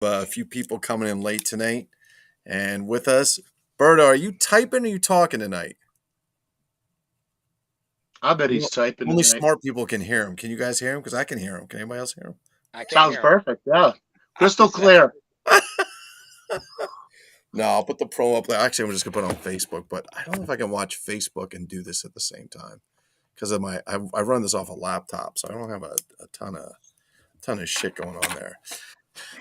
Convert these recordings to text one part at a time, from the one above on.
A few people coming in late tonight, and with us, Berto, are you typing or are you talking tonight? I bet he's typing Only tonight. smart people can hear him. Can you guys hear him? Because I can hear him. Can anybody else hear him? I can Sounds hear him. perfect. Yeah, crystal Just clear. No, I'll put the pro up there. Actually, I'm just gonna put it on Facebook, but I don't know if I can watch Facebook and do this at the same time because of I run this off a laptop, so I don't have a ton of shit going on there.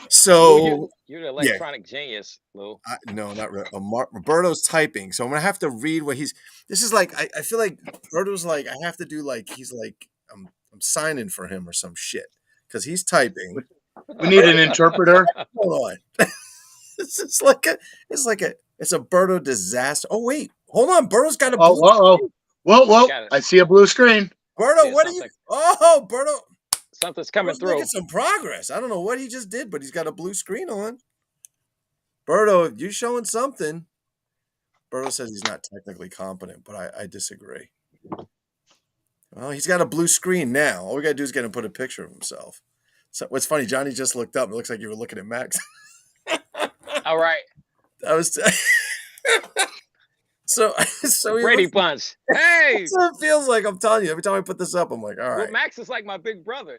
So you're the yeah, electronic genius, Lou. no, not really. Roberto's typing, so I'm gonna have to read what he's. This is like I feel like Roberto's like I have to do like he's like I'm signing for him or some shit because he's typing. We need an interpreter. Hold on, it's like it's a Berto disaster. Oh wait, hold on, Berto's got a blue. Whoa! I see a blue screen. Berto, what are you? Oh, Berto. Something's coming through. Making some progress. I don't know what he just did, but he's got a blue screen on. Berto, you're showing something. Berto says he's not technically competent, but I disagree. Well, he's got a blue screen now. All we got to do is get him put a picture of himself. So what's funny, Johnny just looked up. It looks like you were looking at Max. All right. I was. So Brady Bunch. Hey. That's what it feels like. I'm telling you. Every time I put this up, I'm like, all right. Well, Max is like my big brother.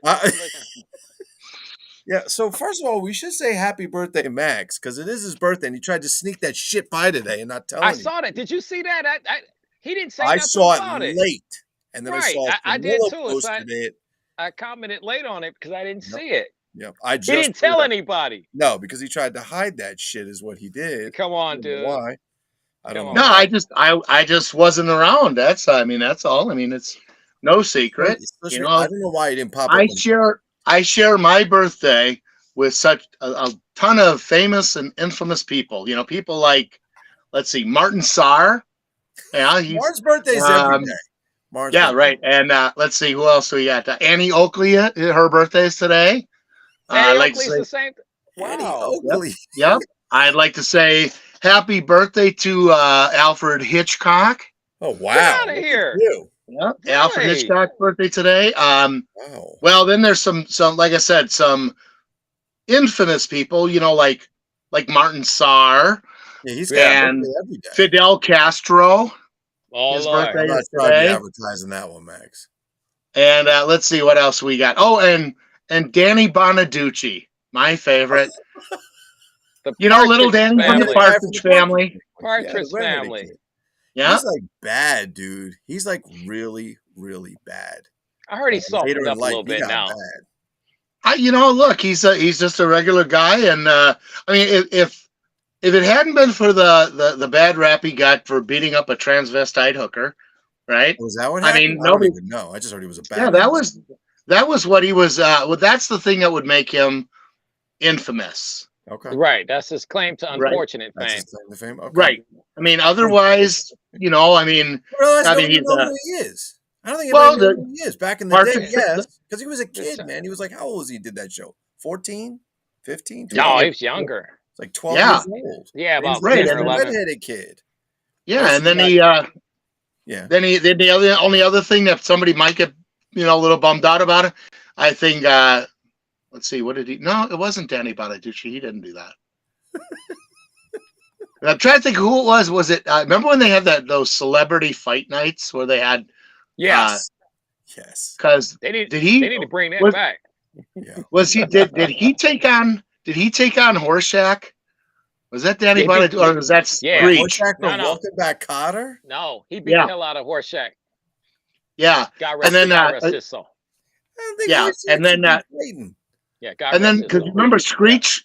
Yeah. So first of all, we should say happy birthday, Max, because it is his birthday, and he tried to sneak that shit by today and not tell I saw that. Did you see that? He didn't say. I nothing saw about it late, and then I saw I did too. posted it. I commented late on it because I didn't see it. Yep. He didn't tell anybody. No, because he tried to hide that shit. Is what he did. Come on, dude. Why? I don't know. No, I just wasn't around. That's all. I mean, it's no secret. I don't know why he didn't pop up. I share my birthday with such a ton of famous and infamous people. You know, people like, let's see, Martin Sarr. Yeah, Martin's birthday's every day. Birthday. Right. And let's see, who else we got? Annie Oakley, her birthday's today. Annie Oakley's the same. Wow. Yep. I'd like to say happy birthday to Alfred Hitchcock. Oh, wow. Get out of here. Yeah, really? Alfred Hitchcock's birthday today. Wow. Well, then there's some, like I said, some infamous people, you know, like Martin Sarr. Yeah, he's got every day. Fidel Castro. Oh, his Lord. birthday I'm not today. advertising that one, Max. And let's see what else we got. Oh, and Danny Bonaducci, my favorite. Little Danny from the Partridge Family. Partridge Family. Yeah. He's like bad, dude. He's like really, really bad. I heard he's softened up a little bit now. Look, he's just a regular guy, and I mean, if it hadn't been for the bad rap he got for beating up a transvestite hooker, right? Was that what happened? I mean, nobody would know. I just heard he was a bad. Yeah, that was what he was. Well, that's the thing that would make him infamous. Okay. Right. That's his claim to unfortunate fame. That's his claim to fame. Okay. Right. I mean, otherwise, I mean, he's. Who he is. I don't think anybody knew who he is. Back in the day, yes. Because he was a kid, man. He was like, how old was he did that show? 14? 15? No, he was younger. It's like 12 years old. Yeah, about 10 or 11. Redheaded kid. Yeah, and then the only other thing that somebody might get, a little bummed out about it, I think, let's see, what did he? No, it wasn't Danny Bonaducci. He didn't do that. I'm trying to think who it was. Was it? Remember when they had those celebrity fight nights where they had? Yes. Yes. Because they need to bring that back. Yeah. Was he? Did he take on? Did he take on Horseshack? Was that Danny Bonaducci or was that Screech? Horseshack from Walking Back Cotter? No, he beat the hell out of Horseshack. Yeah. And then his soul. Yeah, and then yeah, and then because you remember Screech,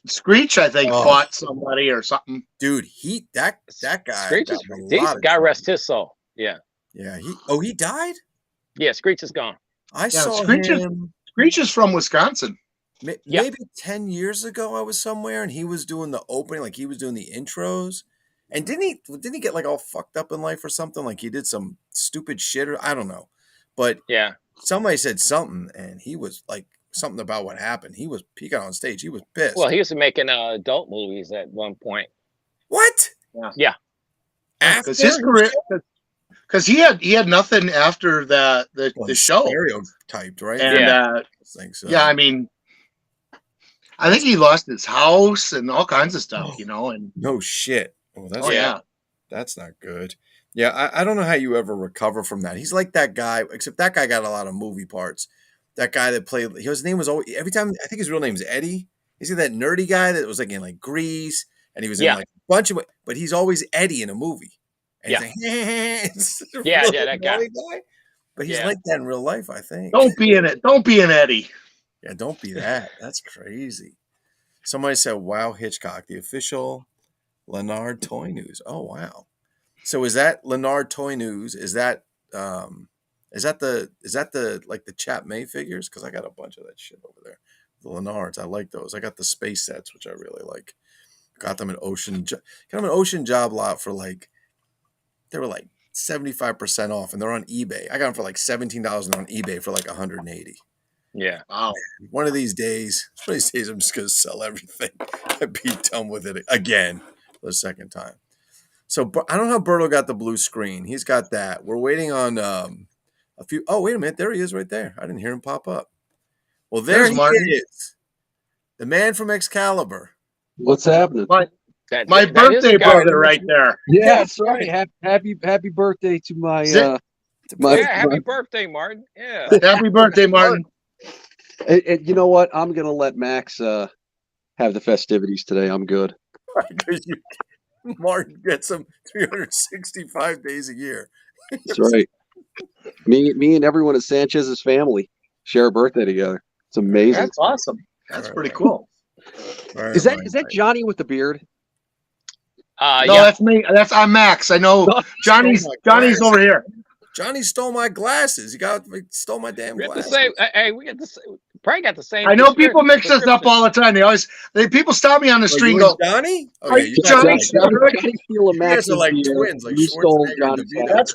I think fought somebody or something. Dude, that guy. Screech God rest his soul. Yeah. Yeah. He died. Yeah, Screech is gone. I saw him. Screech is from Wisconsin. Maybe 10 years ago, I was somewhere and he was doing the opening, like he was doing the intros. And didn't he get like all fucked up in life or something? Like he did some stupid shit or I don't know. But yeah, somebody said something and he was like something about what happened. He got on stage. He was pissed. Well, he was making adult movies at one point. What? Yeah. Because his career, because he had nothing after the show. Stereotyped, right? And I think so. Yeah, I mean, I think he lost his house and all kinds of stuff, you know. And no shit. Oh, that's not good. Yeah, I don't know how you ever recover from that. He's like that guy, except that guy got a lot of movie parts. That guy that played his name was always every time. I think his real name is Eddie. Is he that nerdy guy that was like in like Grease, and he was in like a bunch of, but he's always Eddie in a movie. And he's like, it's that guy. But he's like that in real life, I think. Don't be in it. Don't be an Eddie. Yeah, don't be that. That's crazy. Somebody said, "Wow, Hitchcock, the official Leonard Toy News." Oh wow. So is that Leonard Toy News? Is that the like the Chap May figures? Because I got a bunch of that shit over there. The Leonards, I like those. I got the space sets, which I really like. Got them at Ocean Job Lot for like, they were like 75% off, and they're on eBay. I got them for like $17 on eBay for like 180. Yeah. Wow. One of these days, I'm just gonna sell everything. I'd be done with it again for the second time. So I don't know how Berto got the blue screen. He's got that. We're waiting on a few. Oh, wait a minute. There he is right there. I didn't hear him pop up. Well, there he is. The man from Excalibur. What's happening? My birthday brother right there. Yeah, that's right. Happy birthday to my happy birthday, Martin. Yeah. Happy birthday, Martin. And you know what? I'm gonna let Max have the festivities today. I'm good. Martin gets him 365 days a year. That's right. Me and everyone at Sanchez's family share a birthday together. It's amazing. That's awesome. That's pretty cool. Is that Johnny with the beard? No, that's me. I'm Max. I know Johnny's over here. Johnny stole my glasses. He stole my damn glasses. We got the same. Probably got the same. I know people mix us up all the time. People stop me on the street and go, Johnny? Are you Johnny? You guys are like twins. Like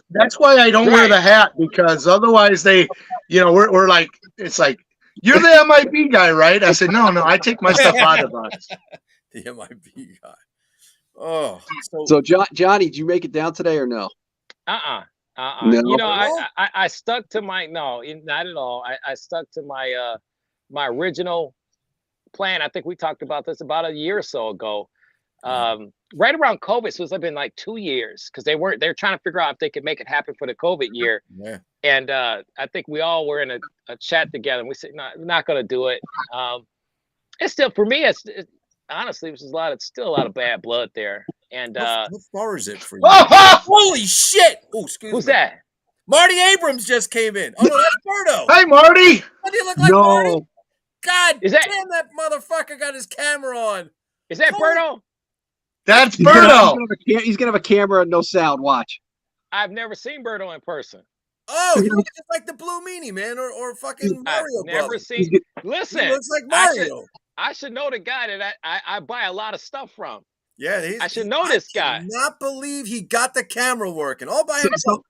that's why I don't wear the hat, because otherwise we're like, it's like, you're the MIB guy, right? I said, no, I take my stuff out of us. The MIB guy. Oh. So Johnny, did you make it down today or no? No. You know, I stuck to my not at all. I stuck to my my original plan. I think we talked about this about a year or so ago. Right around COVID, so it's been like 2 years, because they're trying to figure out if they could make it happen for the COVID year. Yeah. And I think we all were in a chat together, and we said, no, we're not going to do it. It's still, for me, honestly, there's still a lot of bad blood there. And how far is it for you? Holy shit! Oh, excuse me. Who's that? Marty Abrams just came in. Oh no, that's Berto. Hi, Marty. Does he look like Marty? God damn, that motherfucker got his camera on. Is that Berto? That's Berto. He's gonna have a camera and no sound. Watch. I've never seen Berto in person. Oh, he looks just like the Blue Meanie, man, or fucking Mario. I've never seen. Listen, he looks like Mario. I should know the guy that I buy a lot of stuff from. Yeah, I should know this guy. I cannot believe he got the camera working all by himself.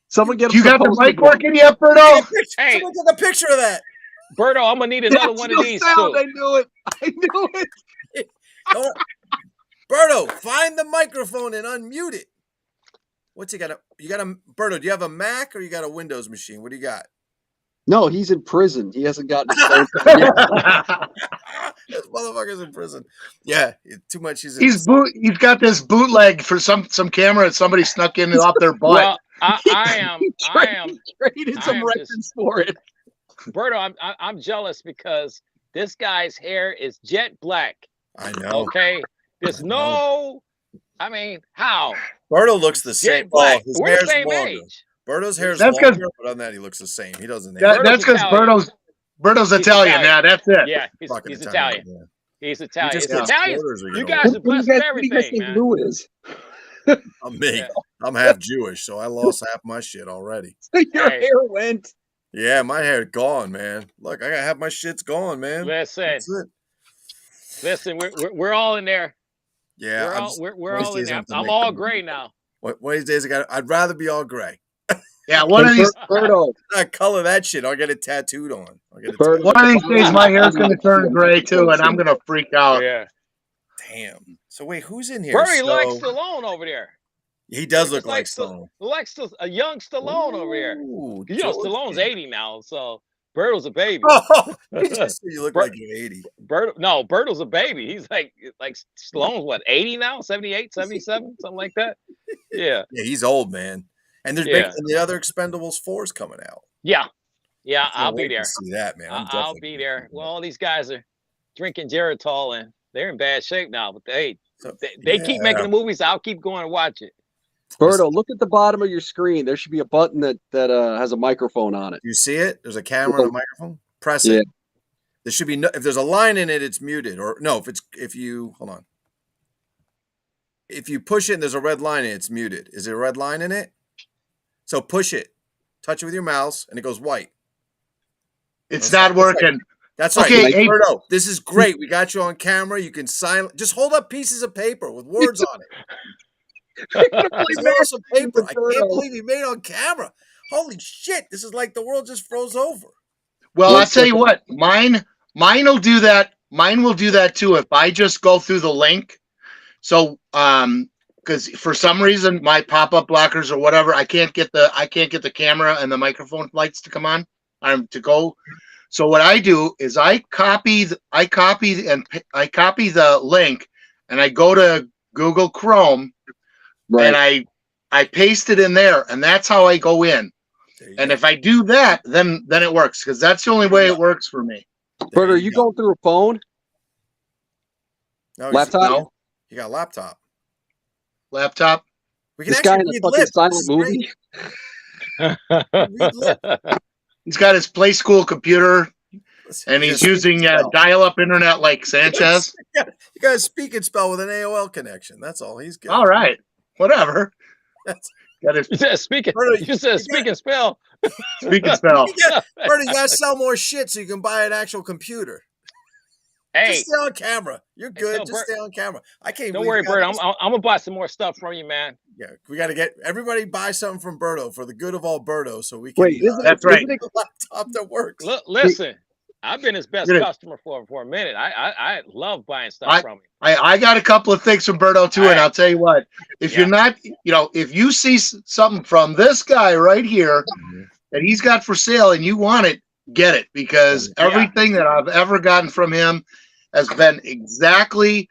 Someone get. You got the mic working yet, Berto? Hey, someone take a picture of that. Berto, I'm gonna need another one of these too. I knew it. Berto, find the microphone and unmute it. What's he got? Berto, do you have a Mac or you got a Windows machine? What do you got? No, he's in prison. He hasn't gotten his phone yet. This motherfucker's in prison. Yeah, too much. He's got this bootleg for some camera that somebody snuck in off their butt. Well, I am traded some records for it. Berto, I'm jealous because this guy's hair is jet black. I know. Okay, there's no. I mean, how? Berto looks the same. Black. His We're hair's the same longer. age. Berto's hair's longer, but on that he looks the same. He doesn't. That's because Berto's Italian. Yeah, that's it. Yeah, he's Italian. Yeah. He's Italian. It's Italian. You guys are blessed with everything, man. Who is? I'm me. Yeah. I'm half Jewish, so I lost half my shit already. Your hair went. Yeah, my hair gone, man. Look, I got half my shit's gone, man. Listen, we're all in there. Yeah, we're all in there. I'm all gray now. One of these days, I'd rather be all gray. Yeah, one of these. Berto, I color that shit. I'll get it tattooed on. One of these days, my hair's gonna turn gray too, and I'm gonna freak out. Yeah. Damn. So wait, who's in here? Bernie likes Stallone over there. He does look like Stallone. A young Stallone over here. You know, Stallone's 80 now, so Berto's a baby. Oh, he just said you look Bert- like you're 80. Berto's a baby. He's like Stallone's what, 80 now, 78, 77, something like that. Yeah. Yeah, he's old, man. And there's Yeah. and the other Expendables 4 is coming out. Yeah. Yeah, I can't I'll wait be to there. see that, man. I'm I'll definitely be gonna there. see Well, all these guys are drinking Geritol and they're in bad shape now. But they that. they keep making the movies. I'll keep going to watch it. Berto, look at the bottom of your screen. There should be a button that has a microphone on it. You see it? There's a camera and a microphone. Press it. There should be no. If there's a line in it, it's muted. Or no, if you hold on. If you push it and there's a red line in it, it's muted. Is there a red line in it? So push it, touch it with your mouse, and it goes white. It's not working. That's right. Okay, hey, Berto, this is great. We got you on camera. You can just hold up pieces of paper with words on it. It's awesome paper. I can't believe he made it on camera. Holy shit! This is like the world just froze over. Well, I'll tell you what. Mine will do that. Mine will do that too if I just go through the link. So, because for some reason my pop-up blockers or whatever, I can't get the camera and the microphone lights to come on. To go. So what I do is I copy the link and I go to Google Chrome and I paste it in there, and that's how I go in. And if I do that, then it works, because that's the only way it works for me. Bert, are you going through a phone? No, laptop? No. You got a laptop. Laptop? We can this guy in a fucking silent movie? He's got his Play School computer, and he's using dial-up internet like Sanchez. You got a speak and spell with an AOL connection. That's all he's got. All right. Whatever. You said speak and spell. Speak and spell. Bertie, you got to sell more shit so you can buy an actual computer. Hey, just stay on camera. You're good. Just stay on camera. I can't. Don't worry, Bert. I'm gonna buy some more stuff from you, man. Yeah, we got to get everybody buy something from Berto for the good of all Berto, so we can. Wait, that's right. A laptop that works. Look, listen, I've been his best customer for a minute. I love buying stuff from him. I got a couple of things from Berto too, and I'll tell you what. If you're not, if you see something from this guy right here that he's got for sale and you want it, get it, because everything that I've ever gotten from him has been exactly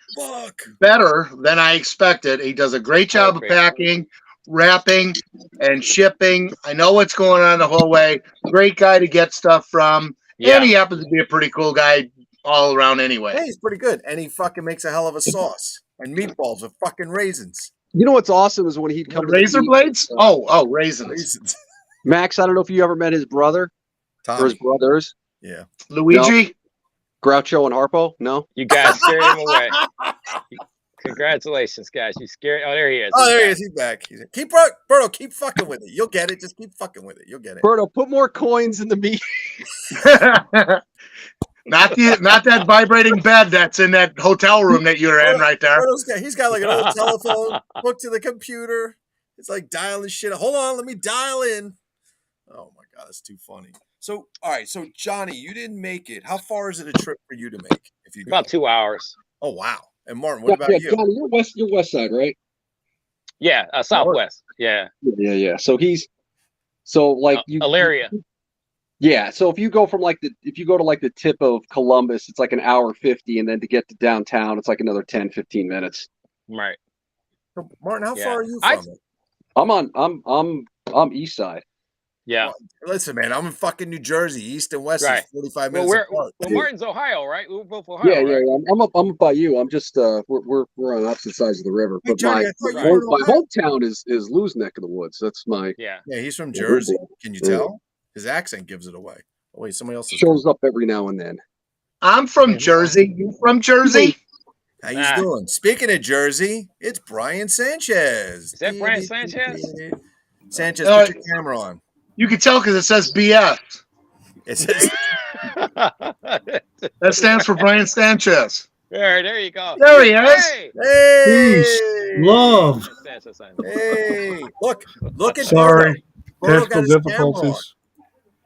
better than I expected. He does a great job of packing, wrapping, and shipping. I know what's going on the whole way. Great guy to get stuff from. Yeah. And he happens to be a pretty cool guy all around anyway. Yeah, he's pretty good. And he fucking makes a hell of a sauce. And meatballs with fucking raisins. You know what's awesome is when he'd come to razor blades? Oh, raisins. Max, I don't know if you ever met his brother. Tommy. Or his brothers. Yeah. Luigi? No. Groucho and Harpo? No? You guys scared him away. Congratulations, guys. You scared. Oh, there he is. Oh, there he is. He's back. Berto, keep fucking with it. You'll get it. Just keep fucking with it. You'll get it. Berto, put more coins in the meat. Not that vibrating bed that's in that hotel room that you're in right there. He's got like an old telephone hooked to the computer. It's like dialing shit. Hold on, let me dial in. Oh my god, that's too funny. So, all right, so Johnny, you didn't make it. How far is it a trip for you to make? If you about 2 hours. Oh wow. And Martin, what about you? Johnny, you're west side, right? Yeah, southwest. Yeah. Yeah. So Elyria. Yeah, so if you go to like the tip of Columbus, it's like an hour 50, and then to get to downtown, it's like another 10, 15 minutes. Right. So, Martin, how far are you from it? I'm east side. Yeah. Well, listen, man, I'm in fucking New Jersey. East and west is 45 minutes apart. Well, Martin's Ohio, right? We're both Ohio. Yeah, right? I'm up by you. I'm just we're on opposite sides of the river. Hey, But Johnny, my hometown is Lou's neck of the woods. That's my Yeah, he's from Jersey. Can you tell? His accent gives it away. Oh, wait, somebody else shows up every now and then. I'm from Jersey. You from Jersey? How you doing? Speaking of Jersey, it's Brian Sanchez. Is that Brian Sanchez? Sanchez, put your camera on. You can tell because it says BS. It says that stands for Brian Sanchez. There you go. There he is. Hey, love. Hey, look at Sorry, technical difficulties.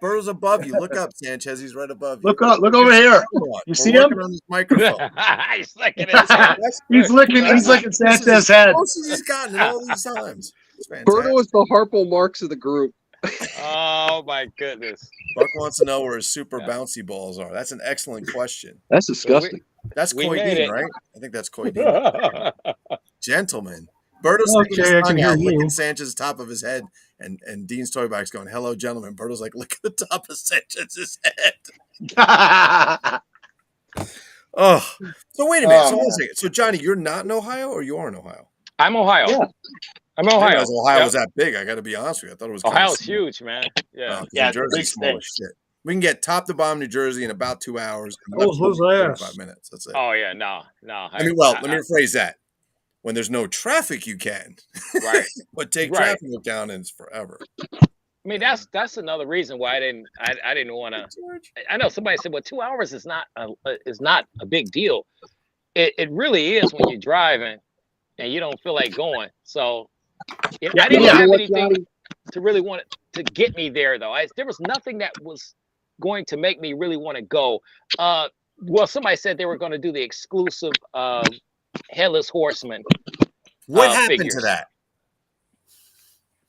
Berto's above you. Look up, Sanchez. He's right above you. Look up. Look over here. You see him? On this microphone. He's licking his head. He's licking Sanchez's head. He's gotten it all these times. Berto is the Harpo Marx of the group. Oh my goodness. Buck wants to know where his super bouncy balls are. That's an excellent question. That's Well, disgusting. That's we made Coydine, it. right? I think that's Coydine. Gentlemen. Berto's sticking his Okay, I can tongue hear out, licking you. Sanchez's top of his head, and Dean's toy bag's going, "Hello, gentlemen." Berto's like, "Look at the top of Sanchez's head." Oh, so wait a minute. So Oh, one second. So Johnny, you're not in Ohio, or you are in Ohio? I'm Ohio. Yeah. I'm I didn't Ohio. realize Ohio Yep. was that big. I got to be honest with you. I thought it was kind Ohio's of small. huge, man. Yeah. 'Cause Yeah, New it's a Jersey's big small as state. shit. We can get top to bottom New Jersey in about 2 hours. And That was his 45 ass. minutes. That's it. Oh yeah. No. I mean, well, let me rephrase that. When there's no traffic, you can. Right. But take Right. traffic down, and it's forever. I mean, that's another reason why I didn't want to. George? I know somebody said, "Well, 2 hours is not a big deal." It really is when you're driving and you don't feel like going. So I didn't Yeah. have You know what, anything Johnny? to really want to get me there, though. There was nothing that was going to make me really want to go. Well, somebody said they were going to do the exclusive Headless Horseman. What happened figures. to that?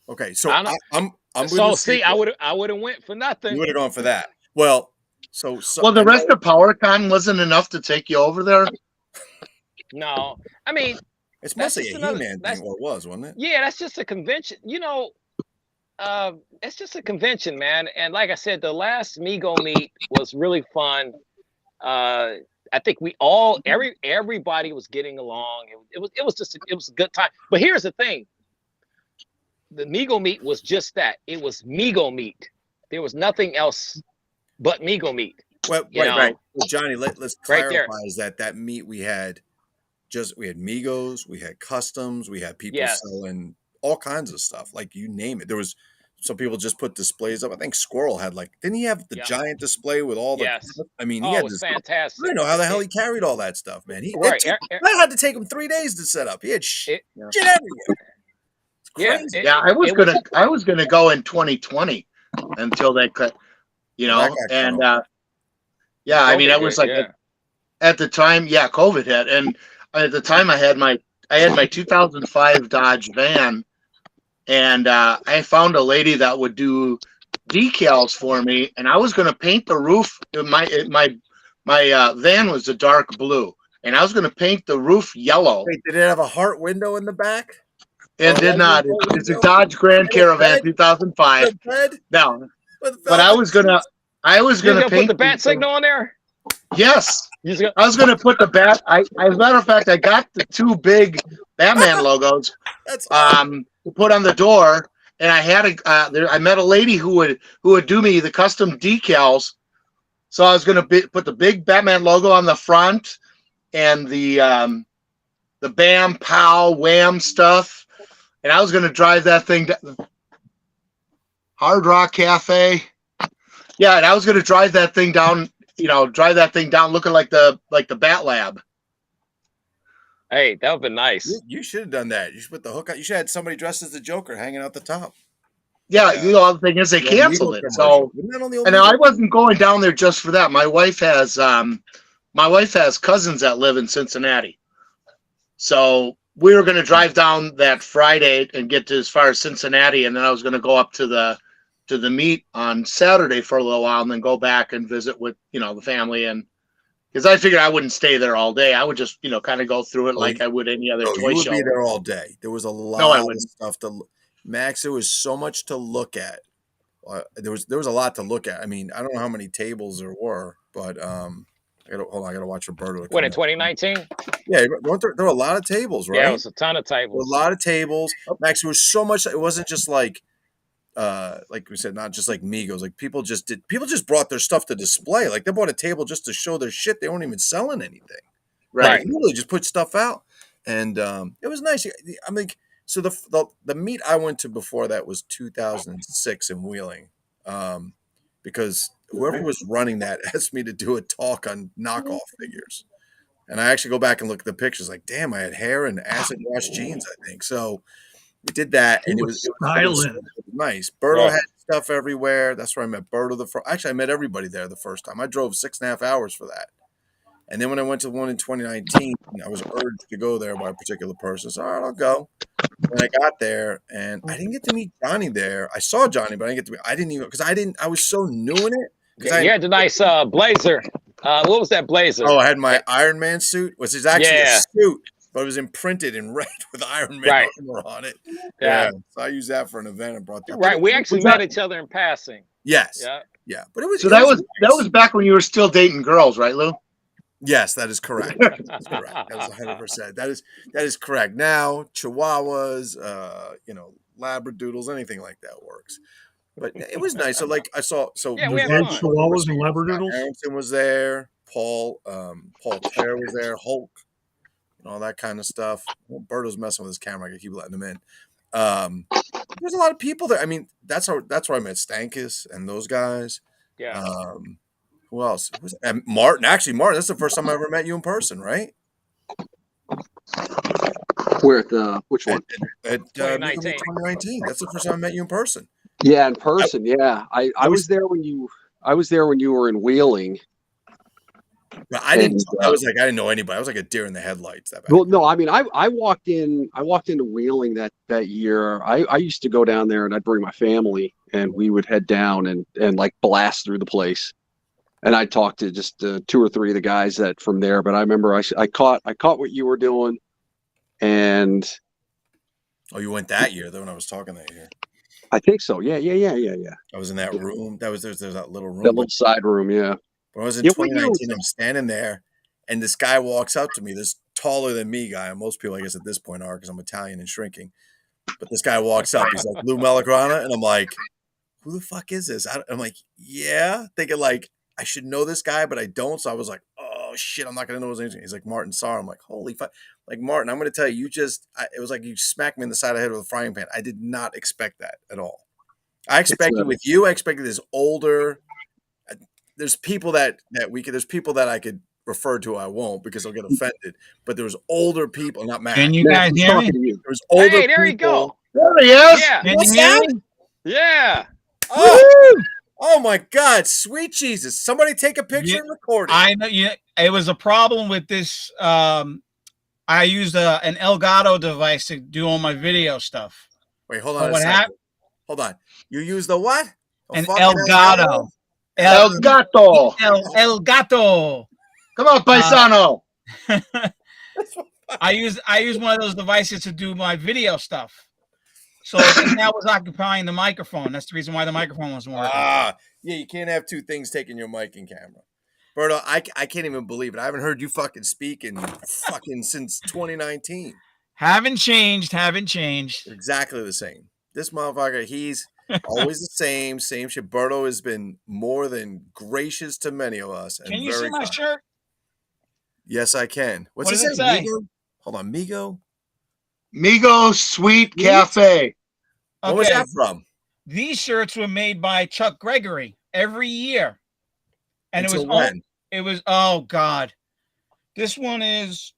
Okay, so I don't- I'm So with see, you. I would have went for You nothing. would have gone for that. Well, so Well, the I know- rest of PowerCon wasn't enough to take you over there. No, I mean, it's that's mostly just a another- He-Man that's- thing, or it was, wasn't it? yeah, that's just a convention. It's just a convention, man. And like I said, the last Mego meet was really fun. I think everybody was getting along. It was a good time. But here's the thing: the Mego meet was just that. It was Mego meet. There was nothing else but Mego meet. Well, You right, know? right. Well, Johnny, let's Right clarify there. is that meet we had Migos, we had customs, we had people Yes. selling all kinds of stuff, like you name it. There was some people just put displays up. I think Squirrel had didn't he have the Yeah. giant display with all the? Yes. I mean, Oh, he it had was this. fantastic. I don't know how the hell he carried all that stuff, man. Right. I had to take him 3 days to set up. He had shit Yeah. everywhere. It's Yeah, crazy. Yeah, I was gonna go in 2020 until they cut, Well, that got cut and off. yeah, I mean, COVID I was hit, like yeah. at the time, yeah, COVID hit, and at the time I had my 2005 Dodge van, and I found a lady that would do decals for me, and I was going to paint the roof. My van was a dark blue, and I was going to paint the roof yellow. Wait, did it have a heart window in the back? It did not. It's a Dodge Grand Caravan 2005. No, but I was gonna Put paint the bat signal on there. Yes. You just I was going to put the bat. As a matter of fact, I got the 2 big Batman logos That's to put on the door, and I had I met a lady who would do me the custom decals. So I was going to put the big Batman logo on the front, and the Bam Pow Wham stuff, and I was going to drive that thing down. Hard Rock Cafe. Yeah, and I was going to drive that thing down. Looking like the Bat Lab. Hey, that would be nice. You should have done that. You should put the hook out. You should have had somebody dressed as the Joker hanging out the top. Yeah, the thing is they The canceled Meagle it. So, Isn't that on the old and Meagle? I wasn't going down there just for that. My wife has cousins that live in Cincinnati. So we were going to drive down that Friday and get to as far as Cincinnati, and then I was going to go up to the meet on Saturday for a little while, and then go back and visit with the family, and because I figured I wouldn't stay there all day. I would just kind of go through it like I would any other toy you would show. be there all day. There was a lot I of wouldn't. stuff to Max. There was so much to look at. There was a lot to look at. I mean, I don't know how many tables there were, but I gotta watch Roberto. What, in 2019? Yeah, there were a lot of tables, right? Yeah, it was a ton of tables. A lot of tables. Max, there was so much. It wasn't just like we said, not just like Migos. Like people just brought their stuff to display. Like they bought a table just to show their shit. They weren't even selling anything. Right. Like, literally just put stuff out, and it was nice. I mean, so the meet I went to before that was 2006 in Wheeling, because whoever was running that asked me to do a talk on knockoff figures, and I actually go back and look at the pictures. Like, damn, I had hair and acid wash jeans, I think. So we did that, and it was nice. Berto had stuff everywhere. That's where I met Berto actually, I met everybody there the first time. I drove 6.5 hours for that. And then when I went to one in 2019, I was urged to go there by a particular person. So, all right, I'll go. when I got there, and I didn't get to meet Johnny there. I saw Johnny, but I didn't get to meet. I didn't even because I was so new in it because You had the nice blazer. What was that blazer? I had my Iron Man suit, which is actually a Yeah. suit, but it was imprinted in red with Iron Man Right. armor on it. Yeah. So I used that for an event and brought that. Right. We actually met each other in passing. Yes. Yeah. Yeah, but it was So that was back when you were still dating girls, right, Lou? Yes, that is correct. That's correct. That is 100%. That is correct. Now, Chihuahuas, Labradoodles, anything like that works. But it was nice. So, like, I saw. So, Yeah, we had Red fun. Chihuahuas and Labradoodles. Harrington was there. Paul Clare was there. Hulk, and all that kind of stuff. Well, Berto's messing with his camera. I gotta keep letting him in. There's a lot of people there. I mean, that's where I met Stankus and those guys. Yeah. Who else? And Martin. Actually, Martin, that's the first time I ever met you in person, right? Where at which one? At 2019. 2019. That's the first time I met you in person. Yeah, in person. I was there when you were in Wheeling. But I didn't. I was like, I didn't know anybody. I was like a deer in the headlights. Well, no, I mean, I walked into Wheeling that year. I used to go down there and I'd bring my family and we would head down and like blast through the place. And I talked to just 2 or 3 of the guys that from there. But I remember I caught what you were doing. And you went that year though when I was talking that year. I think so. Yeah. I was in that room. There's that little room. That little side room, yeah. When I was in 2019, I'm standing there, and this guy walks up to me. This taller than me guy, and most people, I guess, at this point are because I'm Italian and shrinking. But this guy walks up. He's like, Lou Malagrana, and I'm like, who the fuck is this? I'm like, yeah, thinking like I should know this guy, but I don't. So I was like, oh shit, I'm not gonna know his name. He's like Martin Sarr. I'm like, holy fuck, like Martin. I'm gonna tell you, it was like you smacked me in the side of the head with a frying pan. I did not expect that at all. I expected with you. I expected this older. There's people there's people that I could refer to. I won't because I'll get offended. But there was older people, not Matt. Can you guys hear me? There was older Hey, there people. you go. There he is. Yeah. Can you hear me? Yeah. Oh my God! Sweet Jesus! Somebody take a picture and record it. I know. Yeah, it was a problem with this. I used an Elgato device to do all my video stuff. Wait, hold on a What second. happened? Hold on. You used the what? An fucking Elgato. El Gato. El Gato. Come on, paisano. I use one of those devices to do my video stuff. So that was occupying the microphone. That's the reason why the microphone wasn't working. Yeah, you can't have 2 things taking your mic and camera. Berto, I can't even believe it. I haven't heard you fucking speak in fucking since 2019. Haven't changed. Exactly the same. This motherfucker, he's always the same shit. Berto has been more than gracious to many of us. And Can you very see my kind. shirt? Yes, I can. What's What it does it say? say? Mego? Hold on, Mego. Mego Sweet Cafe. Where was that from? These shirts were made by Chuck Gregory every year. And Until when? It was, oh God. This one is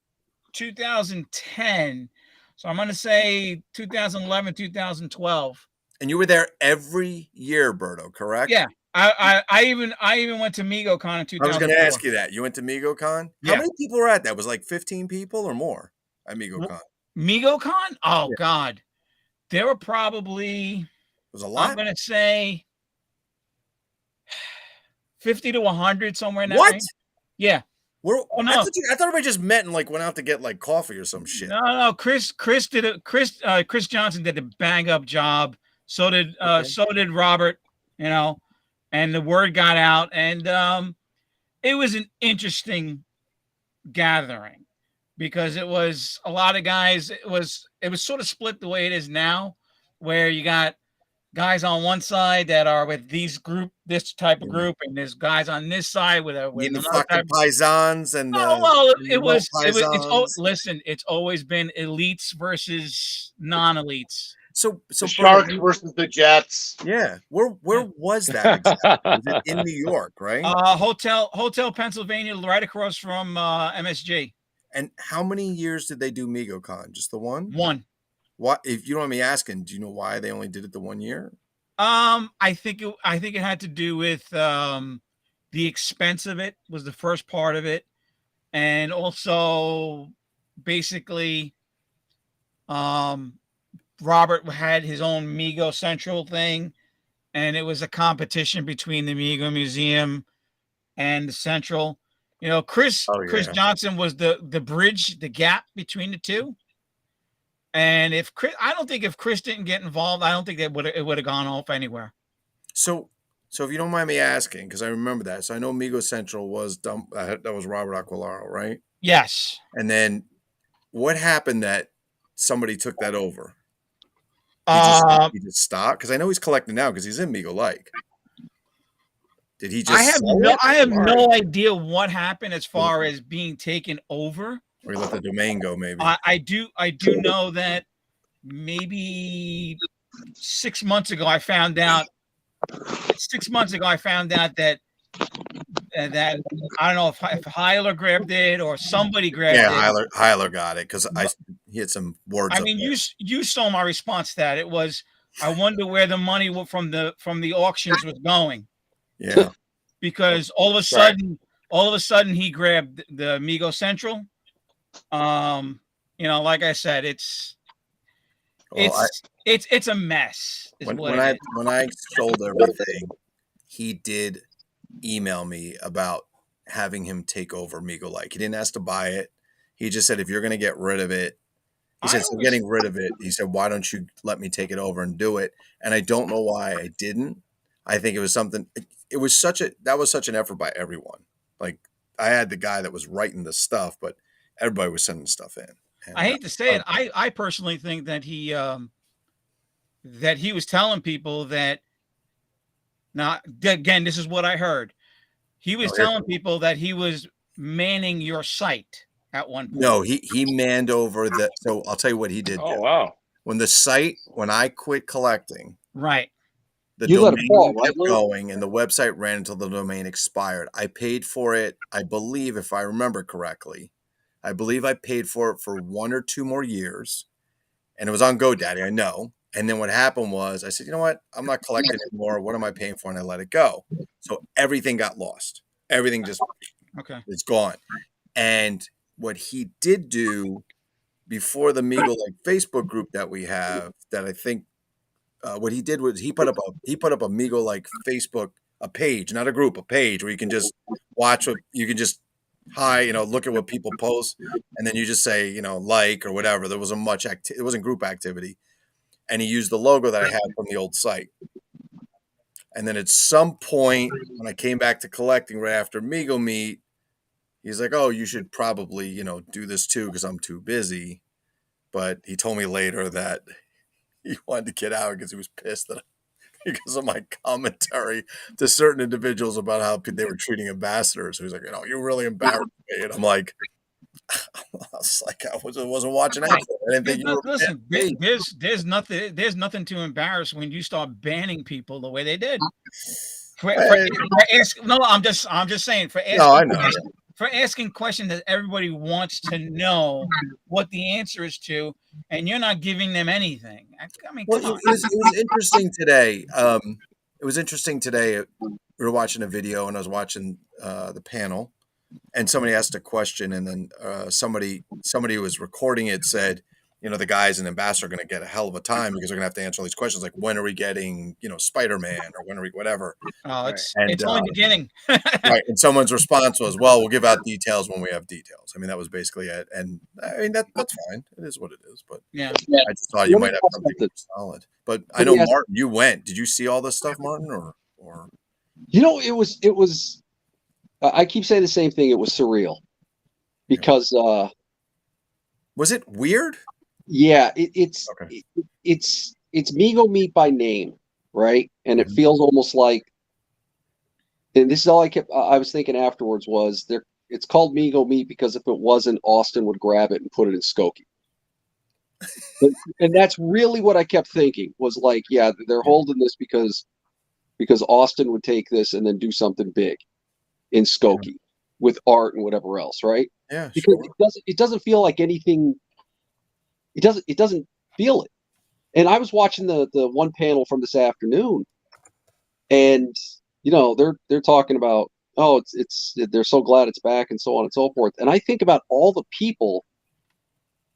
2010. So I'm going to say 2011, 2012. And you were there every year, Berto, correct? Yeah. I even went to MegoCon in 2004. I was going to ask you that. You went to MegoCon? Yeah. How many people were at that? Was it like 15 people or more at MegoCon? MegoCon? Oh, Yeah. God. There were probably, It was a lot. I'm going to say 50 to 100, somewhere in that What? range. Yeah. No. no. I thought everybody just met and like went out to get like coffee or some shit. No. Chris Johnson did a bang up job. So did Robert, and the word got out, and it was an interesting gathering because it was a lot of guys. It was sort of split the way it is now, where you got guys on one side that are with this type of group, and there's guys on this side with the fucking paisans and listen, it's always been elites versus non-elites. So the Sharks versus the Jets. Yeah. Where was that exactly? Was it in New York, right? Hotel Pennsylvania, right across from MSG. And how many years did they do MegoCon? Just the one? One. What, if you don't mind me asking, do you know why they only did it the 1 year? I think it had to do with the expense of it was the first part of it, and also basically Robert had his own Mego Central thing, and it was a competition between the Mego Museum and the Central. You know, Chris yeah. Johnson was the bridge, the gap between the two. And if Chris, I don't think if Chris didn't get involved, I don't think it would have gone off anywhere. So if you don't mind me asking, because I remember that. So I know Mego Central was done. That was Robert Aquilaro, right? Yes. And then what happened that somebody took that over? He just stopped? Because I know he's collecting now because he's in MegoLike. Did he just? I have no idea what happened as far as being taken over. Or he let the domain go, maybe. I do know that maybe 6 months ago I found out. 6 months ago I found out that I don't know if Heiler grabbed it or somebody grabbed it. Yeah, Heiler got it because he had some words. I mean, you saw my response to that. It was, I wonder where the money from the auctions was going. Yeah. Because all of a sudden he grabbed the Mego Central. You know, like I said, it's a mess. When I sold everything, he did email me about having him take over MegoLike. He didn't ask to buy it. He just said, if you're going to get rid of it, he said, I'm getting rid of it. He said, why don't you let me take it over and do it? And I don't know why I didn't. I think it was something. That was such an effort by everyone. Like, I had the guy that was writing the stuff, but everybody was sending stuff in. And I hate to say it. I personally think that he was telling people that. Now, again, this is what I heard. He was telling people that he was manning your site at one point. No, he manned over the. So I'll tell you what he did. Oh, wow. When I quit collecting, right, the domain kept going, and the website ran until the domain expired. I paid for it. I believe, if I remember correctly, I paid for it for 1 or 2 more years, and it was on GoDaddy. I know. And then what happened was I said, you know what? I'm not collecting anymore. What am I paying for? And I let it go. So everything got lost. Everything just it's gone. And what he did do before the MegoLike Facebook group that we have, that I think what he did was he put up a MegoLike Facebook, a page, not a group, a page where you can just watch what you can just look at what people post, and then you just say, like or whatever. There wasn't much it wasn't group activity. And he used the logo that I had from the old site. And then at some point, when I came back to collecting right after Mego Meet, he's like, oh, you should probably, do this too because I'm too busy. But he told me later that he wanted to get out because he was pissed because of my commentary to certain individuals about how they were treating ambassadors. So he's like, you really embarrassed me. And I'm like, I wasn't watching out. I didn't think listen, there's nothing to embarrass when you start banning people the way they did. I'm just saying for asking questions that everybody wants to know what the answer is to, and you're not giving them anything. I mean, it was interesting today. It was interesting today. We were watching a video, and I was watching the panel. And somebody asked a question, and then somebody who was recording it said, the guys and ambassador are going to get a hell of a time because they're going to have to answer all these questions, like when are we getting, Spider-Man, or when are we whatever. Oh, it's only beginning. Right. And someone's response was, well, we'll give out details when we have details. I mean, that was basically it. And I mean, that's fine. It is what it is. But yeah, I just thought you might have something solid. But I know, Martin, you went. Did you see all this stuff, Martin, or? It was. I keep saying the same thing. It was surreal because. Was it weird? Yeah, it's Mego Meet by name, right? And it feels almost like. And this is all I was thinking afterwards was there. It's called Mego Meet because if it wasn't, Austin would grab it and put it in Skokie. And that's really what I kept thinking was like, yeah, they're holding this because Austin would take this and then do something big in Skokie with art and whatever else, right? Yeah, because sure. It doesn't feel like anything. It doesn't feel it. And I was watching the one panel from this afternoon, and they're talking about they're so glad it's back and so on and so forth. And I think about all the people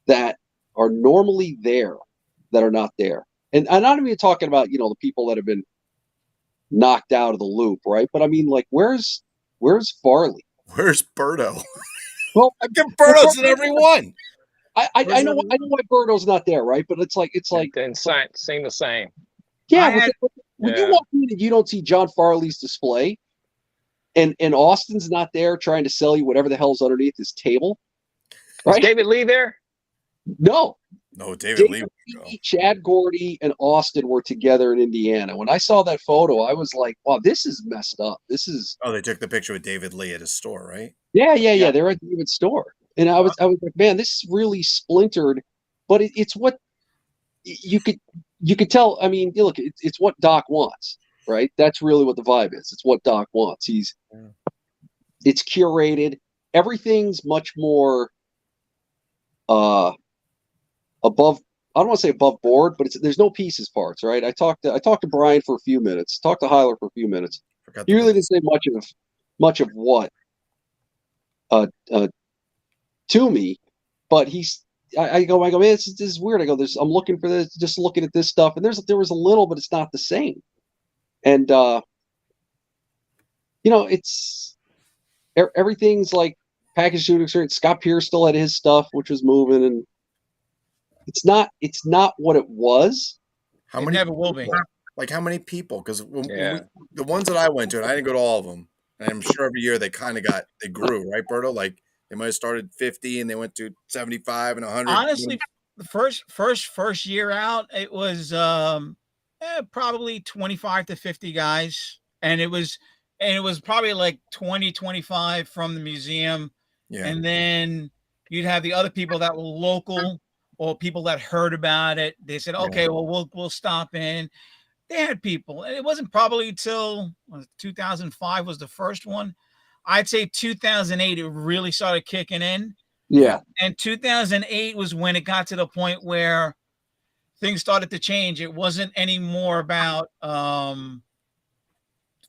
that are normally there that are not there. And I'm not even talking about, the people that have been knocked out of the loop, right? But I mean, like, where's Farley? Where's Berto? Well, Get Berto's in every one. I know why Berto's not there, right? But it's like Didn't seem the same. yeah. When you walk in and you don't see John Farley's display, and Austin's not there trying to sell you whatever the hell's underneath his table, right? Is David Lee there? No, David Lee. Chad Gordy, and Austin were together in Indiana. When I saw that photo, I was like, "Wow, this is messed up. This is." Oh, they took the picture with David Lee at his store, right? Yeah. They're at David's store, and I was like, "Man, this is really splintered." But it's what you could tell. I mean, look, it's what Doc wants, right? That's really what the vibe is. It's what Doc wants. It's curated. Everything's much more above. I don't want to say above board, but there's no pieces parts, right? I talked to Brian for a few minutes, talked to Heiler for a few minutes. He really didn't say much of what to me, but I go, man, this is weird. I go, I'm looking for this, just looking at this stuff, and there was a little, but it's not the same. And it's everything's like package shooting experience. Scott Pierce still had his stuff, which was moving, and it's not what it was. How many? Never will be. Like how many people? Because the ones that I went to, and I didn't go to all of them, and I'm sure every year they grew, right, Berto? Like they might have started 50 and they went to 75 and 100. Honestly, the first year out, it was probably 25 to 50 guys, and it was probably like 20, 25 from the museum, and then you'd have the other people that were local or people that heard about it. They said, okay, well, we'll stop in. They had people, and it wasn't probably till 2005 was the first one. I'd say 2008 it really started kicking in. Yeah, and 2008 was when it got to the point where things started to change. It wasn't anymore about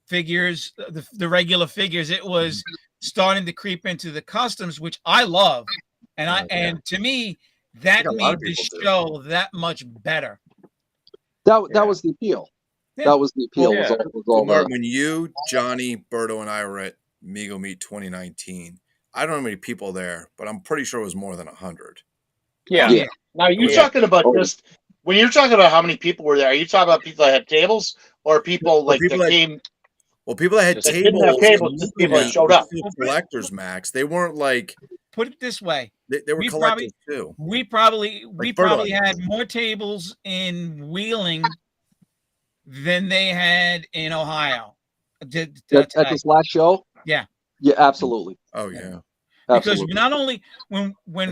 figures, the regular figures. It was starting to creep into the customs, which I love, and to me that made the show that much better. That was the appeal. Yeah. That was the appeal. Was all Mark, when you, Johnny, Berto, and I were at Mego Meet 2019, I don't know how many people there, but I'm pretty sure it was more than 100. Yeah. Now you're talking about just when you're talking about how many people were there. Are you talking about people that had tables or people that came? Well, people that had tables, didn't have tables, people that showed up. Collectors, Max. They weren't like. Put it this way. They were collectors too. We probably had more tables in Wheeling than they had in Ohio. At this last show? Yeah. Yeah, absolutely. Oh yeah. Because not only when we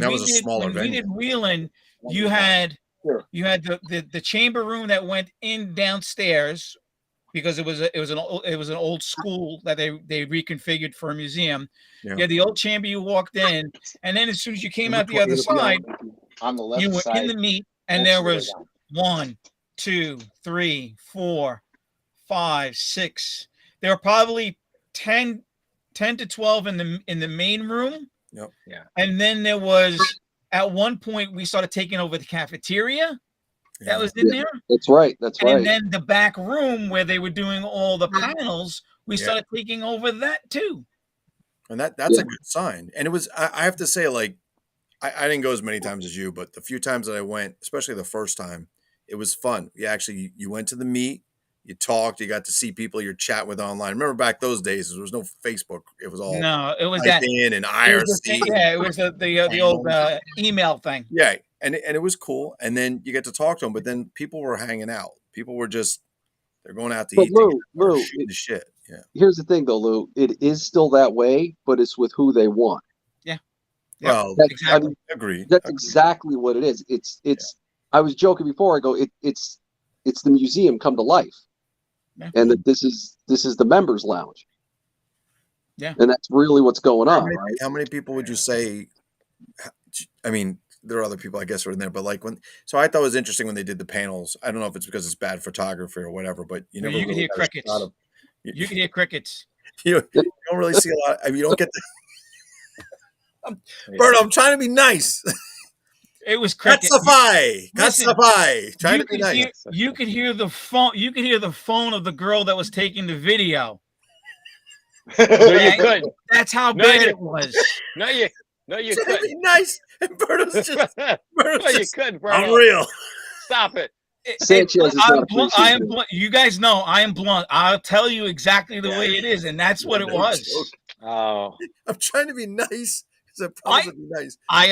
did Wheeling, you had the chamber room that went in downstairs because it was an old school that they reconfigured for a museum. Yeah. You had the old chamber you walked in, and then as soon as you came out the other side, on the left you were side, in the meet, and there was 1, 2, 3, 4, 5, 6. There were probably 10 to 12 in the main room. Yep. Yeah. And then there was at one point we started taking over the cafeteria that was in there. That's right. And then the back room where they were doing all the panels, we started taking over that too. And that's a good sign. And it was, I have to say, like, I didn't go as many times as you, but the few times that I went, especially the first time, it was fun. You went to the meet, you talked, you got to see people you're chatting with online. Remember back those days, there was no Facebook. It was all it was that in and IRC. It was the old email thing. Yeah, and it was cool. And then you get to talk to them, but then people were hanging out. People were they're going out to eat. Lou, shooting the shit. Yeah. Here's the thing, though, Lou. It is still that way, but it's with who they want. Yeah. Well, exactly. Agreed. That's exactly what it is. It's. I was joking before. I go. It's the museum come to life, and that this is the members' lounge. Yeah. And that's really what's going on. Right? How many people would you say? I mean, there are other people, I guess, who are in there, but like so I thought it was interesting when they did the panels. I don't know if it's because it's bad photography or whatever, but you never. You can hear crickets. You can hear crickets. You don't really see a lot. I mean, you don't get. Berto, I'm trying to be nice. It was cricket. Katsafai! Listen, Katsafai! Trying to be nice. You could hear the phone. You could hear the phone of the girl that was taking the video. No, you Okay? couldn't. That's how No, bad you- it was. No, you Trying to couldn't. be nice. And Berto's just, No, you couldn't, Berto. I'm real. Stop it. Sanchez is not appreciated. I am blunt. You guys know I am blunt. I'll tell you exactly the way it is, and that's what it No was. joke. Oh, I'm trying to be nice because I promised to be nice. I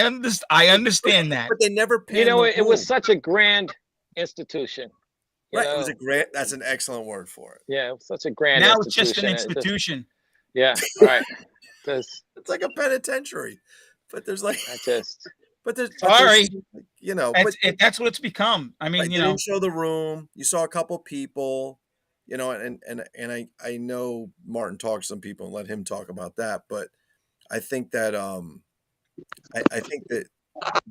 understand that. But they never panned you know, the it was room. such a grand institution. you Right. It was know? a great. That's an excellent word for it. Yeah, it was such a grand Now institution. it's just an institution. Yeah, right. Just, It's like a penitentiary, but there's like, I just, but there's Sorry. you know, That's what it's become. I mean, like, you they know, didn't show the room. You saw a couple people, you know, and I know Martin talked to some people and let him talk about that, but I think that I think that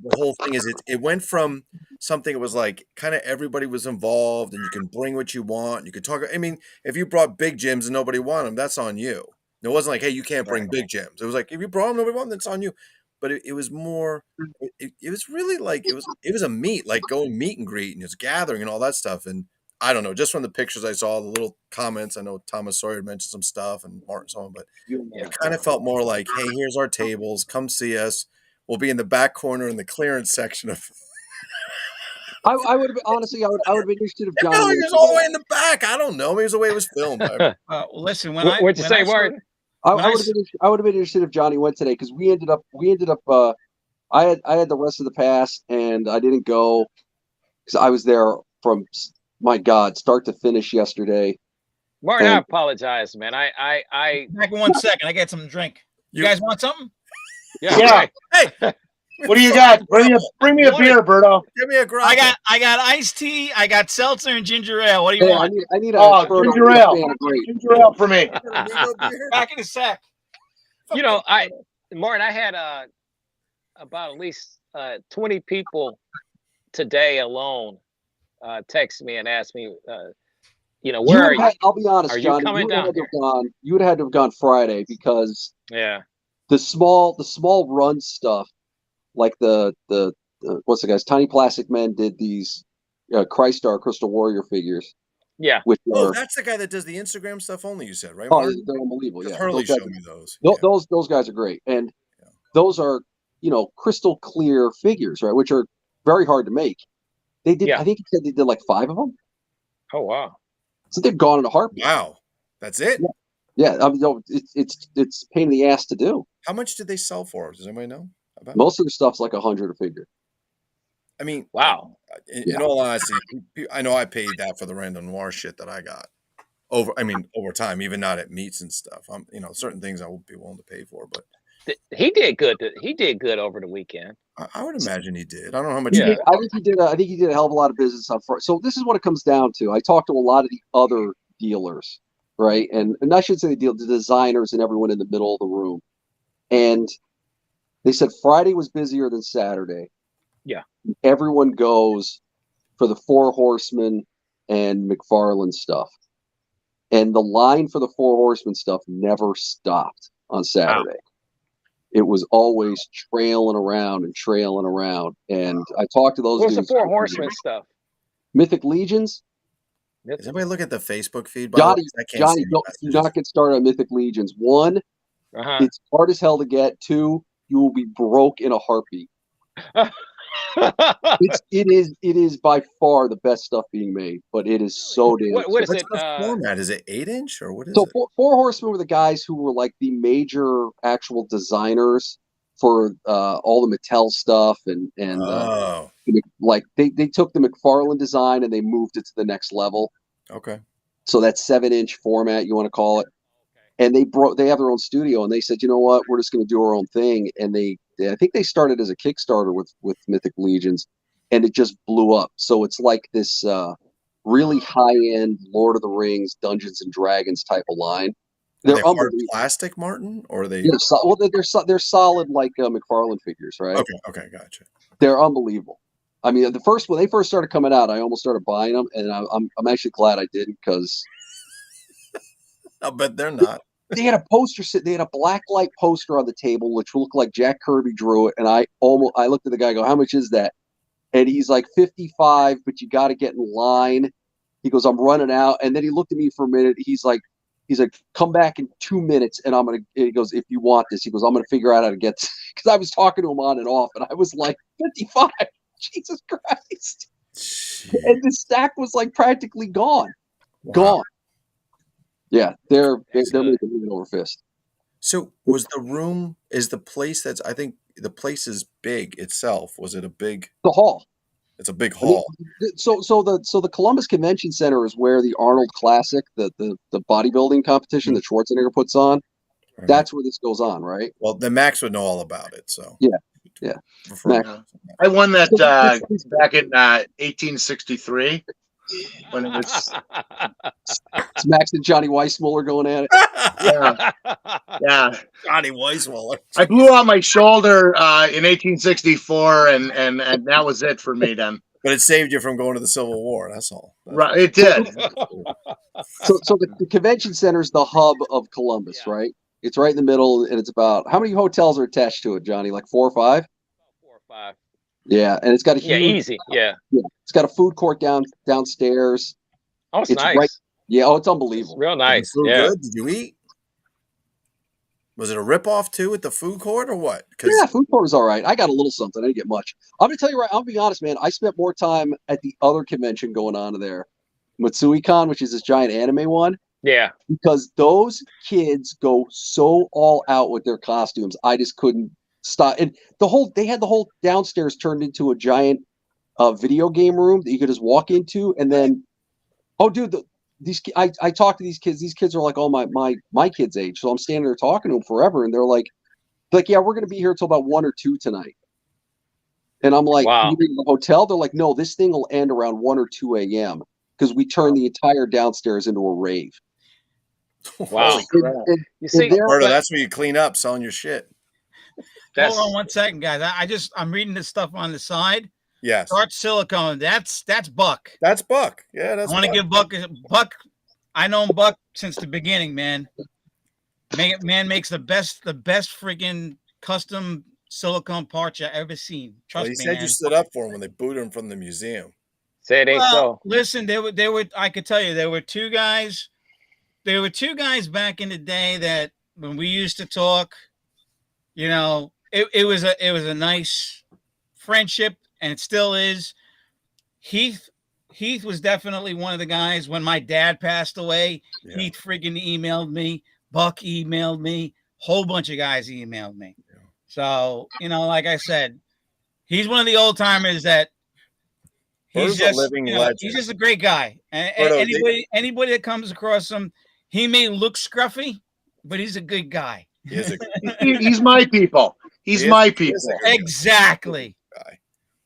the whole thing is it went from something that was like kind of everybody was involved and you can bring what you want. You could talk. I mean, if you brought big gyms and nobody wanted them, that's on you. It wasn't like, hey, you can't bring big gyms. It was like, if you brought them, nobody wanted them, that's on you. But it was more, it was really like, it was a meet, like going meet and greet and it's gathering and all that stuff. And I don't know, just from the pictures I saw, the little comments, I know Thomas Sawyer mentioned some stuff and Martin saw them, but it kind of felt more like, hey, here's our tables, come see us. We'll be in the back corner in the clearance section of. I would have honestly, I would have been interested if Johnny. No, he was all the way in the back. I don't know. Maybe it was the way it was filmed. listen, what'd you say, Martin? I would have been interested if Johnny went today because we ended up. I had the rest of the pass and I didn't go because I was there from my God start to finish yesterday. Martin, I apologize, man. I back in 1 second. I got something to drink. You guys want something? yeah. Hey, What do you got? Bring me a beer, Berto. give me a grapple. I got iced tea. I got seltzer and ginger ale. What do you Hey, want? I need a ginger ale. Ginger ale for me. Back in a sec. You know, Martin, I had about at least 20 people today alone text me and ask me, you know, where are you? I'll be honest, Are you Johnny. coming down here? You would have had to have gone Friday because Yeah. the small run stuff, like the what's the guys? Tiny Plastic Men did these Crystar Crystal Warrior figures. Yeah. Which Oh, that's the guy that does the Instagram stuff only. You said, right? Oh, Martin? they're unbelievable. Yeah, Hurley those showed guys, me those. Those guys are great, and those are crystal clear figures, right? Which are very hard to make. They did. Yeah. I think he said they did like 5 of them. Oh wow. So they've gone in a heartbeat. Wow, that's it. Yeah, I mean, it's pain in the ass to do. How much did they sell for? Does anybody know? About? Most of the stuff's like $100 a figure. I mean, Wow. In all honesty, I know I paid that for the Random Noir shit that I got over time, even not at meets and stuff. Certain things I would be willing to pay for, but he did good. He did good over the weekend. I would imagine he did. I don't know how much. Yeah. I think he did. I think he did a hell of a lot of business up front. So this is what it comes down to. I talked to a lot of the other dealers, right, and I should say the designers and everyone in the middle of the room, and they said Friday was busier than Saturday. Yeah. Everyone goes for the Four Horsemen and McFarlane stuff. And the line for the Four Horsemen stuff never stopped on Saturday. Wow. It was always trailing around. And I talked to those What's dudes. The Four Horsemen stuff? Mythic Legions. Does anybody look at the Facebook feed? Johnny, do not get started on Mythic Legions. 1, it's hard as hell to get. 2, you will be broke in a heartbeat. It is by far the best stuff being made, but it is so damn. What is it? Format? Is it 8-inch or what is it? So Four Horsemen were the guys who were like the major actual designers for all the Mattel stuff and like they took the McFarlane design and they moved it to the next level. Okay. So that's 7-inch format, you want to call it. And they have their own studio, and they said, you know what, we're just going to do our own thing. And I think they started as a Kickstarter with Mythic Legions, and it just blew up. So it's like this really high-end Lord of the Rings, Dungeons and Dragons type of line. They're hard plastic, Martin, or are they? Yeah, they're solid like McFarlane figures, right? Okay, gotcha. They're unbelievable. I mean, when they first started coming out, I almost started buying them, and I'm actually glad I didn't because I bet they're not. they had a poster sit. They had a black light poster on the table, which looked like Jack Kirby drew it. And I looked at the guy, and go, how much is that? And he's like 55, but you got to get in line. He goes, I'm running out. And then he looked at me for a minute. He's like, come back in 2 minutes. And he goes, if you want this, he goes, I'm going to figure out how to get, because I was talking to him on and off. And I was like, 55, Jesus Christ. And the stack was like practically gone. Wow. Gone. Yeah. They're making it over fist. So is the place I think the place is big itself. Was it a big? The hall. It's a big hall. So the Columbus Convention Center is where the Arnold Classic, the bodybuilding competition that Schwarzenegger puts on, Right. That's where this goes on, right? Well, then Max would know all about it. So yeah. Max. I won that back in 1863 when it was. It's Max and Johnny Weissmuller going at it. Yeah. Johnny Weissmuller. I blew out my shoulder in 1864, and that was it for me then. But it saved you from going to the Civil War. That's all. Right, it did. So the convention center is the hub of Columbus, right? It's right in the middle, and it's about, how many hotels are attached to it, Johnny? Like 4 or 5? 4 or 5. Yeah, and it's got a huge, easy. Yeah. It's got a food court downstairs. Oh, it's nice. Right, it's unbelievable. It's real nice. Food Yeah. good? Did you eat? Was it a ripoff too at the food court or what? Yeah, food court was all right. I got a little something. I didn't get much. I'm gonna tell you right. I'll be honest, man. I spent more time at the other convention going on there, MatsuiCon, which is this giant anime one. Yeah. Because those kids go so all out with their costumes. I just couldn't stop. And they had the whole downstairs turned into a giant video game room that you could just walk into, and then, oh, dude, I talk to these kids. These kids are like, oh, my kid's age. So I'm standing there talking to them forever, and they're like, yeah, we're gonna be here till about 1 or 2 tonight. And I'm like, wow. You in the hotel? They're like, no, this thing will end around 1 or 2 a.m. because we turn the entire downstairs into a rave. Wow. You see, Roberto, that's where you clean up selling your shit. Hold on 1 second, guys. I'm reading this stuff on the side. Yes. Starch Silicone. That's Buck. That's Buck. Yeah, that's. I want to give Buck. I know Buck since the beginning, man. Man makes the best freaking custom silicone parts I ever seen. Trust me, he said man. You stood up for him when they booted him from the museum. Say it ain't so. Listen, they were. I could tell you, there were 2 guys. There were 2 guys back in the day that when we used to talk, it was a nice friendship, and it still is. Heath was definitely one of the guys when my dad passed away. Yeah. Heath friggin' emailed me. Buck emailed me. Whole bunch of guys emailed me. Yeah. So, like I said, he's one of the old timers that he's just a living legend. He's just a great guy. And anybody that comes across him, he may look scruffy, but he's a good guy. He's my people. He's my people. Exactly.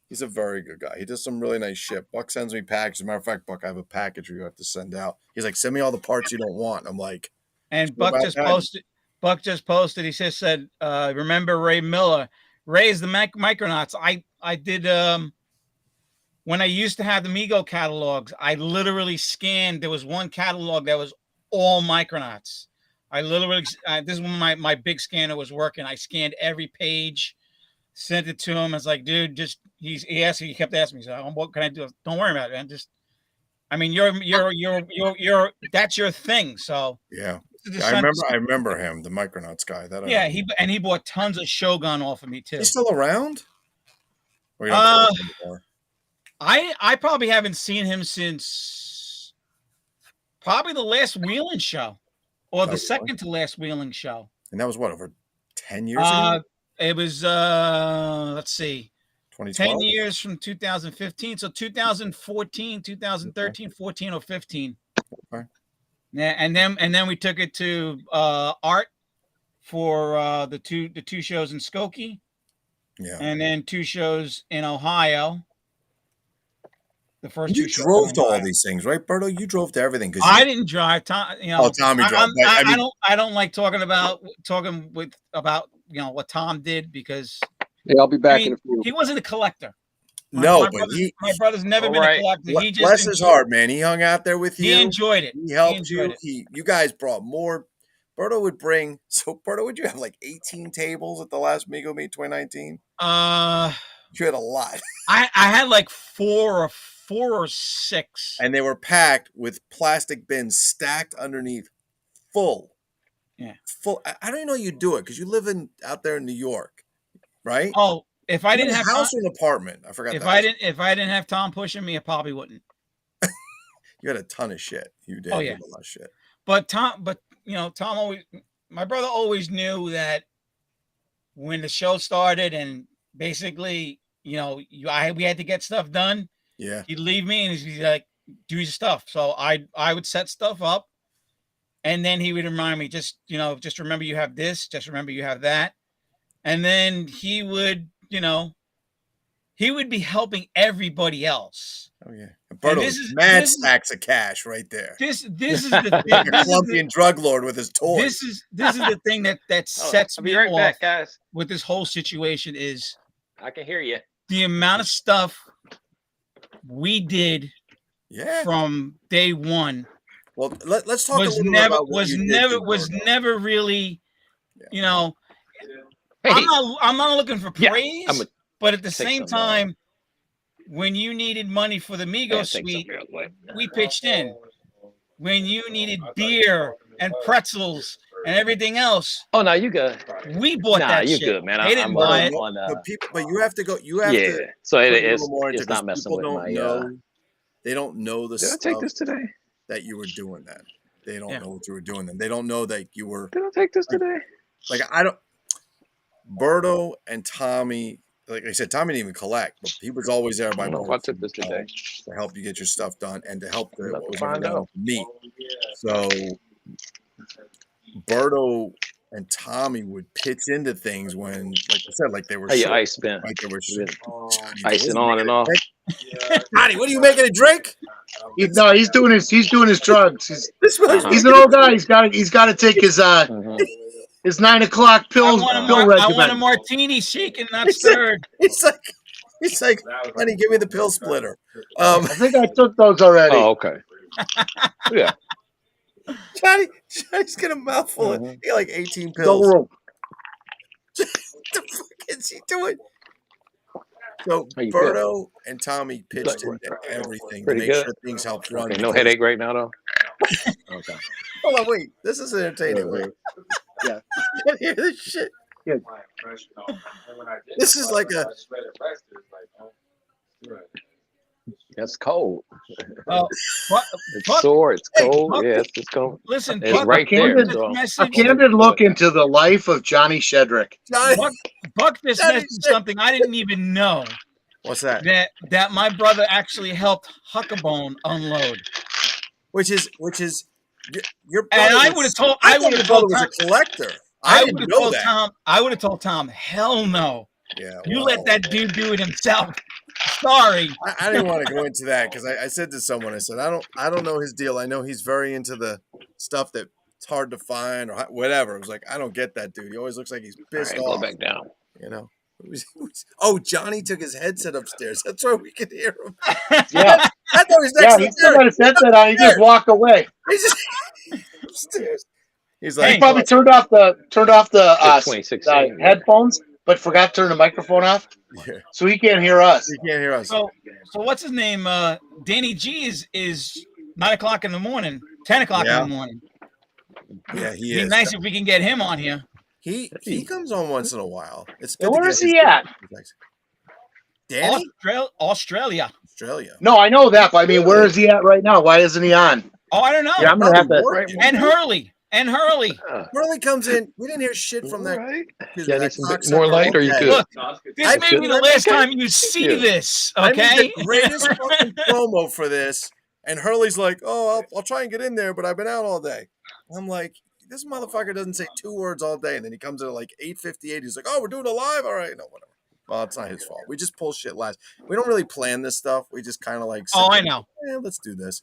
He's a very good guy. He does some really nice shit. Buck sends me packages. As a matter of fact, Buck, I have a package you have to send out. He's like, send me all the parts you don't want. I'm like, and Buck just posted. He just said, remember Ray Miller? Ray is the Micronauts. I did when I used to have the Mego catalogs. I literally scanned. There was one catalog that was all Micronauts. I literally this is when my big scanner was working. I scanned every page. Sent it to him. I was like, dude, he kept asking me, so what can I do? Don't worry about it, man. You're that's your thing. So yeah. I remember him, the Micronauts guy. He bought tons of Shogun off of me too. He's still around? I probably haven't seen him since probably the last Wheeling show. Or the second to last Wheeling show. And that was what, over 10 years ago? It was, let's see, 2012? 10 years from 2015. So 2014, 2013, 14 or 15. Okay. Yeah, and then we took it to Art for the two shows in Skokie. Yeah. And then 2 shows in Ohio. The first you 2 shows. You drove to all these things, right, Berto? You drove to everything. I didn't drive. Tommy drove. I don't like talking about what Tom did because I'll be back in a few. He wasn't a collector. My brother's never been a collector. He just bless his heart, man. He hung out there with you. He enjoyed it. He helped you. You guys brought more Berto would bring. So Berto, would you have like 18 tables at the last Mego Meet 2019? You had a lot. I had like four or six. And they were packed with plastic bins stacked underneath, full. Yeah. Full. I don't even know you do it because you live out there in New York, right? Oh, if I didn't have a house Tom, or an apartment, I forgot. If I didn't have Tom pushing me, I probably wouldn't. You had a ton of shit. You did. Oh yeah, a lot of shit. But Tom always. My brother always knew that when the show started, and basically, we had to get stuff done. Yeah. He'd leave me and he'd like, do your stuff. So I would set stuff up, and then he would remind me, just remember you have this, just remember you have that. And then he would be helping everybody else. Oh yeah. Berto's mad stacks of cash right there. This is the thing. Like a Colombian drug lord with his toys. This is the thing that sets I'll be me right off back, guys. with this whole situation is I can hear you. the amount of stuff we did from day one. Well, let's talk a little bit about what was never really, I'm not looking for praise, but at the same time, when you needed money for the Mego suite, we pitched in. When you needed beer and pretzels and everything else, oh no, you good. We bought that you shit. Good, man. They didn't buy it. But you have to go. You have to. So it's not messing with my. They don't know the stuff. Did I take this today? That you were doing that. They don't know what you were doing. Then they don't know that you were. Did I take this today? Like I don't. Berto and Tommy. Like I said, Tommy didn't even collect, but he was always there by I took this today to help you get your stuff done and to help what was going on meet. So Berto and Tommy would pitch into things when, like I said, like they were. Hey, ice spin. Like they were icing on and off. Johnny, what are you making a drink? He's doing his drugs. He's an old guy. He's got to take his 9 o'clock pills. I want a martini shaken, not stirred. He's like, honey, give me the pill splitter. I think I took those already. Oh, okay. Yeah. Johnny's got a mouthful of like 18 pills. What the fuck is he doing? So Berto and Tommy pitched into everything to make sure things helped run. Okay, no headache right now, though. Okay. Hold on, wait. This is entertaining. Wait. Yeah. I can't hear this shit. Yeah. This is like a. It's cold. It's sore. It's cold. Yes, it's cold. Listen, it's right there. A candid look into the life of Johnny Shedrick. Buck just messaged something I didn't even know. What's that? That my brother actually helped Huckabone unload. Which is your brother. And I would have told. I would have told Tom was a collector. I would have told Tom. I would have told Tom. Hell no. Yeah. You let that dude do it himself. Sorry. I didn't want to go into that because I said to someone, I said, I don't know his deal. I know he's very into the stuff that it's hard to find or whatever. I was like, I don't get that dude. He always looks like he's pissed off. Go back down. You know. Oh, Johnny took his headset upstairs. That's why we could hear him. Yeah. I thought he was next he still got his headset on. He just walked away. He's just upstairs. He's like, he probably turned off the headphones, but forgot to turn the microphone off. Yeah. So he can't hear us. He can't hear us. So what's his name? Danny G is 9 o'clock in the morning, 10 o'clock in the morning. Yeah, he It'd is. be nice if we can get him on here. He comes on once in a while. It's good. Where is he at? Danny? Australia. No, I know that, but I mean, where is he at right now? Why isn't he on? Oh, I don't know. Yeah, I'm gonna have to. And Hurley. Hurley comes in. We didn't hear shit from that. Right. Yeah, need some more light, or you good? Look, this may be the last time you see this. Okay. I made the greatest fucking promo for this, and Hurley's like, "Oh, I'll try and get in there, but I've been out all day." I'm like, this motherfucker doesn't say 2 words all day, and then he comes in at like 8:58. He's like, "Oh, we're doing a live, all right." No, whatever. Well, it's not his fault. We just pull shit last. We don't really plan this stuff. We just kind of like. I know. Yeah, let's do this.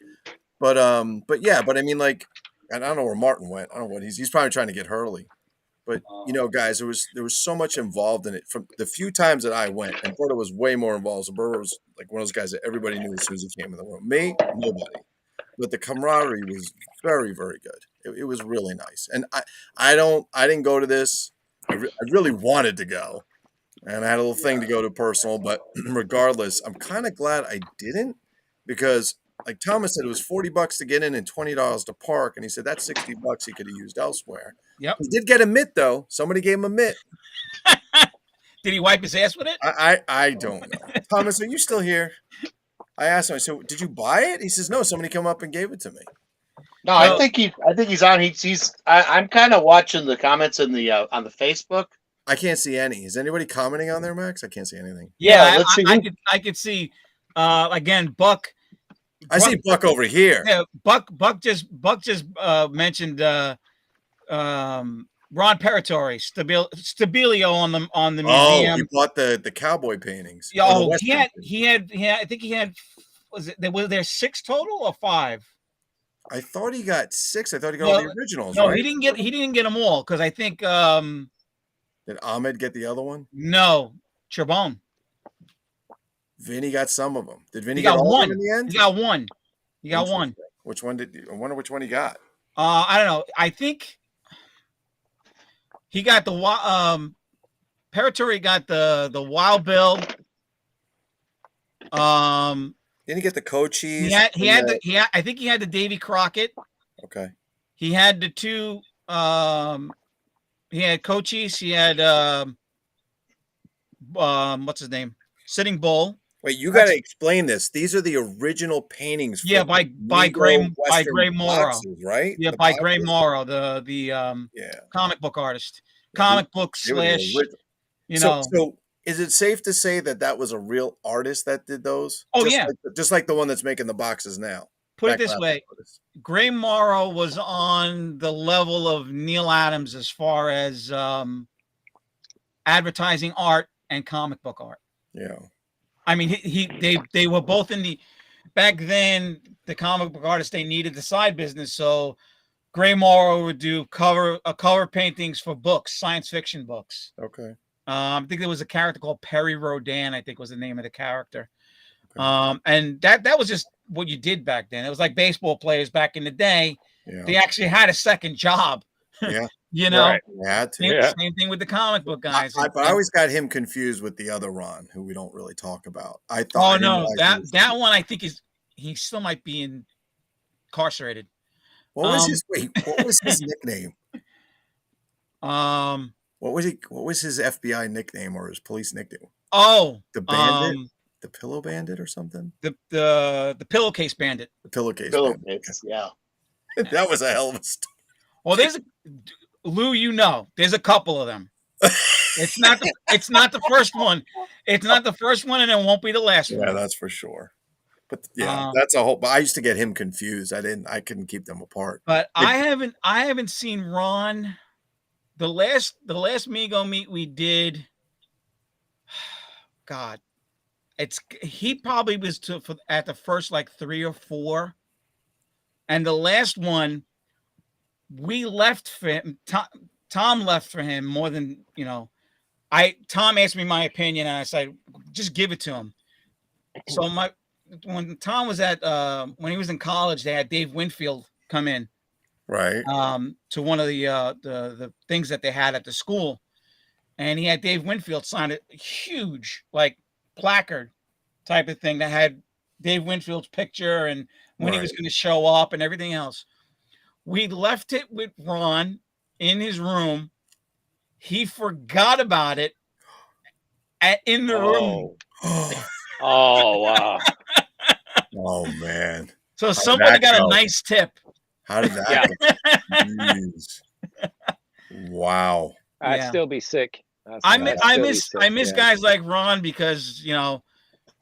But I mean, like, and I don't know where Martin went. I don't know what he's probably trying to get Hurley. But guys, there was so much involved in it. From the few times that I went, and Berto was way more involved. So Berto was like one of those guys that everybody knew as soon as he came in the room. Me, nobody. But the camaraderie was very, very good. It was really nice. And I didn't go to this. I really wanted to go, and I had a little thing to go to personal, but regardless, I'm kind of glad I didn't, because like Thomas said, it was $40 to get in and $20 to park, and he said that's $60 he could have used elsewhere. Yep. He did get a mitt though. Somebody gave him a mitt. Did he wipe his ass with it? I don't know. Thomas, are you still here? I asked him. I said, "Did you buy it?" He says, "No, somebody come up and gave it to me." No, I think he's on. I'm kind of watching the comments in the on the Facebook. I can't see any. Is anybody commenting on there, Max? I can't see anything. Yeah, let's see. I could see. Again, Buck. I see Buck over here. Yeah, Buck just mentioned Ron Paratori, Stabilio on the museum. Oh, he bought the cowboy paintings. Oh, he had. I think he had. Was there 6 total or 5? I thought he got 6. I thought he got all the originals. No, right? he didn't get them all, because I think. Did Ahmed get the other one? No, Charbonne. Vinny got some of them. Did Vinny He got get all one of them in the end? He got one. He got one. Which one did? I wonder which one he got. I don't know. I think he got the Paratori got the Wild Bill. Didn't he get the Cochise? I think he had the Davy Crockett. Okay. He had the 2. He had Cochise. He had what's his name? Sitting Bull. Wait, you got to explain this. These are the original paintings. Yeah, by Gray Morrow, boxes, right? Yeah, by Gray Morrow, the comic book artist, comic book slash. So is it safe to say that was a real artist that did those? Oh, just like the one that's making the boxes now. Put it this way, Gray Morrow was on the level of Neil Adams as far as advertising art and comic book art. Yeah. I mean, they were both in the back then. The comic book artists, they needed the side business, so Gray Morrow would do cover paintings for books, science fiction books. Okay. I think there was a character called Perry Rodan, I think was the name of the character. Okay. And that was just what you did back then. It was like baseball players back in the day. Yeah. They actually had a second job. Yeah. Right. Same thing with the comic book guys. I always got him confused with the other Ron, who we don't really talk about. I thought. Oh no, that one I think he still might be incarcerated. What was his nickname? What was his FBI nickname or his police nickname? Oh, the Bandit, the Pillow Bandit, or something. The Pillowcase Bandit. The Pillowcase. Yeah. That was a hell of a story. Well, Lou, there's a couple of them. It's not the first one. It's not the first one, and it won't be the last one. Yeah, that's for sure. But that's a whole. But I used to get him confused. I couldn't keep them apart. But I haven't seen Ron. The last Mego meet we did. God, he probably was at the first like 3 or 4, and the last one. We left for him. Tom left for him more than Tom asked me my opinion, and I said, just give it to him. So when Tom was when he was in college, they had Dave Winfield come in, right? To one of the things that they had at the school, and he had Dave Winfield sign a huge like placard type of thing that had Dave Winfield's picture and when he was going to show up and everything else. We left it with Ron in his room. He forgot about it in the room. Oh, wow. Oh, man. So somebody got a nice tip. How did that go? Wow. I'd still be sick. I miss guys like Ron because,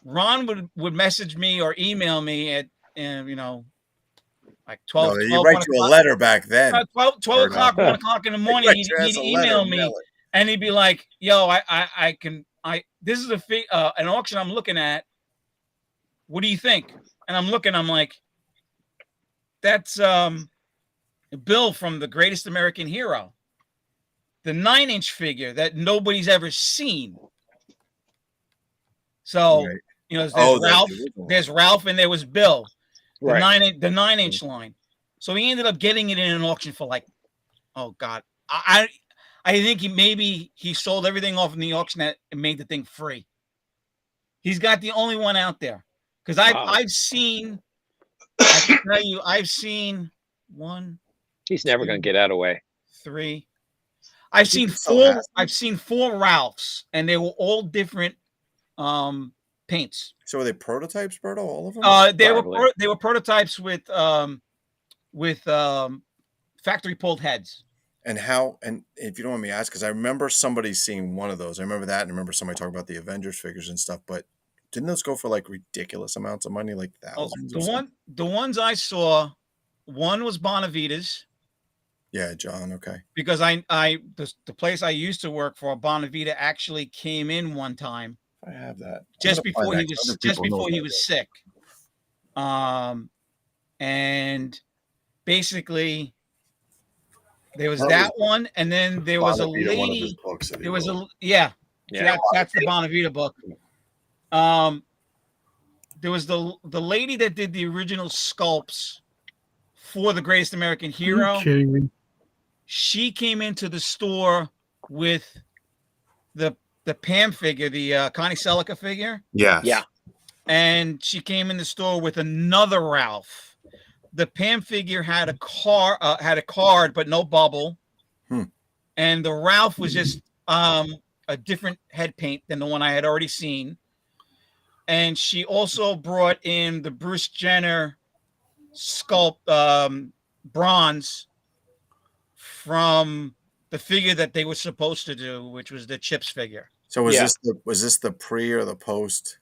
Ron would message me or email me at, like 12. No, you write you a letter back then. 12 o'clock, 1 o'clock in the morning. He'd email me, and he'd be like, "Yo, this is an auction I'm looking at. What do you think?" And I'm looking. I'm like, "That's Bill from The Greatest American Hero, the 9-inch figure that nobody's ever seen." So there's Ralph. There's Ralph, and there was Bill. The 9-inch line. So he ended up getting it in an auction for like, oh God, I think he sold everything off in the auction and made the thing free. He's got the only one out there because I've seen. I can tell you, I've seen one. He's never going to get out of the way. 3. I've seen so 4. happy. I've seen 4 Ralphs, and they were all different paints. So were they prototypes, Berto? All of them? They were prototypes with factory pulled heads. And if you don't want me to ask, because I remember somebody seeing one of those. I remember that, and I remember somebody talking about the Avengers figures and stuff. But didn't those go for like ridiculous amounts of money, like thousands? The ones I saw, one was Bonavita's. Yeah, John. Okay. Because the place I used to work for, Bonavita actually came in one time. I have that just before he was sick. And basically there was that one, and then there was a lady. There was that's the Bonavita book. There was the lady that did the original sculpts for the Greatest American Hero. Are you kidding me? She came into the store with the Pam figure, the Connie Selica figure. Yes. Yeah. And she came in the store with another Ralph. The Pam figure had a card, but no bubble. And the Ralph was just a different head paint than the one I had already seen. And she also brought in the Bruce Jenner sculpt bronze from the figure that they were supposed to do, which was the Chips figure. So was this the pre or the post?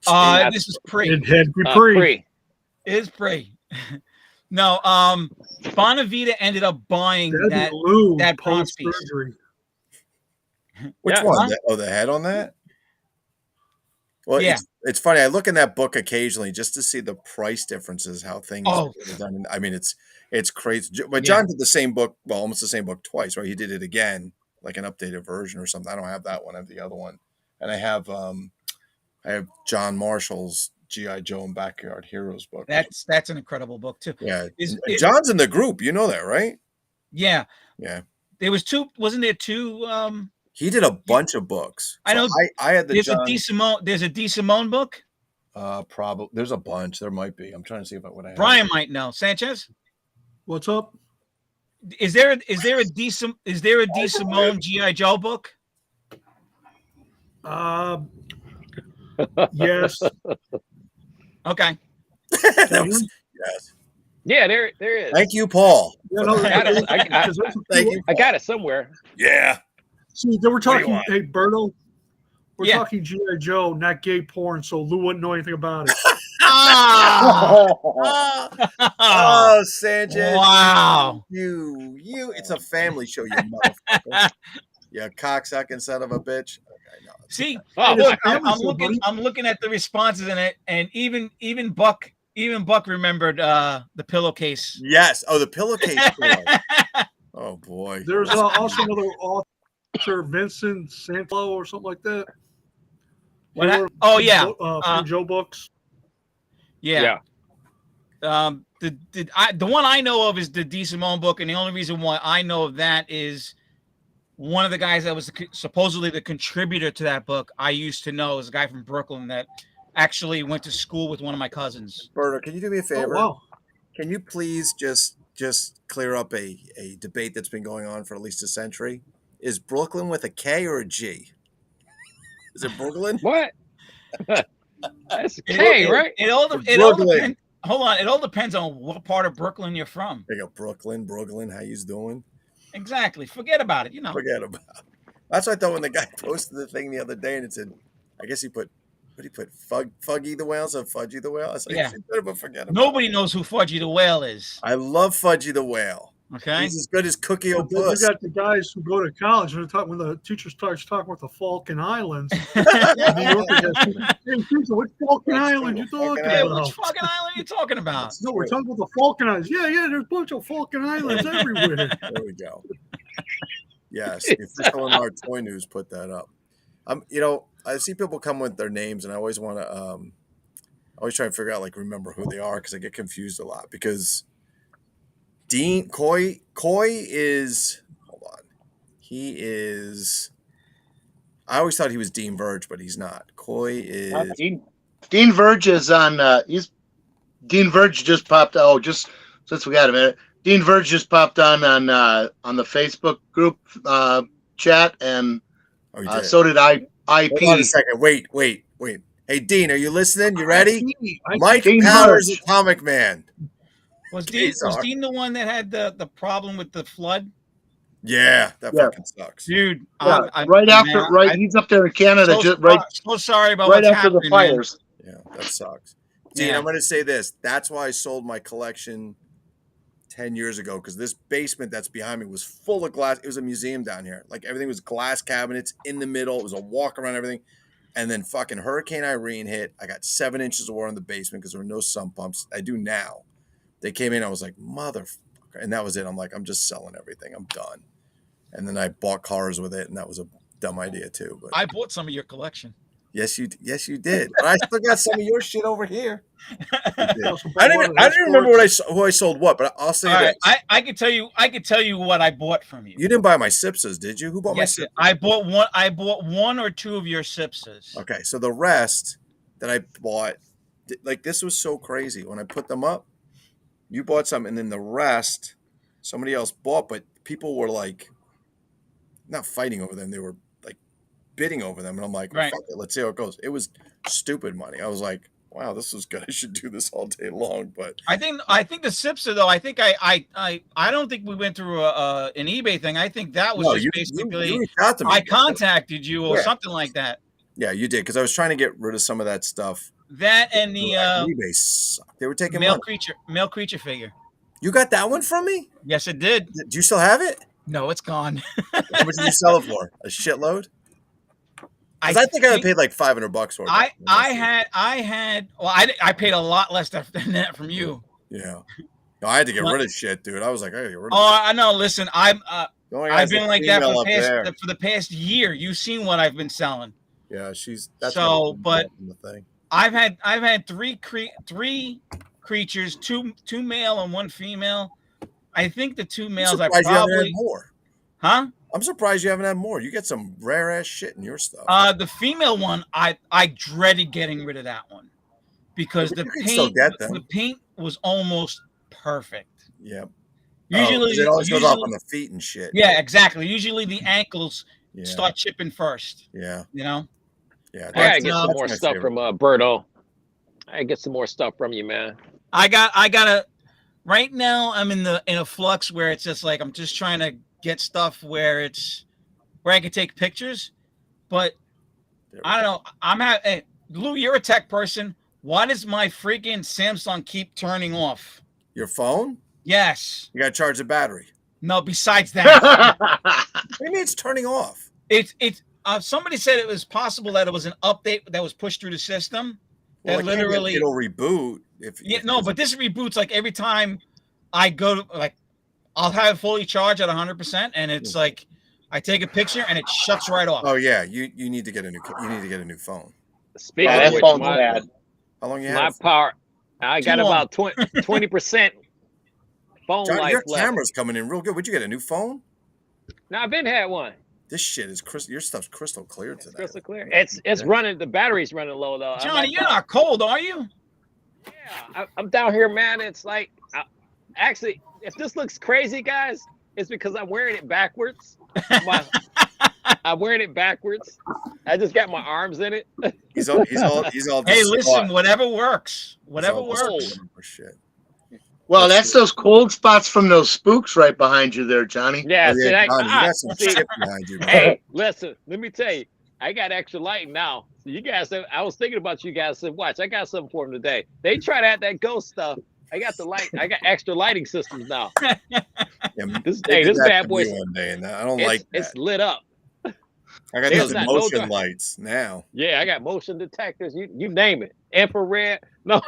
This is pre. It had to be pre. It is pre. No, Bonavita ended up buying that bronze piece. Which one? The head on that? Well, yeah. It's funny. I look in that book occasionally just to see the price differences, how things are done. I mean, it's crazy. But John did the same book, well, almost the same book twice, right? He did it again, like an updated version or something. I don't have that one. I have the other one, and I have John Marshall's G.I. Joe and Backyard Heroes book. That's an incredible book too. Yeah, John's in the group. You know that, right? Yeah. Yeah. There was 2. Wasn't there 2? He did a bunch of books. I know. I had the. There's a D. Simone book. Probably there's a bunch. There might be. I'm trying to see if I would have. Brian might know. Sanchez, what's up? Is there a D. Simone G.I. Joe book? Yes. Okay. Yes. Yeah, there is. Thank you, Paul. Yeah, no, thank you. I got it somewhere. Yeah. See, they were talking. Hey, Berto, we're talking G.I. Joe, not gay porn. So Lou wouldn't know anything about it. Oh, Sanchez. Wow. You. It's a family show, you motherfucker. You cocksucking son of a bitch. Okay, no. See, look, I'm looking at the responses in it, and even Buck remembered the pillowcase. Yes. Oh, the pillowcase. Oh boy. There's also another author, Vincent Santlo or something like that. Joe books. Yeah. The one I know of is the D. Simone book, and the only reason why I know of that is one of the guys that was supposedly the contributor to that book I used to know is a guy from Brooklyn that actually went to school with one of my cousins. Berto, can you do me a favor? Oh, wow. Can you please just clear up a debate that's been going on for at least a century? Is Brooklyn with a K or a G? Is it Brooklyn? What? That's a K, right? It all depends. Hold on. It all depends on what part of Brooklyn you're from. There you go, Brooklyn. How you doing? Exactly. Forget about it. Forget about it. That's what I thought when the guy posted the thing the other day, and it said, I guess he put, what did he put? Fuggy the Whale? So Fudgy the Whale? I was like, yeah. Forget about Nobody knows who Fudgy the Whale is. I love Fudgy the Whale. Okay. He's as good as Cookie We O'Puss. got the guys who go to college and when the teacher starts talking about the Falkland Islands. New Yorker goes, hey, teacher, which Falkland Island you talking about? Which fucking island are you talking about? No, we're talking about the Falkland Islands. Yeah, there's a bunch of Falkland Islands everywhere. There we go. Yes, the official NR Toy News put that up. I see people come with their names, and I always want to, always try and figure out, remember who they are, because I get confused a lot. Because Dean Coy is, hold on. He is, I always thought he was Dean Verge, but he's not. Coy is, Dean Verge is on. Dean Verge just popped. Oh, just since we got a minute, Dean Verge just popped on the Facebook group chat, and oh, he did. so did IP. Hold on a second. Wait. Hey, Dean, are you listening? You ready? Mike Dean Powers, Verge. Atomic Man. Was Dean the one that had the problem with the flood? Yeah, that fucking sucks. Dude, Yeah, he's up there in Canada, so sorry about right what's after the happening, fires. Man. Yeah, that sucks. Dean, I'm going to say this. That's why I sold my collection 10 years ago, because this basement that's behind me was full of glass. It was a museum down here. Like, everything was glass cabinets in the middle. It was a walk around everything. And then fucking Hurricane Irene hit. I got 7 inches of water in the basement because there were no sump pumps. I do now. They came in. I was like, motherfucker. And that was it. I'm like, I'm just selling everything. I'm done. And then I bought cars with it, and that was a dumb idea too. But I bought some of your collection. Yes, you did. But I still got some of your shit over here. I didn't remember who I sold what, but I'll say that. I can tell you what I bought from you. You didn't buy my Sipsas, did you? Who bought my Sipsas? I bought one or two of your Sipsas. Okay, so the rest that I bought, like, this was so crazy. When I put them up, you bought some, and then the rest somebody else bought, but people were like not fighting over them. They were like bidding over them. And I'm like, well, fuck it, let's see how it goes. It was stupid money. I was like, wow, this is good. I should do this all day long. But I think the Sipsa, though, I think I don't think we went through an eBay thing. I think that was basically you reached out to me. I contacted you or something like that. Yeah, you did, because I was trying to get rid of some of that stuff. That and the eBay sucked. They were taking male creature figure. You got that one from me? Yes, it did. Do you still have it? No, it's gone. How much did you sell it for? A shitload? I think I paid like $500 for it. I paid a lot less than that from you. Yeah. No, I had to get rid of shit, dude. I was like, I gotta get rid of I know. Listen, I've been like that for the past year. You've seen what I've been selling. Yeah, but I've had three creatures, two male and one female. I think the two males I probably more. Huh? I'm surprised you haven't had more. You get some rare ass shit in your stuff. The female one, I dreaded getting rid of that one because the paint was almost perfect. Yeah. Usually it always goes off on the feet and shit. Yeah, exactly. Usually the ankles start chipping first. Yeah. You know? Yeah. I gotta get some more stuff from Berto. I get some more stuff from you, man. I gotta right now I'm in a flux where it's just like I'm just trying to get stuff where I can take pictures, but I don't know. Hey, Lou, you're a tech person. Why does my freaking Samsung keep turning off? Your phone? Yes. You got to charge the battery. No, besides that. What do you mean it's turning off? Somebody said it was possible that it was an update that was pushed through the system. Well, that literally it'll reboot. But this reboots like every time I go to like I'll have it fully charged at 100%, and it's like I take a picture and it shuts right off. Oh yeah, you need to get a new phone. Speaking of which, how long you have? My power, I got about 20% phone John, life your left. camera's coming in real good. Would you get a new phone? No, I've been had one. This shit is your stuff's crystal clear today. Crystal clear. It's running. The battery's running low though. Johnny, you're not cold, are you? Yeah, I'm down here, man. It's like, actually, if this looks crazy, guys, it's because I'm wearing it backwards. I'm wearing it backwards. I just got my arms in it. He's all. Hey, listen, whatever works. Whatever works. Shit. Well, that's those cold spots from those spooks right behind you there, Johnny. Yeah, Johnny, you got some shit behind you. Man. Hey, listen, let me tell you, I got extra lighting now. So you guys, I was thinking about you guys. Said, watch, I got something for them today. They try to have that ghost stuff. I got the light. I got extra lighting systems now. This bad boy. One day, and I don't like that. It's lit up. I got those motion lights now. Yeah, I got motion detectors. You name it. Infrared. No.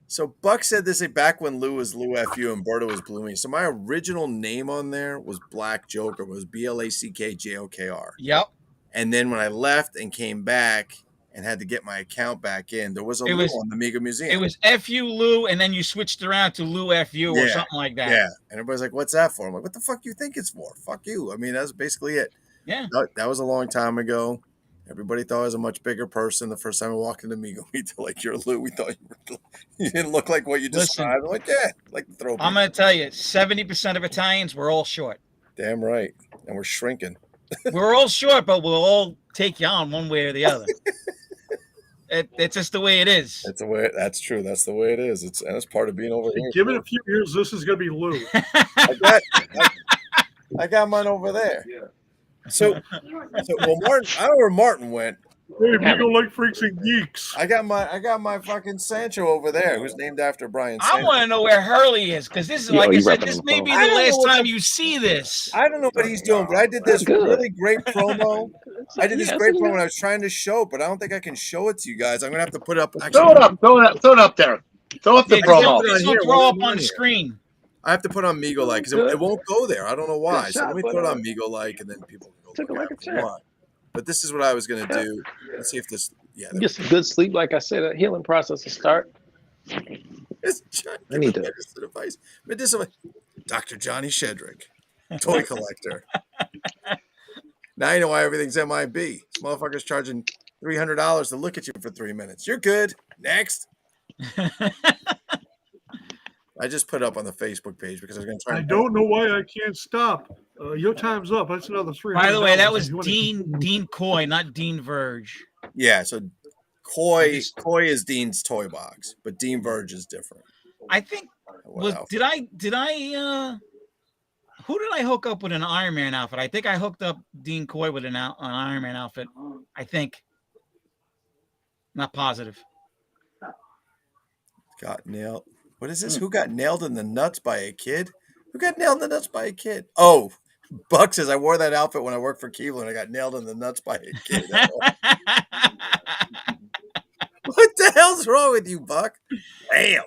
So Buck said this back when Lou was Lou FU and Berto was Blue Me. So my original name on there was Black Joker, was BLACKJOKR. Yep. And then when I left and came back, and had to get my account back in. There was a It Lou was- on the Mega Museum. It was FU Lou, and then you switched around to Lou FU or Yeah, something like that. Yeah, and everybody's like, "What's that for?" I'm like, "What the fuck you think it's for? Fuck you." I mean, that's basically it. Yeah. That was a long time ago. Everybody thought I was a much bigger person the first time I walked into Mego. We thought, like, "You're Lou." We thought you didn't look like what you Listen, described. I'm like, yeah, like to throw. I'm going to tell you, 70% of Italians, we're all short. Damn right, and we're shrinking. We're all short, but we'll all take you on one way or the other. It's just the way it is. That's the way. That's true. That's the way it is. It's part of being over here. Give it a few years. This is going to be Lou. I got mine over there. So well, Martin. I don't know where Martin went. Hey, MegoLike freaks and geeks. I got my fucking Sancho over there, who's named after Brian. I Sancho. want to know where Hurley is, because this is, like I said, this may be the last time you see this. I don't know what he's doing, but I did this really great promo. I did this great promo, and I was trying to show it, but I don't think I can show it to you guys. I'm gonna have to put it up. Actually, Throw it up there. Throw up the promo. This will throw up on the screen. I have to put on MegoLike because it won't go there. I don't know why. So let me put it on MegoLike, and then people can go look at it if they want. But this is what I was gonna do. Let's see if this. Yeah, Get some good sleep. Like I said, a healing process to start. It's I need to. medicine advice. Medicinal. Dr. Johnny Shedrick, toy collector. Now you know why everything's MIB. This motherfucker's charging $300 to look at you for 3 minutes. You're good. Next. I just put it up on the Facebook page because I was going to try. I don't know why I can't stop. Your time's up. That's another $300. By the way, that was Dean Coy, not Dean Verge. Yeah, so Coy is Dean's toy box, but Dean Verge is different. I think who did I hook up with an Iron Man outfit? I think I hooked up Dean Coy with an Iron Man outfit. I think. Not positive. Got nailed. What is this? Who got nailed in the nuts by a kid? Who got nailed in the nuts by a kid? Oh, Buck says I wore that outfit when I worked for Keebler and I got nailed in the nuts by a kid. What the hell's wrong with you, Buck? Damn.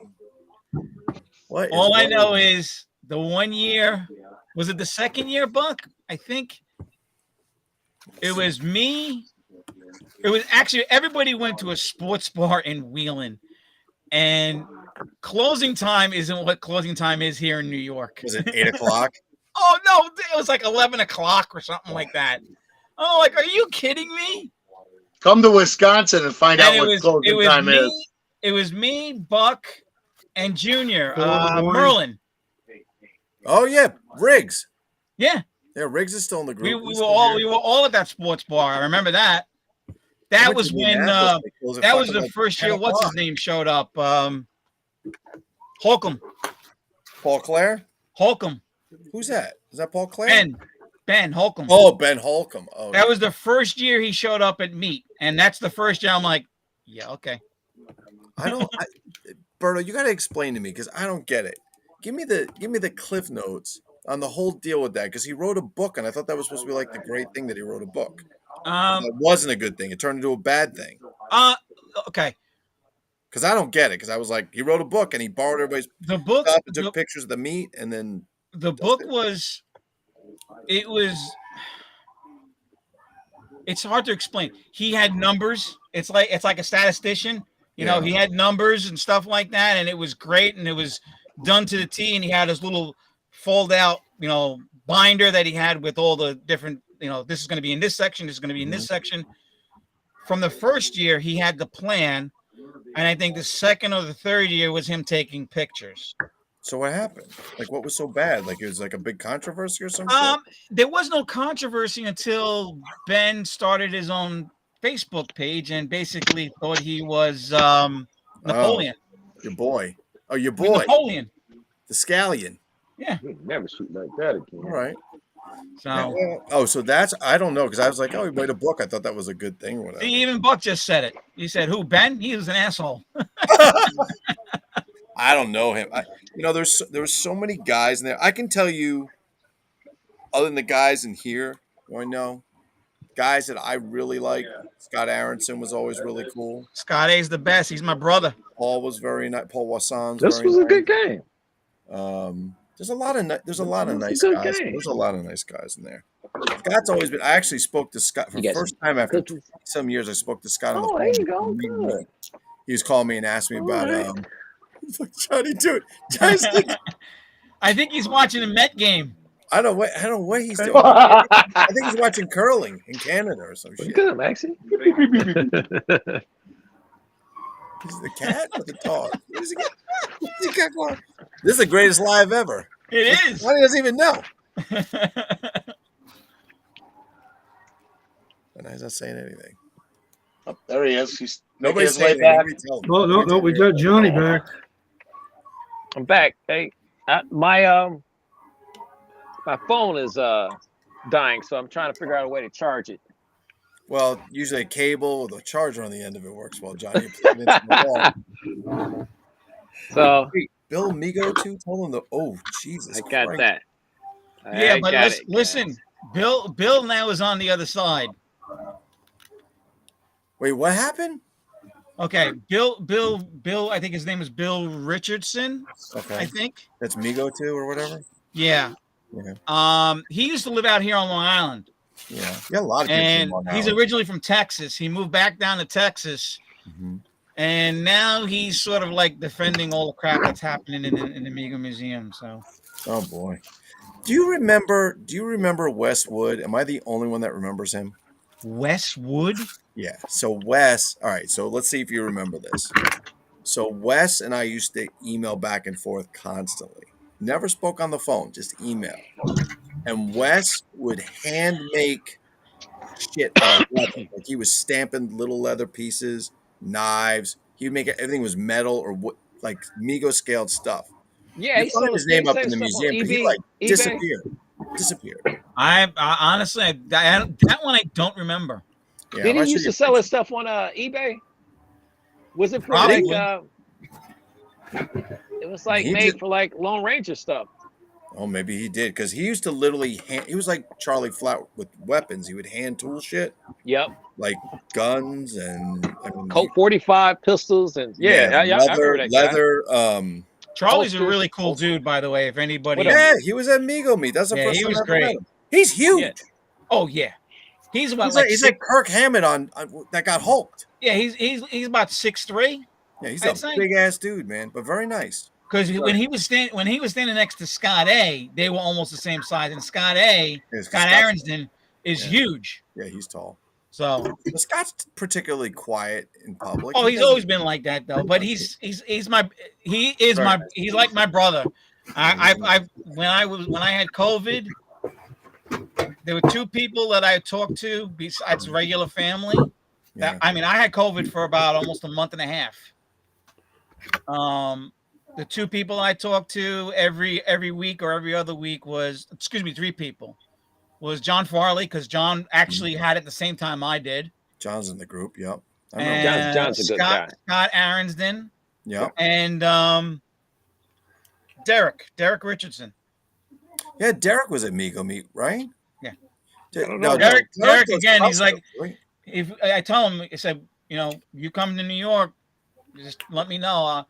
What? All I know is the 1 year, was it the second year, Buck? I think it was me. It was actually everybody went to a sports bar in Wheeling, and closing time isn't what closing time is here in New York. Was it 8 o'clock? Oh no, it was like 11 o'clock or something like that. Oh, like, are you kidding me? Come to Wisconsin and find out what closing time is. It was me, Buck, and Junior, Merlin. Oh yeah, Riggs. Yeah. Yeah, Riggs is still in the group. We were all at that sports bar. I remember that. That was when that was the first year. What's his name showed up? Holcomb. Paul Clare? Holcomb. Who's that? Is that Paul Clare? Ben Holcomb. Oh, Ben Holcomb. Oh, that was the first year he showed up at Meet, and that's the first year I'm like, yeah, okay. Berto, you got to explain to me because I don't get it. Give me the cliff notes on the whole deal with that because he wrote a book, and I thought that was supposed to be like the great thing that he wrote a book. It wasn't a good thing. It turned into a bad thing. Okay. Because I don't get it. Because I was like, he wrote a book and he borrowed everybody's stuff and took pictures of the meat, and then the book was. It's hard to explain. He had numbers. It's like a statistician. You know, he had numbers and stuff like that, and it was great, and it was done to the T. And he had his little fold out, binder that he had with all the different. This is going to be in this section. This is going to be in this section. From the first year, he had the plan, and I think the second or the third year was him taking pictures. So what happened? Like, what was so bad? Like, it was like a big controversy or something? There was no controversy until Ben started his own Facebook page and basically thought he was Napoleon. Your boy. Oh, your boy. Napoleon. The scallion. Yeah. Never shoot like that again. All right. So. So that's, I don't know, because I was like, oh, he made a book. I thought that was a good thing or whatever. Even Buck just said it. He said, who, Ben? He was an asshole. I don't know him. There's so many guys in there. I can tell you, other than the guys in here, who I know, guys that I really like. Scott Aronson was always really cool. Scott A's the best. He's my brother. Paul was very nice. Paul Wasson. This was a good game. There's a lot of nice guys. There's a lot of nice guys in there. Scott's always been. I actually spoke to Scott for You the got first time after cookies? some years. I spoke to Scott on the Oh, phone. there you go. Good. He was calling me and asked me about Alright. he's like, Johnny, dude. Johnny's like, I think he's watching a Met game. I don't know what he's doing. I think he's watching curling in Canada or some shit. Good, Maxie. Is it the cat or the dog? What is he got? What's he got going? This is the greatest live ever. It is. Johnny doesn't even know. And he's not saying anything. Oh, there he is. He's making Nobody's his way saying back. anything. Nobody tell him. No, no, no. We got Johnny back. I'm back. Hey, my phone is dying, so I'm trying to figure out a way to charge it. Well, usually a cable with a charger on the end of it works well, Johnny. Plug it into the wall. So Wait, Bill Mego too told him the. Oh Jesus! I got Christ. that. Yeah, I but got it, listen, Bill now is on the other side. Wait, what happened? Okay, Bill. I think his name is Bill Richardson. Okay, I think. that's Mego too, or whatever. Yeah. Yeah. He used to live out here on Long Island, Yeah, a lot of people. and from Long he's Island. originally from Texas. He moved back down to Texas, Mhm. and now he's sort of like defending all the crap that's happening in the Mego Museum. So. Oh boy. Do you remember Westwood? Am I the only one that remembers him? Westwood? Yeah. So Wes, all right, so let's see if you remember this. So Wes and I used to email back and forth constantly. Never spoke on the phone, just email. And Wes would hand make shit out of leather. Like he was stamping little leather pieces, knives. He would make it, everything was metal or like Mego scaled stuff. Yeah, You find his name up in the museum, but he like eBay. disappeared. I honestly, that one I don't remember. Yeah, Did I'm he sure used to sell his stuff on eBay? Was it for Probably. like it was like He made did- for like Lone Ranger stuff. Oh, maybe he did because he used to literally he was like Charlie Flat with weapons. He would hand tool shit Yep. like guns and I mean, Colt 45 pistols and I remember that guy. leather. Charlie's a Holsters. really cool dude, by the way. If anybody, Yeah, he was at Mego Meet. That's the Yeah, first he time was I ever great. met him. He's huge. Yeah. Oh yeah, he's about He's like Kirk Hammett on that got hulked. yeah, he's about 6'3". Yeah, he's I'd a say. big ass dude, man, but very nice. Because when he was standing next to Scott A, they were almost the same size. And Scott Scott's- Aronston is huge. Yeah, he's tall. So But Scott's particularly quiet in public. oh, He he's doesn't- always been like that though. But he's Very nice. he's like my brother. When I had COVID, there were two people that I talked to besides regular family. Yeah. I had COVID for about almost a month and a half. The two people I talked to every week or every other week was 3 people. Was John Farley, because John actually had it the same time I did. John's in the group. Yep. I know. And John's a good guy. Scott Aronston Yep. and Derek Richardson. Yeah, Derek was at Mego Meet, right? Yeah. No, Derek does again, he's house like, shows, right? if I tell him, I said, you come to New York, just let me know.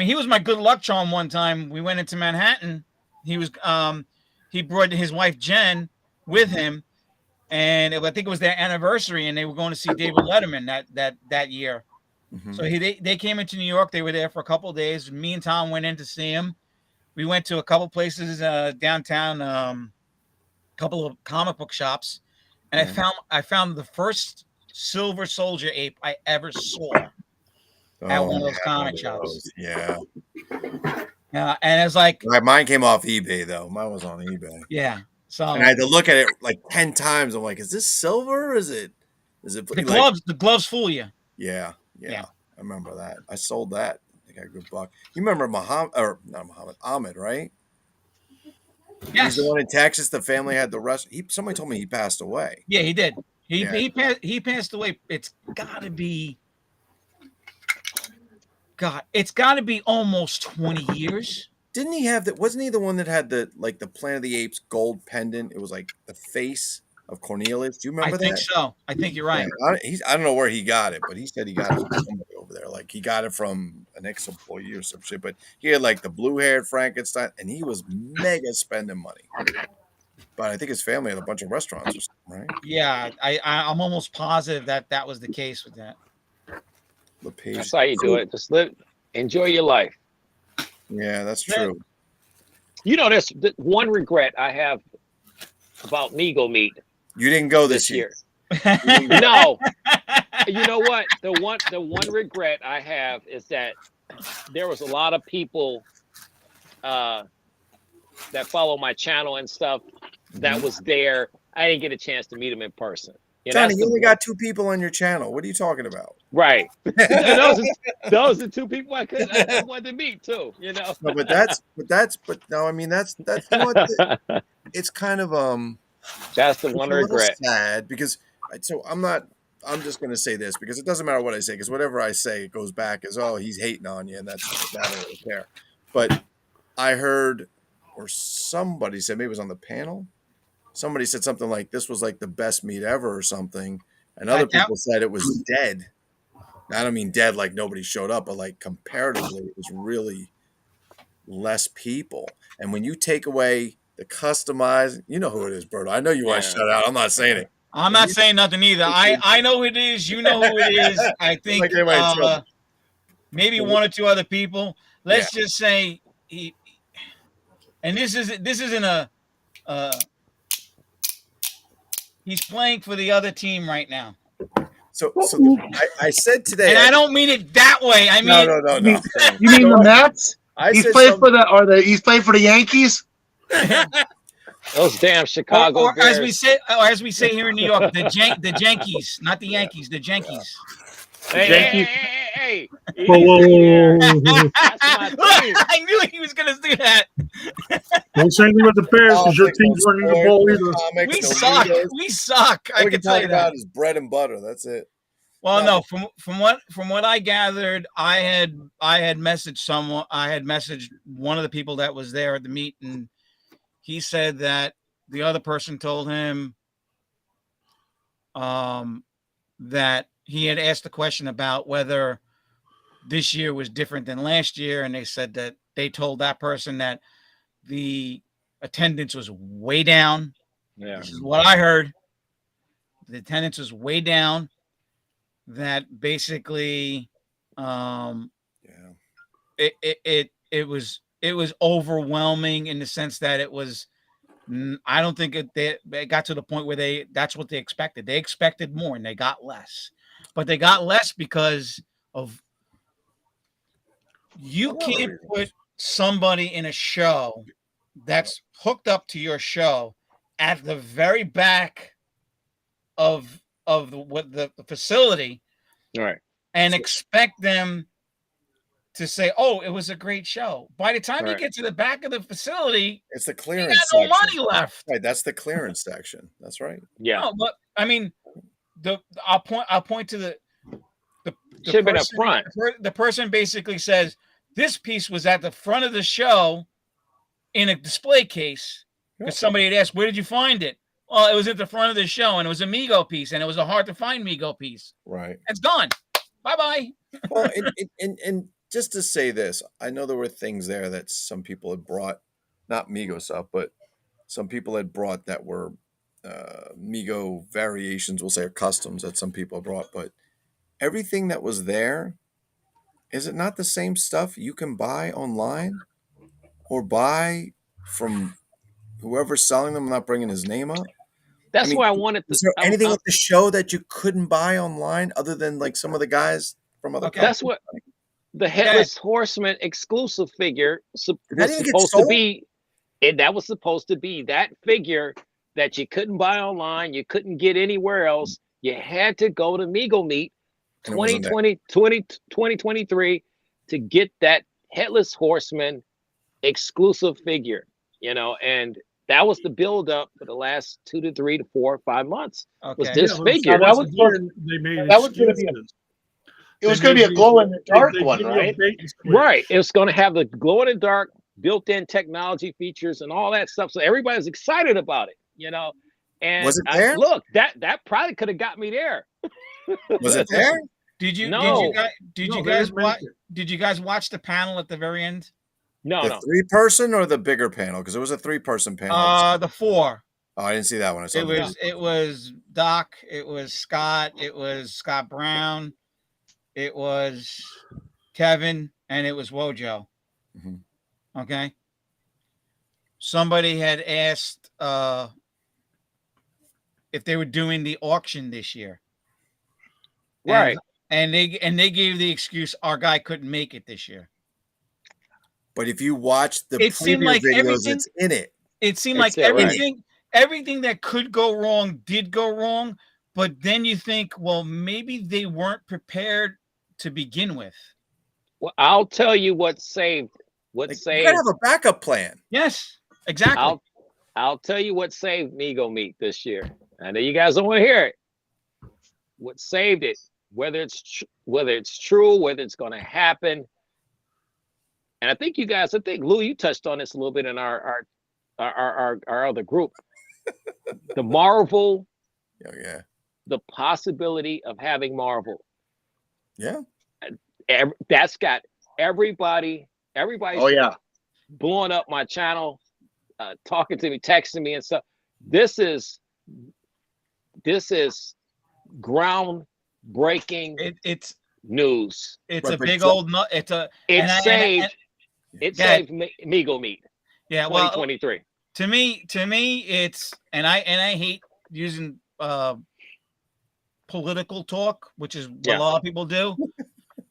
He was my good luck charm one time. We went into Manhattan. He was he brought his wife Jen with him, and I think it was their anniversary, and they were going to see David Letterman that year. Mhm. So they came into New York. They were there for a couple of days. Me and Tom went in to see him. We went to a couple places downtown, a couple of comic book shops, and I found the first Silver Soldier ape I ever saw at one of those comic shops. Yeah. And it's like, Mine came off eBay though. Mine was on eBay. yeah. So And I had to look at it like 10 times. I'm like, is this silver? Is it the gloves fool you. Yeah. Yeah. I remember that. I sold that. I got a good buck. You remember Ahmed, right? Yes. He's the one in Texas. The family had the rest. Somebody told me he passed away. Yeah, he did. Yeah. He passed away. It's gotta be almost 20 years. Didn't he have that? Wasn't he the one that had the Planet of the Apes gold pendant? It was like the face of Cornelius. Do you remember that? I think so. I think you're right. Yeah, I don't know where he got it, but he said he got it from somebody over there. Like he got it from an ex-employee or some shit. But he had like the blue-haired Frankenstein, and he was mega spending money. but I think his family had a bunch of restaurants or something, right? Yeah, I'm almost positive that was the case with that. LePage. That's how you do it. Just live, enjoy your life. Yeah, that's true. You know, there's one regret I have about Mego Meet You didn't go this this year. No, you know what? The one regret I have is that there was a lot of people that follow my channel and stuff that was there. I didn't get a chance to meet them in person. You know, Johnny, you only got 2 people on your channel. What are you talking about? right. those are 2 people I wanted to meet too. You know. No, but no, I mean that's you know what? It's kind of That's the it's one a little regret. sad because so I'm just going to say this because it doesn't matter what I say because whatever I say it goes back as oh he's hating on you and that's I don't really care. But I heard or somebody said maybe it was on the panel. Somebody said something like this was like the best meet ever or something, and other people said it was dead. I don't mean dead like nobody showed up, but like comparatively, it was really less people. And when you take away the customized, you know who it is, Berto. I know you want to shut out. I'm not saying it. I'm not saying nothing either. I know who it is. You know who it is. I think maybe 1 or 2 other people. Let's just say he. And this isn't a. He's playing for the other team right now. So I said today, and I don't mean it that way. I mean no. You mean the Mets? He's playing for he's playing for the Yankees. Those damn Chicago or Bears. as we say here in New York, the Yankees, not the Yankees, the Yankees. Hey. Whoa. That's my team. I knew he was gonna do that. Don't say anything about the Bears because your team's running the ball either. Comics, we suck. All we can talk about is bread and butter. That's it. Well, no, from what I gathered, I had messaged someone. I had messaged one of the people that was there at the meet, and he said that the other person told him that he had asked a question about whether this year was different than last year, and they said that they told that person that the attendance was way down. Yeah, this is what I heard. The attendance was way down. That basically, it was overwhelming in the sense that it was. I don't think it got to the point where that's what they expected. They expected more and they got less, but they got less because of you can't put somebody in a show that's hooked up to your show at the very back of the facility, right, and expect them to say, "Oh, it was a great show." By the time you get to the back of the facility, it's the clearance section. No money left. Right, that's the clearance section. That's right. Yeah, no, but I mean, I'll point to the should have been up front. The person basically says this piece was at the front of the show in a display case because somebody had asked, "Where did you find it?" Well, it was at the front of the show, and it was a Mego piece, and it was a hard to find Mego piece. Right, it's gone. Bye bye. Well, and just to say this, I know there were things there that some people had brought, not Mego stuff, but some people had brought that were Mego variations, we'll say, or customs that some people brought. But everything that was there, is it not the same stuff you can buy online or buy from whoever's selling them? I'm not bringing his name up. That's why I wanted to. Is there anything at the show that you couldn't buy online other than like some of the guys from other companies? That's what the Headless Horseman exclusive figure was supposed to be. And that was supposed to be that figure that you couldn't buy online, you couldn't get anywhere else. You had to go to Mego Meet 2023 to get that Headless Horseman exclusive figure, you know, and that was the build up for the last 2 to 3 to 4 or 5 months. Was this figure? That was going to be it was going to be a glow in the dark one, right? Right. It was going to have the glow in the dark built-in technology features and all that stuff. So everybody was excited about it, you know. And was it there? Look, that probably could have got me there. Was it there? Did you guys watch the panel at the very end? No, the 3-person or the bigger panel? Because it was a 3-person panel. The 4. Oh, I didn't see that one. I saw It was Doc. It was Scott. It was Scott Brown. It was Kevin, and it was Wojo. Mm-hmm. Okay. Somebody had asked if they were doing the auction this year, Right? And they gave the excuse our guy couldn't make it this year. But if you watch the It seemed preview like videos, it's in it. It seemed It's like it, everything that could go wrong did go wrong. But then you think, well, maybe they weren't prepared to begin with. Well, I'll tell you what saved. What saved? You gotta have a backup plan. Yes, exactly. I'll tell you what saved Mego Meat this year. I know you guys don't want to hear it. What saved it, whether it's true, whether it's going to happen, and I think Lou, you touched on this a little bit in our other group. The Marvel, Yeah. the possibility of having Marvel. Yeah. That's got everybody's Oh yeah. blowing up my channel, talking to me, texting me and stuff. This is groundbreaking It's news. It's Right, a but big Joe- old nut. It saved Mego Meat. Yeah, well, 2023. to me, it's and I hate using political talk, which is what a lot of people do.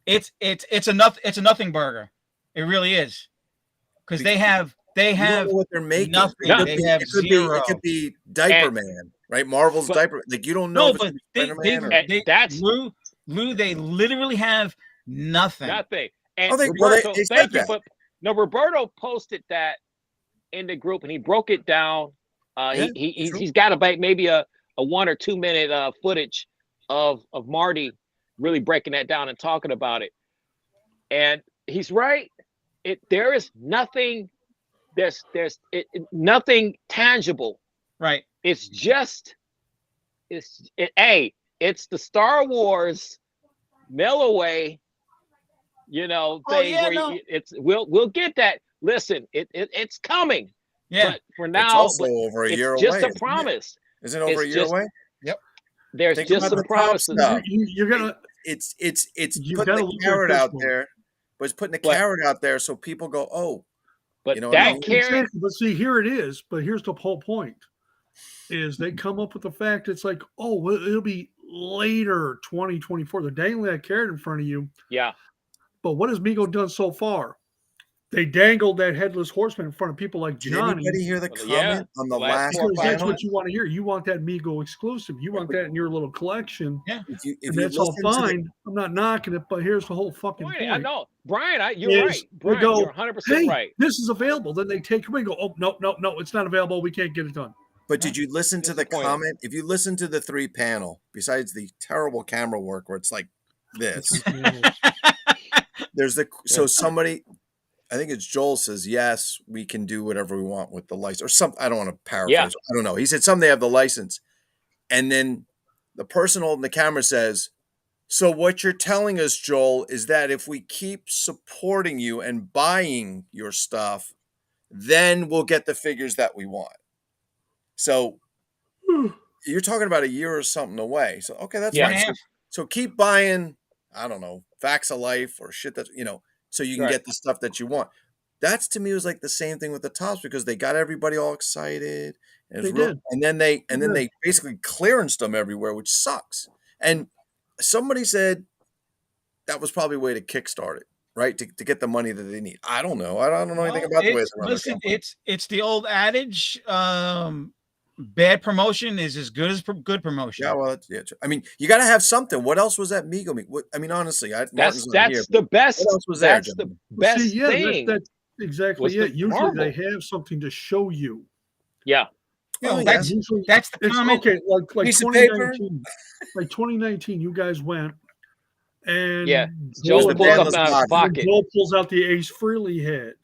It's a nothing burger. It really is, because they have You don't know what they're making. nothing. No. They have It zero. could be Diaper Man, right? Marvel's but- Diaper. Like you don't know No, if it's but gonna be Spider-Man or that's Lou. They literally have nothing. nothing. And Oh, they Roberto, said thank you. that. But no, Roberto posted that in the group, and he broke it down. He's got about maybe a 1 or 2 minute footage of Marty really breaking that down and talking about it. And he's right. There is nothing. There's nothing tangible. Right. It's just it's the Star Wars mail away, thing where we'll get that. Listen, it's coming. Yeah. But for now, it's also over a year away. Just a promise. Isn't it over a year away? Yep. There's Think just about some the top promises. stuff. You're gonna. It's You putting gotta the look at carrot this out one. there, but it's putting the But- carrot out there so people go, oh, But you know what I that mean? carrot, Exactly. But see, here it is. But here's the whole point: is they come up with the fact it's like, oh, well, it'll be later, 2024. They're dangling that carrot in front of you. yeah. But what has Mego done so far? They dangled that headless horseman in front of people like Did Johnny. anybody hear the Well, yeah. comment on the Last last four or Because five that's panel? what you want to hear. You want that Mego exclusive. You want that in your little collection. Yeah. If you And that's all listen to the- fine. I'm not knocking it, but here's the whole fucking Boy, point. I know, Brian. You're Is right. they Brian, go, you're 100% hey, right. this is available. Then they take away and go, oh, no, it's not available. We can't get it done. But did you listen to the Disappointed. comment? If you listen to the 3 panel, besides the terrible camera work where it's like this, there's somebody, I think it's Joel, says, yes, we can do whatever we want with the license or something. I don't want to paraphrase. Yeah. I don't know. He said something, they have the license. And then the person holding the camera says, so what you're telling us, Joel, is that if we keep supporting you and buying your stuff, then we'll get the figures that we want. So you're talking about a year or something away. So, okay, that's Yeah. fine. So keep buying, I don't know, Facts of Life or shit that, so you can Right. get the stuff that you want. That's to me was like the same thing with the tops because they got everybody all excited. And, They did. and then they basically clearanced them everywhere, which sucks. And somebody said that was probably a way to kickstart it, right? To get the money that they need. I don't know. I don't know anything about the way they run the company. It's the old adage, bad promotion is as good as good promotion. Yeah, well, I mean, you got to have something. What else was that Mego Meat? I mean, honestly, That's the the best. What else was there, That's the gentlemen? best See, yeah, thing. that's exactly was the it. Usually Marvel. they have something to show you. Yeah. Oh, that's Usually, that's the it's comment. okay. Like Piece of paper. 2019, like 2019, you guys went and Yeah. Joel, Joe the pulls up bandless out of his body. pocket. Joel pulls out the Ace Frehley head. It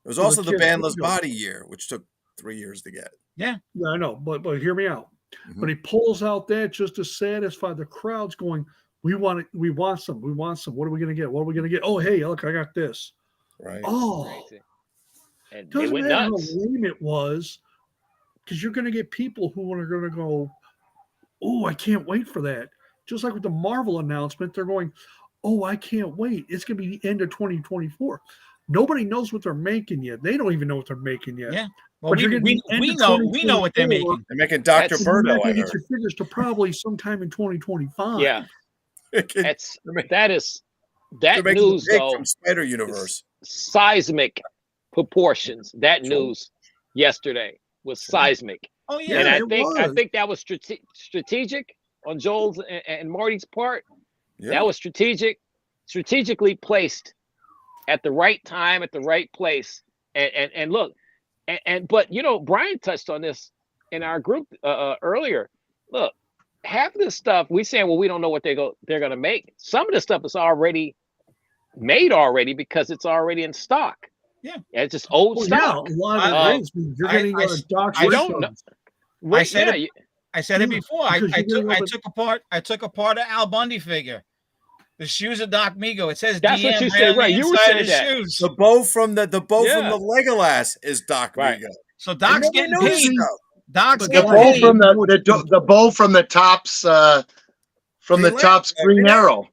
was So also the the kid- bandless body year, which took 3 years to get. Yeah, I know, but hear me out. Mhm. But he pulls out that just to satisfy the crowds going, we want it, we want some. What are we gonna get? What are we gonna get? Oh, hey, look, I got this. Right. Oh, Crazy. And they doesn't went matter nuts. how lame it was. because you're going to get people who are going to go, oh, I can't wait for that. Just like with the Marvel announcement, they're going, oh, I can't wait. It's going to be the end of 2024. Nobody knows what they're making yet. They don't even know what they're making yet. Yeah. Well, But you're gonna be end we of know what they're 2024, making. They're making Dr. That's- and you're Birdo, not I going to heard. get your figures to probably sometime in 2025. Yeah, They're that making news the pig though. from Spider Universe. Seismic proportions. That Sure. news yesterday was seismic, Oh yeah. and Yeah, I it think was. that was strategic on Joel's and Marty's part. Yeah. That was strategically placed at the right time, at the right place. And look, but Brian touched on this in our group earlier. Look, half of this stuff we saying, well, we don't know what they're gonna make. Some of the stuff is already made because it's already in stock. Yeah. It's just old Well, yeah, stock. a lot of it is. You're getting Doc's I don't know. I said Yeah, I said it Yeah, before. I because you're gonna took apart an Al Bundy figure. The shoes of Doc Migo. It says That's DM what you right said, on the right. You were inside saying of the that. shoes. The bow from the Yeah. Legolas is Doc Right. Migo. So Doc's Nobody getting knows paid. stuff. Doc's But The getting Why? bow paid. from the bow from the tops Green Lantern, Green Green Arrow.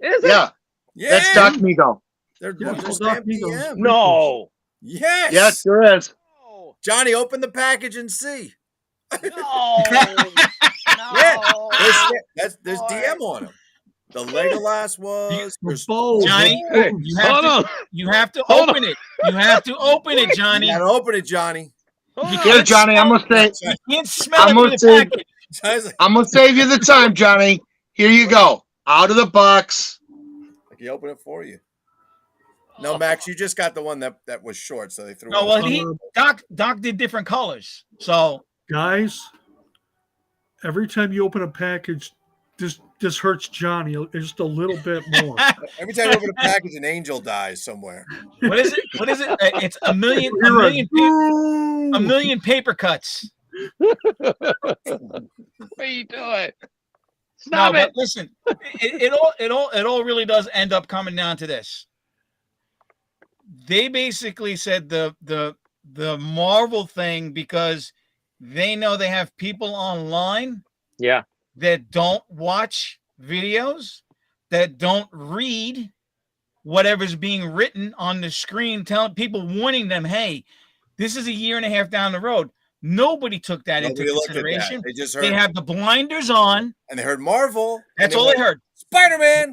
Is it? Yeah, Yeah. that's Doc Migo. They're, Yeah, they're well, stamped Doc Migo's- DM. No. Yes. Yes, there is. No. Johnny, open the package and see. No. Yeah. No. There's Boy. DM on them. The Legolas was. The There's, bow. Johnny, Hey, you have hold to on. you have to Hold open it. You have to open it, Johnny. you gotta open it, Johnny. Hold You on. Here, can't Johnny, I'm smell gonna it. say, You can't smell I'm it gonna through the say- package. Johnny's like, I'm gonna save you the time, Johnny. Here you go. Out of the box. he opened it for you. No, Max, you just got the one that was short, so they threw. No, it well, on. Doc did different colors. So Guys, every time you open a package, this hurts Johnny just a little bit more. Every time you open a package, an angel dies somewhere. what is it? What is it? It's a million paper cuts. What are you doing? No, Stop but it. listen, it all really does end up coming down to this. They basically said the Marvel thing, because they know they have people online Yeah. that don't watch videos, that don't read whatever's being written on the screen, telling people, warning them, hey, this is a year and a half down the road. Nobody took that Nobody into looked at that. consideration. They just heard, They have the blinders on. and they heard Marvel. That's all they heard, Spider-Man.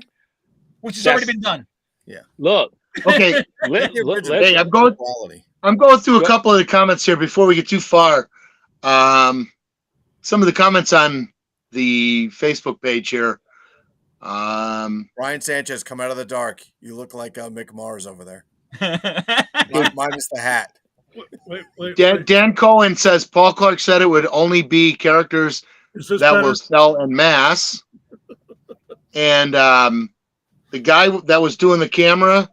which has That's- already been done. Look. Okay, Hey, I'm going- quality. I'm going through a Go- couple of the comments here before we get too far. Some of the comments on the Facebook page here. Brian Sanchez, come out of the dark. You look like Mick Mars over there. Minus the hat. Wait. Dan Cohen says Paul Clark said it would only be characters Is this that better? will sell en masse. And the guy that was doing the camera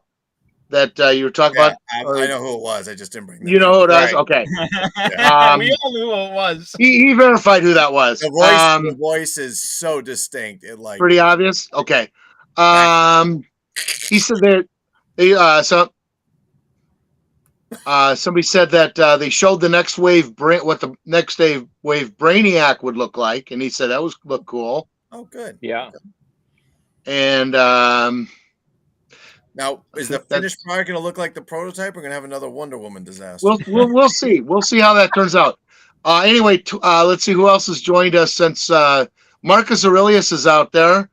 that you were talking Yeah, about, I know who it was. I just didn't bring. you know who it is? Right. Okay. We all knew who it was. He verified who that was. The voice is so distinct. It like Pretty obvious. Okay. He said that they somebody said that they showed the next wave what the next wave Brainiac would look like, and he said that was look cool. Oh, good. Yeah. And Now, is the finished product going to look like the prototype? We're going to have another Wonder Woman disaster. we'll see. We'll see how that turns out. Anyway, let's see who else has joined us since Marcus Aurelius is out there.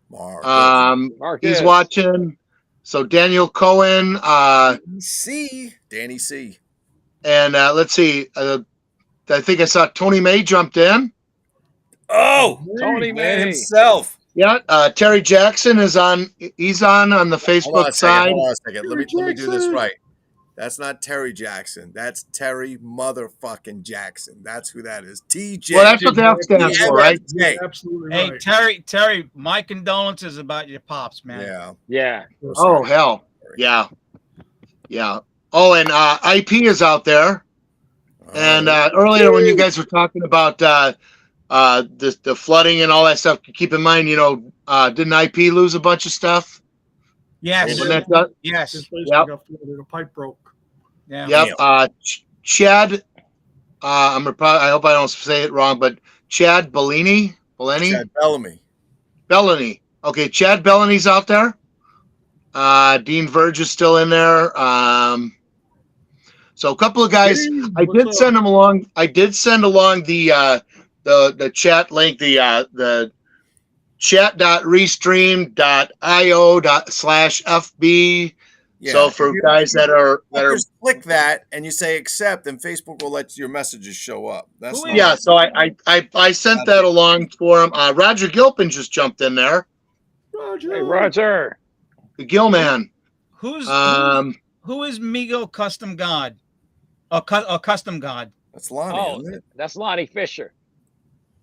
Mark. He's watching. So Daniel Cohen, Danny C. and let's see. I think I saw Tony May jumped in. Oh, Tony man May. himself. Yeah, Terry Jackson is on. He's on the Hold on Facebook a second. side. Hold on a second. Let me do this Jackson. right. That's not Terry Jackson. That's Terry motherfucking Jackson. That's who that is. TJ. Well, that's what that stands for, right? Hey, Absolutely Hey, right. Terry, my condolences about your pops, man. yeah. Yeah. Oh hell, yeah. Oh, and IP is out there. And earlier when you guys were talking about the flooding and all that stuff, keep in mind, didn't IP lose a bunch of stuff? Yes. When that does- Yes. This place Yep. got flooded. A pipe broke. Yeah. Yep. Chad I hope I don't say it wrong, but Chad Bellini. Chad Bellamy. Bellany. Okay, Chad Bellany's out there. Dean Verge is still in there. So a couple of guys. Hey, I what's did send them along. I did send along the chat link, the chat.restream.io/FB. Yeah, So for guys that are just click that and you say accept, and Facebook will let your messages show up. That's not yeah. So I sent that along for him. Roger Gilpin just jumped in there. Roger. Hey, Roger. The Gill Man. Who is Mego Custom God? Or Custom God? That's Lonnie, Oh, isn't it? that's Lonnie Fisher.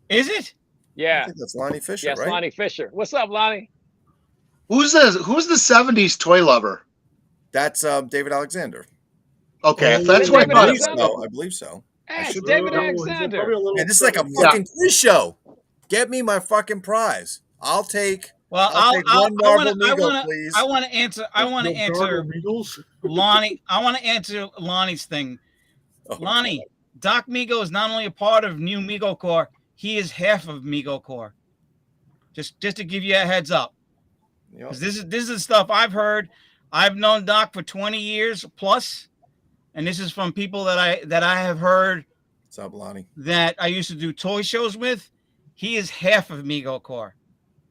Is it? I Yeah. think that's Lonnie Fisher, Yes, right? Lonnie Fisher. What's up, Lonnie? Who's the 70s toy lover? That's David Alexander. Okay, Oh, that's what I David thought. Alexander. I believe so. Hey, it's should David know. Alexander. Man, this is like a fucking quiz show. Get me my fucking prize. I'll take. Well, I'll take one Marvel Mego, please. I want to answer Lonnie. I want to answer Lonnie's thing. Oh, Lonnie, Doc Mego is not only a part of New Mego Corps, he is half of Mego Corps. Just to give you a heads up. Because this is stuff I've heard. I've known Doc for 20 years plus, and this is from people that I have heard. What's up, Lonnie? That I used to do toy shows with. He is half of Mego Corps.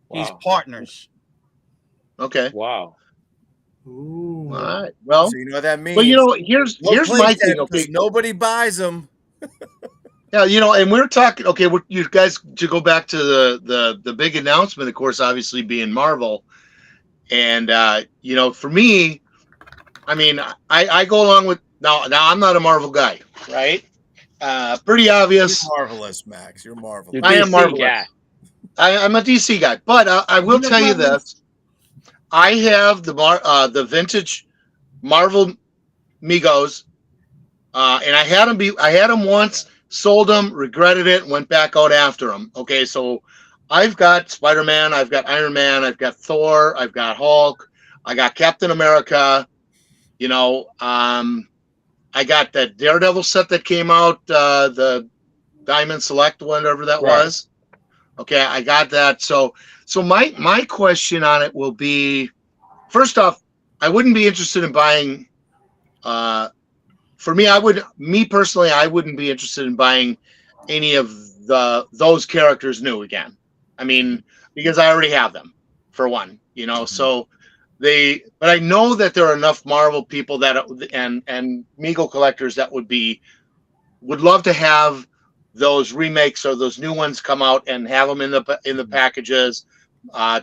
Wow. He's partners. Okay. Wow. Ooh. All right. Well, so you know what that means. But here's my thing. Okay, nobody buys them. Yeah, and we're talking. Okay, you guys, to go back to the big announcement, of course, obviously being Marvel, and for me, I mean, I go along with now. I'm not a Marvel guy, right? Pretty obvious. You're marvelous, Max. You're marvelous. I am marvelous. I'm a DC guy, but I will tell you this: I have the vintage Marvel Megos, and I had them once, sold them, regretted it, went back out after them. Okay, so I've got Spider-Man, I've got Iron Man, I've got Thor, I've got Hulk, I got Captain America. I got that Daredevil set that came out, the Diamond Select, whatever that was. Okay, I got that. So my question on it will be, first off, I wouldn't be interested in buying. For me personally, I wouldn't be interested in buying any of those characters new again. I mean, because I already have them, for one. So but I know that there are enough Marvel people and Mego collectors that would love to have those remakes or those new ones come out and have them in the packages,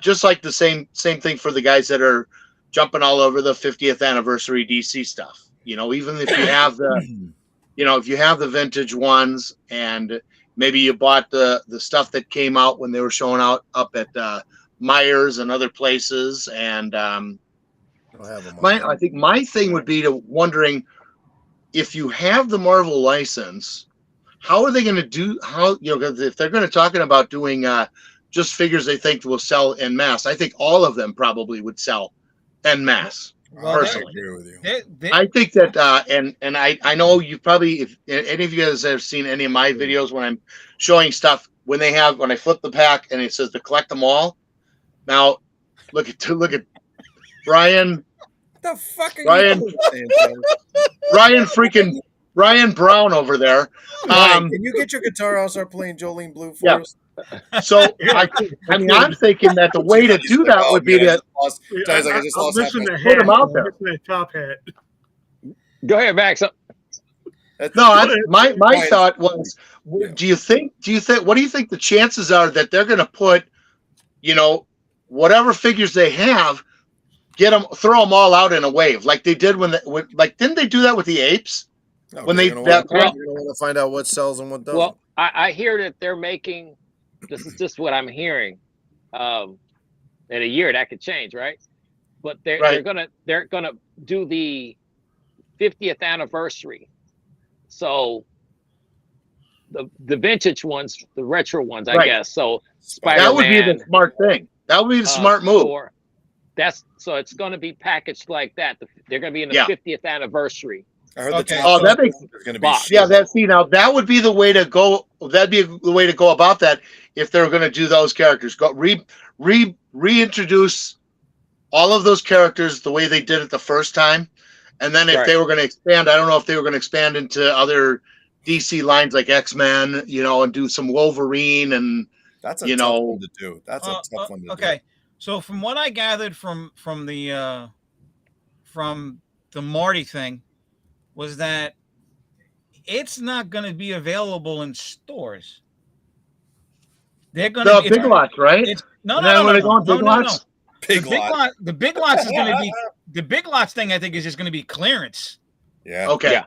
just like the same thing for the guys that are jumping all over the 50th anniversary DC stuff. Even if you have the vintage ones, and maybe you bought the stuff that came out when they were showing out up at Myers and other places, and I think my thing would be to wondering if you have the Marvel license, how are they going to do? If they're going to talking about doing just figures they think will sell en masse, I think all of them probably would sell en masse. Well, personally, I agree with you. I think that, and I know you probably, if any of you guys have seen any of my videos when I'm showing stuff, when I flip the pack and it says to collect them all. Now, look at Brian. What the fuck are you Ryan Brown over there. Can you get your guitar? I'll start playing Jolene Blue for us. So I'm thinking that the way to do that would be to put them out there. Top hat. Go ahead, Max. My thought was, do you think what do you think the chances are that they're going to put, whatever figures they have, throw them all out in a wave like they did didn't they do that with the apes? No, when you're going to find out what sells and what doesn't. Well, I hear that they're making. This is just what I'm hearing. In a year, that could change, right? But they're gonna do the 50th anniversary. So the vintage ones, the retro ones, I guess. So Spider-Man, that would be the smart thing. That would be the smart move. So it's going to be packaged like that. They're going to be in the 50th anniversary. I heard Okay, the Oh, top that makes is going to be box. shit. yeah. Now that would be the way to go. That'd be the way to go about that if they're going to do those characters. Go reintroduce all of those characters the way they did it the first time, and then if Right. they were going to expand, I don't know if they were going to expand into other DC lines like X-Men, and do some Wolverine and That's a you tough know. one to do. That's a tough one to do. Okay, so from what I gathered from the Marty thing was that it's not going to be available in stores. They're going to The be Big Lots, right? It's no, And no, then no, when they no, go on no, Big no, no. Lots? Big lot. The Big Lots is going to be the Big Lots thing. I think is just going to be clearance. Yeah. Okay. Yeah.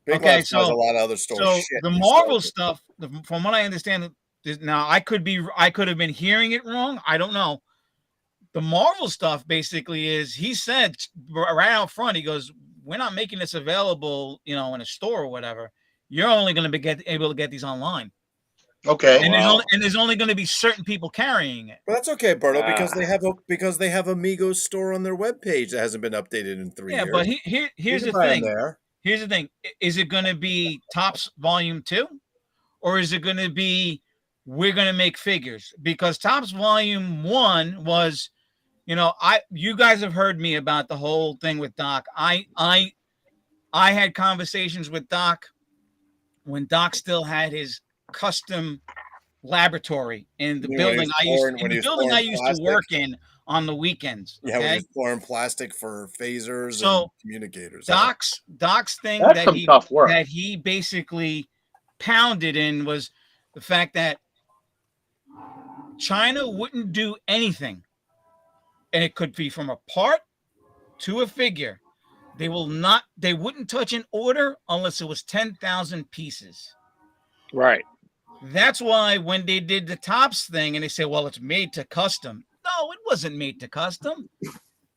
Big Okay, Lots has a lot of other stores. So Shit, the these Marvel stores. stuff, from what I understand, now I could have been hearing it wrong. I don't know. The Marvel stuff basically is he said right out front, he goes, "We're not making this available, in a store or whatever. You're only going to be able to get these online." Okay. And Wow. there's only going to be certain people carrying it. But that's okay, Berto, because Ah. they have a Migos store on their webpage that hasn't been updated in 3 years. Yeah, but here's the thing. Here's the thing. Is it going to be Topps Volume 2? Or is it going to be we're going to make figures? Because Topps Volume 1 was, you guys have heard me about the whole thing with Doc. I had conversations with Doc when Doc still had his custom laboratory in the building I used to work in on the weekends. Yeah, when Okay? he's pouring plastic for phasers So, and communicators. Doc's thing That's some tough work. that he basically pounded in was the fact that China wouldn't do anything, and it could be from a part to a figure. They wouldn't touch an order unless it was 10,000 pieces. Right. That's why when they did the Topps thing and they say, well, it's made to custom. No, it wasn't made to custom.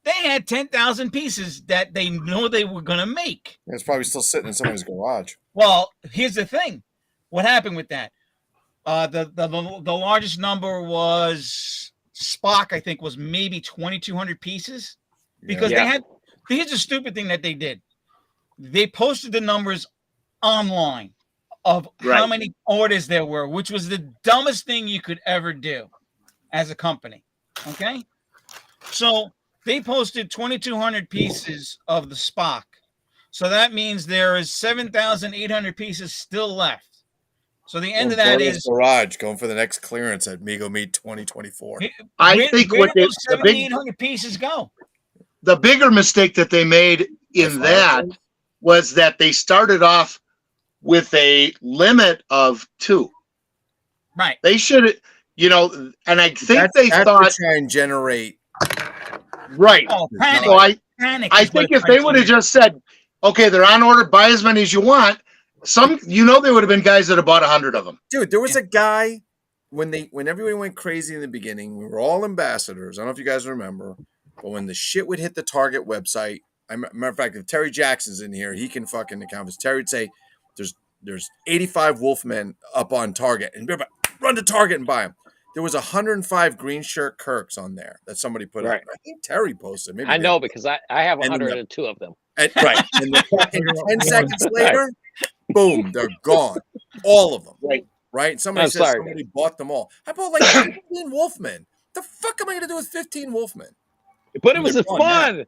They had 10,000 pieces that they know they were going to make. It's probably still sitting in somebody's garage. Well, here's the thing. What happened with that? The largest number was Spock, I think, was maybe 2,200 pieces. Because here's the stupid thing that they did. They posted the numbers online of how many orders there were, which was the dumbest thing you could ever do as a company. Okay? So they posted 2,200 pieces of the Spock. So that means there is 7,800 pieces still left. So the end of that is garage going for the next clearance at Mego Meet 2024. I think what those 7,800 pieces go. The bigger mistake that they made in that was that they started off with a limit of 2. Right. They should, and I think they thought to try and generate. Right. Oh, panic. So I think if they would have just said, okay, they're on order, buy as many as you want, there would have been guys that have bought 100 of them. Dude, there was a guy when everybody went crazy in the beginning, we were all ambassadors. I don't know if you guys remember, but when the shit would hit the Target website, matter of fact, if Terry Jackson's in here, he can fucking account for. Terry'd say, there's 85 Wolfmen up on Target, and run to Target and buy them. There was 105 green shirt Kirks on there that somebody put up. I think Terry posted. Maybe I know because I have 102 of them. Right. And the fucking 10 seconds later, boom, they're gone. All of them. Right? Somebody somebody bought them all. I bought like 15 Wolfmen. The fuck am I going to do with 15 Wolfmen? But it was fun. Now.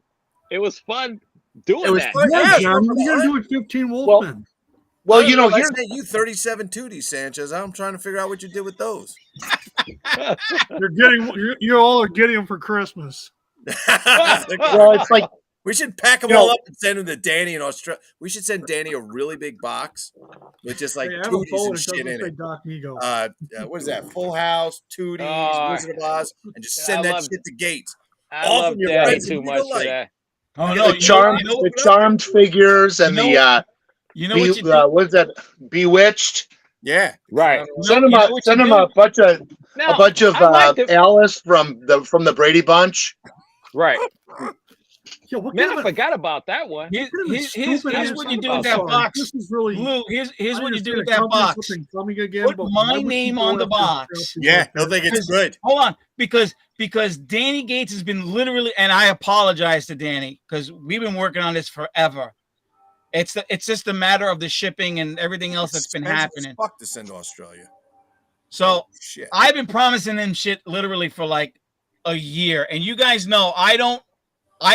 It was fun doing that. Fun. Yeah, John, what are you going to do with 15 Wolfmen? Well, I sent you 37 Tooties, Sanchez. I'm trying to figure out what you did with those. You all are getting them for Christmas. Well, it's like we should pack them all up and send them to Danny in Australia. We should send Danny a really big box with just like Tooties and shit in it. Doc Mego. What is that? Full House, Tooties, Wizard of Oz, and just send that shit to Gates. I love Danny too much for that. Oh no, the charmed figures and what's that? Bewitched. Yeah, right. Send them a bunch of Alice from the Brady Bunch. Right. Yo, I forgot about that one. Here's what you do with that box. This is really Lou, here's what you do with that box. Put my name on the box. Yeah, they'll think it's good. Hold on, because Danny Gates has been literally, and I apologize to Danny because we've been working on this forever. It's just a matter of the shipping and everything else that's been Expensive as happening. fuck to send to Australia. So Holy shit. I've been promising them shit literally for like a year, and you guys know I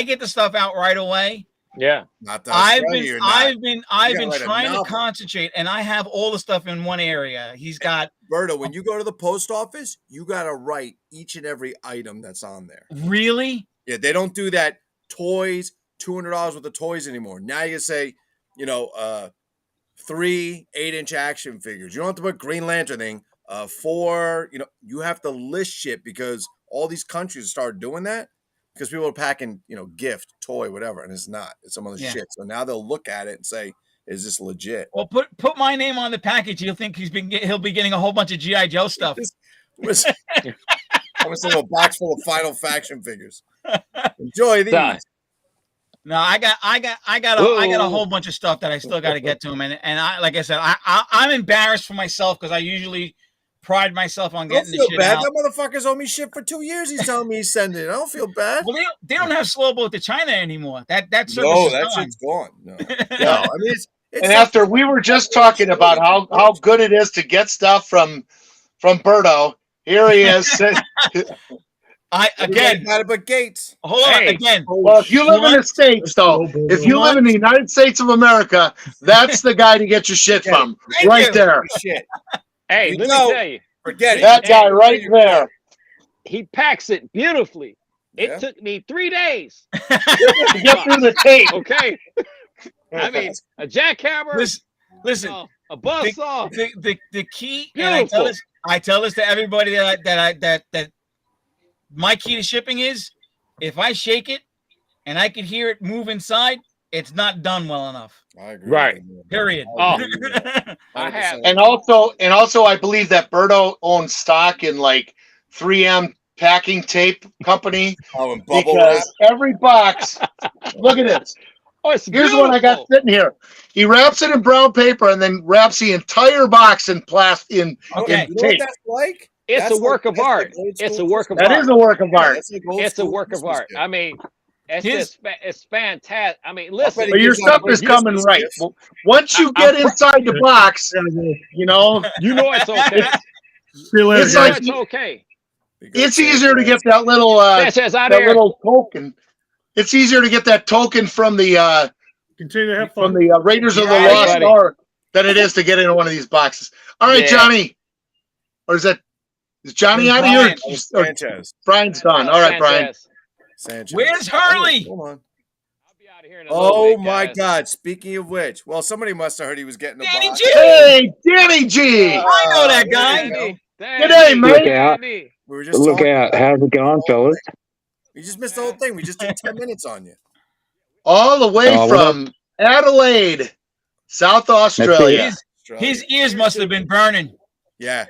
get the stuff out right away. Yeah. Not to Australia, you're not. I've been trying to concentrate, and I have all the stuff in one area. He's got Berto, when you go to the post office, you gotta write each and every item that's on there. Really? Yeah, they don't do that toys, $200 worth of toys anymore. Now you say, 3 8-inch action figures. You don't have to put Green Lantern thing. 4, you have to list shit because all these countries started doing that because people are packing, gift, toy, whatever, and it's not. It's some other shit. So now they'll look at it and say, "Is this legit?" Well, put my name on the package. You'll think he'll be getting a whole bunch of GI Joe stuff. I'm gonna send a box full of Final Faction figures. Enjoy these. No, I got a whole bunch of stuff that I still got to get to him, and like I said, I'm embarrassed for myself because I usually pride myself on getting the shit bad. out. That motherfucker's owe me shit for 2 years. He's telling me he's sending it. I don't feel bad. Well, they don't have slow boat to China anymore. That service is that gone. shit's gone. No, Yeah. I mean, and after we were just talking about how good it is to get stuff from Berto, here he is. Again, got it, but Gates. Hold on, again. Well, if you live in the States, though, if you live in the United States of America, that's the guy to get your shit from, right there. Shit. Hey, let me tell you. Forget it. That guy right there. He packs it beautifully. It took me 3 days to get through the tape. Okay. I mean, a jackhammer. Listen, a buzzsaw. The key, and I tell this to everybody that my key to shipping is if I shake it and I can hear it move inside, it's not done well enough. I agree. Right. Period. I have. And also, I believe that Berto owns stock in like 3M packing tape company. Oh, and bubble because wrap. Every box. Look at this. Oh, it's Here's what I got sitting here. He wraps it in brown paper and then wraps the entire box in plastic in Okay. You know what that's like? It's a work of art. It's a work of art. That is a work of art. It's a work of art. I mean, it's fantastic. I mean, listen. But your stuff is coming right. Once you get inside the box, you know it's okay. It's okay. It's easier to get that little little token. It's easier to get that token from the continue to have fun. From the Raiders of the Lost Ark than it is to get into one of these boxes. All right, Johnny. Or is Johnny out of here? Sanchez. Brian's gone. All right, Brian. Sanchez. Where's Hurley? Hold on. I'll be out of here in a Oh bit, my guys. God! Speaking of which, well, somebody must have heard he was getting a Danny box. G. Hey, Danny G. I know that guy. Good day, mate. Look out. We were just Look talking out. about How's it going, fellas? You just missed the whole thing. We just did 10 minutes on you. All the way from Adelaide, South Australia. His ears must have been burning. Yeah.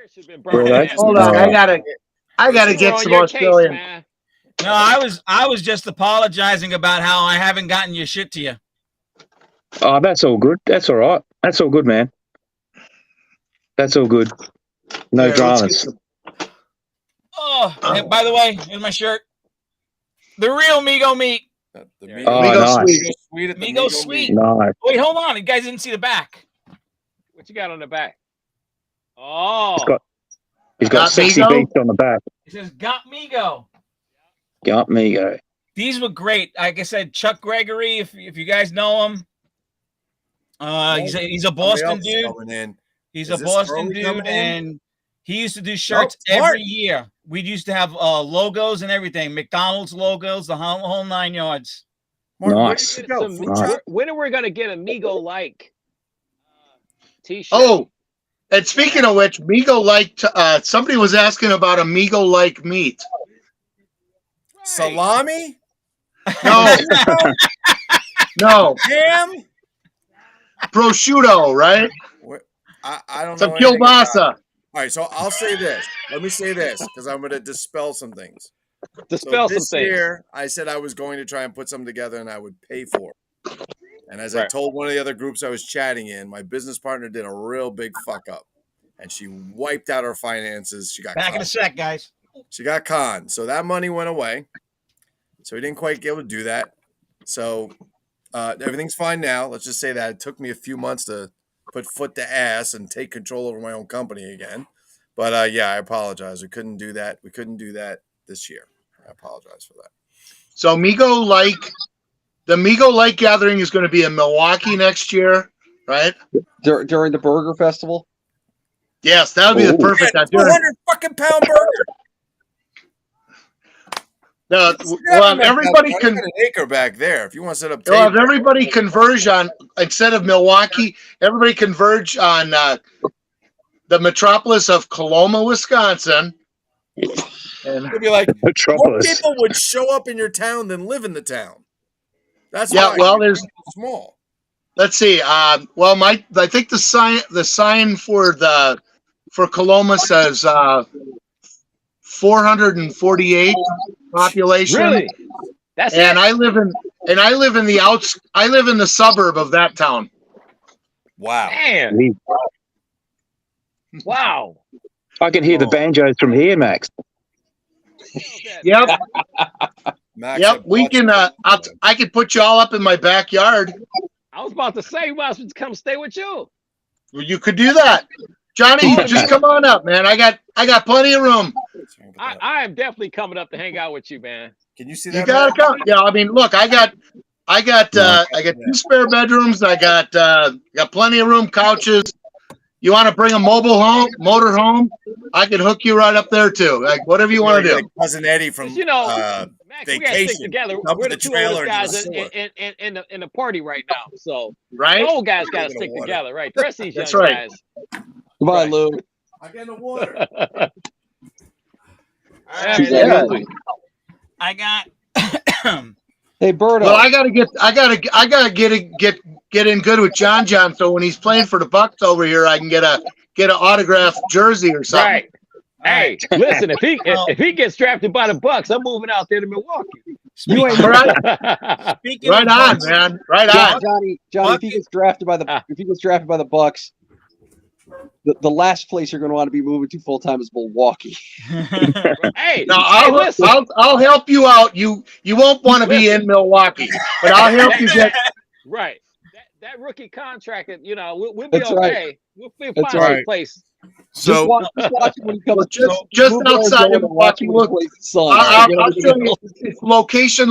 Hold on, I gotta get some Australian. No, I was just apologizing about how I haven't gotten your shit to you. Oh, that's all good. That's all right. That's all good, man. That's all good. No dramas. Oh, and by the way, here's my shirt. The real Mego meat. Nice. Mego sweet. Nice. Wait, hold on. You guys didn't see the back. What you got on the back? Oh. He's got sexy beats on the back. It says Got Mego. Got Mego. These were great. Like I said, Chuck Gregory, if you guys know him. He's a Boston dude. He's a Boston dude, and he used to do shirts every year. We used to have logos and everything, McDonald's logos, the whole 9 yards. Nice. When are we going to get a MegoLike t-shirt? Oh, and speaking of which, MegoLike, somebody was asking about a MegoLike meat. Salami? No. No. Ham? Prosciutto, right? I don't know. Some kielbasa. All right, so I'll say this. Let me say this because I'm going to dispel some things. This year, I said I was going to try and put something together and I would pay for it. And as I told one of the other groups I was chatting in, my business partner did a real big fuck up. And she wiped out her finances. She got back in a sec, guys. She got conned. So that money went away. So we didn't quite be able to do that. So Everything's fine now. Let's just say that it took me a few months to put foot to ass and take control over my own company again. But yeah, I apologize. We couldn't do that. We couldn't do that this year. I apologize for that. So MegoLike, the MegoLike gathering is going to be in Milwaukee next year, right? During the Burger Festival. Yes, that would be the perfect. Yeah, 200 fucking pound burger. No, well, everybody can. An acre back there if you want to set up. Well, if everybody converge on instead of Milwaukee, everybody converge on the metropolis of Coloma, Wisconsin. And it'd be like Metropolis. more people would show up in your town than live in the town. That's yeah. why Well, there's small. Let's see. Well, I think the sign for Coloma says 448 population. Really? That's and it? I live in the suburb of that town. Wow. Man. Wow. I can hear the banjos from here, Max. Yep. Max, Yep. We can. I could put you all up in my backyard. I was about to say, you might as well come stay with you. Well, you could do that, Johnny. Just come on up, man. I got plenty of room. I am definitely coming up to hang out with you, man. Can you see that? You gotta come. Yeah, I mean, look, I got 2 spare bedrooms. I got plenty of room, couches. You want to bring a motor home? I could hook you right up there too. Like whatever you want to do. Like Cousin Eddie from Max, vacation. we gotta stick together. We're the two oldest guys in the party right now. So right, the old guys gotta stick together, right? The rest of these young right. guys. Goodbye, Lou. I get the water. Absolutely. I got. Hey, Berto. Well, I gotta get in good with John. So when he's playing for the Bucks over here, I can get an autographed jersey or something. Right. Hey, listen, if he gets drafted by the Bucks, I'm moving out there to Milwaukee. You ain't right. Speaking Right of on, Bucks, man. Right on. Johnny. If he gets drafted by the Bucks, the last place you're going to want to be moving to full time is Milwaukee. Hey, Now listen. I'll help you out. You won't want to be in Milwaukee, but I'll help you get right. That rookie contract, we'll be That's okay. right. We'll be That's fine right. in place. So just watch it when he comes. just outside of Milwaukee. Look, I'll show you. It's location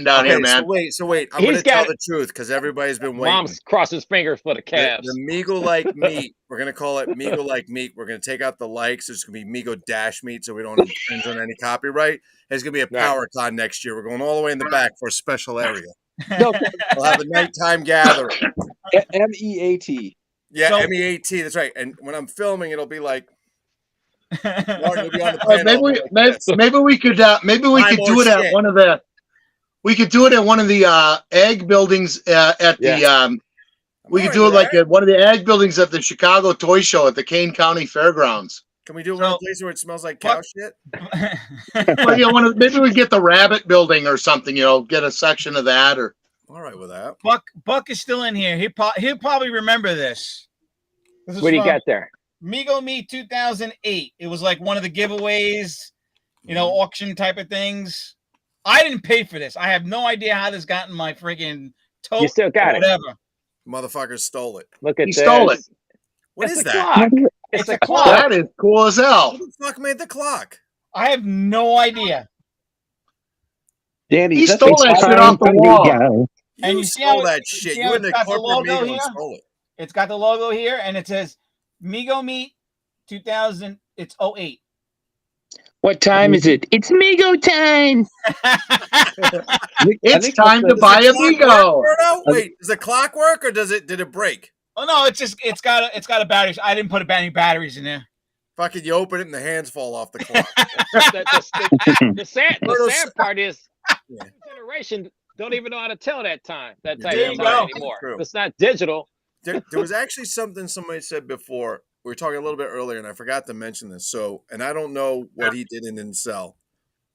down here, man. So wait. I'm going to tell the truth because everybody's been waiting. Mom's crossing his fingers for the Cavs. The MegoLike meat. We're going to call it MegoLike meat. We're going to take out the likes. It's going to be Mego Dash meat, so we don't infringe on any copyright. It's going to be a power con next year. We're going all the way in the back for a special area. No, We'll have a nighttime gathering. MEAT. Yeah, So- MEAT. That's right. And when I'm filming, it'll be like Martin will be on the panel. Maybe we could do it at one of the. We could do it at one of the ag buildings at the. We could do it like at one of the ag buildings at the Chicago Toy Show at the Kane County Fairgrounds. Can we do it in a place where it smells like cow shit? Well, maybe we get the Rabbit Building or something. Get a section of that. Or all right with that. Buck is still in here. He'll probably remember this. What do you got there? Mego Meet 2008. It was like one of the giveaways, auction type of things. I didn't pay for this. I have no idea how this got in my freaking tote. You still got it. Whatever. Motherfuckers stole it. Look at he stole it. What is that? Clock. It's a clock. That is cool as hell. Who the fuck made the clock? I have no idea. Danny, He stole that shit off the wall. And You stole that shit. You in the corporate Mego and stole it. It's got the logo here, and it says Mego Meet 2000. It's 08. What time is it? It's Mego time. It's time to buy a Mego. Wait, does the clock work or did it break? Oh no, it's got a battery. I didn't put any batteries in there. Fucking you open it and the hands fall off the clock. The sad part is generation don't even know how to tell that time. That type of time anymore. It's not digital. There was actually something somebody said before. We were talking a little bit earlier, and I forgot to mention this. So, and I don't know what he did and didn't sell,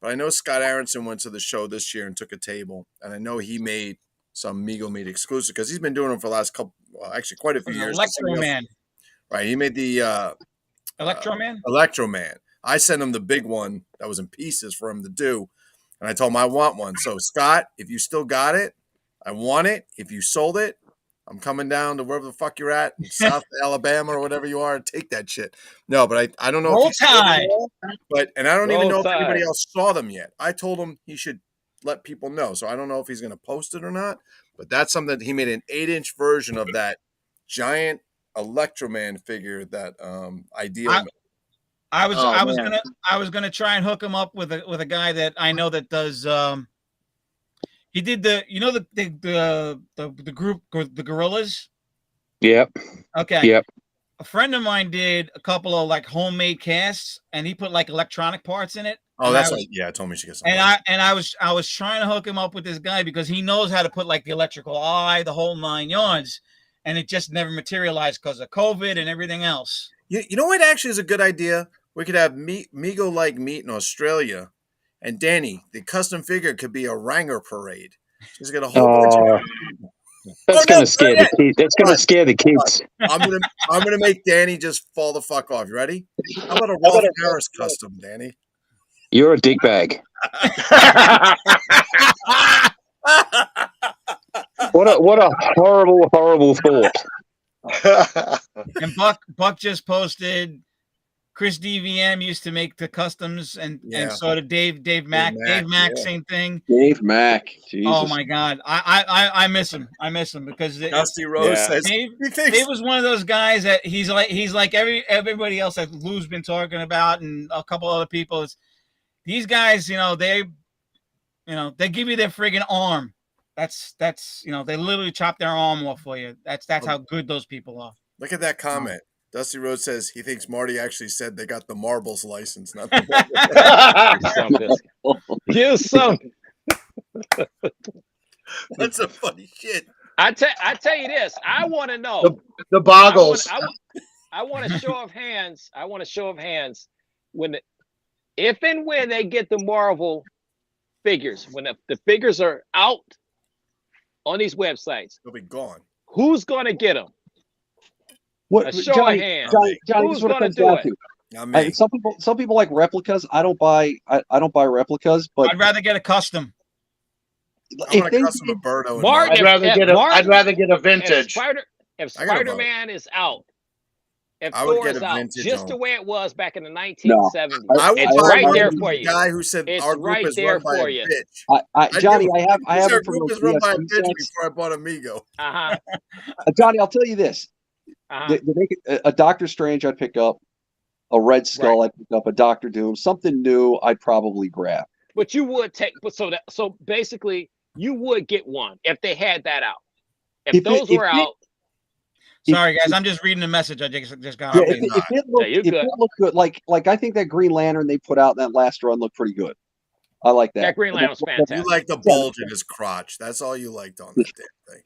but I know Scott Aronson went to the show this year and took a table, and I know he made some Mego Meat exclusive because he's been doing them for the last actually quite a few years. Electro Man. Right, he made the Electro Man. Electro Man. I sent him the big one that was in pieces for him to do, and I told him I want one. So Scott, if you still got it, I want it. If you sold it, I'm coming down to wherever the fuck you're at, in South Alabama or whatever you are, and take that shit. No, but I don't know Roll if he sold them Tide. all, and I don't even Roll know if anybody Tide. else saw them yet. I told him he should let people know, so I don't know if he's going to post it or not. But that's something that he made an 8-inch version of that giant Electroman figure that Ideal. I was Oh, I was man. gonna try and hook him up with a guy that I know that does he did the group, the Gorillas. Yep. Okay. Yep. A friend of mine did a couple of like homemade casts, and he put like electronic parts in it. Oh, and that's right. Yeah, I told me she gets some. And I was trying to hook him up with this guy because he knows how to put like the electrical eye, the whole 9 yards, and it just never materialized because of COVID and everything else. You know what actually is a good idea? We could have MegoLike meet in Australia, and Danny, the custom figure could be a Ranger parade. She's got a whole bunch of. That's Oh, gonna no, scare not the kids. That's gonna scare the kids. I'm gonna make Danny just fall the fuck off. You ready? How about a Rolf Harris custom, Danny? You're a dickbag. What a horrible thought. And Buck just posted. Chris DVM used to make the customs, and so did Dave Mack. Dave Mack, yeah. same thing. Dave Mack. Jesus. Oh my God, I miss him. I miss him because Dusty Rose says Dave was one of those guys that he's like everybody else that Lou's been talking about, and a couple other people. These guys, they give you their friggin' arm. That's they literally chop their arm off for you. That's how good those people are. Look at that comment. Dusty Rose says he thinks Marty actually said they got the marbles license, not the You something. That's a funny shit. I tell you this. I want to know the boggles. I want a show of hands. I want a show of hands if and when they get the Marvel figures, when the figures are out on these websites, they'll be gone. Who's gonna get them? What, a show of hands. Johnny, Who's this is what it gonna comes do down it? to. Some people like replicas. I don't buy replicas, but I'd rather get a custom. I want a custom of Birdo. I'd rather get a vintage. If Spider-Man is out, if I would Thor get is a out, vintage just home. the way it was back in the 1970s, it's right there for you. The guy who said it's our group right is there run by for a you. bitch. Johnny, I have our it from group is run by a bitch before I bought Amigo. Johnny, I'll tell you this: a Doctor Strange, I'd pick up. A Red Skull, I'd pick up. A Doctor Doom, something new, I'd probably grab. But you would take, so basically, you would get one if they had that out. If those were out. Sorry, guys, I'm just reading the message. I just got. Yeah, if it looked good, like I think that Green Lantern they put out in that last run looked pretty good. I like that. That Green Lantern was fantastic. You like the bulge in his crotch. That's all you liked on that damn thing.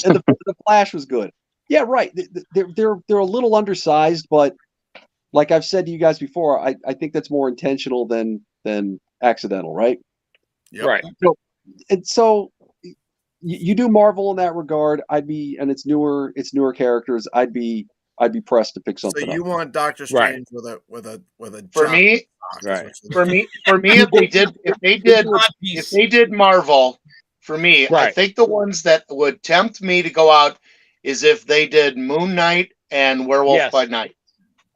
And the Flash was good. Yeah, right. They're a little undersized, but like I've said to you guys before, I think that's more intentional than accidental, right? Yep. Right. So you do Marvel in that regard. And it's newer characters. I'd be pressed to pick something. So you want Doctor Strange with a for me, right? For me, if they did Marvel, for me, I think the ones that would tempt me to go out is if they did Moon Knight and Werewolf by Night.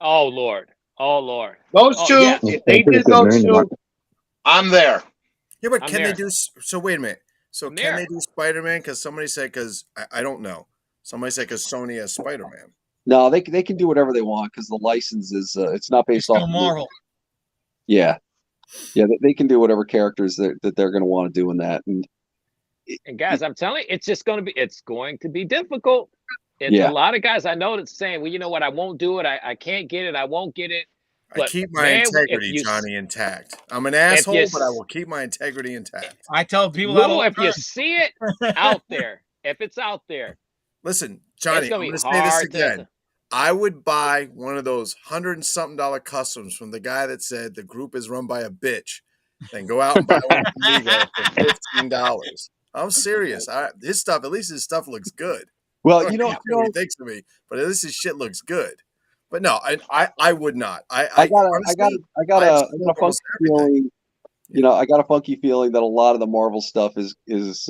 Oh Lord. Those two, if they did those two, I'm there. Yeah, but can they do? So wait a minute. So can they do Spider-Man? Because somebody said, because I don't know. Somebody said because Sony has Spider-Man. No, they can do whatever they want because the license is it's not based off Marvel. Yeah, they can do whatever characters that they're going to want to do in that. And guys, I'm telling you, it's going to be difficult. It's a lot of guys I know that's saying, well, you know what, I won't do it. I can't get it. I won't get it. But I keep my integrity, Johnny, intact. I'm an asshole, but I will keep my integrity intact. I tell people if you see it out there, if it's out there. Listen, Johnny, I'm going to say this again. I would buy one of those $100-something customs from the guy that said the group is run by a bitch, then go out and buy one from Mego for $15. I'm serious. His stuff looks good. Well, you know what he thinks of me, but at least his shit looks good. But no, I would not. I got a funky feeling. I got a funky feeling that a lot of the Marvel stuff is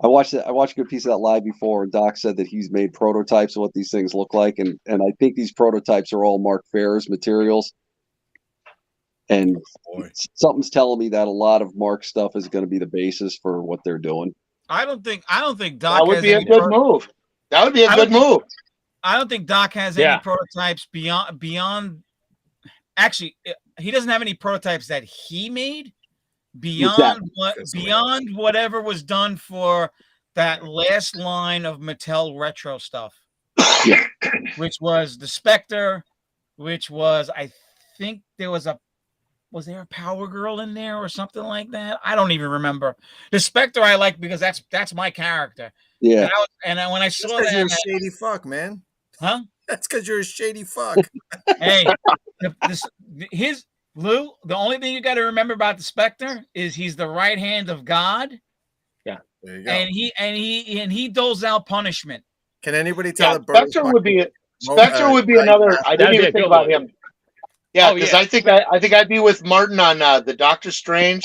I watched a good piece of that live before, and Doc said that he's made prototypes of what these things look like, and I think these prototypes are all Mark Ferrer's materials. And something's telling me that a lot of Mark's stuff is going to be the basis for what they're doing. I don't think Doc That would has be a any good move. That would be a good move. I don't think Doc has any prototypes beyond. Actually, he doesn't have any prototypes that he made beyond whatever was done for that last line of Mattel retro stuff, which was the Spectre, which was, I think was there a Power Girl in there or something like that? I don't even remember. The Spectre I like because that's my character. Yeah. And when I saw that, you're a shady fuck, man. Huh? That's because you're a shady fuck. Hey, Lou, the only thing you got to remember about the Spectre is he's the right hand of God. Yeah. There you go. And he doles out punishment. Can anybody tell that Spectre would be another. I didn't even think about him. Yeah, because I think I'd be with Martin on the Doctor Strange,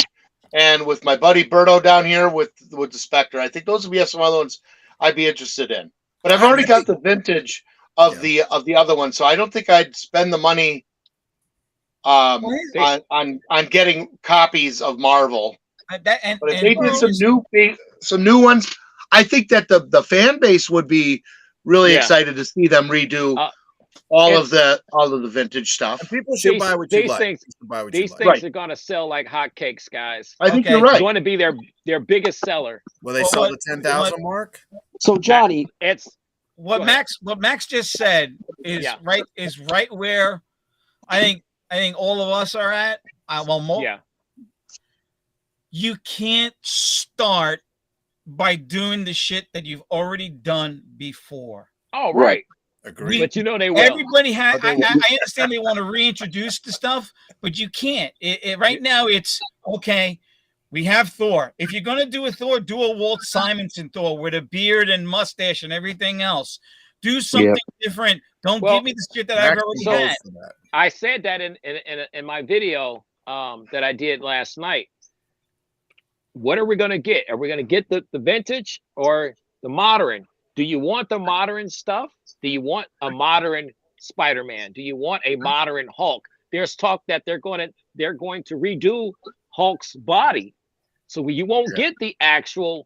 and with my buddy Berto down here with the Spectre. I think those would be some other ones I'd be interested in. But I've already got the vintage of the other one, so I don't think I'd spend the money on getting copies of Marvel. But if they did some new ones, I think that the fan base would be really excited to see them redo all of the vintage stuff. And people should buy what you like. These things are going to sell like hotcakes, guys. I think you're right. It's going to be their biggest seller. Will they sell the 10,000 mark? So Johnny, it's what Max just said is right where I think all of us are at. You can't start by doing the shit that you've already done before. Oh, right. Agree. But you know they will. Everybody has. I understand they want to reintroduce the stuff, but you can't. Right now, it's okay. We have Thor. If you're gonna do a Thor, do a Walt Simonson Thor with a beard and mustache and everything else. Do something different. Don't give me the shit that I've already had. I said that in my video that I did last night. What are we gonna get? Are we gonna get the vintage or the modern? Do you want the modern stuff? Do you want a modern Spider-Man? Do you want a modern Hulk? There's talk that they're going to redo Hulk's body, so you won't get the actual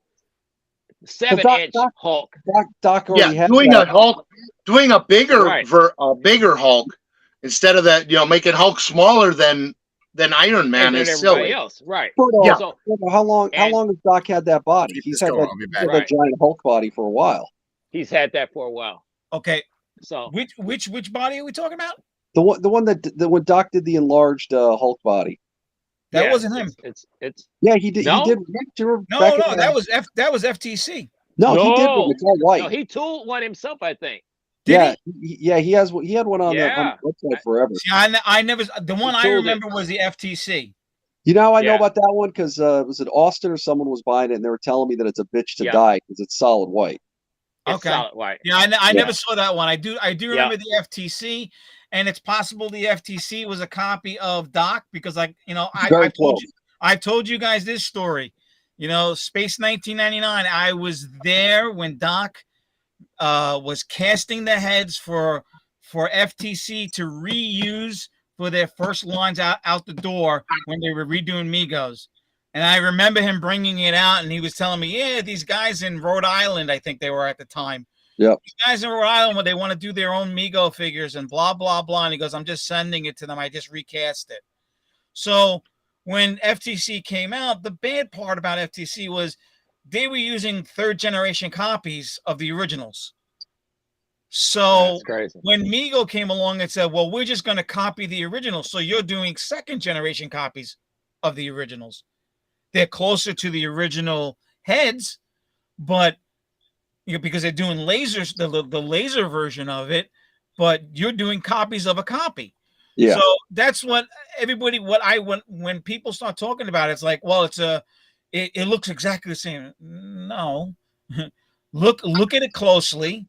7-inch Hulk. Doc already had doing a bigger Hulk instead of that. Making Hulk smaller than Iron Man is silly. Else, right? So, how long has Doc had that body? He's had that giant Hulk body for a while. He's had that for a while. Okay. So which body are we talking about? The one that when Doc did the enlarged Hulk body. That wasn't him. It's he did. No? He did. That was FTC. No, he did one. It's all white. No, he tooled one himself, I think. He has. He had one on the website forever. See, I never. The one I remember was the FTC. You know, I know about that one because was it Austin or someone was buying it and they were telling me that it's a bitch to die because it's solid white. It's solid white. Yeah, I never saw that one. I do remember the FTC, and it's possible the FTC was a copy of Doc because, I told you guys this story. Space 1999. I was there when Doc was casting the heads for FTC to reuse for their first lines out the door when they were redoing Migos. And I remember him bringing it out, and he was telling me, these guys in Rhode Island, I think they were at the time. Yeah. These guys in Rhode Island, where they want to do their own Mego figures and blah, blah, blah. And he goes, I'm just sending it to them. I just recast it. So when FTC came out, the bad part about FTC was they were using third-generation copies of the originals. So when Mego came along and said, well, we're just going to copy the originals, so you're doing second-generation copies of the originals. They're closer to the original heads, but because they're doing lasers, the laser version of it, but you're doing copies of a copy. Yeah. So that's what everybody. When people start talking about it, it's like, well, it looks exactly the same. No, look at it closely,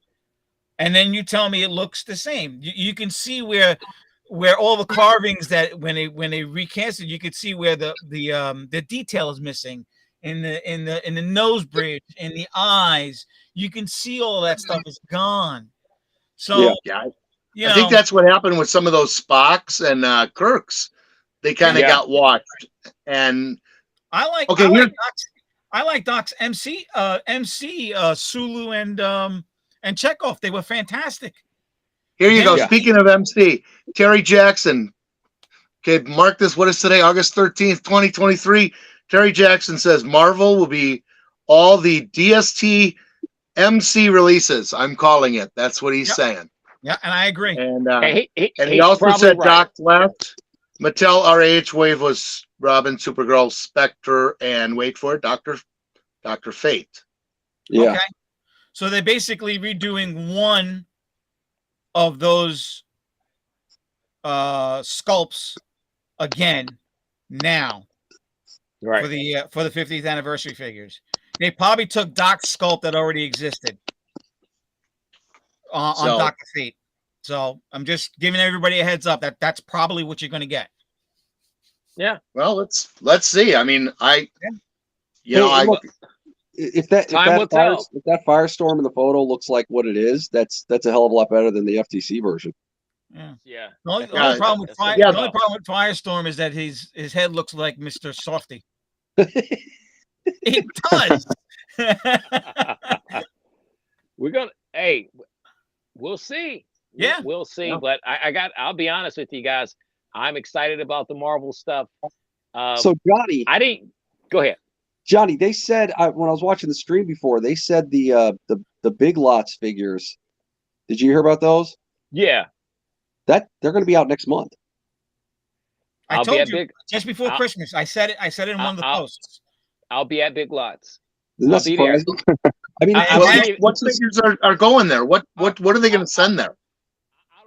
and then you tell me it looks the same. You can see where all the carvings that when they recast it, you could see where the detail is missing in the nose bridge, in the eyes. You can see all that stuff is gone. So Yeah, you I think know, that's what happened with some of those Spocks and Kirks. They kind of Yeah. got watched. And I like okay, I like Doc's MC Sulu and Chekhov. They were fantastic. here you go. Yeah. Speaking of MC, Terry Jackson. Okay, mark this. What is today? August 13th, 2023. Terry Jackson says Marvel will be all the DST MC releases. I'm calling it. That's what he's saying. Yeah, and I agree. And And he he's also probably said right. Doc left. Mattel RH Wave was Robin, Supergirl, Spectre, and wait for it, Doctor Fate. Yeah. Okay. So they're basically redoing one of those sculpts again now Right. for the 50th anniversary figures. They probably took Doc's sculpt that already existed on Dr. Fate. So I'm just giving everybody a heads up that that's probably what you're going to get. Yeah. Well, let's see. I mean, Look, if that Time will tell. if that Firestorm in the photo looks like what it is, that's a hell of a lot better than the FTC version. Yeah. Yeah. The only problem with Firestorm is that his head looks like Mr. Softy. It does. We're gonna. Hey, we'll see. Yeah. We'll see. Yeah. But I'll be honest with you guys. I'm excited about the Marvel stuff. So Johnny, I didn't. Go ahead. Johnny, they said when I was watching the stream before, they said the Big Lots figures. Did you hear about those? Yeah. That they're going to be out next month. I told you just before Christmas. I said it in one of the posts. I'll be at Big Lots. Isn't that surprising? I mean, what figures are going there? What are they going to send there?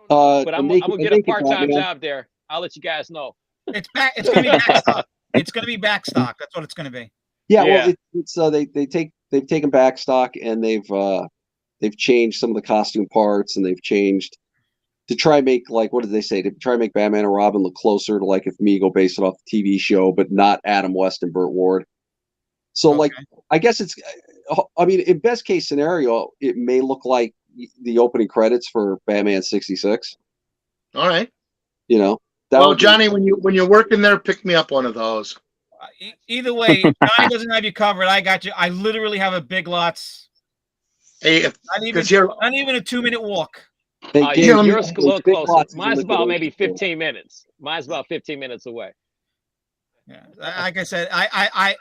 But I'm gonna get a part-time job there. I'll let you guys know. It's back. It's gonna be back stock. It's gonna be back stock. That's what it's gonna be. Yeah. Well, it's they've taken back stock and they've changed some of the costume parts and they've changed to try and make, like, what did they say? To try and make Batman and Robin look closer to like if Mego based it off the TV show, but not Adam West and Burt Ward. So like, I guess I mean, in best case scenario, it may look like the opening credits for Batman 66. All right. You know. Well, Johnny, when you're working there, pick me up one of those. Either way, Johnny doesn't have you covered. I got you. I literally have a Big Lots. Hey, not even a 2-minute walk. Yours a little closer. Mine's about maybe 15 minutes. Mine's about 15 minutes away. Yeah, like I said, I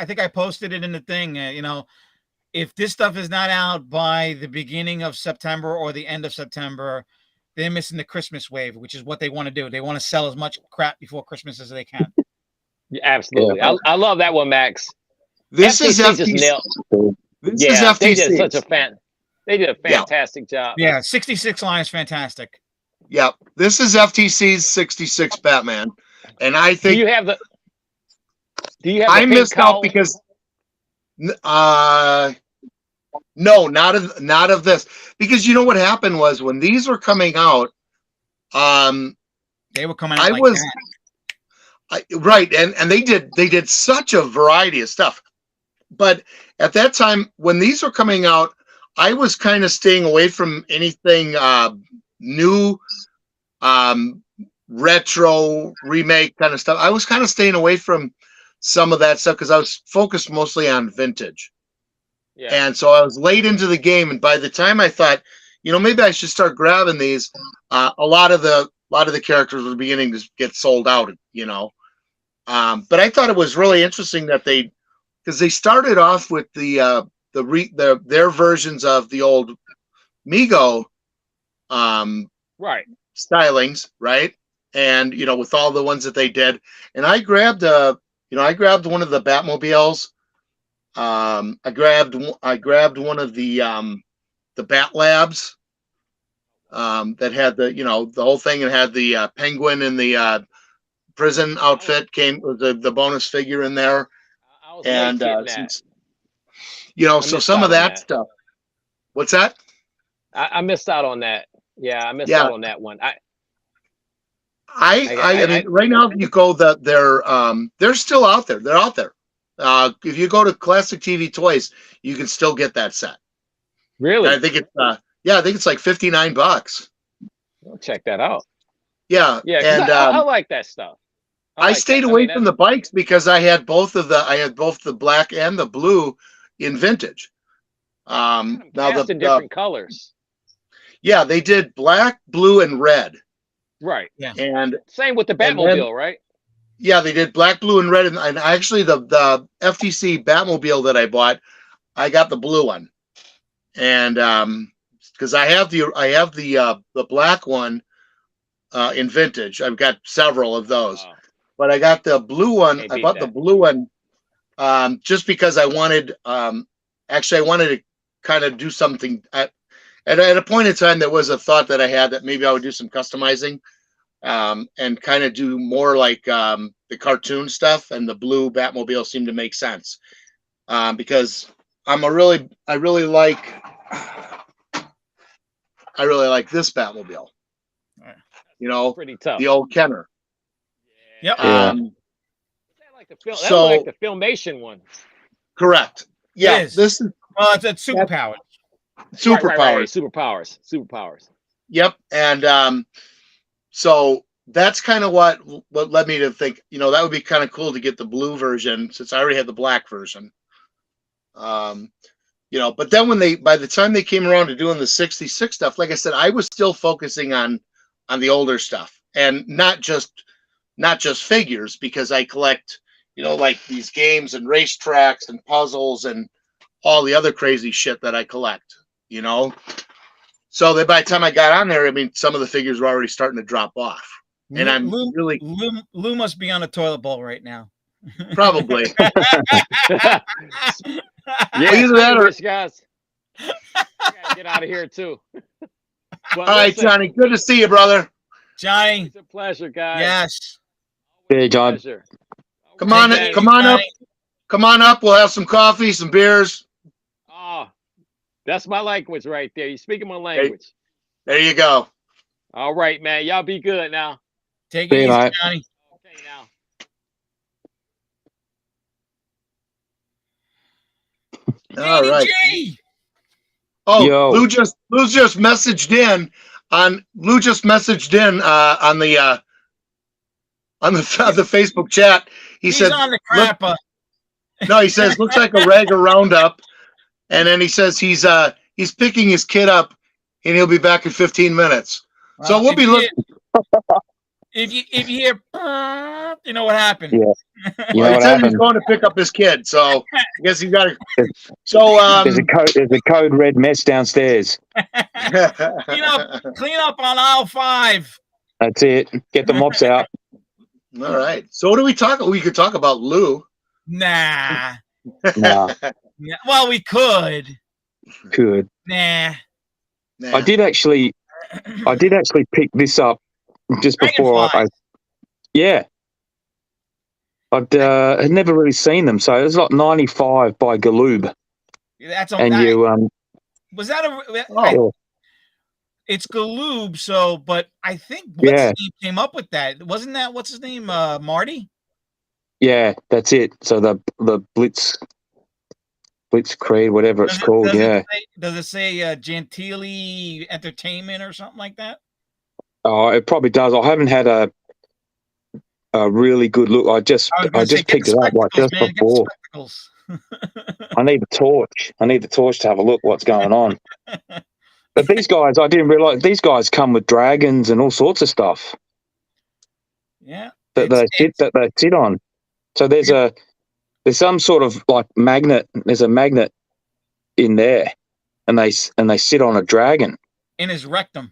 think I posted it in the thing. You know, if this stuff is not out by the beginning of September or the end of September, they're missing the Christmas wave, which is what they want to do. They want to sell as much crap before Christmas as they can. Yeah, absolutely. Yeah. I love that one, Max. This is FTC. This is FTC. They did a fantastic job. Yeah, 66 line is fantastic. Yeah, this is FTC's 66 Batman, and I think Do you have? I missed out because no, not of this, because you know what happened was when these were coming out, they were coming out like that. Right, and they did such a variety of stuff, but at that time when these were coming out, I was kind of staying away from anything new, retro, remake kind of stuff. I was kind of staying away from some of that stuff because I was focused mostly on vintage. Yeah. And so I was late into the game, and by the time I thought, you know, maybe I should start grabbing these, a lot of the characters were beginning to get sold out, you know. But I thought it was really interesting that because they started off with their versions of the old Mego stylings, right? And you know, with all the ones that they did, and I grabbed one of the Batmobiles. I grabbed one of the Bat Labs that had the whole thing and had the Penguin and the prison outfit came with the bonus figure in there, and so some of that stuff. What's that? I missed out on that. Yeah, I missed out on that one. I mean, right now, if you go they're still out there. They're out there. If you go to Classic TV Toys, you can still get that set. Really? And I think it's I think it's like $59. I'll check that out. Yeah, Yeah, 'cause and I like that stuff. I like stayed that. away I mean, from the bikes because I had both the black and the blue in vintage. Now cast in different colors. Yeah, they did black, blue, and red. Right. Yeah. And same with the and Batmobile, then- right? Yeah, they did black, blue, and red, and actually the FTC Batmobile that I bought, I got the blue one, and because I have the black one in vintage. I've got several of those, but I got the blue one. Can't I beat bought the that. blue one just because I wanted. Actually, I wanted to kind of do something. At a point in time, there was a thought that I had that maybe I would do some customizing. And kind of do more like the cartoon stuff, and the blue Batmobile seemed to make sense because I really like this Batmobile. You know, Pretty tough. the old Kenner. Yep. Yeah. That looked like the Filmation one. Correct. Yeah, It is. this is Well, it's superpowered. superpowers. Right. Superpowers. Yep, and so that's kind of what led me to think, that would be kind of cool to get the blue version since I already had the black version. But then by the time they came around to doing the 66 stuff, like I said, I was still focusing on the older stuff, and not just figures, because I collect, like these games and racetracks and puzzles and all the other crazy shit that I collect, So that by the time I got on there, I mean, some of the figures were already starting to drop off. And I'm really Lou must be on a toilet bowl right now. probably. Yeah, either that or guys. I gotta get out of here too. All right, Johnny. Good to see you, brother. Johnny. It's a pleasure, guys. Yes. Yeah, John. Pleasure. Come on up. Come on up. We'll have some coffee, some beers. Oh, that's my language right there. You're speaking my language. There you go. All right, man. Y'all be good now. Take it easy, Johnny. Okay, now. All right. G. Oh, Yo. Lou just messaged in on the Facebook chat. He said on the crapper. No, he says looks like a Ragger roundup, and then he says he's picking his kid up, and he'll be back in 15 minutes. Well, so we'll be looking. If you hear, you know what happened. Yeah. You know He what said he's happened? going to pick up his kid, so I guess he's got to. So There's a code red mess downstairs. Clean up on aisle 5. That's it. Get the mops out. All right. So what do we talk? We could talk about Lou. Nah. Nah, Yeah, well, we could. good. Nah. Nah. I did actually pick this up just before yeah. I'd had never really seen them, so it was like 95 by Galoob. That's And you was that a? Oh. It's Galoob. So, but I think what's his name came up with that. Wasn't that what's his name? Marty. yeah, that's it. So the Blitzkrieg, whatever it's called. Does it say Gentili Entertainment or something like that? Oh, it probably does. I haven't had a really good look. I just picked it up like just before. I need the torch. I need the torch to have a look what's going on. But these guys, I didn't realize these guys come with dragons and all sorts of stuff. Yeah. That they sit on. So there's some sort of like magnet. There's a magnet in there, and they sit on a dragon. In his rectum.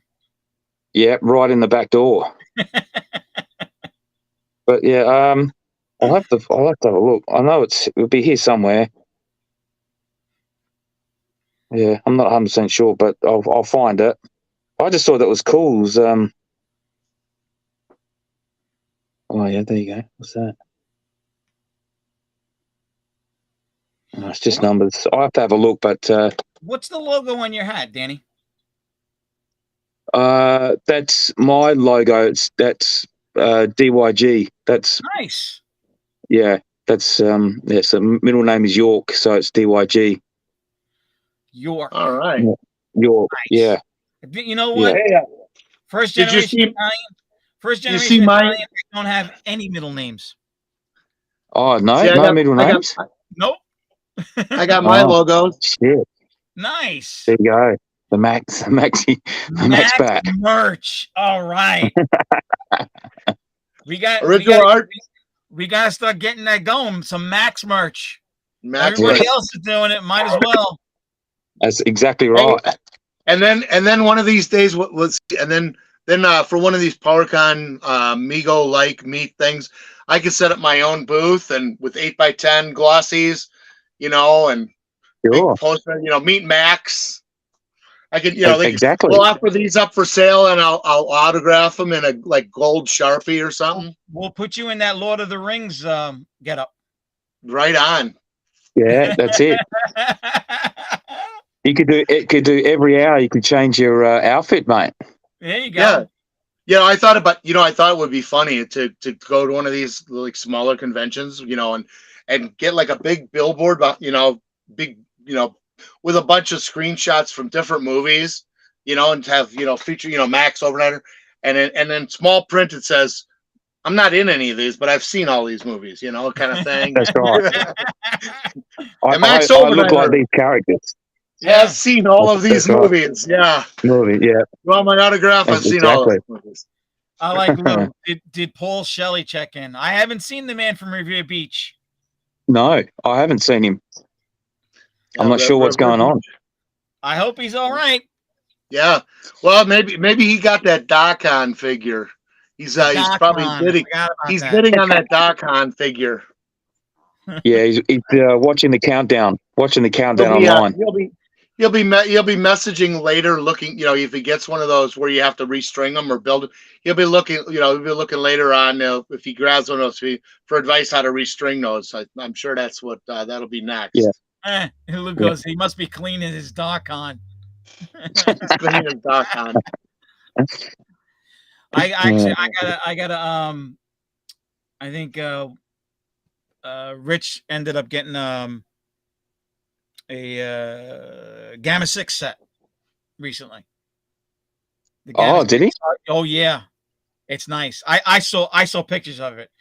Yeah, right in the back door. But yeah, I'll have to have a look. I know it'll be here somewhere. Yeah, I'm not 100% sure, but I'll find it. I just thought that was cool. It was, oh yeah, there you go. What's that? Oh, it's just numbers. I have to have a look, but what's the logo on your hat, Danny? that's my logo. That's DYG. That's nice. yeah. That's yes. The middle name is York, so it's DYG. York. All right. York. Nice. Yeah. You know what? Hey, First did you generation see? Italian. First You see generation my? Italian don't have any middle names. Oh no, See, no middle names. Nope. I got my logo. Shit. Nice. There you go. The Maxi, the Max back. Merch. All right. Original art. We gotta start getting that going. Some Max merch. Max Everybody merch. else is doing it. Might as well. That's exactly right. And then one of these days, then for one of these PowerCon MegoLike meet things, I could set up my own booth and with 8x10 glossies, and big poster, meet Max. I could, exactly. We'll offer these up for sale, and I'll autograph them in a gold Sharpie or something. We'll put you in that Lord of the Rings get up. Right on. Yeah, that's it. You could do every hour. You could change your outfit, mate. There you go. Yeah. I thought it would be funny to go to one of these smaller conventions, and get a big billboard, big, with a bunch of screenshots from different movies, and have, feature, Max overnighter, and then small print, it says, I'm not in any of these, but I've seen all these movies, kind of thing. That's right. I look like these characters. Has seen all of these movies. Yeah. You want my autograph? I've seen all of these movies. I like Lou. Did Paul Shelley check in? I haven't seen the man from Revere Beach. No, I haven't seen him. I'm not sure what's going on. I hope he's all right. Yeah. Well, maybe he got that Docon figure. He's probably bidding. He's bidding on that Docon figure. Yeah, he's watching the countdown. Online. He'll be messaging later, looking. If he gets one of those where you have to restring them or build it, he'll be looking. He'll be looking later on if he grabs one of those for advice how to restring those. I'm sure that's what that'll be next. Yeah. Luke goes. He must be cleaning his Docon. Cleaning his Docon. I gotta I think Rich ended up getting a Gamma 6 set recently. Did he? Oh yeah. It's nice. I saw pictures of it.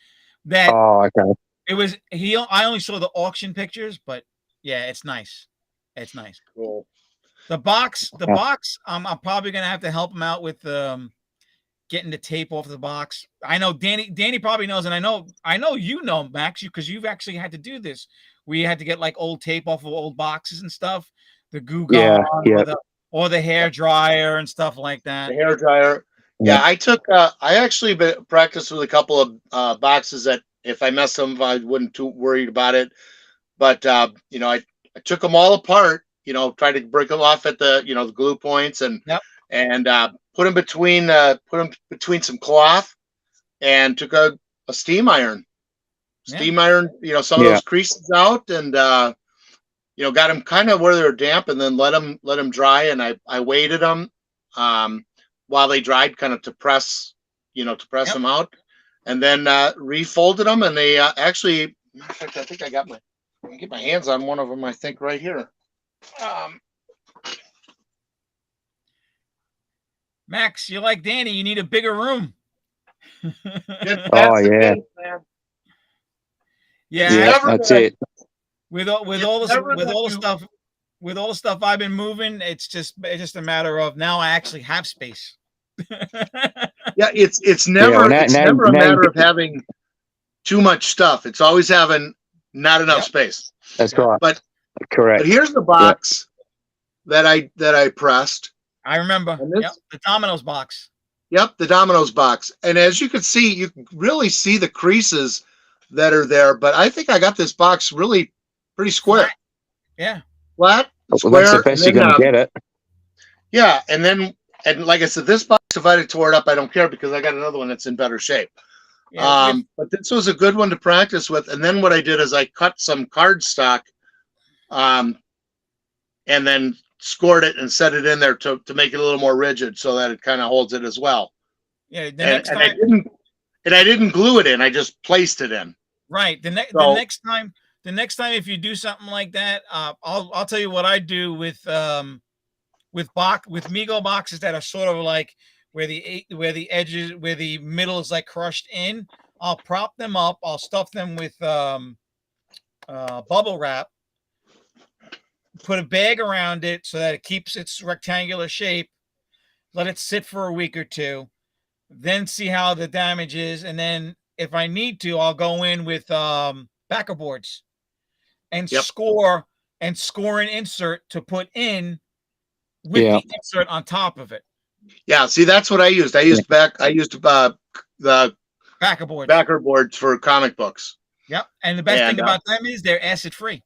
Okay. It was I only saw the auction pictures, but yeah, it's nice. It's nice. Cool. The box, I'm probably gonna have to help him out with getting the tape off the box. I know Danny probably knows, and I know Max, because you've actually had to do this. We had to get old tape off of old boxes and stuff, the goo gone, or the hair dryer and stuff like that. The hair dryer. Yeah, I actually practiced with a couple of boxes that if I messed them, I wasn't too worried about it. But I took them all apart. Tried to break them off at the the glue points and put them between some cloth and took a steam iron. Steam iron, some of those creases out and got them kind of where they're damp and then let them dry. And I waited them while they dried, kind of to press them out, and then refolded them. And they actually, matter of fact, I think I can get my hands on one of them. I think right here. Max, you're like Danny. You need a bigger room. Yeah. Yeah, that's it. With all the stuff I've been moving, it's just a matter of now I actually have space. Yeah, it's never a matter of having too much stuff. It's always having not enough space. That's right. But correct. But here's the box that I pressed. I remember. The Domino's box. Yep, the Domino's box. And as you can see, you can really see the creases that are there. But I think I got this box really pretty square. Flat. Yeah. Flat, square. Well, that's the best you're going to get it. Yeah, and like I said, this box, if I had tore it up, I don't care because I got another one that's in better shape. Yeah, but this was a good one to practice with. And then what I did is I cut some cardstock and then scored it and set it in there to make it a little more rigid so that it kind of holds it as well. Yeah, I didn't glue it in. I just placed it in. Right. The So- next time if you do something like that, I'll tell you what I do with Mego boxes that are sort of like where the edges, where the middle is like crushed in. I'll prop them up. I'll stuff them with bubble wrap. Put a bag around it so that it keeps its rectangular shape. Let it sit for a week or two. Then see how the damage is, and then if I need to, I'll go in with backer boards and score and an insert to put in with the insert on top of it. Yeah, see, that's what I used. I used the backer boards for comic books. Yep, and the best thing about them is they're acid free.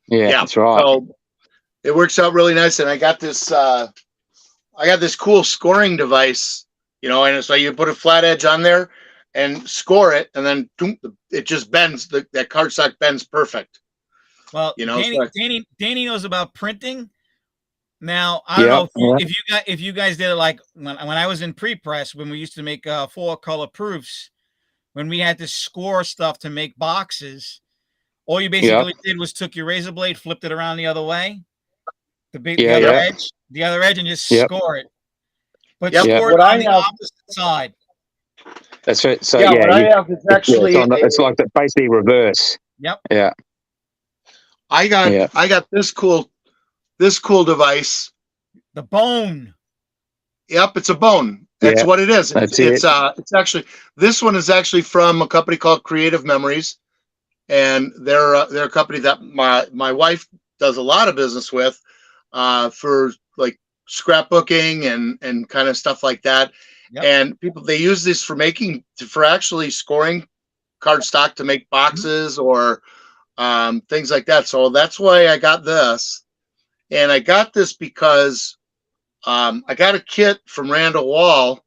Yeah, that's right. So it works out really nice, and I got this cool scoring device, and so you put a flat edge on there and score it, and then it just bends. That cardstock bends perfect. Well, Danny knows about printing. Now I don't know if you guys did it like when I was in pre-press, when we used to make 4-color proofs, when we had to score stuff to make boxes. All you basically did was took your razor blade, flipped it around the other way, the other edge, and just score it. But score it on the opposite side. That's right. So what I have is actually it's like basically reverse. Yep. Yeah. I got this cool device. The bone. Yep, it's a bone. That's what it is. It's actually, this one is actually from a company called Creative Memories, and they're a company that my wife does a lot of business with, for like scrapbooking and kind of stuff like that. Yep. And they use this for actually scoring cardstock to make boxes or things like that. So that's why I got this. And I got this because I got a kit from Randall Wall,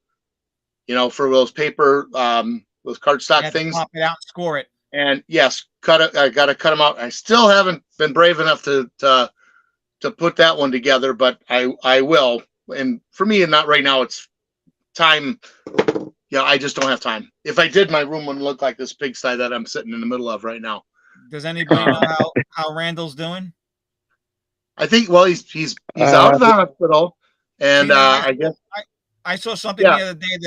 for those paper, those cardstock things. Pop it out and score it. And yes, I got to cut them out. I still haven't been brave enough to put that one together, but I will. And for me, and not right now, it's time. I just don't have time. If I did, my room wouldn't look like this pigsty that I'm sitting in the middle of right now. Does anybody know how Randall's doing? I think he's out of the hospital, and I guess I saw something the other day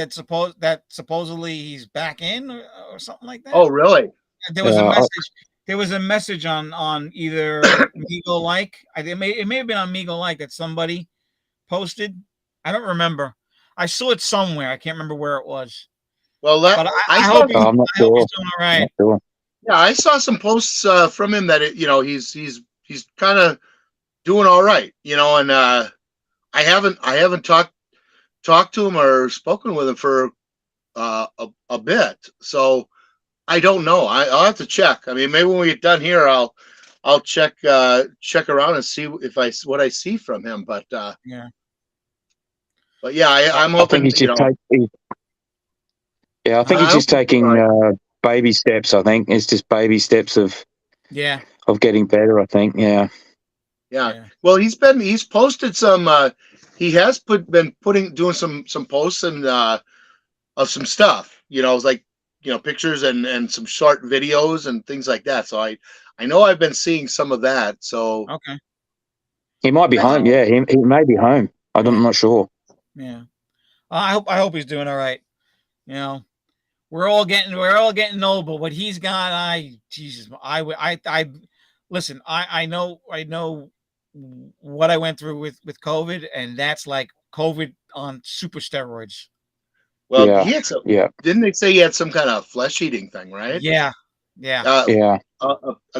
that supposedly he's back in or something like that. Oh, really? There was a message. There was a message on either MegoLike. It may have been on MegoLike that somebody posted. I don't remember. I saw it somewhere. I can't remember where it was. Well, but I hope he's doing all right. Sure. Yeah, I saw some posts from him that he's kind of doing all right. And I haven't talked to him or spoken with him for a bit. So I don't know. I'll have to check. I mean, maybe when we get done here, I'll check around and see what I see from him. But But yeah, I'm hoping. I think he's just taking baby steps. I think it's just baby steps of getting better. I think. Yeah. Well, he's posted some. He has been doing some posts and of some stuff. Like pictures and some short videos and things like that. So I know I've been seeing some of that. So okay, he might be home. Yeah, he may be home. I'm not sure. Yeah, I hope he's doing all right. We're all getting old, but what he's got, listen. I know what I went through with COVID, and that's like COVID on super steroids. Well, he had didn't they say he had some kind of flesh eating thing, right? Yeah. A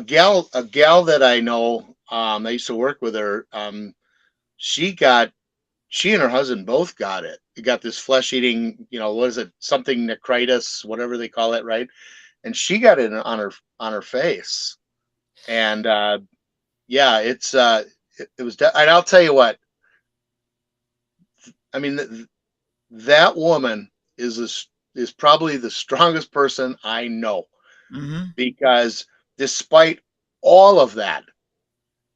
gal that I know, I used to work with her. She and her husband both got it. He got this flesh eating, what is it? Something necritis, whatever they call it, right? And she got it on her face. And it was. And I'll tell you what. I mean, that woman is probably the strongest person I know, because despite all of that,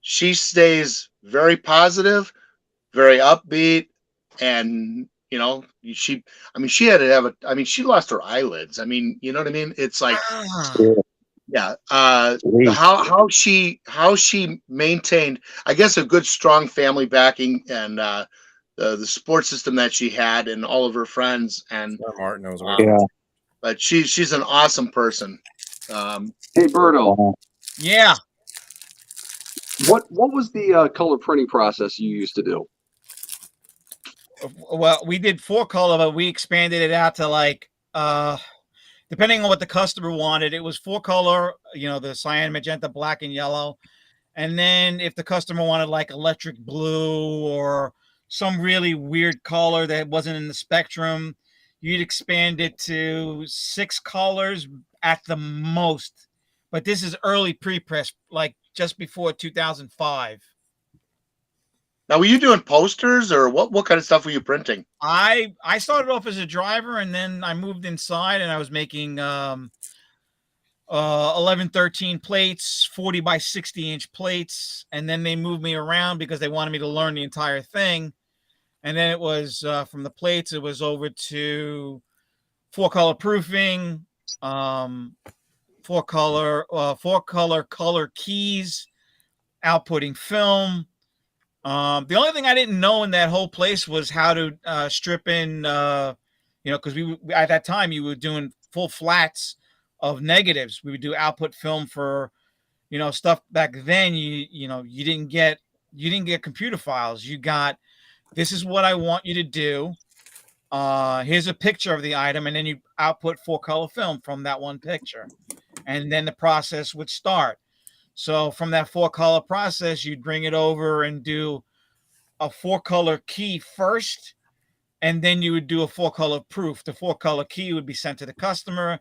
she stays very positive, very upbeat, and she had to have she lost her eyelids. I mean, you know what I mean? It's like, Yeah. Jeez. How she maintained, I guess, a good strong family backing and the support system that she had and all of her friends and Martin knows where. Yeah. but she's an awesome person. Hey, Berto, Wow. Yeah. what was the color printing process you used to do? Well, we did 4-color, but we expanded it out to like depending on what the customer wanted. It was 4-color, the cyan, magenta, black, and yellow. And then if the customer wanted like electric blue or some really weird color that wasn't in the spectrum, you'd expand it to 6 colors at the most. But this is early pre-press, like just before 2005. Now, were you doing posters or what kind of stuff were you printing? I started off as a driver, and then I moved inside, and I was making 11-13 plates, 40 by 60-inch plates, and then they moved me around because they wanted me to learn the entire thing. And then it was from the plates, it was over to 4-color proofing, 4-color color keys, outputting film. The only thing I didn't know in that whole place was how to strip in, because we at that time you were doing full flats of negatives. We would do output film for, stuff back then. You didn't get computer files. You got, this is what I want you to do. Here's a picture of the item, and then you output 4-color film from that one picture, and then the process would start. So from that 4-color process, you'd bring it over and do a 4-color key first, and then you would do a 4-color proof. The 4-color key would be sent to the customer.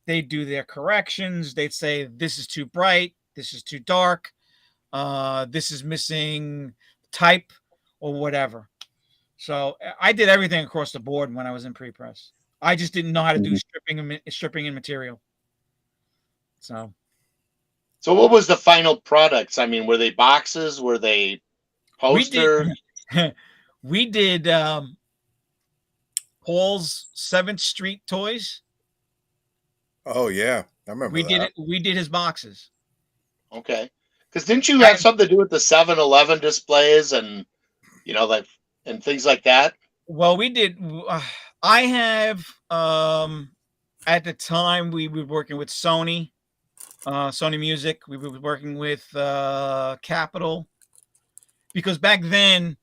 They'd do their corrections. They'd say, this is too bright, this is too dark, this is missing type or whatever. So I did everything across the board when I was in pre-press. I just didn't know how to do stripping and material. So what was the final products? I mean, were they boxes? Were they poster? We did Paul's 7th Street toys. Oh yeah, I remember that. We did his boxes. Okay, because didn't you have something to do with the 7-Eleven displays and and things like that? Well, we did. I have at the time we were working with Sony Music. We were working with Capitol, because back then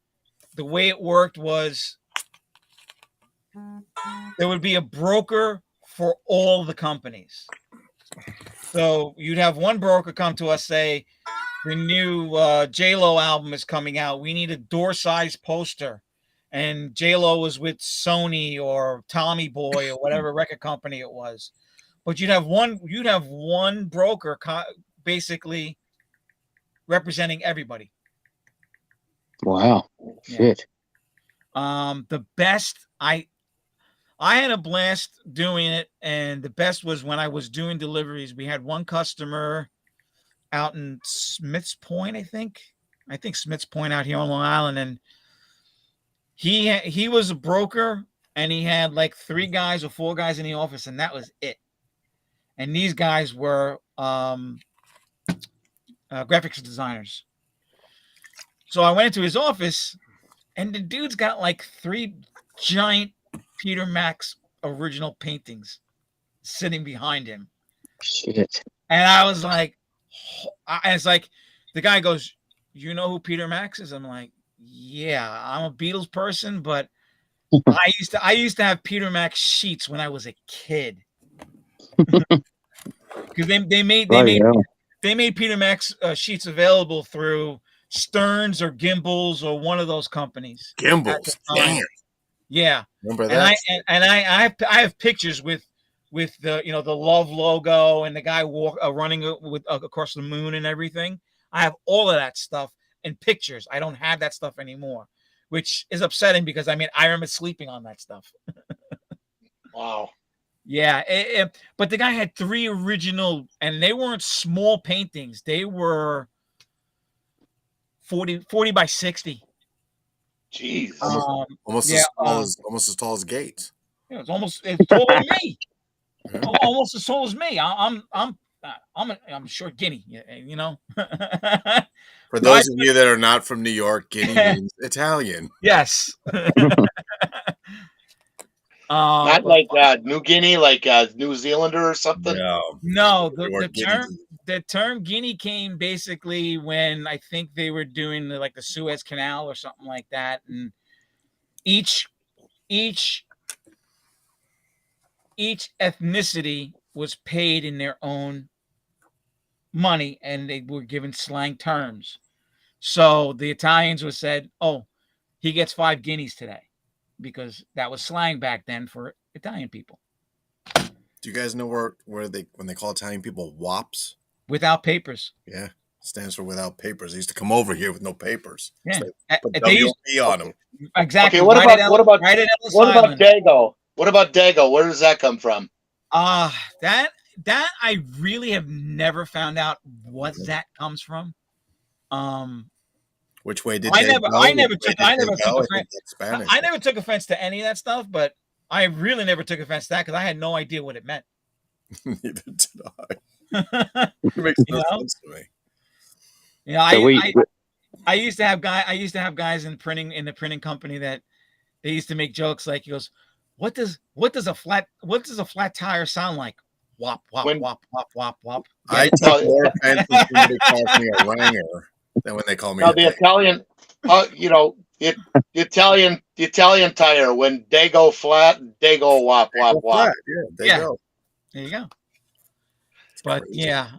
the way it worked was there would be a broker for all the companies. So you'd have one broker come to us, say, the new J-Lo album is coming out. We need a door-size poster. And J-Lo was with Sony or Tommy Boy or whatever record company it was. But you'd have one broker basically representing everybody. Wow. Shit. The best, I had a blast doing it, and the best was when I was doing deliveries. We had one customer out in Smith's Point, I think Smith's Point out here on Long Island, and he was a broker, and he had like 3 guys or 4 guys in the office, and that was it. And these guys were graphics designers. So I went into his office, and the dude's got like 3 giant Peter Max original paintings sitting behind him. Shit. And I was like, it's like, the guy goes, you know who Peter Max is? I'm like, yeah, I'm a Beatles person, but I used to have Peter Max sheets when I was a kid. Because they made Peter Max sheets available through Stearns or Gimbals or one of those companies. Gimbals, damn. Yeah, remember that? I have pictures with the the Love logo and the guy running with across the moon and everything. I have all of that stuff in pictures. I don't have that stuff anymore, which is upsetting because I remember sleeping on that stuff. Wow. Yeah, but the guy had 3 original, and they weren't small paintings. They were 40 by 60. Jeez. Almost as tall as Gates. Yeah, it's almost as tall as me. Almost as tall as me. I'm I'm sure Guinea, you know. For those of you that are not from New York, Guinea means Italian. Yes. Not like New Guinea, like New Zealander or something. No, the term Guinea came basically when I think they were doing the Suez Canal or something like that, and each ethnicity was paid in their own money, and they were given slang terms. So the Italians was said, "Oh, he gets 5 guineas today," because that was slang back then for Italian people. Do you guys know where when they call Italian people wops? Without papers. Yeah, stands for without papers. They used to come over here with no papers. Yeah, so they put WP on them. Okay, Exactly. what about Dago? What about Dago? Where does that come from? That I really have never found out what that comes from. Which way did I never took offense to any of that stuff, but I really never took offense to that because I had no idea what it meant. Neither did I. It makes no sense to me. You know, I used to have guys in the printing company that they used to make jokes like, he goes, what does a flat tire sound like? Wop wop wop wop wop wop. I take more offense when somebody calls me a ranger than when they call me. Now the Italian, the Italian tire, when they go flat, they go wop wop wop. Yeah, go. There you go. But crazy. Yeah,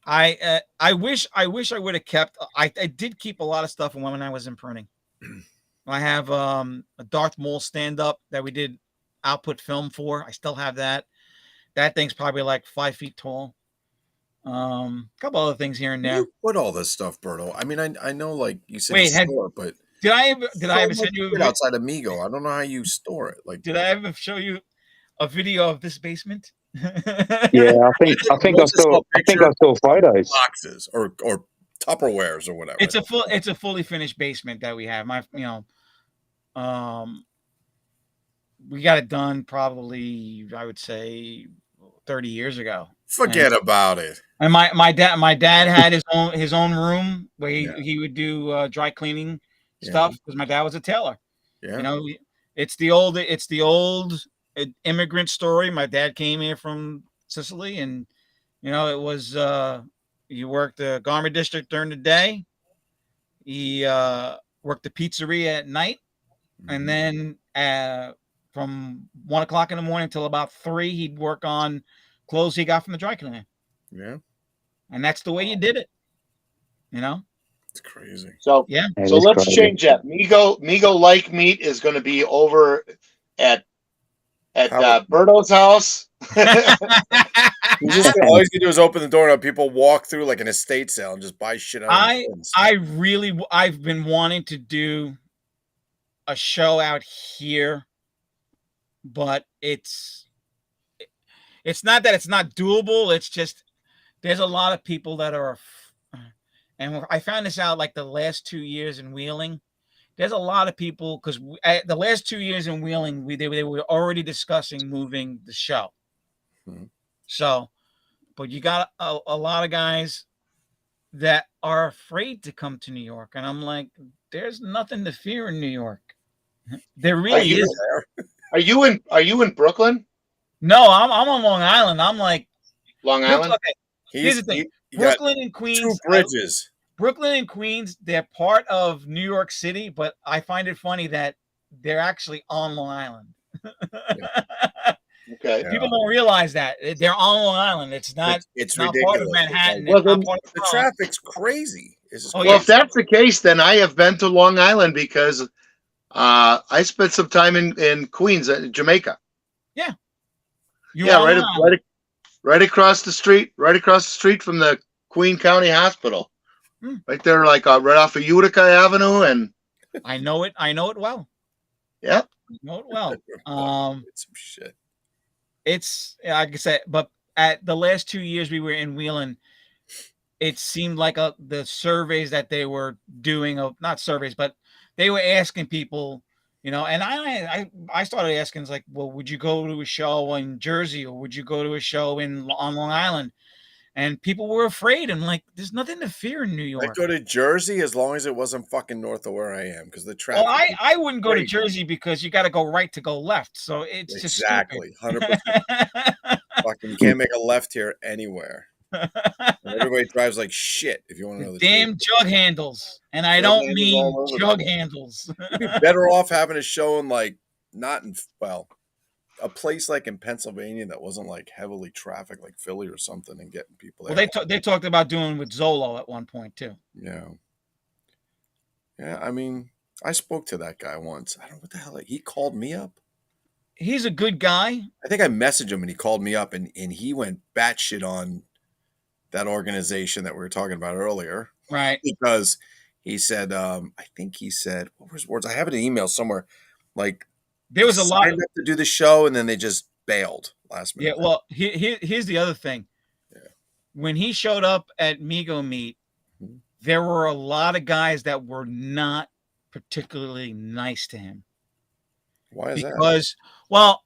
I wish I would have kept. I did keep a lot of stuff when I was in printing. I have a Darth Maul stand up that we did output film for. I still have that. That thing's probably like 5 feet tall. A couple other things here and there. You put all this stuff, Berto. I mean, I know, like you said, store, but did I ever send you outside of Mego? I don't know how you store it. Like, did I ever show you a video of this basement? Yeah, I think I saw photos, boxes or Tupperwares or whatever. It's a fully finished basement that we have. We got it done probably, I would say, 30 years ago. Forget about it. And my dad had his own room where he would do dry cleaning stuff because my dad was a tailor. Yeah. You know, it's the old immigrant story. My dad came here from Sicily, and it was he worked the garment district during the day. He worked the pizzeria at night, and then from 1 o'clock in the morning until about 3, he'd work on clothes he got from the dry cleaner. Yeah, and that's the way you did it. It's crazy. So yeah. So let's change that. MegoLike Meat is going to be over at Berto's house. All he's gonna do is open the door and have people walk through like an estate sale and just buy shit out. I've been wanting to do a show out here, but it's not that it's not doable. It's just there's a lot of people that are, and I found this out like the last 2 years in Wheeling. There's a lot of people because the last 2 years in Wheeling, they were already discussing moving the show. So, but you got a lot of guys that are afraid to come to New York, and I'm like, there's nothing to fear in New York. There really is. Are you in Brooklyn? No, I'm on Long Island. I'm like Long Island. Okay. Here's the thing: Brooklyn and Queens. 2 bridges. Brooklyn and Queens, they're part of New York City, but I find it funny that they're actually on Long Island. Okay. People don't realize that they're on Long Island. It's not. It's not ridiculous. part of Manhattan. Well, the traffic's crazy. If that's the case, then I have been to Long Island because I spent some time in Queens, Jamaica. Yeah. Right across the street from the Queen County Hospital. Right there, like right off of Utica Avenue, and I know it well. Yeah, I know it well. It's some shit. It's like I said, but at the last 2 years we were in Wheeling, it seemed like the surveys that they were doing, not surveys, but they were asking people, And I started asking, like, well, would you go to a show in Jersey or would you go to a show on Long Island? And people were afraid. I'm like, there's nothing to fear in New York. I'd go to Jersey as long as it wasn't fucking north of where I am, because the traffic. Well, I wouldn't go to Jersey because you got to go right to go left. So it's exactly 100%. Fucking, you can't make a left here anywhere. Everybody drives like shit. If you want to know the damn truth. Jug handles, and I don't mean jug handles. You'd be better off having a show in a place like in Pennsylvania that wasn't like heavily trafficked, like Philly or something, and getting people there. Well, they talked about doing with Zolo at one point too. Yeah. I mean, I spoke to that guy once. I don't know what the hell. He called me up. He's a good guy. I think I messaged him and he called me up and he went batshit on that organization that we were talking about earlier. Right. Because he said, I think he said, what were his words? I have it in email somewhere. Like, there was a lot up to do the show and then they just bailed last minute. Yeah, well, here's the other thing. Yeah. When he showed up at Mego Meet, there were a lot of guys that were not particularly nice to him. Why is that? Because, well,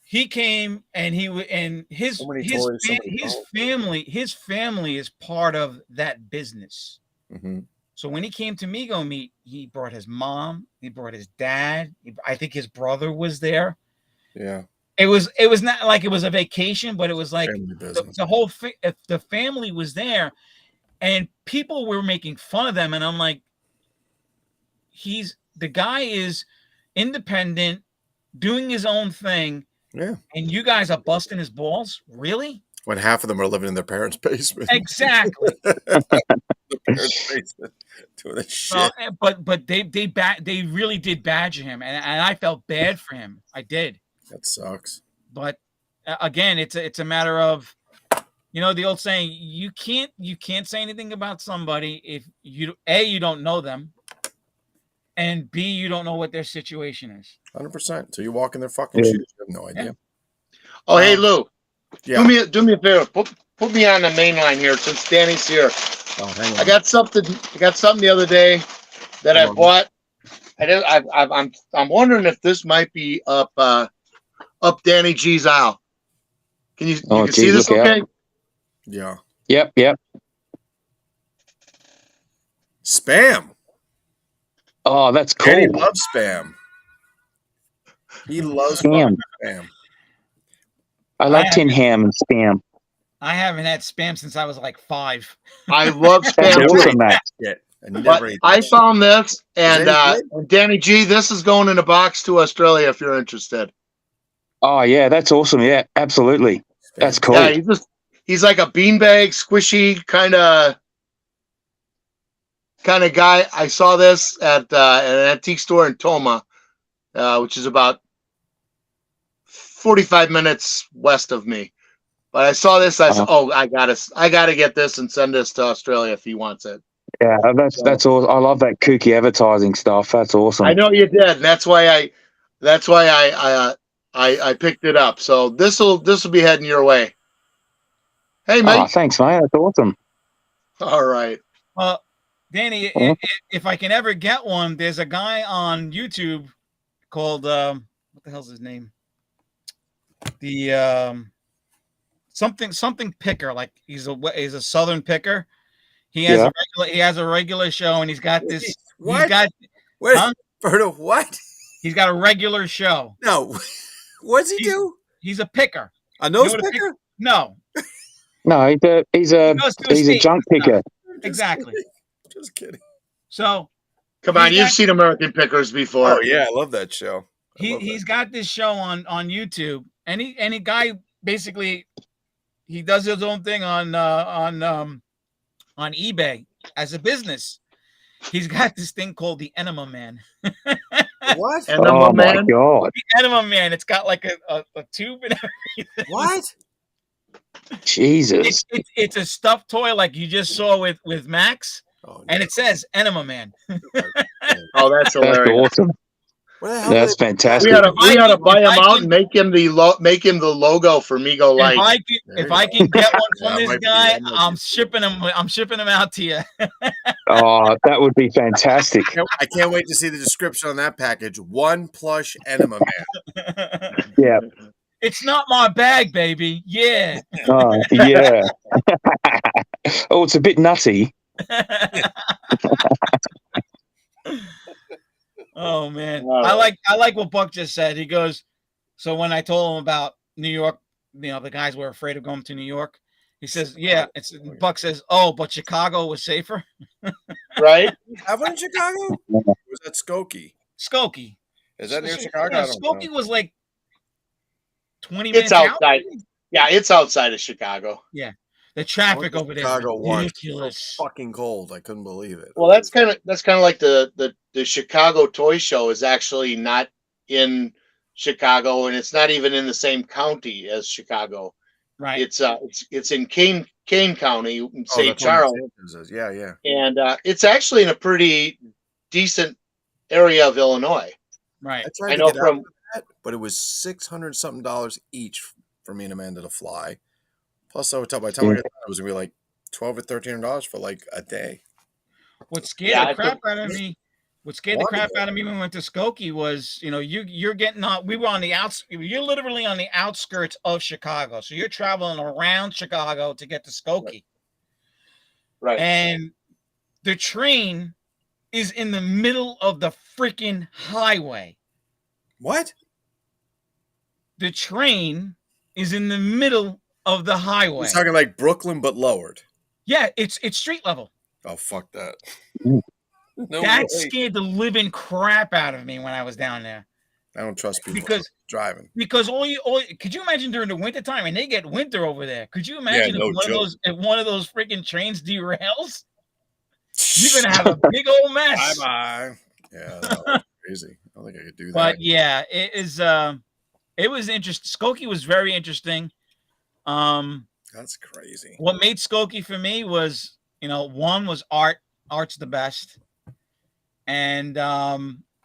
he came and his family is part of that business. Mm-hmm. So when he came to Mego Meet, he brought his mom, he brought his dad. I think his brother was there. Yeah. It was not like it was a vacation, but it was like the whole the family was there, and people were making fun of them. And I'm like, the guy is independent, doing his own thing. Yeah. And you guys are busting his balls? Really? When half of them are living in their parents' basement. Exactly. The parents' basement doing that shit. But they really did badger him, and I felt bad for him. I did. That sucks. But again, it's a matter of, the old saying, you can't say anything about somebody if you don't know them, and B, you don't know what their situation is. 100%. So you walk in their fucking shoes, you have no idea. Yeah. Oh, hey Lou. Yeah. Do me a favor. Put me on the main line here since Danny's here. Oh, hang on. I got something the other day that I bought. I'm wondering if this might be up Danny G's aisle. Can you see this? Okay. Yeah. Yep. Spam. Oh, that's cool. Danny loves spam. He loves spam. I like tin ham and spam. I haven't had spam since I was like 5. I love spam. Awesome, I found this, and Danny G, this is going in a box to Australia if you're interested. Oh yeah, that's awesome. Yeah, absolutely. That's cool. Yeah, he's like a beanbag, squishy kind of guy. I saw this at an antique store in Toma, which is about 45 minutes west of me. But I saw this. I said, I gotta get this and send this to Australia if he wants it. Yeah, that's awesome. I love that kooky advertising stuff. That's awesome. I know you did, and that's why I picked it up. So this will be heading your way. Hey, mate. Oh, thanks, mate. That's awesome. All right. Danny, if I can ever get one, there's a guy on YouTube called what the hell's his name? The something picker. Like he's a Southern picker. He has a regular show, and he's got this. What? Berto, what? He's got a regular show. No. What does he do? He's a picker. A nose picker? No. No, he's a junk picker. Exactly. Just kidding. So, come on, you've seen American Pickers before. Oh yeah, I love that show. He's got this show on YouTube, and he guy basically he does his own thing on eBay as a business. He's got this thing called the Enema Man. What? Enema Man? My God. The Enema Man. It's got like a tube and everything. What? Jesus. It's a stuffed toy like you just saw with Max. Oh, no. And it says Enema Man. Oh, that's hilarious. That's awesome. What the hell? That's fantastic. We ought to buy him out and make him the logo for MegoLike. If I can get one from Yeah, this might be- guy, that might I'm be- shipping him. I'm shipping him out to you. Oh, that would be fantastic. I can't wait to see the description on that package. One plush enema man. Yeah. It's not my bag, baby. Yeah. Yeah. Oh, it's a bit nutty. Oh man, All I right. like what Buck just said. He goes, so when I told him about New York, the guys were afraid of going to New York. He says, yeah, Buck says, oh, but Chicago was safer. Right? Have one in Chicago? Or was that Skokie? Skokie. Is that near Chicago? Yeah, I don't Skokie know. was like 20 It's minutes out. outside. Yeah, it's outside of Chicago. Yeah, the traffic over there Chicago is once. ridiculous. So fucking cold. I couldn't believe it. Well, that's kind of like the Chicago Toy Show is actually not in Chicago, and it's not even in the same county as Chicago. Right. It's in Kane County, St. that's what Charles, is. Yeah. and it's actually in a pretty decent area of Illinois. Right. I tried I to know get out from of that, but it was $600 something each for me and Amanda to fly. Plus, I would tell by the time I got there, it was gonna be like $1,200 or $1,300 for like a day. What scared Yeah, the crap out of me? What scared the crap out of me when we went to Skokie was, you're getting on. We were on the outs. You're literally on the outskirts of Chicago, so you're traveling around Chicago to get to Skokie. right. And the train is in the middle of the freaking highway. What? The train is in the middle of the highway. You're talking like Brooklyn, but lowered. Yeah, it's street level. Oh, fuck that. That scared the living crap out of me when I was down there. I don't trust people Because driving. Because could you imagine during the winter time, and they get winter over there? Could you imagine if one of those freaking trains derails? You're gonna have a big old mess. Bye. Yeah, that's crazy. I don't think I could do that. But yeah, it was interesting. Skokie was very interesting. That's crazy. What made Skokie for me was, one was art. Art's the best. And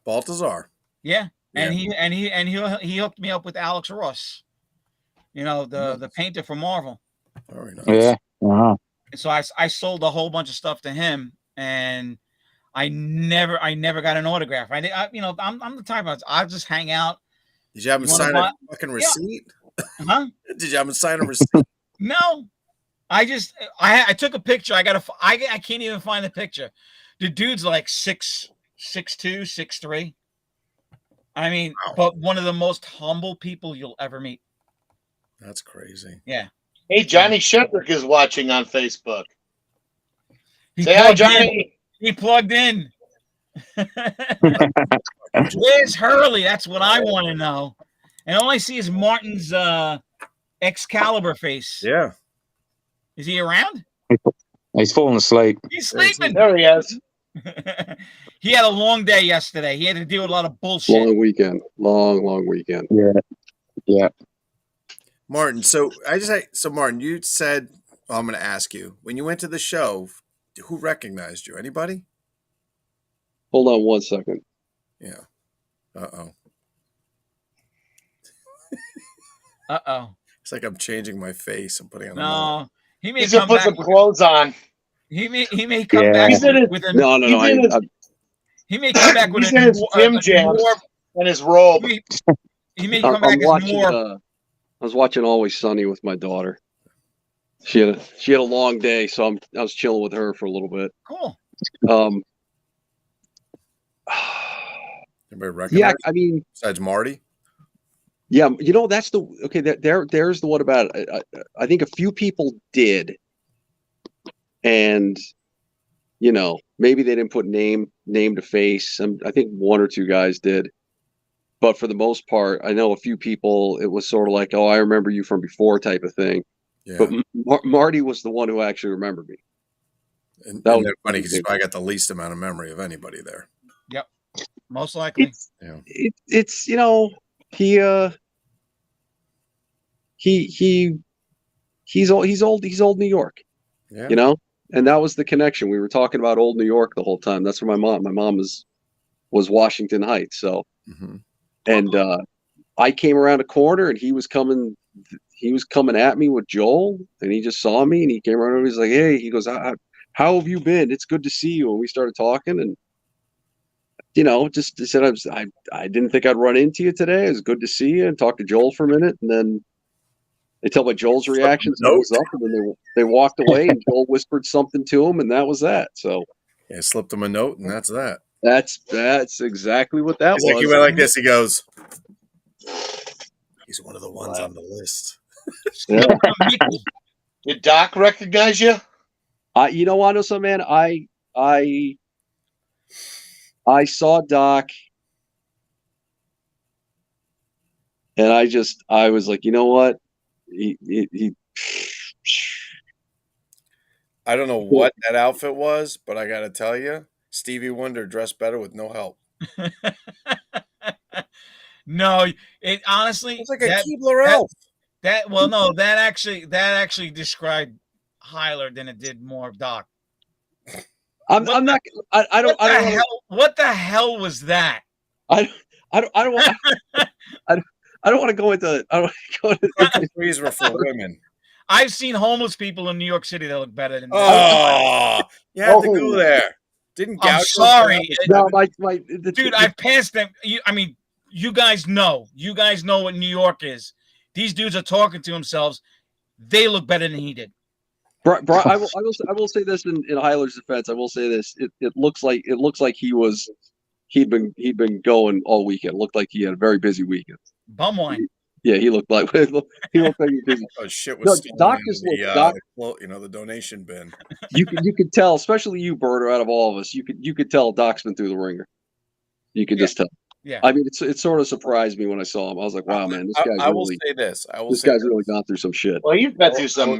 Baltazar. yeah. And he hooked me up with Alex Ross, the painter from Marvel. Very nice. Yeah. Uh-huh. So I sold a whole bunch of stuff to him, and I never got an autograph. I'm the type of I'll just hang out. Did you have him sign a fucking receipt? Huh? Did you have him sign a receipt? No. I took a picture. I can't even find the picture. The dude's like 6'2", 6'3". I mean, wow. But one of the most humble people you'll ever meet. That's crazy. Yeah. Hey, Johnny Shepard is watching on Facebook. Say hi, Johnny. He plugged in. Where's Hurley? That's what I want to know. And all I see is Martin's Excalibur face. Yeah. Is he around? He's falling asleep. He's sleeping. There he is. He had a long day yesterday. He had to deal with a lot of bullshit. Long weekend. Long weekend. Yeah. Martin, so Martin, you said, I'm going to ask you, when you went to the show, who recognized you? Anybody? Hold on 1 second. Yeah. Uh-oh. It's like I'm changing my face. I'm putting on No. He's gonna put some clothes on. He may come back with a no. He may come back with he's in his gym jams and his robe. He may come back as more. I was watching Always Sunny with my daughter. She had a long day, so I was chilling with her for a little bit. Cool. Anybody recognize? Yeah, I mean, besides Marty. Yeah, that's there's the one about it. I think a few people did, and maybe they didn't put name to face. I think one or two guys did, but for the most part, I know a few people. It was sort of like, oh, I remember you from before type of thing. Yeah. But Marty was the one who actually remembered me. And that was funny because he's probably got the least amount of memory of anybody there. Yep, most likely. It's he's old New York, and that was the connection. We were talking about old New York the whole time. That's where my mom was Washington Heights. So And I came around a corner, and he was coming at me with Joel, and he just saw me, and he came around and he's like, "Hey," he goes, "How have you been? It's good to see you." And we started talking, and just said I didn't think I'd run into you today. It was good to see you, and talk to Joel for a minute, and then they tell by Joel's reactions, I was up, and then they walked away, and Joel whispered something to him, and that was that. So yeah, slipped him a note, and that's that. That's exactly what that was. Like, he went like this. He goes, "He's one of the ones on the list." Yeah. Did Doc recognize you? I know something, man. I saw Doc, and I was like, you know what? He I don't know what that outfit was, but I got to tell you, Stevie Wonder dressed better with no help. No, it honestly, it's like a Keebler elf. That actually described Hyler than it did more of Doc. I'm not. I don't. What the hell was that? I don't want. I don't want to go into. I don't want to go into. These were for women. I've seen homeless people in New York City that look better than. Oh, you had to go there. Didn't I'm sorry. No, dude, I've passed them. You guys know. You guys know what New York is. These dudes are talking to themselves. They look better than he did. I will say this in Hyler's defense. I will say this. It looks like he'd been going all weekend. It looked like he had a very busy weekend. Bum wine. Yeah, he looked like he looked like he was busy. Oh, shit was Doc just the donation bin. You could tell, especially you, Berto, out of all of us, you could tell Doc's been through the ringer. You could just tell. Yeah. I mean, it sort of surprised me when I saw him. I was like, wow, man, this guy's I will say this. This guy's really gone through some shit. Well, you've been through some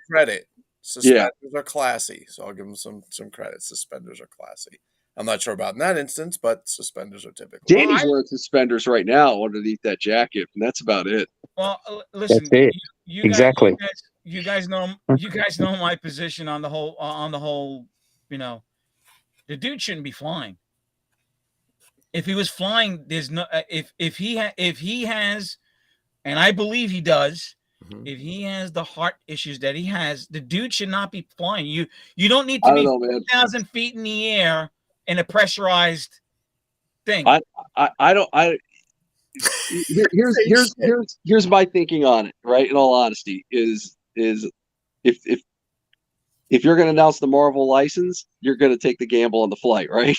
credit. Suspenders are classy, so I'll give him some credit. Suspenders are classy. I'm not sure about in that instance, but suspenders are typical. Danny's wearing suspenders right now underneath that jacket, and that's about it. Well, listen, that's it. Exactly. You guys know my position on the whole. The dude shouldn't be flying. If he was flying, there's no. If he has, and I believe he does. If he has the heart issues that he has, the dude should not be flying. You don't need to be 4,000 feet in the air in a pressurized thing. Here's my thinking on it, right? In all honesty, is if you're going to announce the Marvel license, you're going to take the gamble on the flight, right?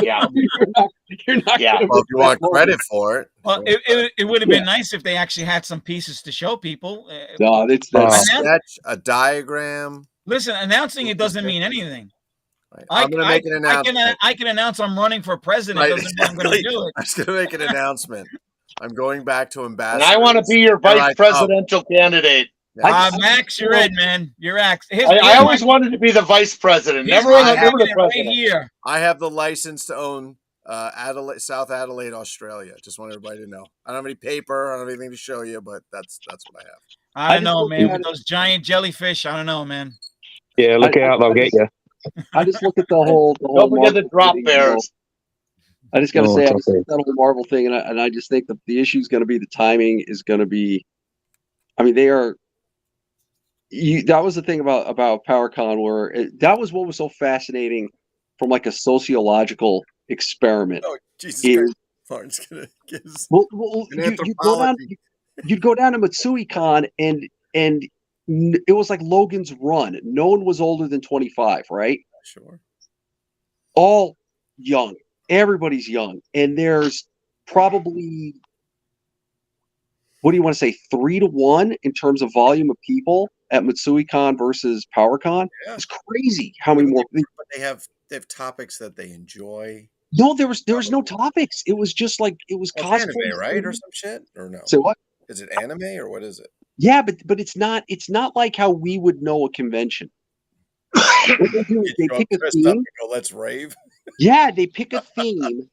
Yeah. You're not. Yeah. Well, if you want credit for it. Well, it would have been nice if they actually had some pieces to show people. No, that's sketch, a diagram. Listen, announcing it doesn't mean anything. Right. I'm going to make an announcement. I can announce I'm running for president. Right, doesn't mean I'm going to do it. I'm just going to make an announcement. I'm going back to ambassador. And I want to be your vice presidential candidate. Max, you're in, man. You're X. I always wanted to be the vice president. Never the president. Right here. I have the license to own South Adelaide, Australia. Just want everybody to know. I don't have any paper. I don't have anything to show you, but that's what I have. I don't know, man. With those giant jellyfish, I don't know, man. Yeah, look out. They'll get you. I just look at the whole don't forget the drop bears. I just got to say, I just think that whole Marvel thing, and I just think that the issue is going to be the timing is going to be. I mean, they are. That was the thing about PowerCon, where that was what was so fascinating from like a sociological experiment. Oh, Jesus Christ! Gonna get you'd go down to MatsuiCon and it was like Logan's Run. No one was older than 25, right? Sure. All young. Everybody's young. And there's probably, what do you want to say, 3-1 in terms of volume of people at MatsuiCon versus PowerCon? Yeah. It's crazy how many more. But they have topics that they enjoy. No, there was no topics. It was just like it was cosplay, anime, right, or some shit, or no? So what? Is it anime or what is it? Yeah, but it's not like how we would know a convention. What they do is they pick a theme. Go, let's rave. Yeah, they pick a theme.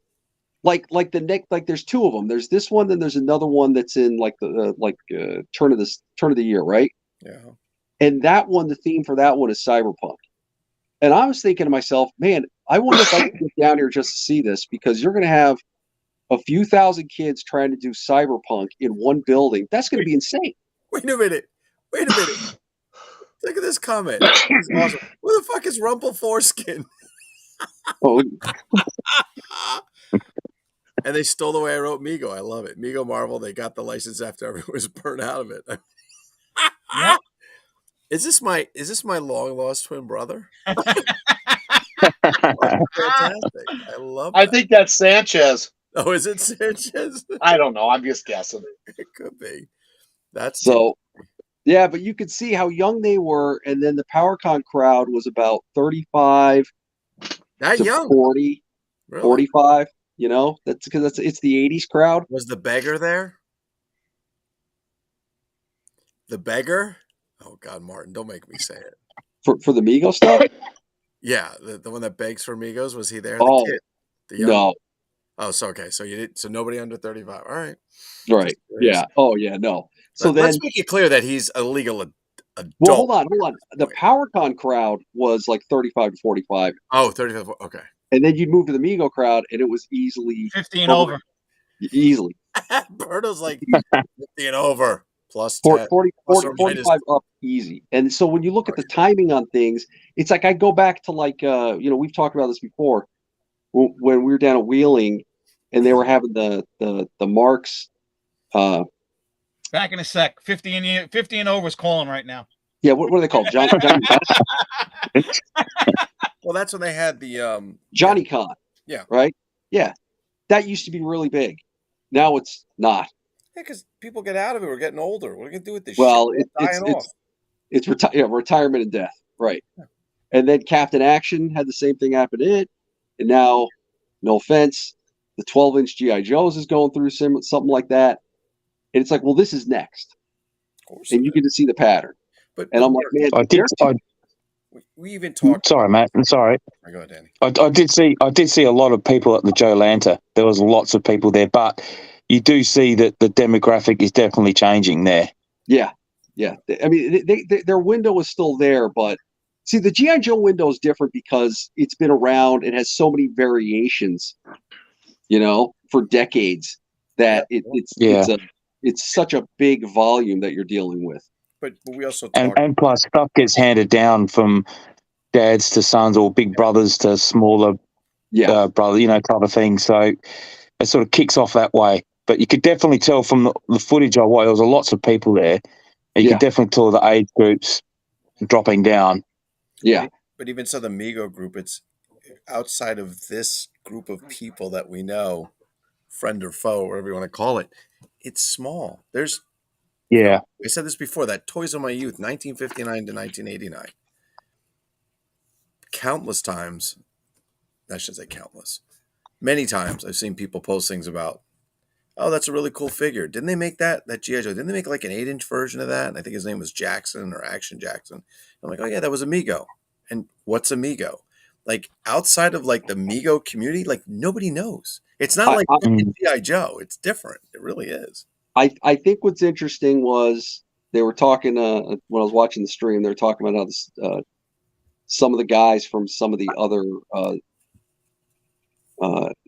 Like there's two of them. There's this one, then there's another one that's in like the turn of the year, right? Yeah. And that one, the theme for that one is cyberpunk. And I was thinking to myself, man, I wonder if I can get down here just to see this, because you're going to have a few thousand kids trying to do cyberpunk in one building. That's going to be insane. Wait a minute. Look at this comment. This is awesome. Who the fuck is Rumple Foreskin? Oh, And they stole the way I wrote Mego. I love it. Mego Marvel, they got the license after everyone was burnt out of it. Yep. Is this my long lost twin brother? Fantastic. I love that. I think that's Sanchez. Oh, is it Sanchez? I don't know. I'm just guessing. It could be. That's so, yeah, but you could see how young they were, and then the PowerCon crowd was about 35 that to young. 40, Really? 45. You know, that's because it's the 80s crowd. Was the beggar there? The beggar? Oh God, Martin, don't make me say it. For the Mego stuff? Yeah, the one that begs for Migos, was he there? Oh, the kid? The young no. one? Oh, so okay. So you did, so nobody under 35. All right. Right. Yeah. Oh yeah, no. So let's make it clear that he's a legal adult. Well, hold on. The PowerCon crowd was like 35 to 45. Oh, 35. Okay. And then you'd move to the Mego crowd, and it was easily 50 and over. Easily. Berto's like 50 and over. Plus 40, 45 up easy. And so when you look at the timing on things, it's like I go back to like, we've talked about this before when we were down at Wheeling and they were having the Marks. Back in a sec. 50 and over is calling right now. Yeah, what are they called? Johnny Well, that's when they had the Johnny Con. Yeah. Right? Yeah. That used to be really big. Now it's not. Yeah, because people get out of it. We're getting older. What are we gonna do with this shit? It's retirement and death. Right. Yeah. And then Captain Action had the same thing happen to it. And now, no offense, the 12-inch G.I. Joe's is going through something like that. And it's like, well, this is next. Of course. And you get to see the pattern. And I'm like, man, we even talked. Sorry, Matt. I'm sorry. Go ahead, Danny. I did see a lot of people at the Joe Lanta. There was lots of people there, but you do see that the demographic is definitely changing there. Yeah. Yeah. I mean, their window is still there, but see, the G.I. Joe window is different because it's been around. It has so many variations, for decades that it's such a big volume that you're dealing with. But we also and plus stuff gets handed down from dads to sons or big brothers to smaller brother, type of thing. So it sort of kicks off that way. But you could definitely tell from the footage I watched, there was lots of people there. You could definitely tell the age groups dropping down. Yeah. But even so, the Mego group, it's outside of this group of people that we know, friend or foe, whatever you want to call it, it's small. There's I said this before, that Toys of My Youth, 1959 to 1989. Countless times, I should say countless, many times I've seen people post things about, oh, that's a really cool figure. Didn't they make that G.I. Joe? Didn't they make like an 8-inch version of that? And I think his name was Jackson or Action Jackson. I'm like, oh yeah, that was a Mego. And what's a Mego? Like outside of like the Mego community, like nobody knows. It's not like G.I. Joe. It's different. It really is. I think what's interesting was they were talking when I was watching the stream. They were talking about how this, some of the guys from some of the other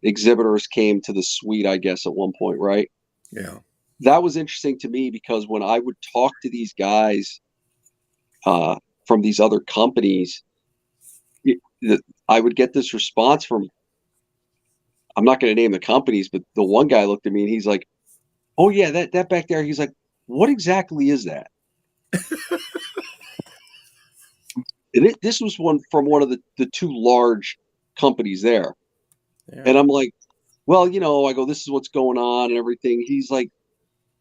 exhibitors came to the suite, I guess, at one point, right? Yeah, that was interesting to me because when I would talk to these guys from these other companies, I would get this response from, I'm not going to name the companies, but the one guy looked at me and he's like, oh yeah, that back there. He's like, what exactly is that? And this was from one of the two large companies there. Yeah. And I'm like, well, I go, this is what's going on and everything. He's like,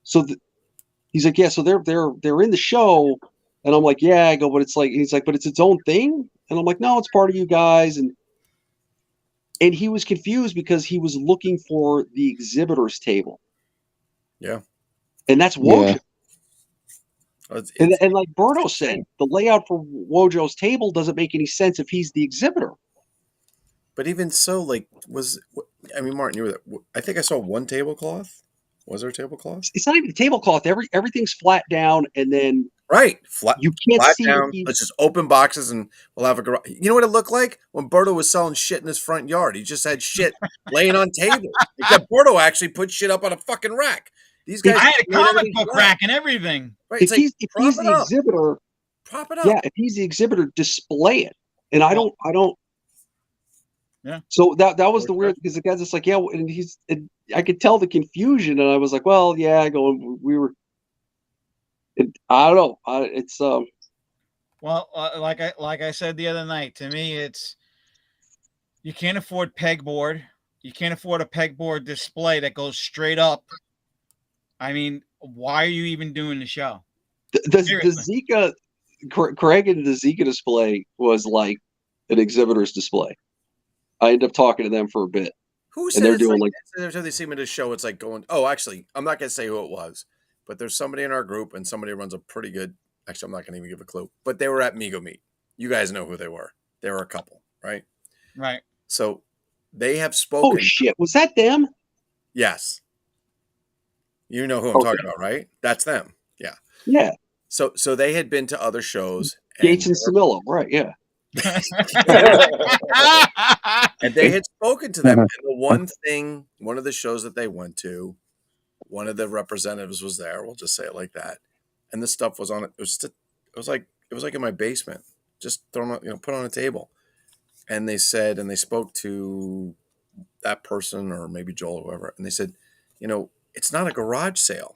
he's like, yeah, so they're in the show. And I'm like, yeah, I go, but it's like, he's like, but it's its own thing. And I'm like, no, it's part of you guys. And he was confused because he was looking for the exhibitor's table. Yeah. And that's Wojo. Yeah. And like Berto said, the layout for Wojo's table doesn't make any sense if he's the exhibitor. But even so, like, Martin, you were there. I think I saw one tablecloth. Was there a tablecloth? It's not even a tablecloth. Everything's flat down, and then Right. You can't Flat see down. what Let's just open boxes and we'll have a garage. You know what it looked like when Berto was selling shit in his front yard? He just had shit laying on tables. Except Berto actually put shit up on a fucking rack. These guys I had a made comic everything book flat. rack and everything. Right. if It's like, he's the exhibitor, prop it up. yeah, if he's the exhibitor, display it. And I don't. Yeah. So that was the weird, because the guy's just like, yeah, and I could tell the confusion, and I was like, well, yeah, we were. I don't know. It's Well, like I said the other night, to me, it's you can't afford pegboard. You can't afford a pegboard display that goes straight up. I mean, why are you even doing the show? The Zika, Craig, and the Zika display was like an exhibitor's display. I ended up talking to them for a bit. Who said they're doing like every time they see me at a show, it's like going, oh, actually, I'm not gonna say who it was, but there's somebody in our group and somebody runs a pretty good. Actually, I'm not gonna even give a clue, but they were at Mego Meet. You guys know who they were. They were a couple, right? Right. So they have spoken. Oh shit, was that them? Yes. You know who I'm talking about, right? That's them. Yeah. Yeah. So they had been to other shows. Gates and Samillo, right? Yeah. And they had spoken to them. And the one of the shows that they went to, one of the representatives was there. We'll just say it like that. And the stuff was on it. It was like in my basement, just thrown on, put on a table. And they said, and they spoke to that person or maybe Joel or whoever, and they said, it's not a garage sale.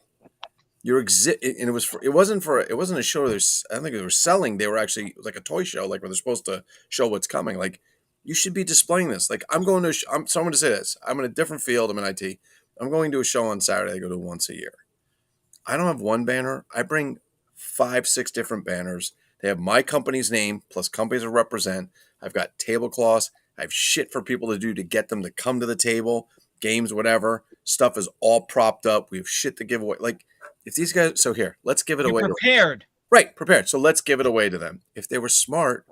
And it wasn't a show. I don't think they were selling. They were actually, it was like a toy show, like where they're supposed to show what's coming. Like, you should be displaying this. Like, so I'm going to say this. I'm in a different field. I'm in IT. I'm going to a show on Saturday. I go to once a year. I don't have one banner. I bring 5-6 different banners. They have my company's name plus companies I represent. I've got tablecloths. I have shit for people to do to get them to come to the table, games, whatever. Stuff is all propped up. We have shit to give away. Like, if these guys, so here, let's give it away. Prepared. Right, prepared. So let's give it away to them. If they were smart,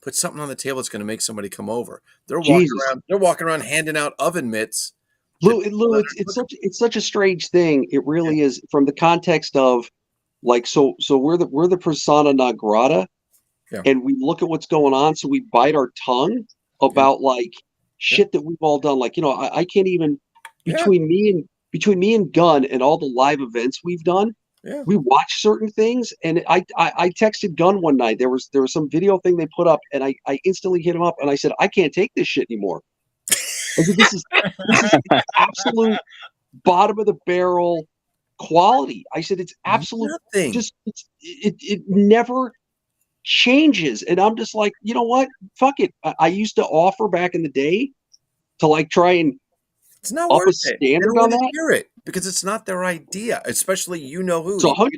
put something on the table that's going to make somebody come over. They're walking around handing out oven mitts. Lou, it's such a strange thing. It really is, from the context of, like, so we're the persona non grata, and we look at what's going on, so we bite our tongue about like shit that we've all done. Like, I can't even, between me and Gunn and all the live events we've done, we watch certain things. And I texted Gunn one night. There was some video thing they put up, and I instantly hit him up and I said, I can't take this shit anymore. I said, this is absolute bottom of the barrel quality. I said, it's absolute just it never changes. And I'm just like, you know what? Fuck it. I used to offer back in the day to like try and it's not up worth a standard on that. Hear it because it's not their idea, especially who. So I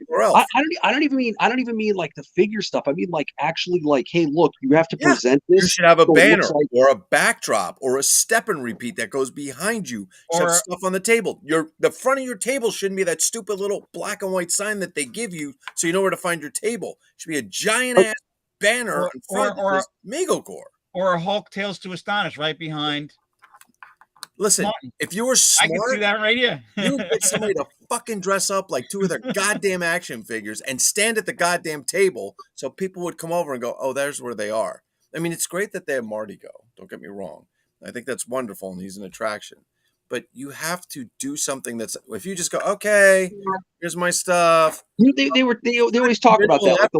don't even mean like the figure stuff. I mean like actually like, hey, look, you have to present this. You should have a banner or a backdrop or a step and repeat that goes behind you. You should have stuff on the table. The front of your table shouldn't be that stupid little black and white sign that they give you so you know where to find your table. It should be a giant ass banner in front of MegoCore. Or a Hulk Tales to Astonish right behind. Listen, if you were smart, I can see that right here. You would get somebody to fucking dress up like 2 of their goddamn action figures and stand at the goddamn table so people would come over and go, oh, there's where they are. I mean, it's great that they have Marty go. Don't get me wrong. I think that's wonderful, and he's an attraction. But you have to do something that's, if you just go, okay, here's my stuff. They always talk about that. Like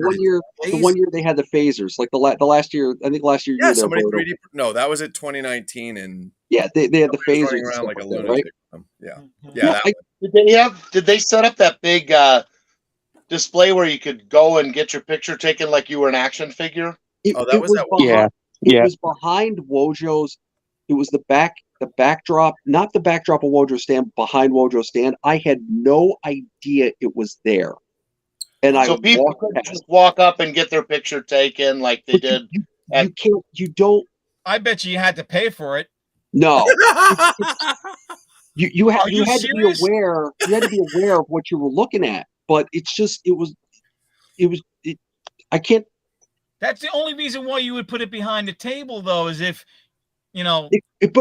the one year they had the phasers. Like the last year, I think last year. Yeah, somebody 3D. No, that was at 2019, and they had the phasers around like a lunatic. Right? Yeah. Did they set up that big display where you could go and get your picture taken like you were an action figure? It was behind Wojo's. It was the backdrop, not the backdrop of Wojo's stand, behind Wojo's stand. I had no idea it was there. And so people could just walk up and get their picture taken like they did. You don't. I bet you had to pay for it. No. You had to be aware. You had to be aware of what you were looking at. But it's just, I can't. That's the only reason why you would put it behind the table, though, is if, but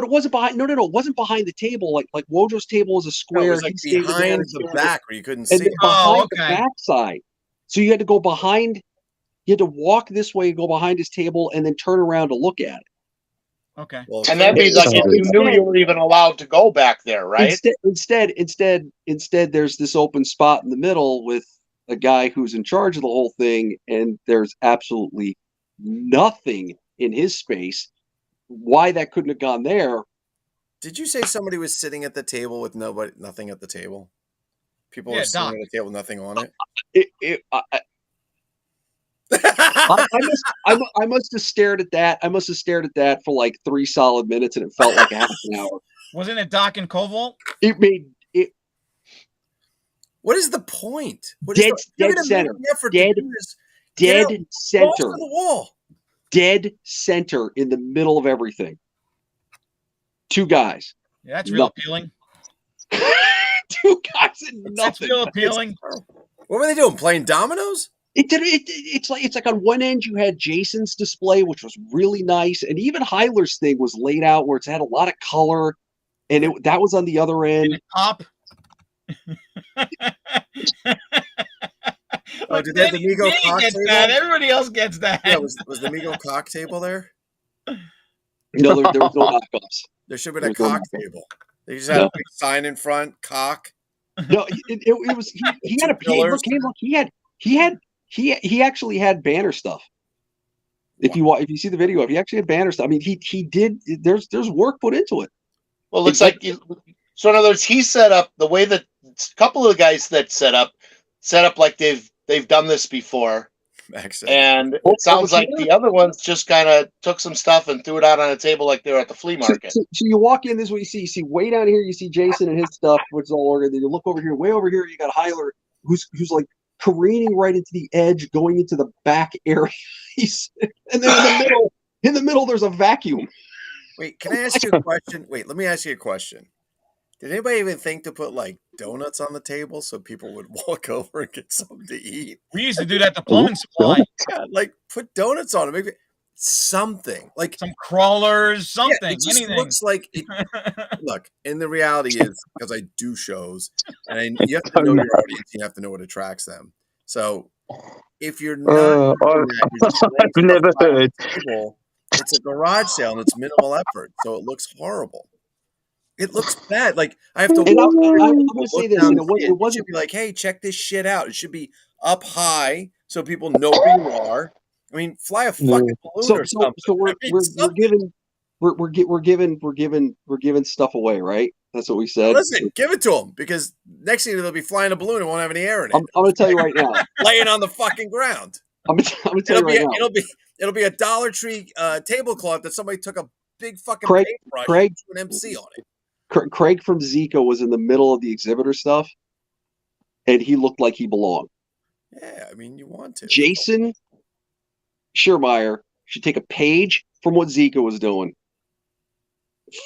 it wasn't behind. No, it wasn't behind the table. Like Wojo's table is a square. No, it was like behind the back where you couldn't see. And behind the backside. So you had to go behind. You had to walk this way, go behind his table, and then turn around to look at it. Okay. Well, And that'd be like if you knew you were even allowed to go back there, right? Instead, there's this open spot in the middle with a guy who's in charge of the whole thing, and there's absolutely nothing in his space. Why that couldn't have gone there? Did you say somebody was sitting at the table with nothing at the table? People were sitting Doc. at a table with nothing on it. I must have stared at that. I must have stared at that for like 3 solid minutes, and it felt like a half an hour. Wasn't it Doc and Koval? It made it. What is the point? Dead center. Dead center. To the wall. Dead center in the middle of everything. 2 guys. Yeah, that's real appealing. 2 guys and nothing. That's real appealing. What were they doing? Playing dominoes? It's like on one end you had Jason's display, which was really nice, and even Heiler's thing was laid out where it's had a lot of color, and that was on the other end. Top. Oh, did they have the Mego cock table? That. Everybody else gets that. Yeah, was the Mego cock table there? No, there was no knockoffs. There should have been a cock table. They just had a big sign in front, cock. No, it was he had a page. Look, he actually had banner stuff. If you see the video, if he actually had banner stuff, I mean, he did. There's work put into it. Well, it's like so. In other words, he set up the way that a couple of the guys that set up like they've done this before. Excellent. And it sounds like the other ones just kind of took some stuff and threw it out on a table like they were at the flea market. So you walk in, this is what you see way down here, you see Jason and his stuff, which is all ordered. Then you look over here, way over here, you got Heiler, who's like careening right into the edge, going into the back area. And then in the middle, there's a vacuum. Wait, can I ask you a question? Wait, let me ask you a question. Did anybody even think to put like donuts on the table so people would walk over and get something to eat? We used to do that at the plumbing supply. Yeah, like put donuts on it, maybe something like some crawlers, something. Yeah, it just anything. looks like it. Look, and the reality is because I do shows, and you have to know your audience. You have to know what attracts them. So if you're not, I've never heard. Table, it's a garage sale and it's minimal effort, so it looks horrible. It looks bad. Like I have to. I'm going to say this. It should be like, hey, check this shit out. It should be up high so people know where you are. I mean, fly a fucking balloon or something. So we're giving stuff away, right? That's what we said. Listen, give it to them because next thing they'll be flying a balloon and won't have any air in it. I'm going to tell you right now. Laying on the fucking ground. I'm going to tell you right now. It'll be a Dollar Tree tablecloth that somebody took a big fucking paintbrush and put an MC on it. Craig from Zico was in the middle of the exhibitor stuff, and he looked like he belonged. Yeah, I mean, you want to. Jason Schiermeyer should take a page from what Zico was doing,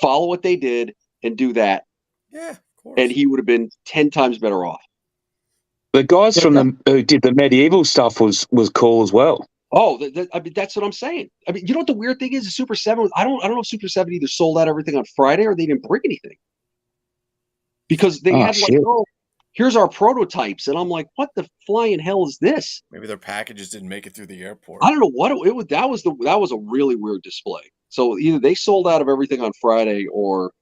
follow what they did, and do that. Yeah, of course. And he would have been 10 times better off. The guys who did the medieval stuff was cool as well. Oh, I mean, that's what I'm saying. I mean, you know what the weird thing is? The Super 7, I don't know if Super 7 either sold out everything on Friday or they didn't bring anything. Because they had like, here's our prototypes. And I'm like, what the flying hell is this? Maybe their packages didn't make it through the airport. I don't know what it was. That was a really weird display. So either they sold out of everything on Friday or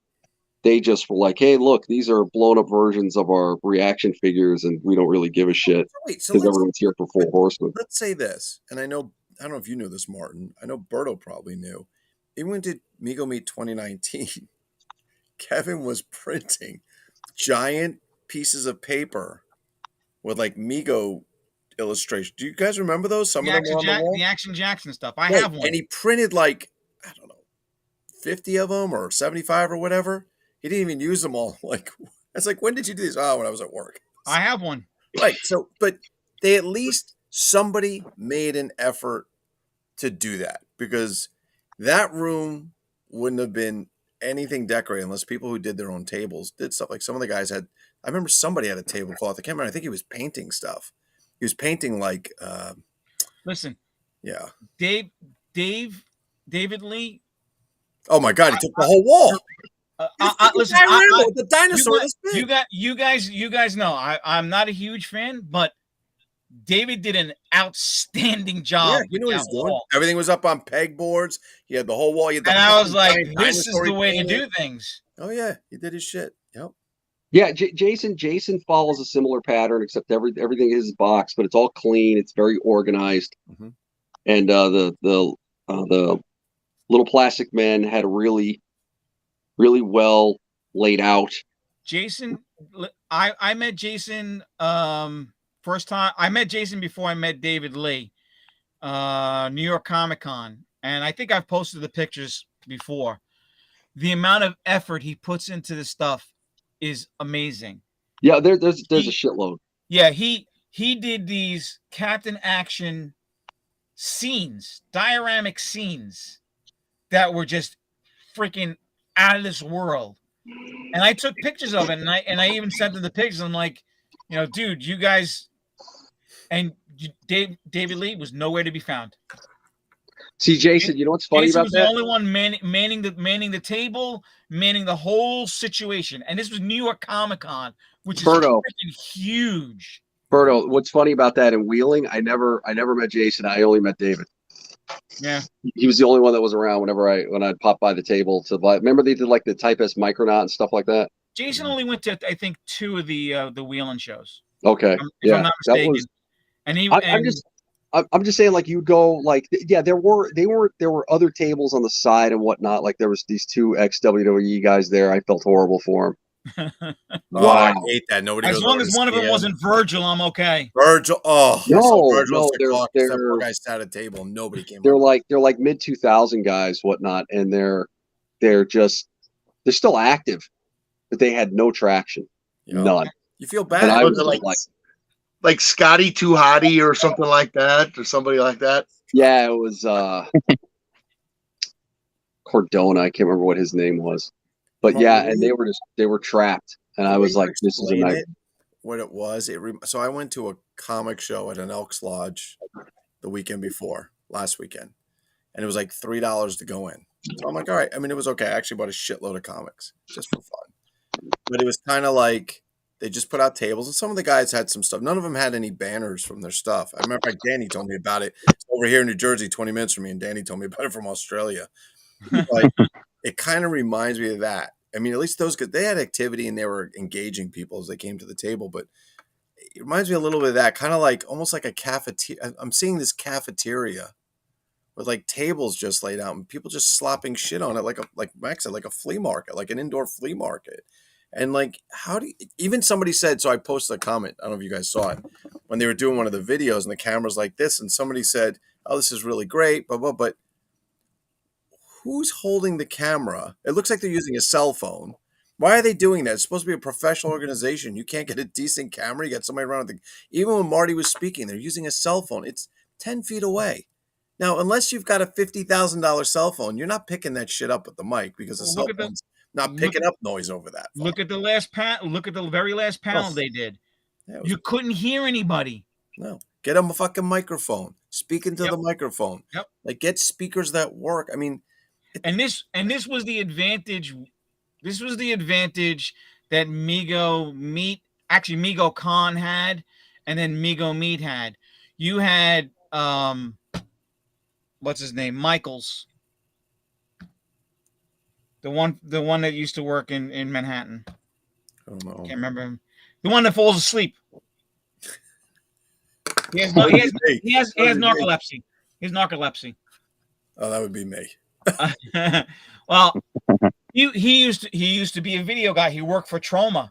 they just were like, hey, look, these are blown up versions of our reaction figures and we don't really give a shit because everyone's here for Full Horseman. Let's say this, and I don't know if you knew this, Martin. I know Berto probably knew. Even when we did Mego Meet 2019, Kevin was printing giant pieces of paper with like Mego illustrations. Do you guys remember those? Some of them were on the wall? The Action Jackson stuff. I have one. And he printed like, I don't know, 50 of them or 75 or whatever. He didn't even use them all. Like, it's like, when did you do this? Oh, when I was at work. I have one. Right. So, but they at least somebody made an effort to do that because that room wouldn't have been anything decorated unless people who did their own tables did stuff. Like some of the guys had, I remember somebody had a tablecloth. I can't remember. I think he was painting stuff. He was painting like, listen. Yeah. David Lee. Oh my God. He took the whole wall. Listen, the dinosaur. You guys know I'm not a huge fan, but David did an outstanding job. Yeah, you know what he's doing. Everything was up on pegboards. He had the whole wall. And I was like, this is the way to do things. Oh yeah, he did his shit. Yep. Yeah, Jason follows a similar pattern, except everything is boxed, but it's all clean. It's very organized. Mm-hmm. And the little plastic man had a really well laid out. Jason, I met Jason first time. I met Jason before I met David Lee, New York Comic Con, and I think I've posted the pictures before. The amount of effort he puts into this stuff is amazing. Yeah, there's a shitload. Yeah, he did these Captain Action scenes, dioramic scenes that were just freaking out of this world. And I took pictures of it, and I even sent them the pictures. I'm like, you know, dude, you guys, and David Lee was nowhere to be found. See, Jason, you know what's funny Jason about was that? the only one manning the table, manning the whole situation. And this was New York Comic Con, which is freaking huge. Berto, what's funny about that in Wheeling? I never met Jason. I only met David. Yeah, he was the only one that was around when I'd pop by the table to buy. Remember they did like the Type S Micronaut and stuff like that. Jason only went to I think 2 of the Wheeling shows. Okay, if I'm not mistaken. I'm just saying, like, you go, like, yeah, there were other tables on the side and whatnot. Like, there was these 2 ex-WWE guys there. I felt horrible for them. Wow, I hate that. Nobody. As long as one of them wasn't Virgil, I'm okay. Virgil, no, that poor guy sat at a table and nobody came. They're like mid 2000 guys, whatnot, and they're still active, but they had no traction, none. You feel bad. And I was like Scotty Too Hottie or something like that, or somebody like that. Yeah, it was Cordona. I can't remember what his name was, but yeah, and they were trapped, and I was like, this is a night. What it was, so I went to a comic show at an Elks Lodge the weekend before, last weekend, and it was like $3 to go in. So I'm like, all right. I mean, it was okay. I actually bought a shitload of comics just for fun, but it was kind of like they just put out tables, and some of the guys had some stuff. None of them had any banners from their stuff. I remember Danny told me about it. It's over here in New Jersey, 20 minutes from me, and Danny told me about it from Australia. Like, it kind of reminds me of that. I mean, at least those guys, they had activity and they were engaging people as they came to the table, but it reminds me a little bit of that, kind of like almost like a cafeteria. I'm seeing this cafeteria with like tables just laid out and people just slopping shit on it, like Max said, like a flea market, like an indoor flea market. And like, even somebody said, so I posted a comment, I don't know if you guys saw it, when they were doing one of the videos and the camera's like this, and somebody said, oh, this is really great, but who's holding the camera? It looks like they're using a cell phone. Why are they doing that? It's supposed to be a professional organization. You can't get a decent camera. You got somebody around. Even when Marty was speaking, they're using a cell phone. It's 10 feet away. Now, unless you've got a $50,000 cell phone, you're not picking that shit up with the mic because the cell phone's not picking up noise over that phone. Look at the last panel. Look at the very last panel they did. You couldn't hear anybody. No. Get them a fucking microphone. Speak into the microphone. Yep. Like, get speakers that work. I mean, and this was the advantage. This was the advantage that MegoCon had, and then Mego Meet had. You had what's his name? Michaels. The one that used to work in Manhattan. I don't know. Can't remember him. The one that falls asleep. He has narcolepsy. He has narcolepsy. Oh, that would be me. Well, he used to be a video guy. He worked for Troma.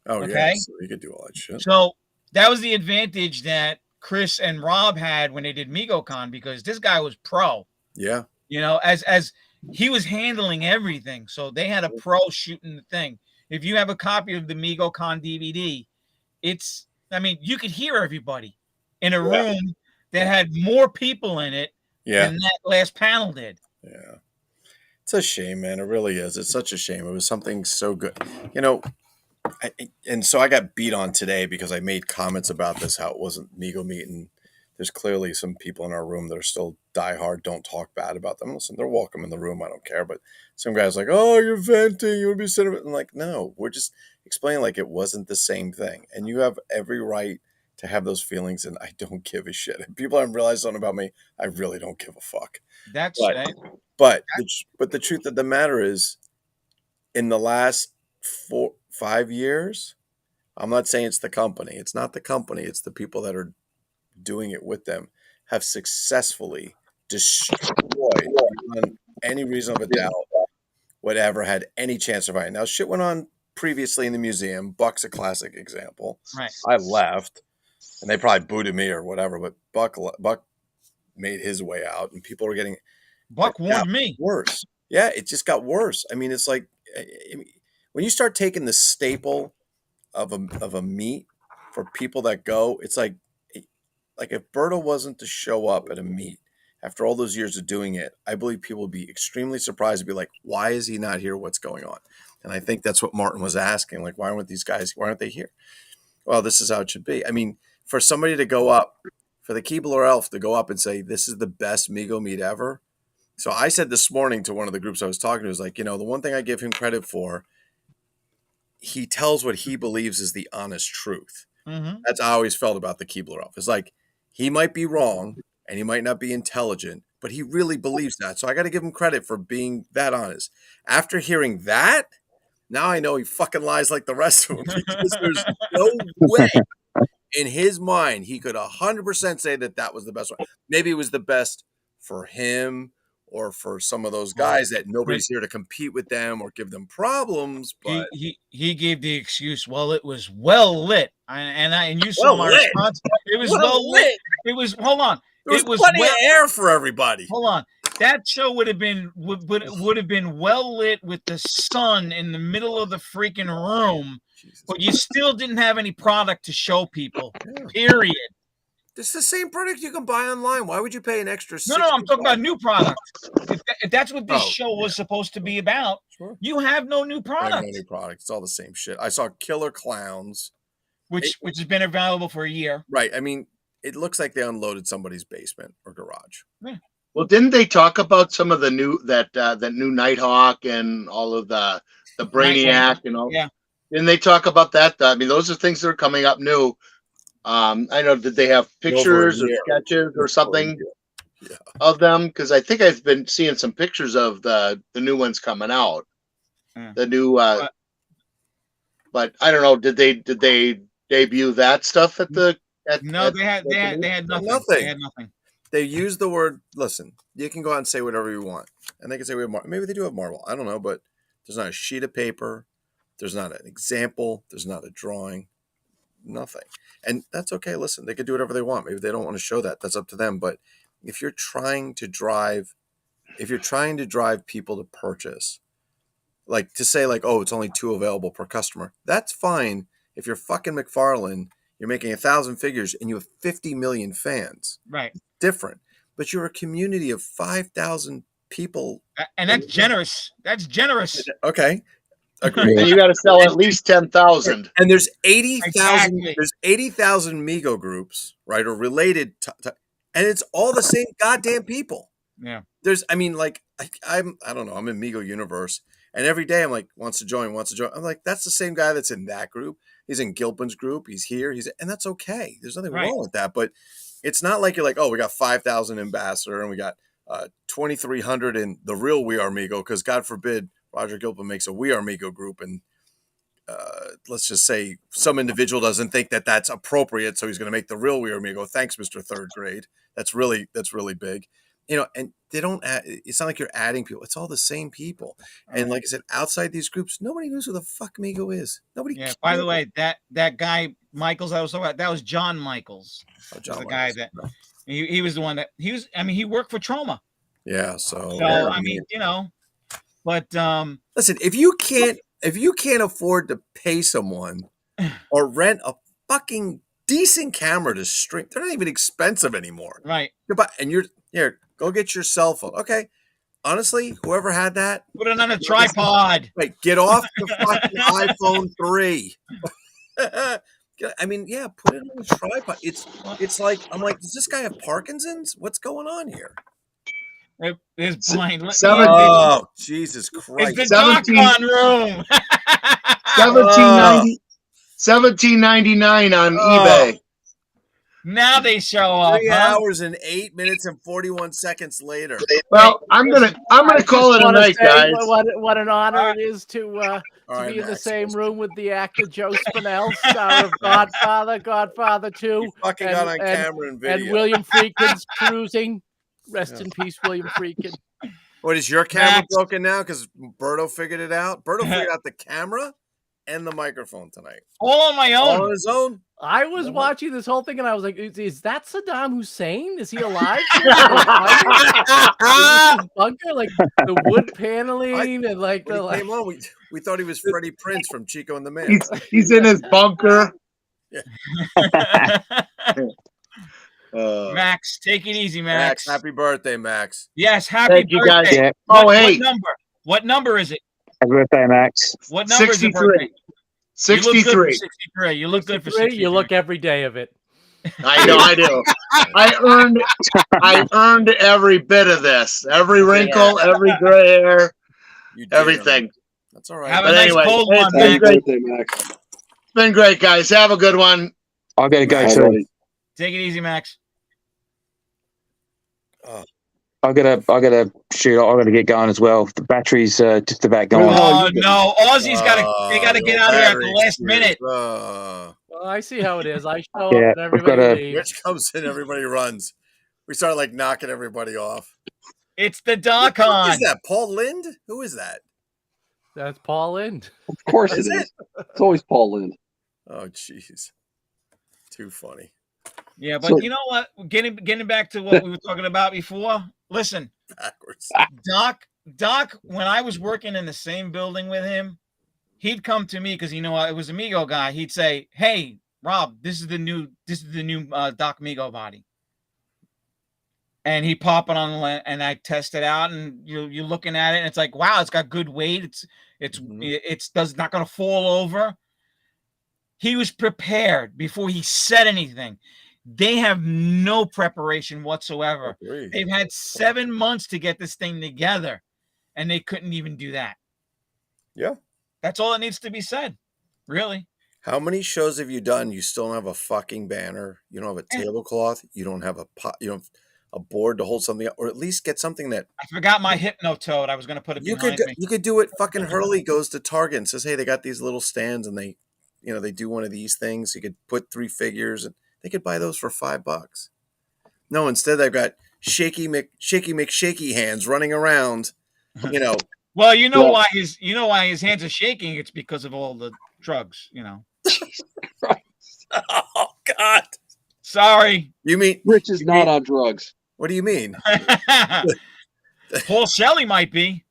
Oh, okay? Yeah, so he could do all that shit. So that was the advantage that Chris and Rob had when they did MegoCon, because this guy was pro. Yeah. You know, as he was handling everything. So they had a pro shooting the thing. If you have a copy of the MegoCon DVD, you could hear everybody in a room that had more people in it than that last panel did. Yeah. It's a shame, man. It really is. It's such a shame. It was something so good. You know, and so I got beat on today because I made comments about this, how it wasn't Mego Meet, and there's clearly some people in our room that are still diehard, don't talk bad about them. Listen, they're welcome in the room. I don't care. But some guys like, oh, you're venting. You would be sitting. I'm like, no, we're just explaining like it wasn't the same thing. And you have every right to have those feelings, and I don't give a shit. If people haven't realized something about me, I really don't give a fuck. That's But the truth of the matter is, in the last 5 years, I'm not saying it's the company. It's not the company. It's the people that are doing it with them have successfully destroyed, beyond any reason of a doubt, whatever had any chance of surviving. Now, shit went on previously in the museum. Buck's a classic example. right. I left, and they probably booted me or whatever, but Buck made his way out, and people were getting Buck warned me. worse. Yeah, it just got worse. I mean, it's like when you start taking the staple of a meet for people that go, it's like if Berto wasn't to show up at a meet after all those years of doing it, I believe people would be extremely surprised to be like, why is he not here? What's going on? And I think that's what Martin was asking. Like, why aren't they here? Well, this is how it should be. I mean, for somebody to go up, for the Keebler Elf to go up and say, this is the best Mego meet ever. So I said this morning to one of the groups I was talking to, was like, the one thing I give him credit for, he tells what he believes is the honest truth. Mm-hmm. That's how I always felt about the Keebler Elf. It's like, he might be wrong and he might not be intelligent, but he really believes that. So I got to give him credit for being that honest. After hearing that, now I know he fucking lies like the rest of them, because there's no way in his mind he could 100% say that was the best one. Maybe it was the best for him or for some of those guys that nobody's here to compete with them or give them problems. But he gave the excuse, well, it was well lit, and you saw my response. It was well lit. It was, hold on. There was plenty of air for everybody. Hold on. That show would have been well lit with the sun in the middle of the freaking room, but you still didn't have any product to show people. Period. It's the same product you can buy online. Why would you pay an extra? No, I'm talking about new product. If that's what this show was supposed to be about, you have no new product. No new product. It's all the same shit. I saw Killer Clowns, which has been available for a year. Right. I mean, it looks like they unloaded somebody's basement or garage. Yeah. Well, didn't they talk about some of the new that new Nighthawk and all of the Brainiac and all? Yeah. Didn't they talk about that? I mean, those are things that are coming up new. I know. Did they have pictures or sketches or something of them? Because I think I've been seeing some pictures of the new ones coming out. The new, but I don't know. Did they debut that stuff at the? They had nothing. They had nothing. They use the word. Listen, you can go out and say whatever you want, and they can say we have maybe they do have Marvel. I don't know, but there's not a sheet of paper. There's not an example. There's not a drawing. Nothing. And that's okay. Listen, they could do whatever they want. Maybe they don't want to show that. That's up to them. But if you're trying to drive people to purchase, like to say like, oh, it's only 2 available per customer, that's fine. If you're fucking McFarlane, you're making 1,000 figures and you have 50 million fans. Right. Different. But you're a community of 5,000 people. And that's generous. That's generous. Okay. Agreed. And you got to sell at least 10,000. And there's 80,000. Exactly. There's 80,000 Mego groups, right, or related to, and it's all the same goddamn people. Yeah. I mean, like I don't know. I'm in Mego universe, and every day I'm like, wants to join. I'm like, that's the same guy that's in that group. He's in Gilpin's group. He's here. And that's okay. There's nothing wrong with that. But it's not like you're like, oh, we got 5,000 ambassador and we got 2,300 in the real We Are Mego, because God forbid Roger Gilpin makes a We Are Mego group, and let's just say some individual doesn't think that that's appropriate, so he's going to make the real We Are Mego. Thanks, Mr. Third Grade. That's really big, And they don't. It's not like you're adding people. It's all the same people. And like I said, outside these groups, nobody knows who the fuck Mego is. Nobody. Yeah. By the way, that guy Michaels I was talking about, that was John Michaels. John the guy that he was the one that he was. I mean, he worked for Trauma. Yeah. So I mean, But listen, if you can't afford to pay someone or rent a fucking decent camera to stream, they're not even expensive anymore. Right. And you're here, go get your cell phone. Okay. Honestly, whoever had that, put it on a tripod. Right. Get off the fucking iPhone 3. I mean, yeah, put it on a tripod. It's like, I'm like, does this guy have Parkinson's? What's going on here? It's blind. Oh, Jesus Christ. It's the Doc-On room. $17.99 on eBay. Now they show up. 3 huh? hours and 8 minutes and 41 seconds later. Well, I'm gonna call it a night, guys. What an honor it is to All right, be in the Max, same room with the actor Joe Spinell, star of Godfather 2, You fucking got on camera and video. and William Friedkin's Cruising. Rest in peace, William Friedkin. What, is your camera Max. broken now? Because Berto figured it out. Berto figured out the camera and the microphone tonight. All on my All own. on his own. I was watching this whole thing and I was like, is that Saddam Hussein? Is he alive? Is this bunker? Like the wood paneling and like When the he came on, we thought he was Freddie Prinze from Chico and the Man. He's in his bunker. Max, take it easy, Max, Max. happy birthday, Max. Yes, happy Thank you, guys. birthday. Yeah. Oh, What hey, number? What number is it? Happy birthday, Max. What number is the 63. birthday? You look good for 63. 63. You look good for 63. 63. You look every day of it. I know, I do. I earned every bit of this. Every wrinkle, every gray hair, You did, everything. That's all right. Have a But nice anyway, cold it's one, been Max. Happy great. birthday, Max. It's been great, guys. Have a good one. I gotta go Max. too. Take it easy, Max. I gotta shoot. I gotta get going as well. The battery's just about gone. Oh no, Aussie's they gotta get out of here at the battery last excuse. minute. Well, I see how it is. I show Yeah, up and we've got everybody a- leaves. Rich comes in, everybody runs. We start like knocking everybody off. It's the Who Darkon. is that? Paul Lind? Who is that? That's Paul Lind. Of course it Is is. It's always Paul Lind. Oh, jeez. Too funny. Yeah, but So- you know what? Getting back to what we were talking about before. Listen, Backwards. Doc, when I was working in the same building with him, he'd come to me because it was a Mego guy. He'd say, "Hey, Rob, this is the new Doc Mego body," and he pop it on the and I test it out, and you're looking at it, and it's like, wow, it's got good weight. It's not going to fall over. He was prepared before he said anything. They have no preparation whatsoever. Agreed. They've had 7 months to get this thing together, and they couldn't even do that. Yeah. That's all that needs to be said, really. How many shows have you done? You still don't have a fucking banner. You don't have a tablecloth. You don't have a pot. You don't have a board to hold something up, or at least get something that I forgot my Hypno Toad. I was going to put it behind me. you could do it. Fucking Hurley goes to Target and says, "Hey, they got these little stands, and they do one of these things. You could put 3 figures, and they could buy those for $5." No, instead they've got Shaky McShaky hands running around. Well, why his hands are shaking. It's because of all the drugs. Oh God! Sorry. You mean Rich is not on drugs. What do you mean? Paul Shelley might be.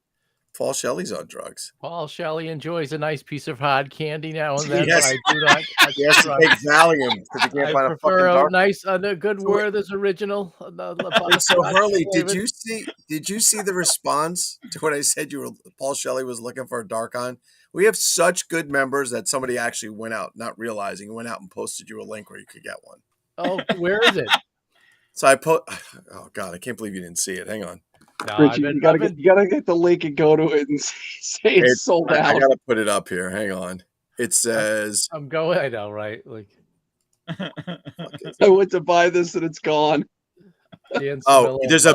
Paul Shelley's on drugs. Paul Shelley enjoys a nice piece of hard candy now and then. Yes. But I do not. He has to take Valium because he can't I find a fucking prefer a dark. nice, a good Werther's original. Wait, so Hurley, did you see the response to when I said Paul Shelley was looking for a Darkon? We have such good members that somebody actually went out, not realizing, went out and posted you a link where you could get one. Oh, where is it? So I oh God, I can't believe you didn't see it. Hang on. No, Rich, you gotta get the link and go to it and say it's sold I out. gotta put it up here. Hang on. It says I'm going. I know, right? Like, I went to buy this and it's gone. oh, there's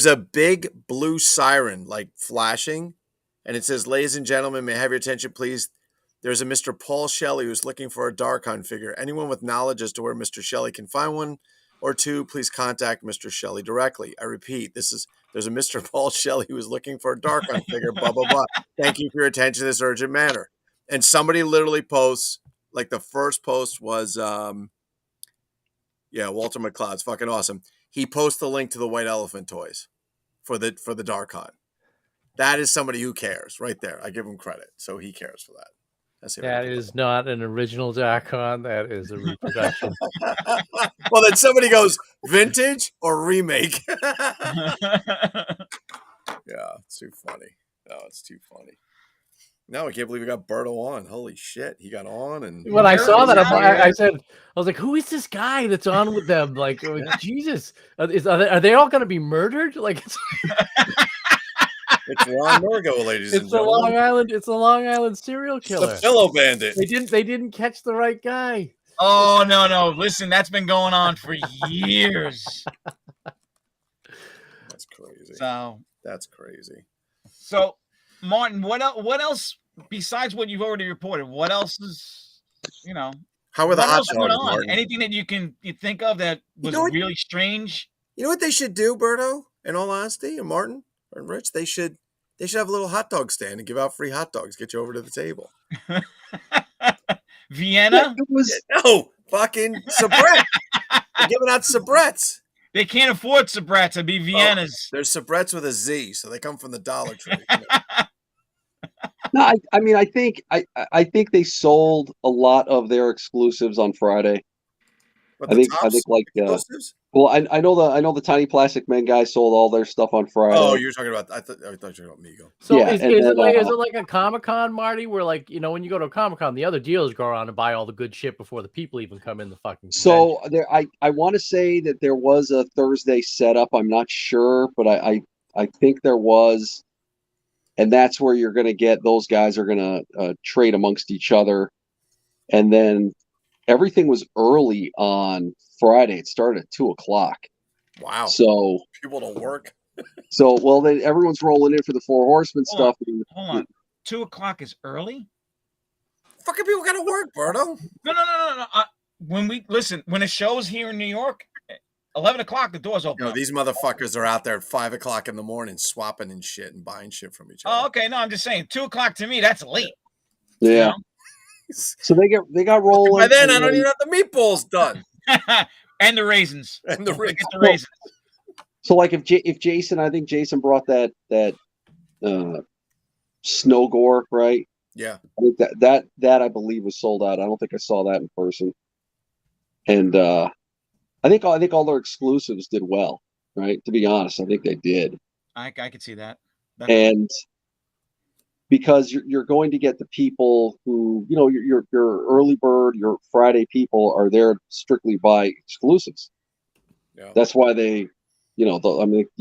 a big blue siren like flashing, and it says, "Ladies and gentlemen, may I have your attention, please? There's a Mr. Paul Shelley who's looking for a Darkon figure. Anyone with knowledge as to where Mr. Shelley can find one or two, please contact Mr. Shelley directly. I repeat, there's a Mr. Paul Shelley who is looking for a Darkon figure, blah, blah, blah. Thank you for your attention in this urgent manner." And somebody literally posts, like the first post was, Walter McLeod's fucking awesome. He posts the link to the White Elephant toys for the Darkon. That is somebody who cares right there. I give him credit. So he cares for that. That is not an original Darkon. That is a reproduction. Well, then somebody goes vintage or remake. Yeah, it's too funny. No, it's too funny. No, I can't believe we got Berto on. Holy shit, he got on. And when I saw that, I said, I was like, "Who is this guy that's on with them?" Like, Jesus, are they all going to be murdered? Like, it's Ron Murgo, ladies and gentlemen. It's a Long Island serial killer. The Pillow Bandit. They didn't catch the right guy. Oh no! Listen, that's been going on for years. That's crazy. So that's crazy. So, Martin, what else besides what you've already reported? What else is How were the hot going dogs, on? Martin? Anything that you think of that was really strange? You know what they should do, Berto? In all honesty, and Martin and Rich, they should have a little hot dog stand and give out free hot dogs. Get you over to the table. Vienna? It was no fucking Sabret. They're giving out Sabrets. They can't afford Sabrets. It'd be Viennas. There's Sabrets with a Z, so they come from the Dollar Tree. No, I mean, I think they sold a lot of their exclusives on Friday. But I think like exclusives? Well, I know the Tiny Plastic Men guys sold all their stuff on Friday. Oh, you're talking about I thought you were talking about Mego. So yeah, is it like a Comic-Con, Marty, where like when you go to a Comic-Con, the other dealers go around and buy all the good shit before the people even come in the fucking convention. So there, I want to say that there was a Thursday setup. I'm not sure, but I think there was, and that's where you're going to get those guys are going to trade amongst each other, and then everything was early on Friday. It started at 2:00. Wow. So people don't work. So then everyone's rolling in for the Four Horsemen stuff. Hold on. 2:00 is early? Fucking people gotta work, Berto. No. When the show's here in New York, 11:00 the doors open. These motherfuckers are out there at 5:00 in the morning swapping and shit and buying shit from each other. Oh, okay. No, I'm just saying 2:00 to me, that's late. Yeah. So they got rolling. By then, I don't even have the meatballs done. And the raisins. And the raisins. So like if Jason, I think Jason brought that snow gore, right? Yeah. I think that I believe was sold out. I don't think I saw that in person. And I think all their exclusives did well, right? To be honest, I think they did. I could see that. And because you're going to get the people who, your early bird, your Friday people are there strictly by exclusives. Yeah. That's why they, you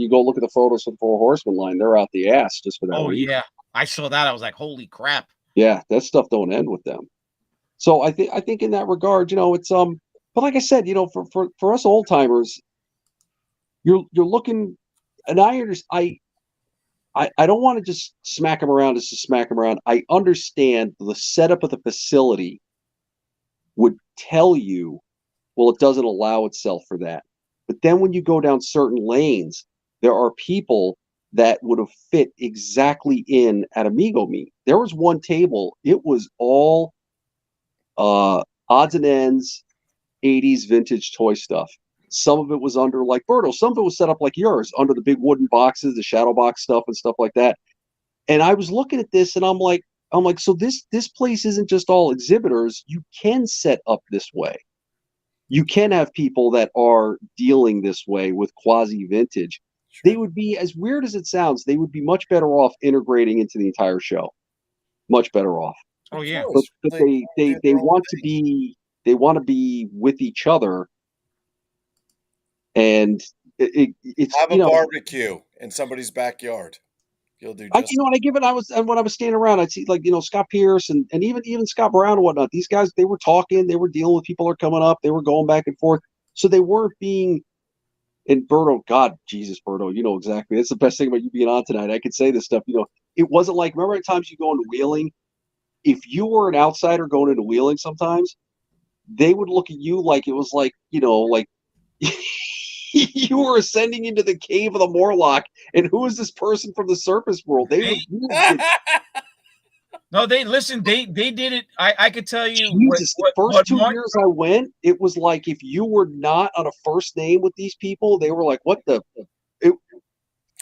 go look at the photos for the Four Horsemen line, they're out the ass just for that reason. Yeah. I saw that. I was like, holy crap. Yeah, that stuff don't end with them. So I think in that regard, it's but like I said, for us old timers, you're looking, and I don't want to just smack them around just to smack them around. I understand the setup of the facility would tell you, well, it doesn't allow itself for that. But then when you go down certain lanes, there are people that would have fit exactly in at a Mego meet. There was one table, it was all odds and ends, 80s vintage toy stuff. Some of it was under like Berto. Some of it was set up like yours, under the big wooden boxes, the shadow box stuff and stuff like that. And I was looking at this and I'm like, so this place isn't just all exhibitors. You can set up this way. You can have people that are dealing this way with quasi vintage. Sure. They would be, as weird as it sounds, they would be much better off integrating into the entire show. Much better off. Oh yeah. But they want to be with each other. And it's have a barbecue in somebody's backyard. You'll do. When I was standing around, I'd see Scott Pierce and even Scott Brown and whatnot. These guys, they were talking, they were dealing with people that are coming up, they were going back and forth, so they weren't being. And Berto, God, Jesus, Berto, you know exactly. That's the best thing about you being on tonight. I could say this stuff. It wasn't like, remember the times you go into Wheeling. If you were an outsider going into Wheeling, sometimes they would look at you like it was like you were ascending into the cave of the Morlock, and who is this person from the surface world? No, they did it. I could tell you. Jesus, the first 2 years I went, it was like if you were not on a first name with these people, they were like, "What the?" It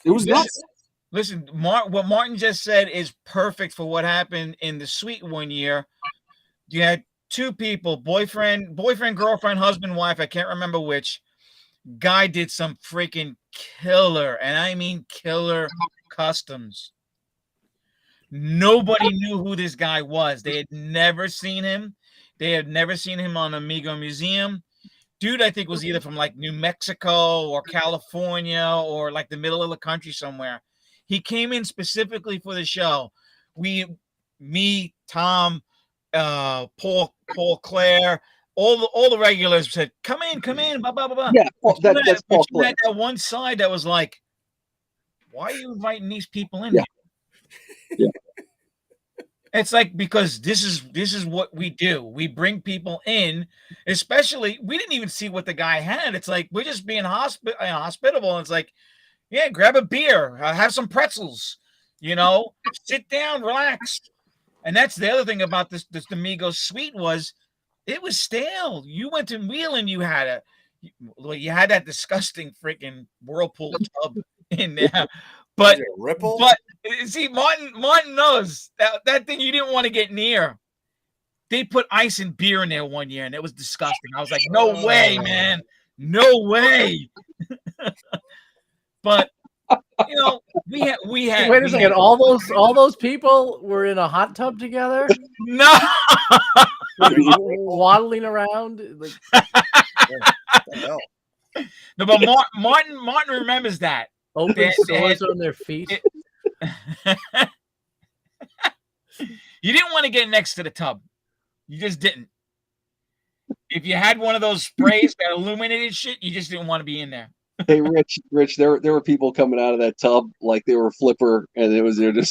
was nuts. Listen, what Martin just said is perfect for what happened in the suite one year. You had two people, boyfriend, girlfriend, husband, wife. I can't remember which. Guy did some freaking killer, and I mean killer customs. Nobody knew who this guy was. They had never seen him. They had never seen him on Mego Museum. Dude, I think was either from like New Mexico or California or like the middle of the country somewhere. He came in specifically for the show. Me, Tom, Paul Claire, all the regulars said, "Come in, blah blah blah blah." Yeah, that's Paul you Clare. had that one side that was like, "Why are you inviting these people in?" Yeah. Yeah. It's like, because this is what we do. We bring people in, especially we didn't even see what the guy had. It's like we're just being hospitable. And it's like, yeah, grab a beer, have some pretzels, sit down, relax. And that's the other thing about this Migos suite was it was stale. You went to Wheeling, you had that disgusting freaking whirlpool tub in there. But Ripple? But see, Martin knows that thing you didn't want to get near. They put ice and beer in there one year, and it was disgusting. I was like, no way, man. No way. But we had Wait a second. All those people were in a hot tub together? No. Waddling around. Like... No, but Martin remembers that. Open sores on their feet. You didn't want to get next to the tub. You just didn't. If you had one of those sprays that illuminated shit, you just didn't want to be in there. Hey, Rich, there were people coming out of that tub like they were Flipper, and they were drinking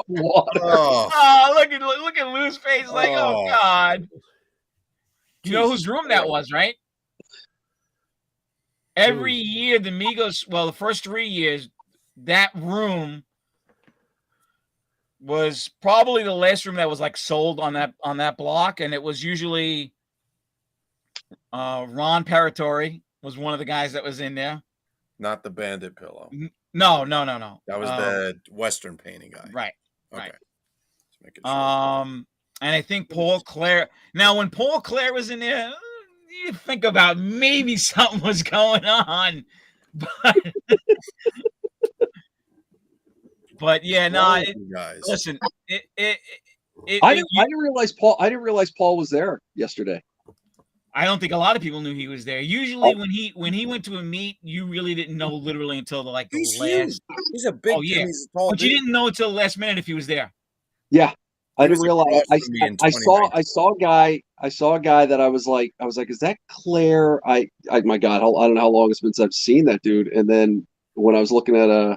water. Oh, look at Lou's face, like, oh God. You know whose room that was, right? Every year, the Migos, the first 3 years, that room was probably the last room that was like sold on that block, and it was usually Ron Paratori was one of the guys that was in there. Not the Bandit Pillow. No. That was the Western painting guy. Right. Okay. Right. Just making sure. And I think Paul Clare. Now, when Paul Clare was in there, you think about maybe something was going on, but yeah, no. Listen, I didn't realize Paul. I didn't realize Paul was there yesterday. I don't think a lot of people knew he was there. Usually, when he went to a meet, you really didn't know literally until the last. He's a big. He's tall, but you didn't know until the last minute if he was there. Yeah, I didn't realize. I saw a guy. I saw a guy that I was like, is that Claire? My God, I don't know how long it's been since I've seen that dude. And then when I was looking at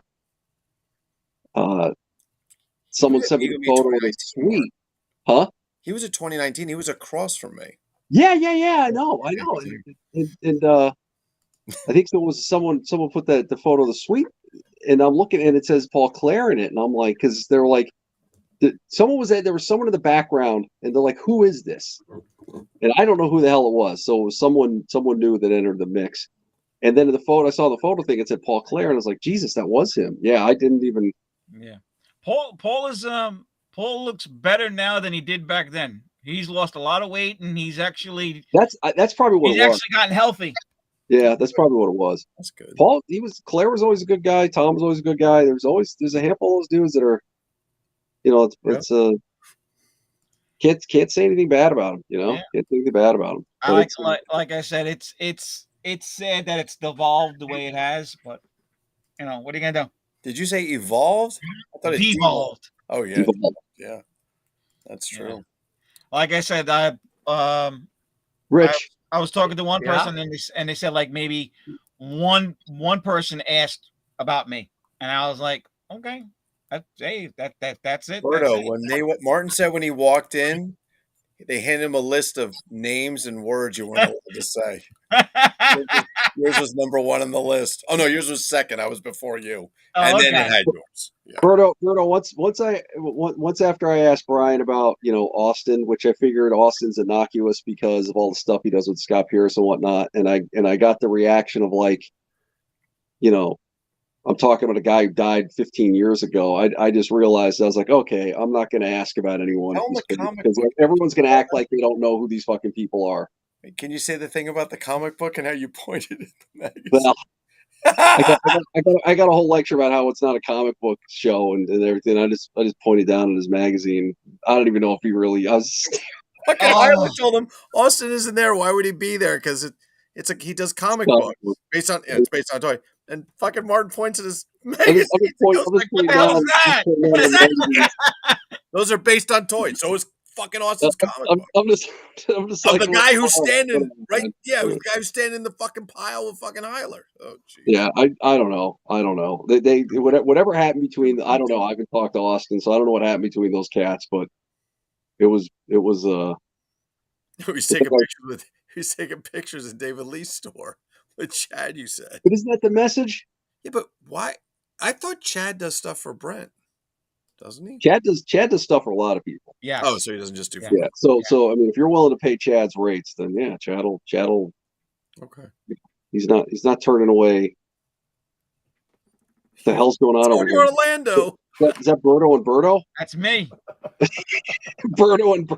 someone sent me the photo of the suite. Huh? He was a 2019. He was across from me. Yeah. I know. And I think there was someone put the photo of the suite, and I'm looking and it says Paul Clare in it, and I'm like, because they're like, someone was there. There was someone in the background, and they're like, "Who is this?" And I don't know who the hell it was. So it was someone new that entered the mix. And then in the photo, I saw the photo thing. It said Paul Clare, and I was like, "Jesus, that was him." Yeah, I didn't even. Yeah, Paul looks better now than he did back then. He's lost a lot of weight, and he's actually that's probably what he's actually gotten healthy. Yeah, that's probably what it was. That's good. Claire was always a good guy. Tom was always a good guy. There's a handful of those dudes that are, can't say anything bad about him. Can't say anything bad about him. Like I said, it's sad that it's devolved the way it has, but what are you gonna do? Did you say evolved? I thought it devolved. Oh yeah, devolved. Yeah, that's true. Yeah. Like I said, Rich. I was talking to one person, and they said like maybe one person asked about me, and I was like, okay, that's it. Berto, Martin said when he walked in, they handed him a list of names and words you weren't allowed to say. Yours was number one on the list. Oh no, yours was second. I was before you, and then it had yours. Yeah. Berto, once after I asked Brian about Austin, which I figured Austin's innocuous because of all the stuff he does with Scott Pierce and whatnot, and I got the reaction of like, I'm talking about a guy who died 15 years ago. I just realized I was like, okay, I'm not going to ask about anyone because everyone's going to act like they don't know who these fucking people are. Can you say the thing about the comic book and how you pointed at the magazine? Well, I got a whole lecture about how it's not a comic book show and everything. I just pointed down at his magazine. I don't even know if he really. I always told him Austin isn't there. Why would he be there? Because he does comic books based on it's based on toy. And fucking Martin points at his magazine. What the hell is that? Those are based on toys. So is fucking Austin's comic book. I'm just Of like the guy who's oh, standing right. man. Yeah, the guy who's standing in the fucking pile with fucking Hyler. Oh, jeez. Yeah, I don't know. I don't know. They whatever happened between. I don't know. I haven't talked to Austin, so I don't know what happened between those cats. But it was He's taking pictures with. He's taking pictures in David Lee's store with Chad. You said. But isn't that the message? Yeah, but why? I thought Chad does stuff for Brent, doesn't he? Chad does stuff for a lot of people. Yeah. Oh, so he doesn't just do. Yeah. So I mean, if you're willing to pay Chad's rates, then yeah, Chad'll. Okay. He's not turning away. What the hell's going on over here? Orlando. Is that Berto and Berto? That's me. Berto and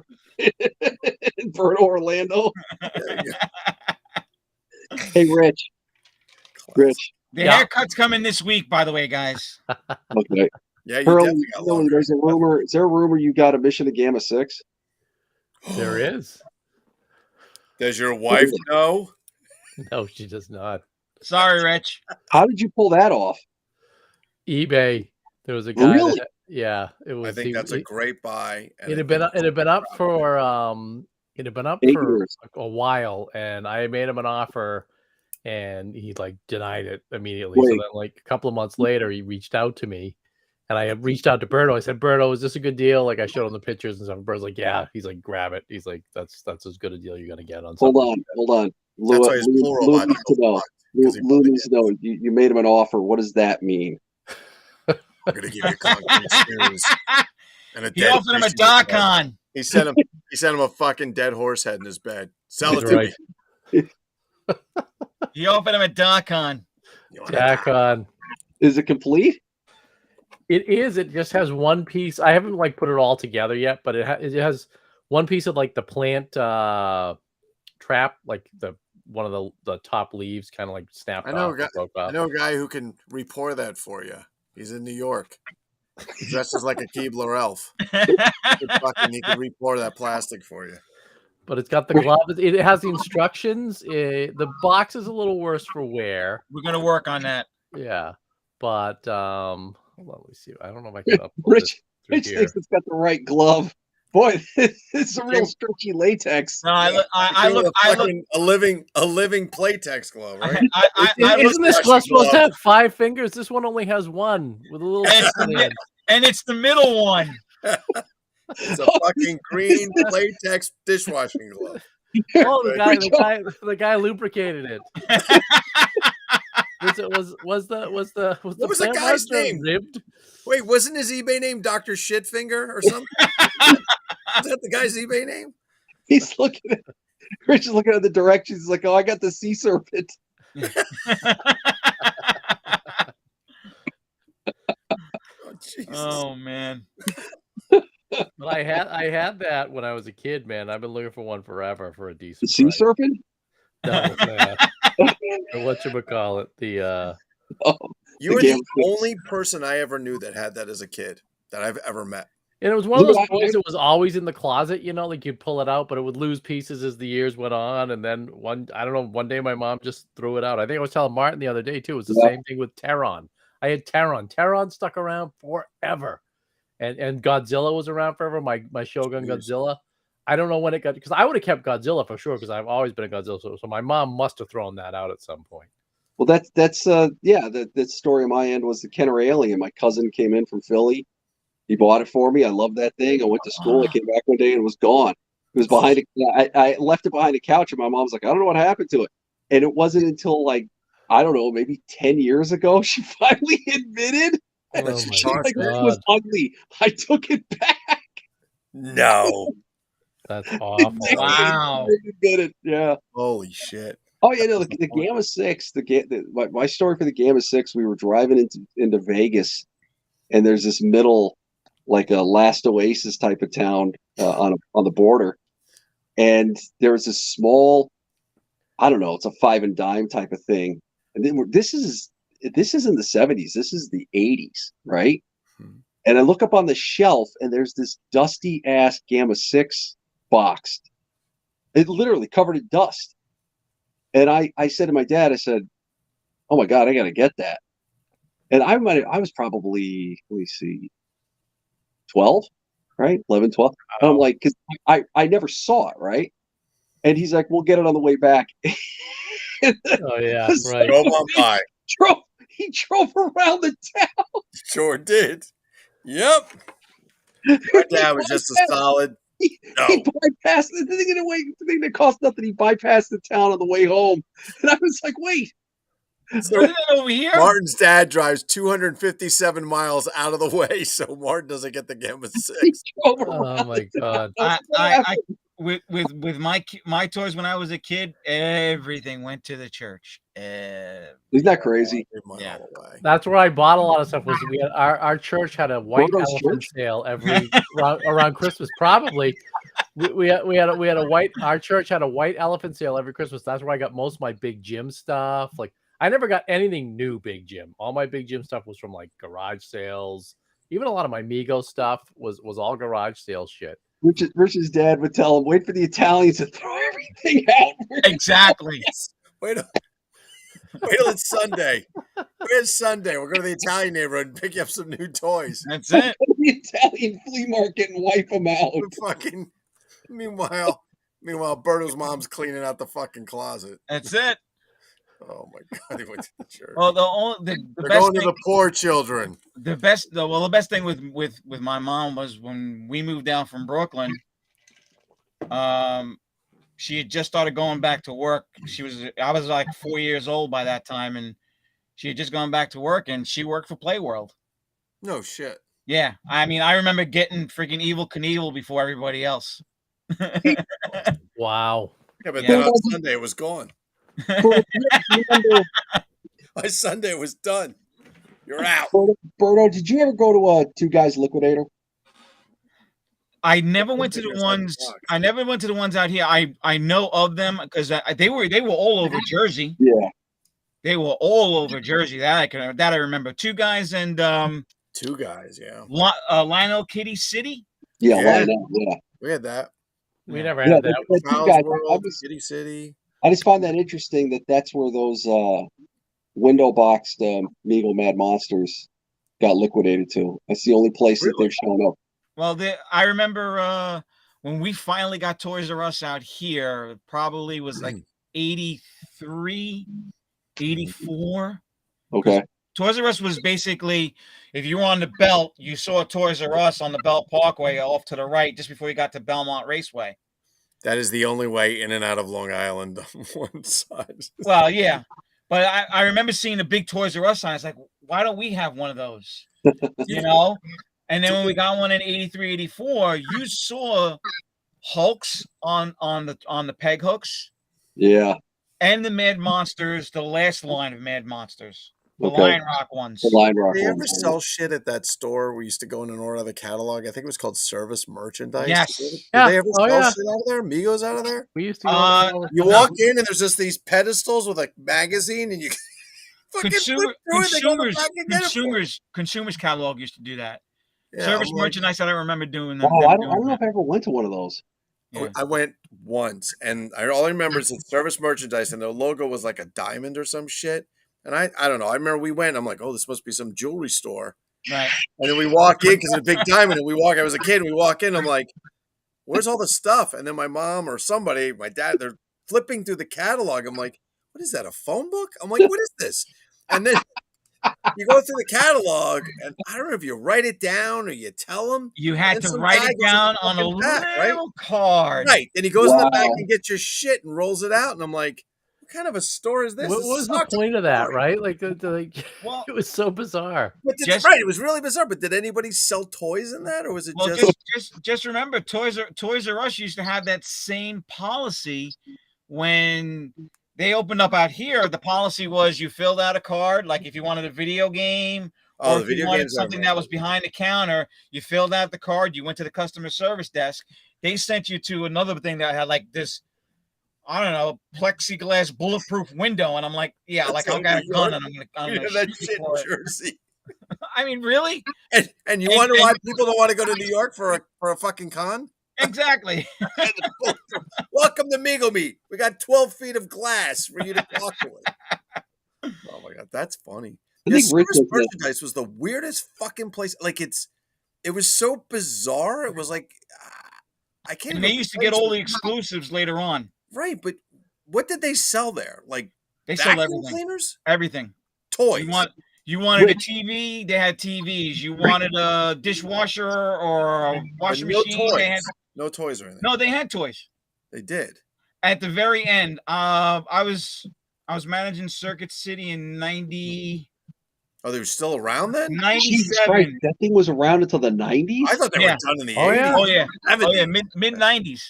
Berto Orlando. Hey, Rich. Rich. The haircut's coming this week, by the way, guys. Okay. Yeah, you Pearl, definitely got longer. there's a rumor. Is there a rumor you got a mission to Gamma 6? There is. Does your wife know? No, she does not. Sorry, Rich. How did you pull that off? eBay. There was a guy. Really? Yeah, it was. I think that's a great buy. It had been up for it had been up 8 for years. a while, and I made him an offer, and he like denied it immediately. Wait. So then, like a couple of months later, he reached out to me, and I had reached out to Berto. I said, "Berto, is this a good deal?" Like I showed him the pictures and stuff. Berto's like, "Yeah." He's like, "Grab it." He's like, "That's as good a deal you're gonna get on." Hold something." on. That's why his plural Lou about needs to know. Lou needs to know. You made him an offer. What does that mean? I'm gonna give you concrete news. And a He dead offered him a fish in his bed. Darkon. He sent him a fucking dead horse head in his bed. Sell it to Right. me. He offered him a Darkon. Darkon. Is it complete? It is. It just has one piece. I haven't like put it all together yet, but it has one piece of like the plant trap, like one of the top leaves, kind of like snapped I know off. Broke off. I know a guy who can repair that for you. He's in New York. He dresses like a Keebler elf. He can repair that plastic for you. But it's got the glove. It has the instructions. The box is a little worse for wear. We're gonna work on that. Yeah, but hold on, let me see. I don't know if I can upload Rich this through thinks it's got the right glove. Boy, it's a real stretchy latex. No, I look a living Playtex glove, right? Isn't this glove supposed to have 5 fingers? This one only has 1 with a little. And it's the middle one. It's a fucking green Playtex dishwashing glove. Oh, the guy lubricated it. Was the guy's name? Ribbed? Wait, wasn't his eBay name Dr. Shitfinger or something? Is that the guy's eBay name? He's looking at Rich is looking at the directions. He's like, "Oh, I got the sea serpent." Oh man. But I had that when I was a kid, man. I've been looking for one forever for a decent The sea price. serpent? No, whatchamacallit, the You were the only person I ever knew that had that as a kid that I've ever met. And it was one of those toys that was always in the closet, you know, like you'd pull it out, but it would lose pieces as the years went on. And then one day my mom just threw it out. I think I was telling Martin the other day too. It was the same thing with Terron. I had Terron. Terron stuck around forever. And Godzilla was around forever. My Shogun Godzilla. I don't know when it got, because I would have kept Godzilla for sure, because I've always been a Godzilla. So my mom must have thrown that out at some point. Well, that story on my end was the Kenner Alien. My cousin came in from Philly. He bought it for me. I loved that thing. I went to school. I came back one day and it was gone. It was behind I left it behind a couch, and my mom's like, "I don't know what happened to it." And it wasn't until like, I don't know, maybe 10 years ago, she finally admitted. Oh my She's like, God. "It was ugly. I took it back." No. That's awful. Wow. Admitted. Yeah. Holy shit. Oh yeah, no, the Gamma 6. My story for the Gamma 6. We were driving into Vegas, and there's this middle, like a last oasis type of town on the border, and there was this small, I don't know, it's a 5 and dime type of thing. And then this isn't the 70s. This is the 80s, right? And I look up on the shelf, and there's this dusty ass Gamma 6 boxed. It literally covered in dust. And I said to my dad, I said, "Oh my God, I got to get that." And I was probably, let me see, 12, right? 11, 12. And I'm like, because I never saw it, right? And he's like, we'll get it on the way back. Oh yeah, So right. Drove on by. he drove around the town. Sure did. Yep. My dad was just a solid. He bypassed the thing that cost nothing. He bypassed the town on the way home, and I was like, "Wait, Isn't it over here?" Martin's dad drives 257 miles out of the way, so Martin doesn't get the Gamma 6. Oh my god! With my toys when I was a kid, everything went to the church. Isn't that crazy? Yeah. That's where I bought a lot of stuff. Was we had our church had a white elephant sale every around Christmas. Probably we had a white. Our church had a white elephant sale every Christmas. That's where I got most of my Big Jim stuff. Like I never got anything new Big Jim. All my Big Jim stuff was from like garage sales. Even a lot of my Mego stuff was all garage sale shit. Rich's dad would tell him, "Wait for the Italians to throw everything out." Exactly. Wait till it's Sunday. Where's Sunday? We're going to the Italian neighborhood and pick up some new toys. That's it. The Italian flea market and wipe them out. Fucking. Meanwhile, Berto's mom's cleaning out the fucking closet. That's it. Oh my god, he went to the church. Well, the They're best going thing, to the poor children. the best thing with my mom was when we moved down from Brooklyn. She had just started going back to work. I was like 4 years old by that time, and she had just gone back to work, and she worked for Playworld. No shit. Yeah, I mean, I remember getting freaking Evel Knievel before everybody else. Wow. Yeah, but then on Sunday it was gone. My Sunday was done. You're out. Berto, did you ever go to Two Guys Liquidator? I never went to the ones. I never went to the ones out here. I know of them because they were all over Jersey. Yeah, they were all over Jersey. That I remember. Two Guys and Two Guys, yeah. Lionel Kitty City. Yeah, Lionel, yeah. We had that. We never had that. Two Guys, World, Kitty City. I just find that interesting that's where those window boxed Meagle Mad Monsters got liquidated to. That's the only place that they've shown up. Well, I remember when we finally got Toys R Us out here, it probably was like 83, 84. Okay. Toys R Us was basically, if you were on the Belt, you saw Toys R Us on the Belt Parkway off to the right just before you got to Belmont Raceway. That is the only way in and out of Long Island on one side. Well, yeah. But I remember seeing a big Toys R Us sign. It's like, why don't we have one of those? You know? And then when we got one in 83, 84, you saw Hulks on the peg hooks. Yeah. And the Mad Monsters, the last line of Mad Monsters. The Lion Rock ones. The Lion Rock ones. Did they ever ones. sell shit at that store? We used to go in and order the catalog. I think it was called Service Merchandise. Yes. Did they ever sell shit out of there? Migos out of there? We used to you walk in and there's just these pedestals with a magazine and you consumers catalog used to do that. Yeah, Service merchandise, I don't remember doing that. Oh, I don't know if I ever went to one of those. Yeah. I went once, and all I remember is it's Service Merchandise, and the logo was like a diamond or some shit. And I don't know. I remember we went. I'm like, oh, this must be some jewelry store. Right. And then we walk in because it's a big diamond, and I was a kid, and we walk in. I'm like, where's all the stuff? And then my mom or somebody, my dad, they're flipping through the catalog. I'm like, what is that? A phone book? I'm like, what is this? And then you go through the catalog, and I don't know if you write it down or you tell them. You had to write it down on a little card. Right. And he goes in the back and gets your shit and rolls it out. And I'm like, what kind of a store is this? What was the point of that, right? Like, well, it was so bizarre. But it was really bizarre. But did anybody sell toys in that? Or was it just remember, Toys R Us used to have that same policy when they opened up out here. The policy was you filled out a card, like if you wanted a video game or if you wanted something that was behind the counter, you filled out the card, you went to the customer service desk. They sent you to another thing that had like this, I don't know, plexiglass bulletproof window. And I'm like, yeah, That's like I got a gun and I'm gonna that shit in Jersey. I mean, really? And you wonder why people don't want to go to New York for a fucking con? Exactly. Welcome to Meagle Meat. We got 12 feet of glass for you to talk to it. Oh my god, that's funny. Service Merchandise was the weirdest fucking place. Like it's it was so bizarre. It was like I can't. And they used to get all the exclusives later on. Right, but what did they sell there? Like they sold vacuum everything. cleaners, everything, toys. You wanted a TV, they had TVs. You wanted a dishwasher or a washing machine, toys. they had no toys or anything. No, they had toys. They did. At the very end, I was managing Circuit City in 90. Oh, they were still around then? 97. That thing was around until the 90s? I thought they were done in the 80s. Oh, yeah. Oh, yeah. Mid 90s.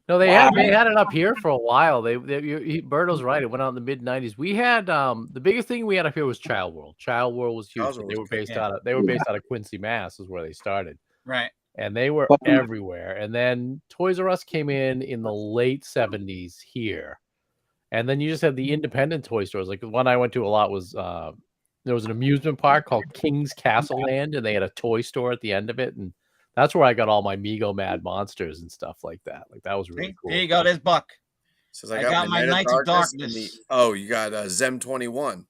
No, they had it up here for a while. Berto's right. It went out in the mid 90s. We had the biggest thing we had up here was Child World. Child World was huge. They were based out of Quincy, Mass. Is where they started. Right. And they were everywhere. And then Toys R Us came in the late 70s here. And then you just had the independent toy stores. Like the one I went to a lot was there was an amusement park called King's Castle Land, and they had a toy store at the end of it. And that's where I got all my Mego Mad Monsters and stuff like that. Like that was really cool. There you go. There's Buck. Says I got my Knights of Darkness. You got Zem 21.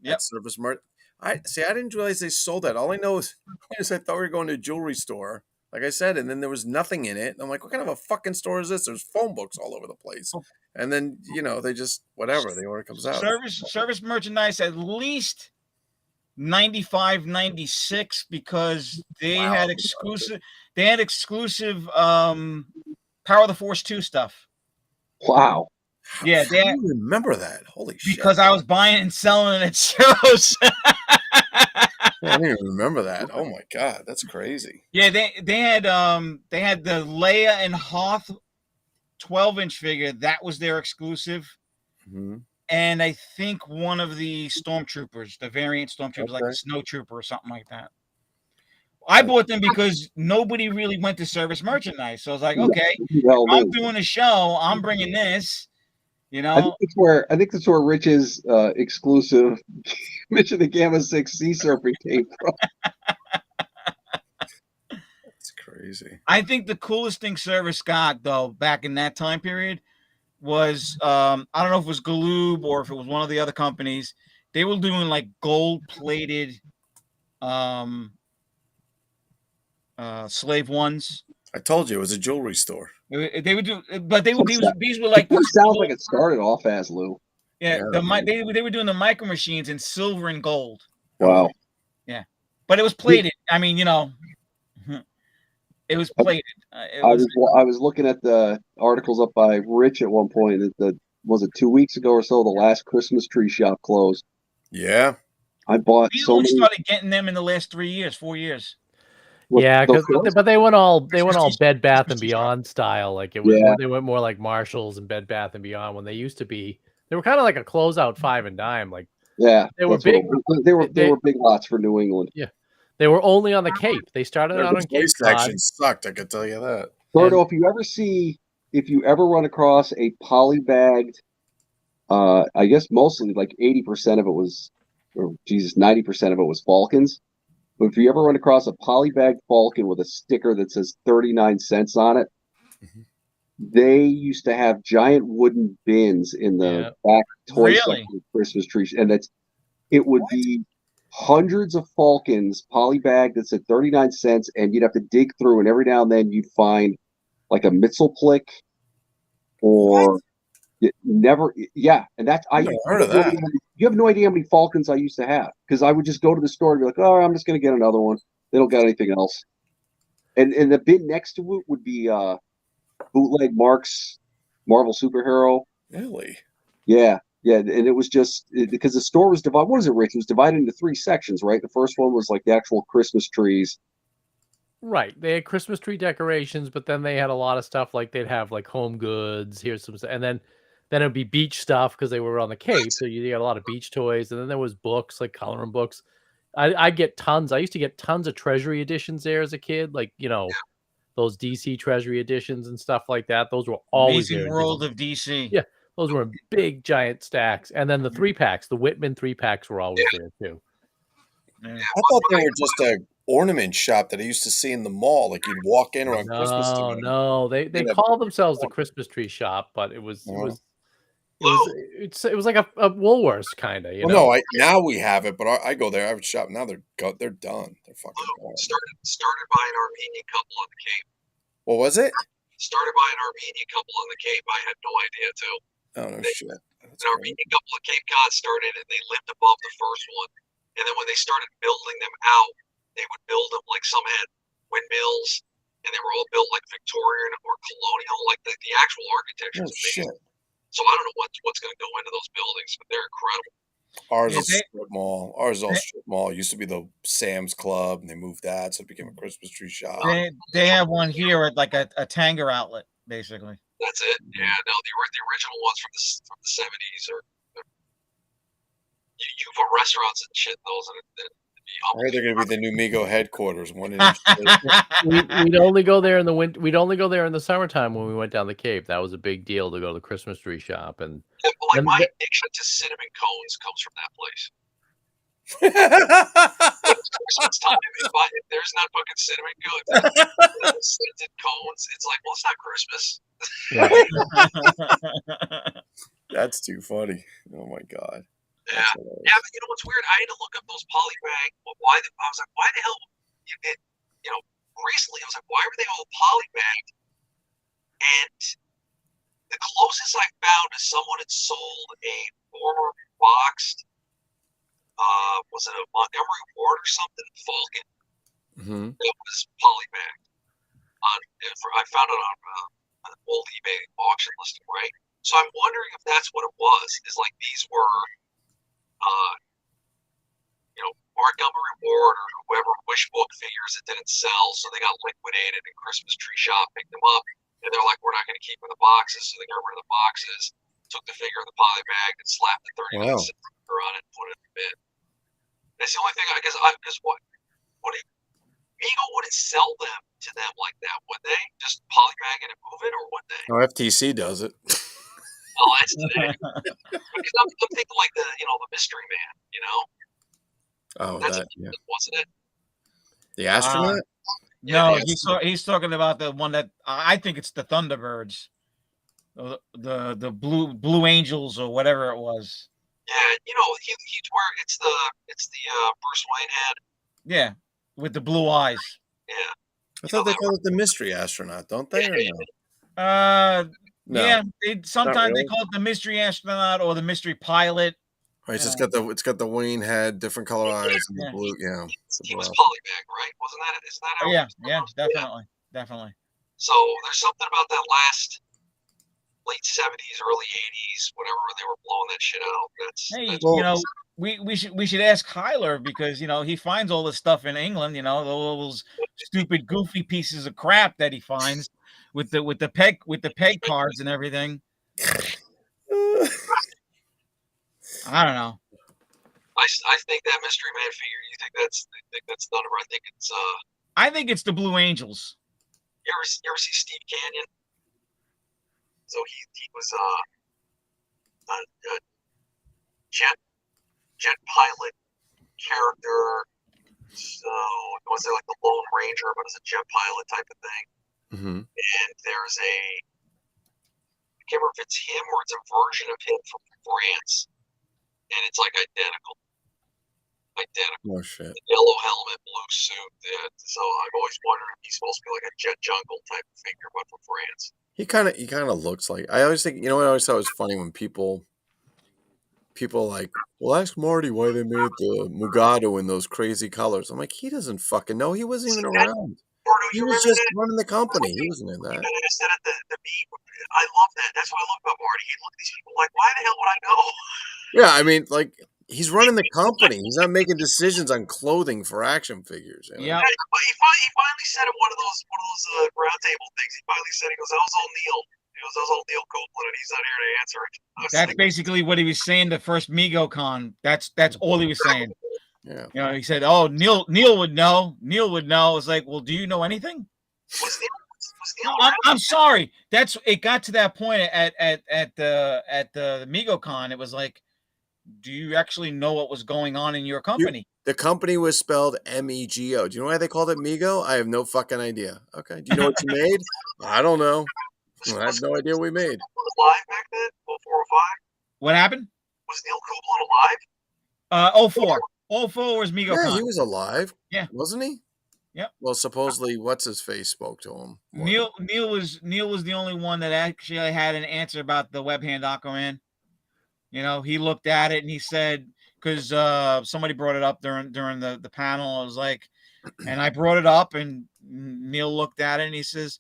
Yep. Surface Mart. I didn't realize they sold that. All I know is I thought we were going to a jewelry store, like I said, and then there was nothing in it. And I'm like, what kind of a fucking store is this? There's phone books all over the place. And then they just whatever the order comes out. Service merchandise at least 95, 96 because they had exclusive. They had exclusive Power of the Force 2 stuff. Wow. Yeah, I don't remember that. Holy shit! Because I was buying and selling it at shows. I don't even remember that. Oh my god, that's crazy. Yeah, they had the Leia and Hoth 12-inch figure. That was their exclusive. Mm-hmm. And I think one of the Stormtroopers, the variant Stormtroopers, like a Snow Trooper or something like that. I bought them because nobody really went to service merchandise. So I was like, okay, I'm doing a show. I'm bringing this. I think that's where Rich's exclusive Mitch of the Gamma 6 Sea Serpent came from. That's crazy. I think the coolest thing Service got though back in that time period was I don't know if it was Galoob or if it was one of the other companies. They were doing like gold-plated slave ones. I told you it was a jewelry store. They would do, but these were like. It sounds like it started off as Lou. Yeah, they were doing the micro machines in silver and gold. Wow. Yeah, but it was plated. I mean, it was plated. I was looking at the articles up by Rich at one point. Was it 2 weeks ago or so? The last Christmas tree shop closed. Yeah, I bought. We only started getting them in the last 4 years. Yeah, but they went all Bed Bath and Beyond style. Like it was, they went more like Marshalls and Bed Bath and Beyond when they used to be. They were kind of like a closeout 5 and dime. Like they were big. They were big lots for New England. Yeah, they were only on the Cape. They started out on Cape Cod. Section sucked. I could tell you that. Berto, if you ever run across a polybagged, I guess mostly like 80% of it was, 90% of it was Falcons. But if you ever run across a polybagged Falcon with a sticker that says 39 cents on it, they used to have giant wooden bins in the back toy section of Christmas trees. And it would be hundreds of Falcons polybagged that said 39 cents, and you'd have to dig through, and every now and then you'd find like a Mitzelplick or and that's heard of that. You have no idea how many Falcons I used to have because I would just go to the store and be like, oh, I'm just going to get another one. They don't got anything else. And the bin next to it would be bootleg Mark's Marvel Superhero. Really? Yeah. And it was just because the store was divided. What is it, Rich? It was divided into 3 sections, right? The first one was like the actual Christmas trees. Right. They had Christmas tree decorations, but then they had a lot of stuff like they'd have like home goods. Here's some, and then it would be beach stuff because they were on the Cape. So you had a lot of beach toys. And then there was books, like coloring books. I get tons. I used to get tons of Treasury editions there as a kid. Like, those DC Treasury editions and stuff like that. Those were always Amazing World of DC. Yeah. Those were big, giant stacks. And then the 3-packs, the Whitman 3-packs were always there too. I thought they were just a ornament shop that I used to see in the mall. Like you'd walk in around Christmas time. No. They call themselves the Christmas tree shop, but it was It was like a Woolworths kind of, you Well, know. no, now we have it, but I go there. I would shop. Now they're done. They're fucking gone. Started by an Armenian couple on the Cape. What was it? Started by an Armenian couple on the Cape. I had no idea too. Oh no shit. An Armenian couple of Cape Cod started, and they lived above the first one. And then when they started building them out, they would build them like some had windmills, and they were all built like Victorian or colonial, like the actual architecture. Oh shit. So I don't know what's going to go into those buildings, but they're incredible. Ours is strip mall. Ours is all strip mall. It used to be the Sam's Club, and they moved that, so it became a Christmas tree shop. They have one here at like a Tanger outlet, basically. That's it. Yeah, no, the original ones from the 70s or you've got restaurants and shit. Those that I heard they're going to be the new Mego headquarters. One in We'd only go there in the winter. We'd only go there in the summertime when we went down the Cape. That was a big deal to go to the Christmas tree shop. And like my addiction to cinnamon cones comes from that place. Christmas time, if there's not fucking cinnamon goods, scented cones, it's like, well, it's not Christmas. That's too funny. Oh my god. Yeah, but you know what's weird? I had to look up those polybag. I was like, why the hell? Recently I was like, why were they all polybagged? And the closest I found is someone had sold a former boxed, was it a Montgomery Ward or something, Falcon? Mm-hmm. It was polybagged. I found it on an old eBay auction listing, right? So I'm wondering if that's what it was. Is like these were, Montgomery Ward or whoever wish book figures that didn't sell, so they got liquidated, and Christmas Tree Shop picked them up, and they're like, we're not going to keep in the boxes, so they got rid of the boxes, took the figure in the poly bag, and slapped the 39 cent sticker on it and put it in the bin. That's the only thing because Mego wouldn't sell them to them like that, would they? Just polybag it and move it, or would they? No, FTC does it. Oh, that's today. Because I'm thinking like the mystery man, Oh, that's that, yeah. Wasn't it? The astronaut? No, he's talking about the one that I think it's the Thunderbirds, the Blue Angels or whatever it was. Yeah, he's where it's the Bruce Wayne head. Yeah, with the blue eyes. Yeah. I thought they call it the mystery astronaut, don't they? Or no? No, yeah. Sometimes really. They call it the mystery astronaut or the mystery pilot. Right, it's got the Wayne head, different color eyes, and the blue. Yeah, he was polybag, right? Wasn't that? Isn't that how? Yeah, definitely. So there's something about that last late 70s, early 80s, whatever they were blowing that shit out. That's we should ask Hyler because he finds all this stuff in England. All those stupid, goofy pieces of crap that he finds with the peg cards and everything. I don't know. I think that Mystery Man figure. You think that's Thunderbird? I think it's the Blue Angels. You ever see Steve Canyon? So he was a jet pilot character. So it wasn't like the Lone Ranger, but it's a jet pilot type of thing. Mm-hmm. And there's I can't remember if it's him or it's a version of him from France. And it's like identical. Oh shit! The yellow helmet, blue suit. So I've always wondered if he's supposed to be like a Jet Jungle type of figure, but from France. He kind of looks like. I always think. I always thought it was funny when people like, well, ask Marty why they made the Mugatu in those crazy colors. I'm like, he doesn't fucking know. He wasn't even around. He was just running the company. He wasn't in that. And I said at the meet, I love that. That's what I love about Marty. He'd look at these people like, why the hell would I know? Yeah, I mean, like, he's running the company. He's not making decisions on clothing for action figures. Yeah. He finally said at one of those round table things. He finally said, he goes, that was old Neil. He goes, that was old Neil Copeland, and he's not here to answer it. That's basically what he was saying the first MegoCon. That's all he was saying. Yeah. He said, "Oh, Neil would know. Neil would know." It's like, well, do you know anything? Was Neil I'm sorry. It got to that point at the MegoCon. It was like, do you actually know what was going on in your company? The company was spelled MEGO. Do you know why they called it Mego? I have no fucking idea. Okay. Do you know what you made? I don't know. I have no idea what we made. Was live back then? 405? What happened? Was Neil Copeland alive? 04. 04 was Mego Yeah, Con. he was alive. Yeah. Wasn't he? Yep. Well, supposedly, what's his face spoke to him. Neil was the only one that actually had an answer about the web hand Aquaman. You know, he looked at it and he said, because somebody brought it up during the panel. I was like, and I brought it up, and Neil looked at it and he says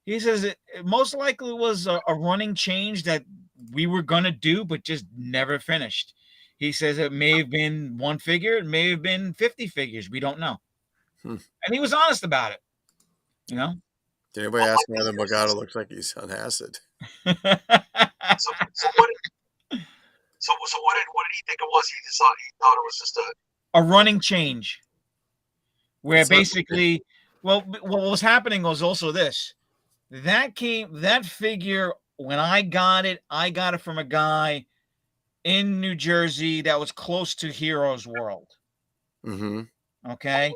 it most likely was a running change that we were gonna do, but just never finished. He says it may have been one figure, it may have been 50 figures. We don't know. And he was honest about it. You know. Did anybody ask me whether Magado looks like he's on acid? So what did he think it was? He thought it was just a running change, where basically, well, what was happening was also this. That figure, when I got it from a guy in New Jersey that was close to Heroes World. Mm-hmm. Okay.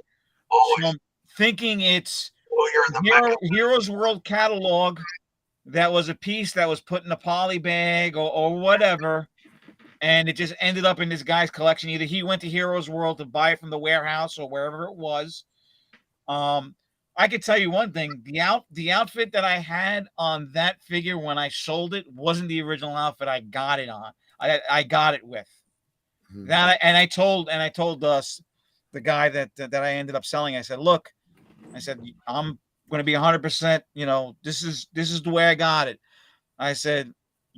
So I'm thinking it's Heroes World catalog that was a piece that was put in a poly bag or whatever, and it just ended up in this guy's collection. Either he went to Heroes World to buy it from the warehouse or wherever it was. I could tell you one thing: the outfit that I had on that figure when I sold it wasn't the original outfit I got it on. I got it with. Mm-hmm. I told us the guy that I ended up selling. I said, look, I'm going to be 100%. You know, this is the way I got it. I said,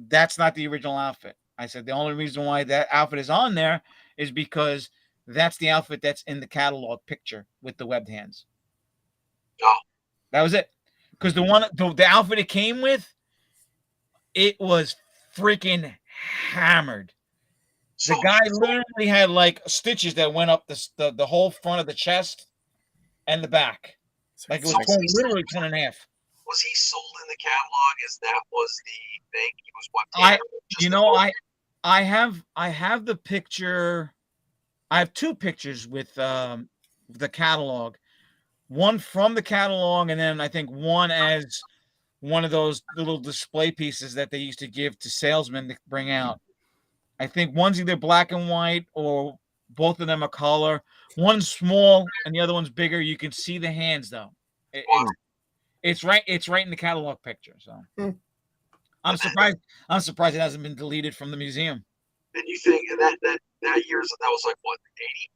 that's not the original outfit. I said the only reason why that outfit is on there is because that's the outfit that's in the catalog picture with the webbed hands. Oh. That was it. Because the outfit it came with, it was freaking hammered. The guy literally had like stitches that went up the whole front of the chest and the back. Like it was literally torn in half. Was he sold in the catalog as that was the thing? He was what? I have the picture. I have two pictures with the catalog. One from the catalog, and then I think one as one of those little display pieces that they used to give to salesmen to bring out. I think one's either black and white or both of them are color. One's small and the other one's bigger. You can see the hands though. It's right in the catalog picture. So I'm surprised it hasn't been deleted from the museum. And you think that year's that was like what, 80,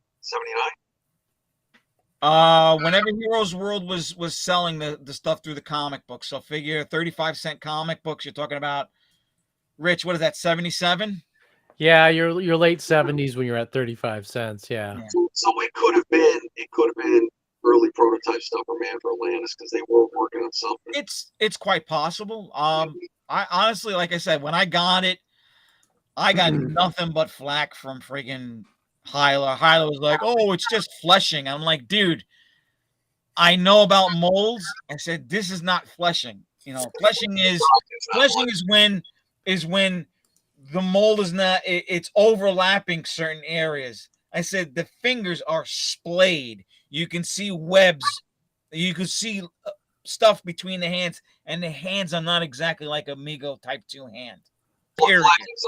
79? Whenever Heroes World was selling the stuff through the comic book. So figure 35-cent comic books, you're talking about, Rich, what is that, 77? Yeah, your late 70s when you're at 35 cents, yeah. So it could have been early prototype stuff for Man for Atlantis because they were working on something. It's quite possible. I honestly, like I said, when I got it, I got nothing but flack from friggin' Hyla. Hyla was like, "Oh, it's just fleshing." I'm like, "Dude, I know about molds." I said, "This is not fleshing. You know, fleshing is when the mold is not. It's overlapping certain areas." I said, "The fingers are splayed. You can see webs. You can see stuff between the hands, and the hands are not exactly like a Mego Type 2 hand." Flashing's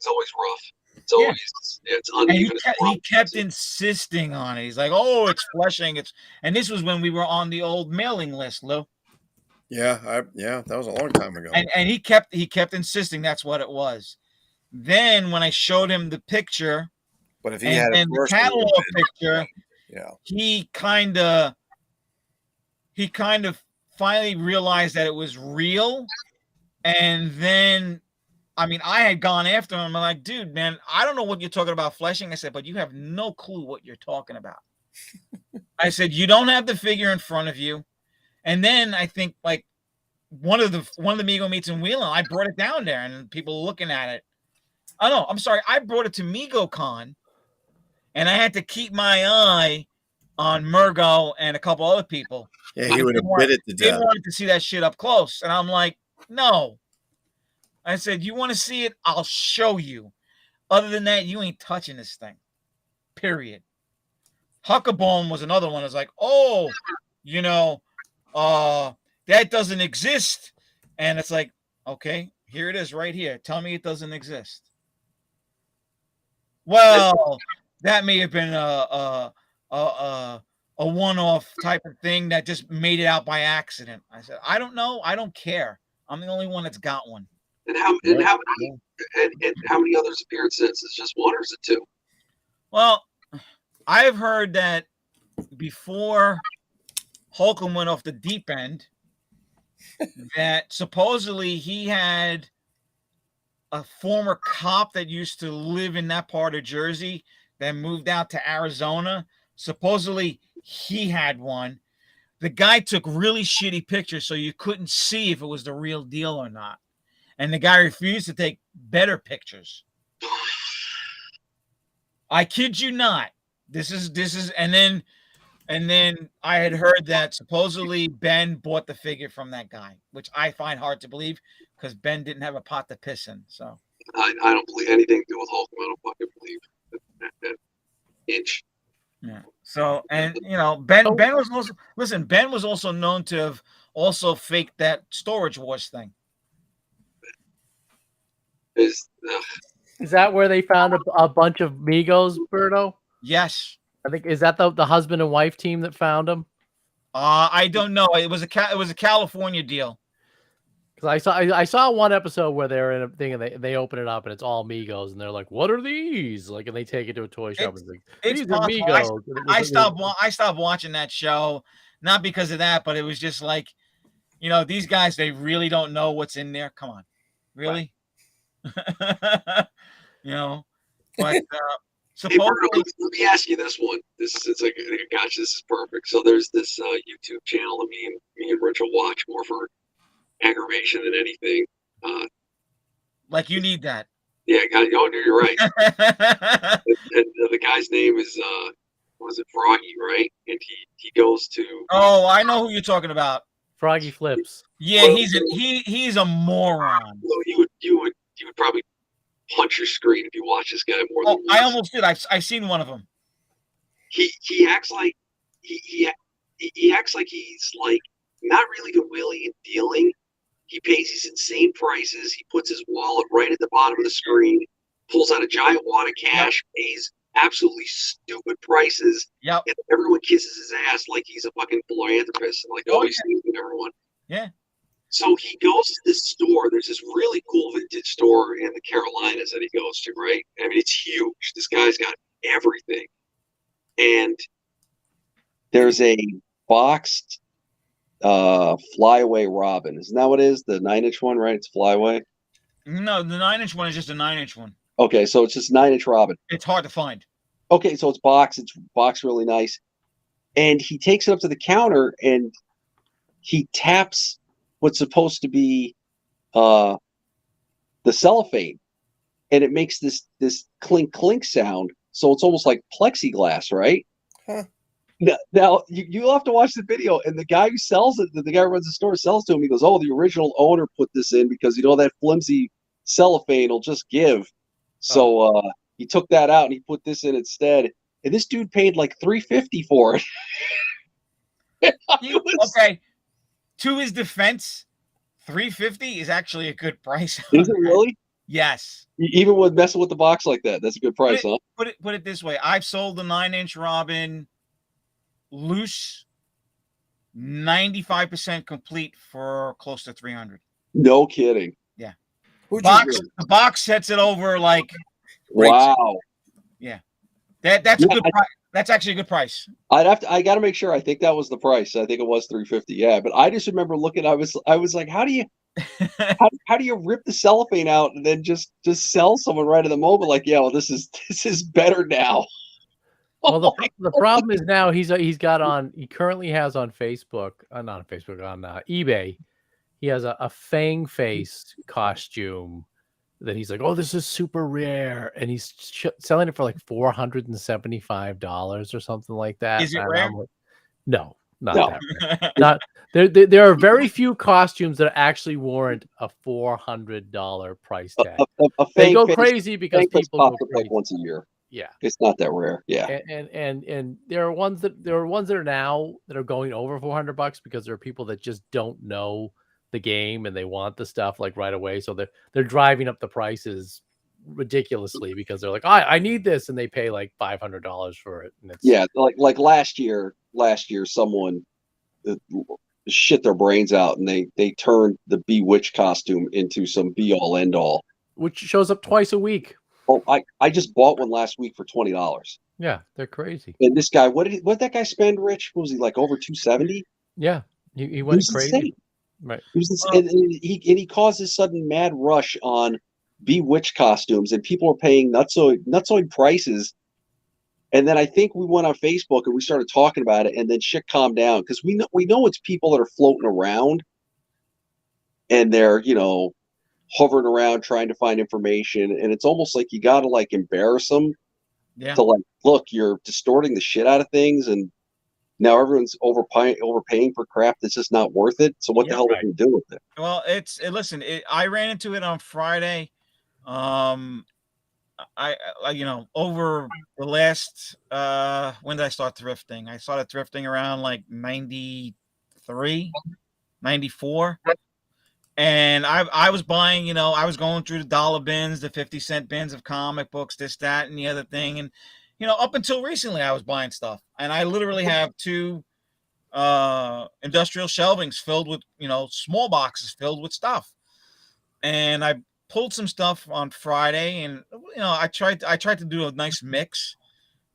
always rough. It's always it's uneven. And he kept insisting on it. He's like, "Oh, it's fleshing." And this was when we were on the old mailing list, Lou. Yeah, that was a long time ago. And he kept insisting that's what it was. Then when I showed him the picture, but if he had the catalog picture, yeah, he kind of finally realized that it was real. And then, I mean, I had gone after him. I'm like, "Dude, man, I don't know what you're talking about fleshing." I said, "But you have no clue what you're talking about." I said, "You don't have the figure in front of you." And then I think like one of the Mego meets in Wheeling, I brought it down there and people looking at it. Oh no, I'm sorry. I brought it to MegoCon and I had to keep my eye on Murgo and a couple other people. Yeah, he would have bit it to death. They wanted to see that shit up close. And I'm like, "No." I said, "You want to see it? I'll show you. Other than that, you ain't touching this thing. Period." Huckabone was another one. I was like, "Oh, you know, that doesn't exist." And it's like, okay, here it is right here. Tell me it doesn't exist. Well, that may have been a one-off type of thing that just made it out by accident. I said, I don't know. I don't care. I'm the only one that's got one. And how many others appearances? It's just one or is it two? Well, I've heard that before Holcomb went off the deep end, that supposedly he had a former cop that used to live in that part of Jersey that moved out to Arizona. Supposedly he had one. The guy took really shitty pictures, so you couldn't see if it was the real deal or not. And the guy refused to take better pictures. I kid you not. This is, and then I had heard that supposedly Ben bought the figure from that guy, which I find hard to believe because Ben didn't have a pot to piss in. So I don't believe anything to do with Holcomb. I don't fucking believe that inch. yeah. So, and Ben was also, listen, Ben was also known to have also faked that Storage Wars thing. Is that where they found a bunch of Migos, Berto? Yes. I think, is that the husband and wife team that found them? I don't know. It was a California deal. Because I saw one episode where they're in a thing and they open it up and it's all Migos and they're like, "What are these?" Like, and they take it to a toy shop and like, "These are Migos." I stopped watching that show, not because of that, but it was just like, these guys, they really don't know what's in there. Come on, really? Right. But supposedly, hey, let me ask you this one. It's like, gosh, this is perfect. So there's this YouTube channel that me and Rich will watch more for aggravation than anything. Like you need that. Yeah, you're right. and the guy's name is was it Froggy, right? And he goes to. Oh, I know who you're talking about. Froggy Flips. Yeah, he's a moron. Well, you would probably punch your screen if you watch this guy more than once. I almost did. I've seen one of them. He acts like he acts like he's like not really good wheeling and dealing. He pays these insane prices. He puts his wallet right at the bottom of the screen, pulls out a giant wad of cash, pays absolutely stupid prices, and everyone kisses his ass like he's a fucking philanthropist and like, he's saving everyone. Yeah. So he goes to this store. There's this really cool vintage store in the Carolinas that he goes to, right? I mean, it's huge. This guy's got everything. And there's a boxed Flyaway Robin. Isn't that what it is? The 9-inch one, right? It's Flyaway? No, the 9-inch one is just a 9-inch one. Okay, so it's just 9-inch Robin. It's hard to find. Okay, so it's boxed. It's boxed really nice. And he takes it up to the counter and he taps what's supposed to be the cellophane, and it makes this clink clink sound. So it's almost like plexiglass, right? Huh. Now you'll have to watch the video, and the guy who sells it, the guy who runs the store, sells to him. He goes, "Oh, the original owner put this in because that flimsy cellophane will just give." So he took that out and he put this in instead. And this dude paid like $350 for it. Okay. To his defense, $350 is actually a good price. Is it really? Yes. Even with messing with the box like that, that's a good price, huh? Put it this way: I've sold the 9-inch Robin loose, 95% complete for close to $300. No kidding. Yeah. The box sets it over like. Wow. Yeah. That's a good price. That's actually a good price. I got to make sure. I think that was the price. I think it was $350. Yeah, but I just remember looking. I was like, how do you rip the cellophane out and then just sell someone right at the moment? Like, yeah, well, this is better now. Well, the problem is now he currently has on Facebook, not on Facebook, on eBay. He has a Fang Face costume that he's like, oh, this is super rare, and he's selling it for like $475 or something like that. Is it rare? Like, no, not that rare. Not there are very few costumes that actually warrant a $400 price tag. They go crazy because people go crazy. Like once a year. Yeah, it's not that rare. Yeah, and there are ones that are now that are going over $400 because there are people that just don't know the game and they want the stuff like right away, so they're driving up the prices ridiculously because they're like, I need this, and they pay like $500 for it. And it's like last year someone shit their brains out, and they turned the Bewitched costume into some be all end all, which shows up twice a week. Oh, I just bought one last week for $20. Yeah, they're crazy. And this guy, what did that guy spend, Rich? What was he, like, over 270? Yeah, he went crazy. Insane. Right. And he caused this sudden mad rush on Bewitched costumes, and people are paying nutsoid prices. And then I think we went on Facebook and we started talking about it, and then shit calmed down because we know it's people that are floating around, and they're hovering around trying to find information, and it's almost like you got to like embarrass them to like, look, you're distorting the shit out of things, and now everyone's overpaying for crap that's just not worth it. So what the hell are we do with it? Well, listen, I ran into it on Friday. I over the last when did I start thrifting? I started thrifting around like 93, 94. And I was buying, I was going through the dollar bins, the 50-cent bins of comic books, this, that, and the other thing. And, up until recently I was buying stuff. And I literally have 2 industrial shelvings filled with, small boxes filled with stuff. And I pulled some stuff on Friday, and I tried to do a nice mix.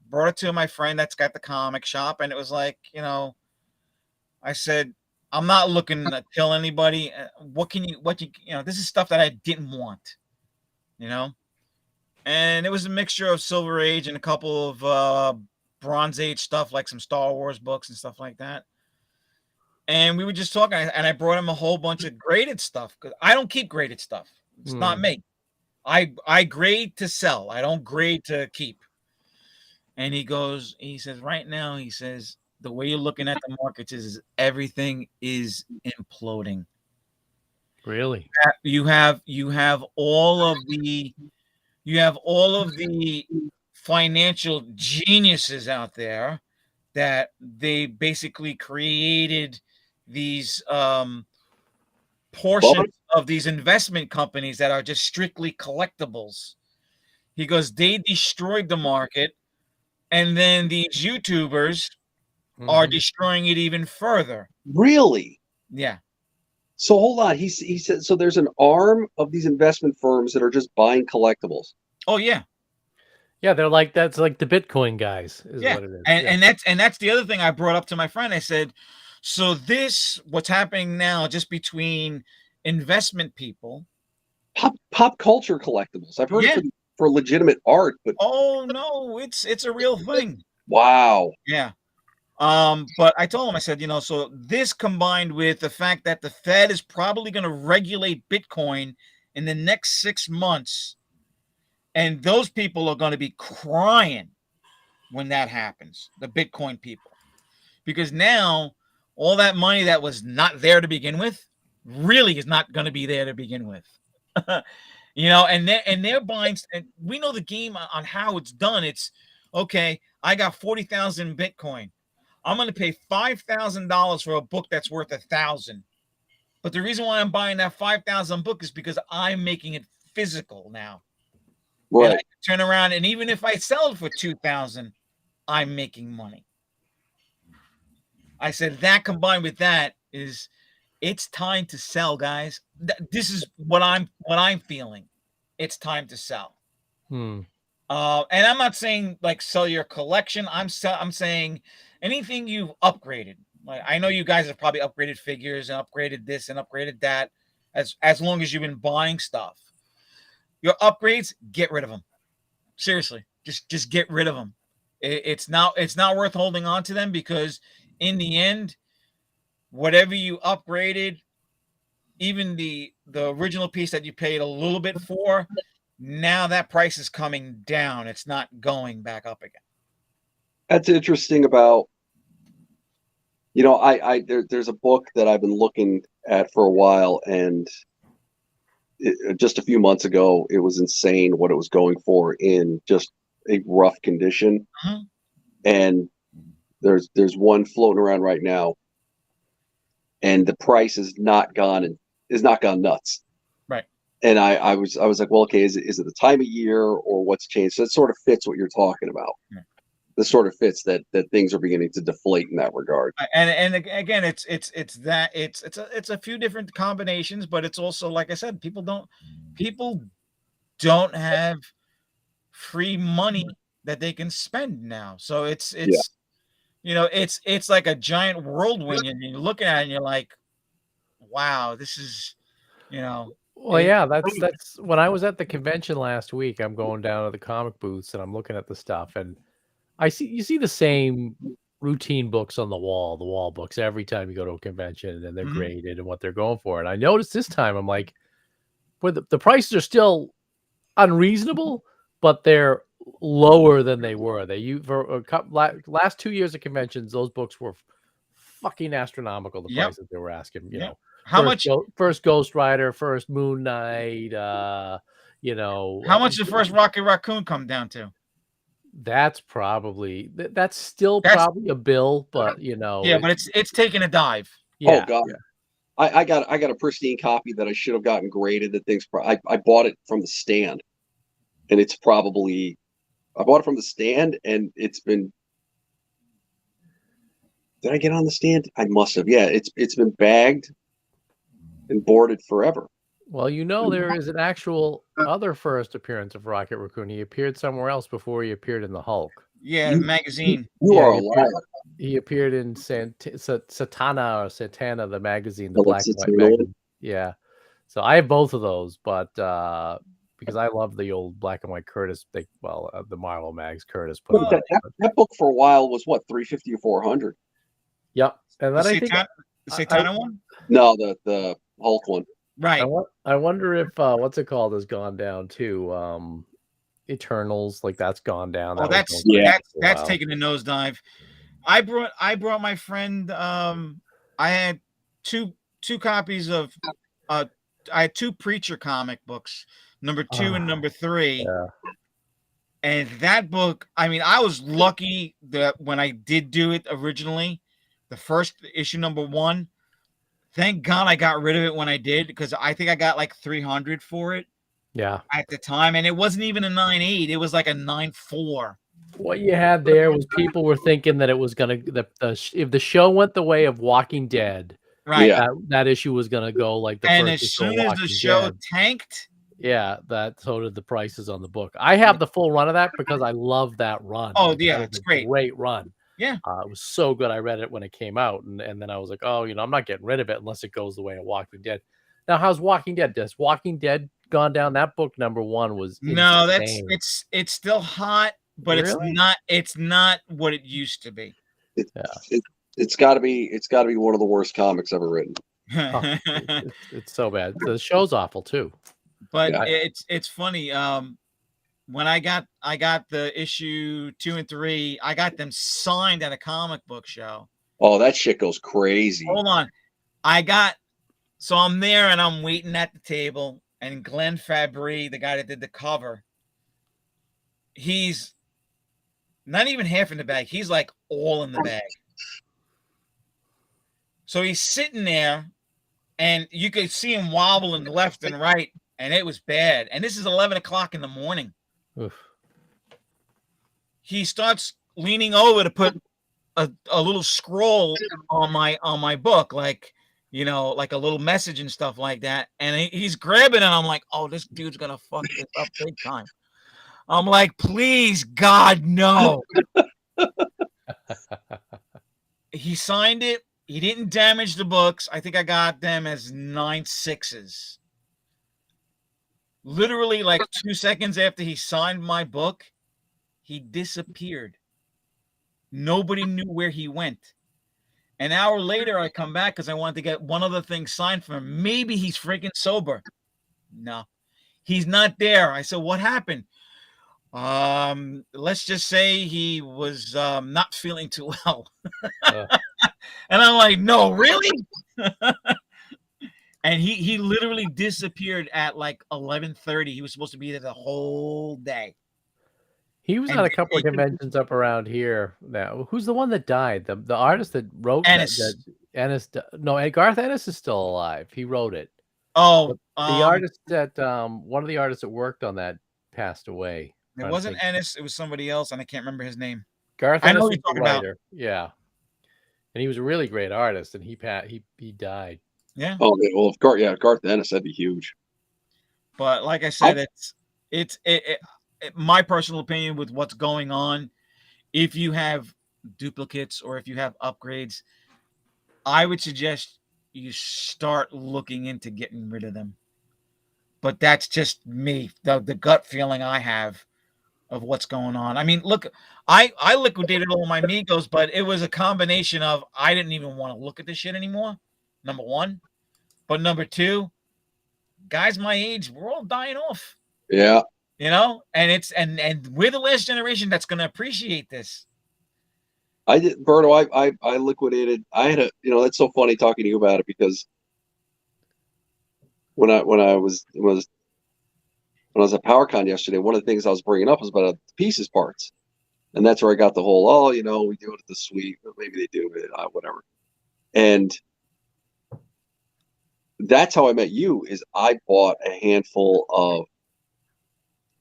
Brought it to my friend that's got the comic shop, and it was like, I said, I'm not looking to kill anybody. This is stuff that I didn't want, and it was a mixture of Silver Age and a couple of Bronze Age stuff, like some Star Wars books and stuff like that. And we were just talking, and I brought him a whole bunch of graded stuff because I don't keep graded stuff. It's not me. I grade to sell. I don't grade to keep. And he says, right now, the way you're looking at the markets is everything is imploding. Really? You have all of the financial geniuses out there that they basically created these portions of these investment companies that are just strictly collectibles. He goes, they destroyed the market, and then these YouTubers are destroying it even further. Really? Yeah. So hold on. He said, so there's an arm of these investment firms that are just buying collectibles. Oh yeah. Yeah, that's like the Bitcoin guys is what it is. And that's the other thing I brought up to my friend. I said, so what's happening now just between investment people, pop culture collectibles. I've heard it for legitimate art, but oh no, it's a real thing. Wow. Yeah. But I told him, I said, so this combined with the fact that the Fed is probably going to regulate Bitcoin in the next 6 months, and those people are going to be crying when that happens, the Bitcoin people, because now all that money that was not there to begin with really is not going to be there to begin with. And they're buying, and we know the game on how it's done. It's okay. I got 40,000 Bitcoin. I'm going to pay $5,000 for a book that's worth $1,000. But the reason why I'm buying that 5,000 book is because I'm making it physical now. Right. And I can turn around, and even if I sell it for $2,000, I'm making money. I said that combined with that is, it's time to sell, guys. This is what I'm feeling. It's time to sell. And I'm not saying like sell your collection. I'm saying anything you've upgraded. Like, I know you guys have probably upgraded figures and upgraded this and upgraded that, as long as you've been buying stuff. Your upgrades, get rid of them. Seriously, just get rid of them. It's not worth holding on to them, because in the end, whatever you upgraded, even the original piece that you paid a little bit for, now that price is coming down. It's not going back up again. That's interesting about, there's a book that I've been looking at for a while, and just a few months ago, it was insane what it was going for in just a rough condition. And there's one floating around right now, and the price is not gone nuts. Right. And I was like, well, okay, is it the time of year or what's changed? So it sort of fits what you're talking about. Yeah. This sort of fits that things are beginning to deflate in that regard. And again, it's a few different combinations, but it's also, like I said, people don't have free money that they can spend now. So it's it's like a giant whirlwind, and you're looking at it and you're like, wow, this is, Well, yeah, that's when I was at the convention last week. I'm going down to the comic booths and I'm looking at the stuff, and you see the same routine books on the wall books every time you go to a convention, and they're graded and what they're going for. And I noticed this time, I'm like, well, the prices are still unreasonable, but they're lower than they were. Last 2 years of conventions, those books were fucking astronomical. The prices they were asking, how much? First Ghost Rider, first Moon Knight, how much the first Rocket Raccoon come down to? That's still probably a bill, but but it's taking a dive. Yeah. Oh God. Yeah. I got a pristine copy that I should have gotten graded. That thing's I bought it from the stand, and it's probably I bought it from the stand, and it's been. Did I get on the stand? I must have. Yeah, it's been bagged and boarded forever. Well, there is an actual other first appearance of Rocket Raccoon. He appeared somewhere else before he appeared in the Hulk. Yeah, magazine. You are a liar. He appeared in Satana, the magazine, the black and white magazine. Yeah. So I have both of those, but because I love the old black and white Curtis, the Marvel mags Curtis put out. That book for a while was what, $350 or $400? Yep. And then the Satana one? No, the Hulk one. Right. I wonder if what's it called has gone down too. Eternals, like that's gone down. Oh, that's taking a nosedive. I brought my friend. I had two copies of. I had two Preacher comic books, number 2 and number 3. Yeah. And that book, I mean, I was lucky that when I did do it originally, the first issue, number 1. Thank God I got rid of it when I did, because I think I got like $300 for it. Yeah. At the time, and it wasn't even a 9.8; it was like a 9.4. What you had there was people were thinking that it was gonna if the show went the way of Walking Dead, right? Yeah. That issue was gonna go like the and first. as soon as the show tanked, yeah, so did the prices on the book. I have the full run of that because I love that run. Oh yeah, it's great, great run. Yeah, it was so good. I read it when it came out, and then I was like, oh, I'm not getting rid of it unless it goes the way of Walking Dead. Now, how's Walking Dead? Does Walking Dead gone down? That book number 1 was no. insane. It's still hot, but really? it's not what it used to be. It's got to be one of the worst comics ever written. It's so bad. The show's awful too. But it's funny. When I got the issue 2 and 3, I got them signed at a comic book show. Oh, that shit goes crazy. Hold on, so I'm there and I'm waiting at the table, and Glenn Fabry, the guy that did the cover, he's not even half in the bag. He's like all in the bag. So he's sitting there, and you could see him wobbling left and right, and it was bad. And this is 11 o'clock in the morning. Oof. He starts leaning over to put a little scroll on my book, like, like a little message and stuff like that. And he's grabbing it. And I'm like, oh, this dude's going to fuck this up big time. I'm like, please, God, no. He signed it. He didn't damage the books. I think I got them as 9 6s. Literally, like 2 seconds after he signed my book, he disappeared. Nobody knew where he went. An hour later, I come back because I wanted to get one other thing signed for him. Maybe he's freaking sober. No, he's not there. I said, what happened? Let's just say he was not feeling too well. And I'm like, no, really? And he literally disappeared at like 11:30. He was supposed to be there the whole day. He was at a couple of conventions up around here now. Who's the one that died? The artist that wrote Ennis. Ennis. No, Garth Ennis is still alive. He wrote it. Oh, the artist that one of the artists that worked on that passed away. It wasn't Ennis. It was somebody else, and I can't remember his name. Garth I know Ennis who was you're the talking about. writer. Yeah, and he was a really great artist, and he died. Yeah. Oh, well, if Garth Ennis, that'd be huge. But like I said, it's my personal opinion with what's going on. If you have duplicates or if you have upgrades, I would suggest you start looking into getting rid of them. But that's just me, the gut feeling I have of what's going on. I mean, look, I liquidated all my Megos, but it was a combination of I didn't even want to look at this shit anymore. Number one, but number two, guys my age, we're all dying off. Yeah. You know, and it's and we're the last generation that's going to appreciate this. I did, Berto. I liquidated. I had a, that's so funny talking to you about it, because when I was at PowerCon yesterday, one of the things I was bringing up was about the pieces parts, and that's where I got the whole, we do it at the suite, but maybe they do it, whatever. And that's how I met you. Is I bought a handful of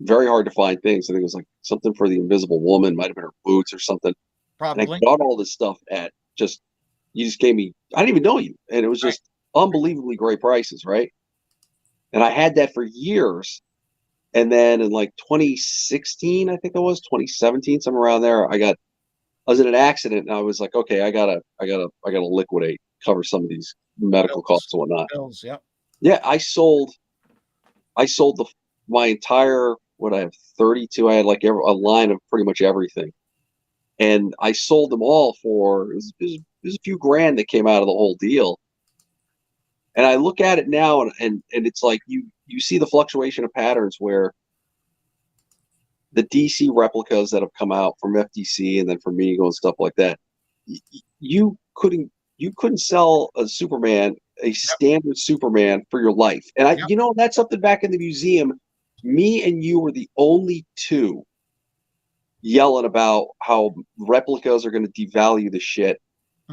very hard to find things. I think it was like something for the Invisible Woman, might have been her boots or something. Probably. And I got all this stuff at you just gave me, I didn't even know you. And it was just unbelievably great prices, right? And I had that for years. And then in like 2016, I think it was 2017, somewhere around there, I was in an accident, and I was like, okay, I gotta liquidate, cover some of these medical costs and whatnot. Bills, yep. Yeah, I sold my entire, what I have, 32. I had like a line of pretty much everything, and I sold them all for it was a few grand that came out of the whole deal. And I look at it now, and it's like you see the fluctuation of patterns where the DC replicas that have come out from FTC and then from Mego and stuff like that, you couldn't sell a Superman, a standard Superman, for your life. And that's something back in the museum. Me and you were the only two yelling about how replicas are going to devalue the shit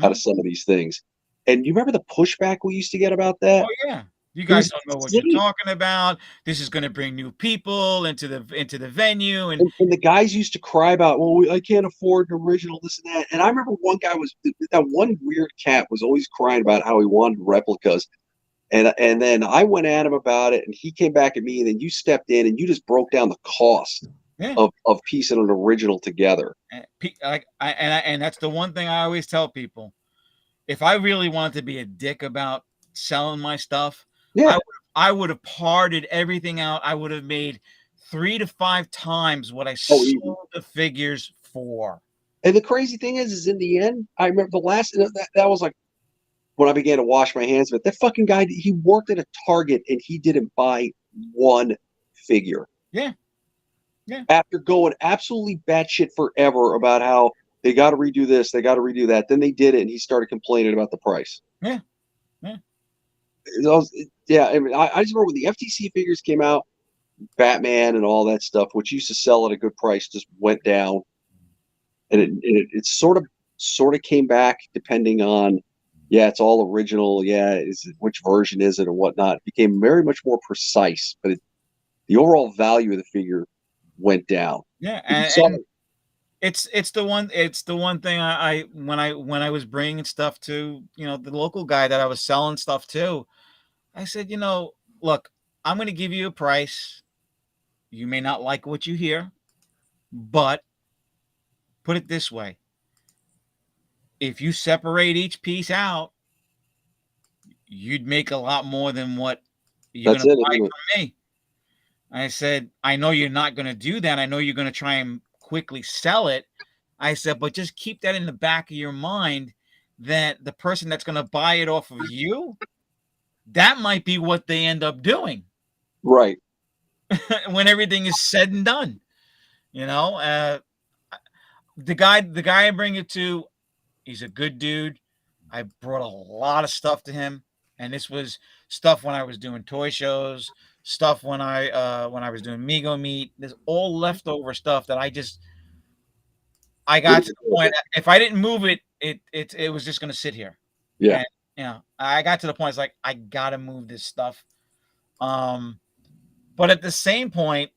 out of some of these things. And you remember the pushback we used to get about that? Oh yeah. You guys don't know what you're talking about. This is going to bring new people into the venue, and the guys used to cry about, well, I can't afford an original, this and that. And I remember one guy that one weird cat was always crying about how he wanted replicas, and then I went at him about it, and he came back at me, and then you stepped in and you just broke down the cost of piecing an original together. And that's the one thing I always tell people. If I really wanted to be a dick about selling my stuff, I would have parted everything out. I would have made 3 to 5 times what I sold the figures for. And the crazy thing is in the end, I remember the last that was like when I began to wash my hands of it. That fucking guy, he worked at a Target and he didn't buy one figure. Yeah. After going absolutely batshit forever about how they got to redo this, they got to redo that, then they did it, and he started complaining about the price. Yeah. I mean, I just remember when the FTC figures came out, Batman and all that stuff, which used to sell at a good price, just went down, and it sort of came back depending on, it's all original, which version is it or whatnot. It became very much more precise, but the overall value of the figure went down. Yeah, and it's the one thing I when I was bringing stuff to the local guy that I was selling stuff to, I said, look, I'm going to give you a price. You may not like what you hear, but put it this way. If you separate each piece out, you'd make a lot more than what you're going to buy from me. I said, I know you're not going to do that. I know you're going to try and quickly sell it. I said, but just keep that in the back of your mind that the person that's going to buy it off of you, that might be what they end up doing. Right. When everything is said and done. The guy I bring it to, he's a good dude. I brought a lot of stuff to him. And this was stuff when I was doing toy shows, stuff when I was doing Mego Meet. There's all leftover stuff that I got to the point. If I didn't move it, it was just going to sit here. Yeah. And, I got to the point. It's like, I got to move this stuff. But at the same point,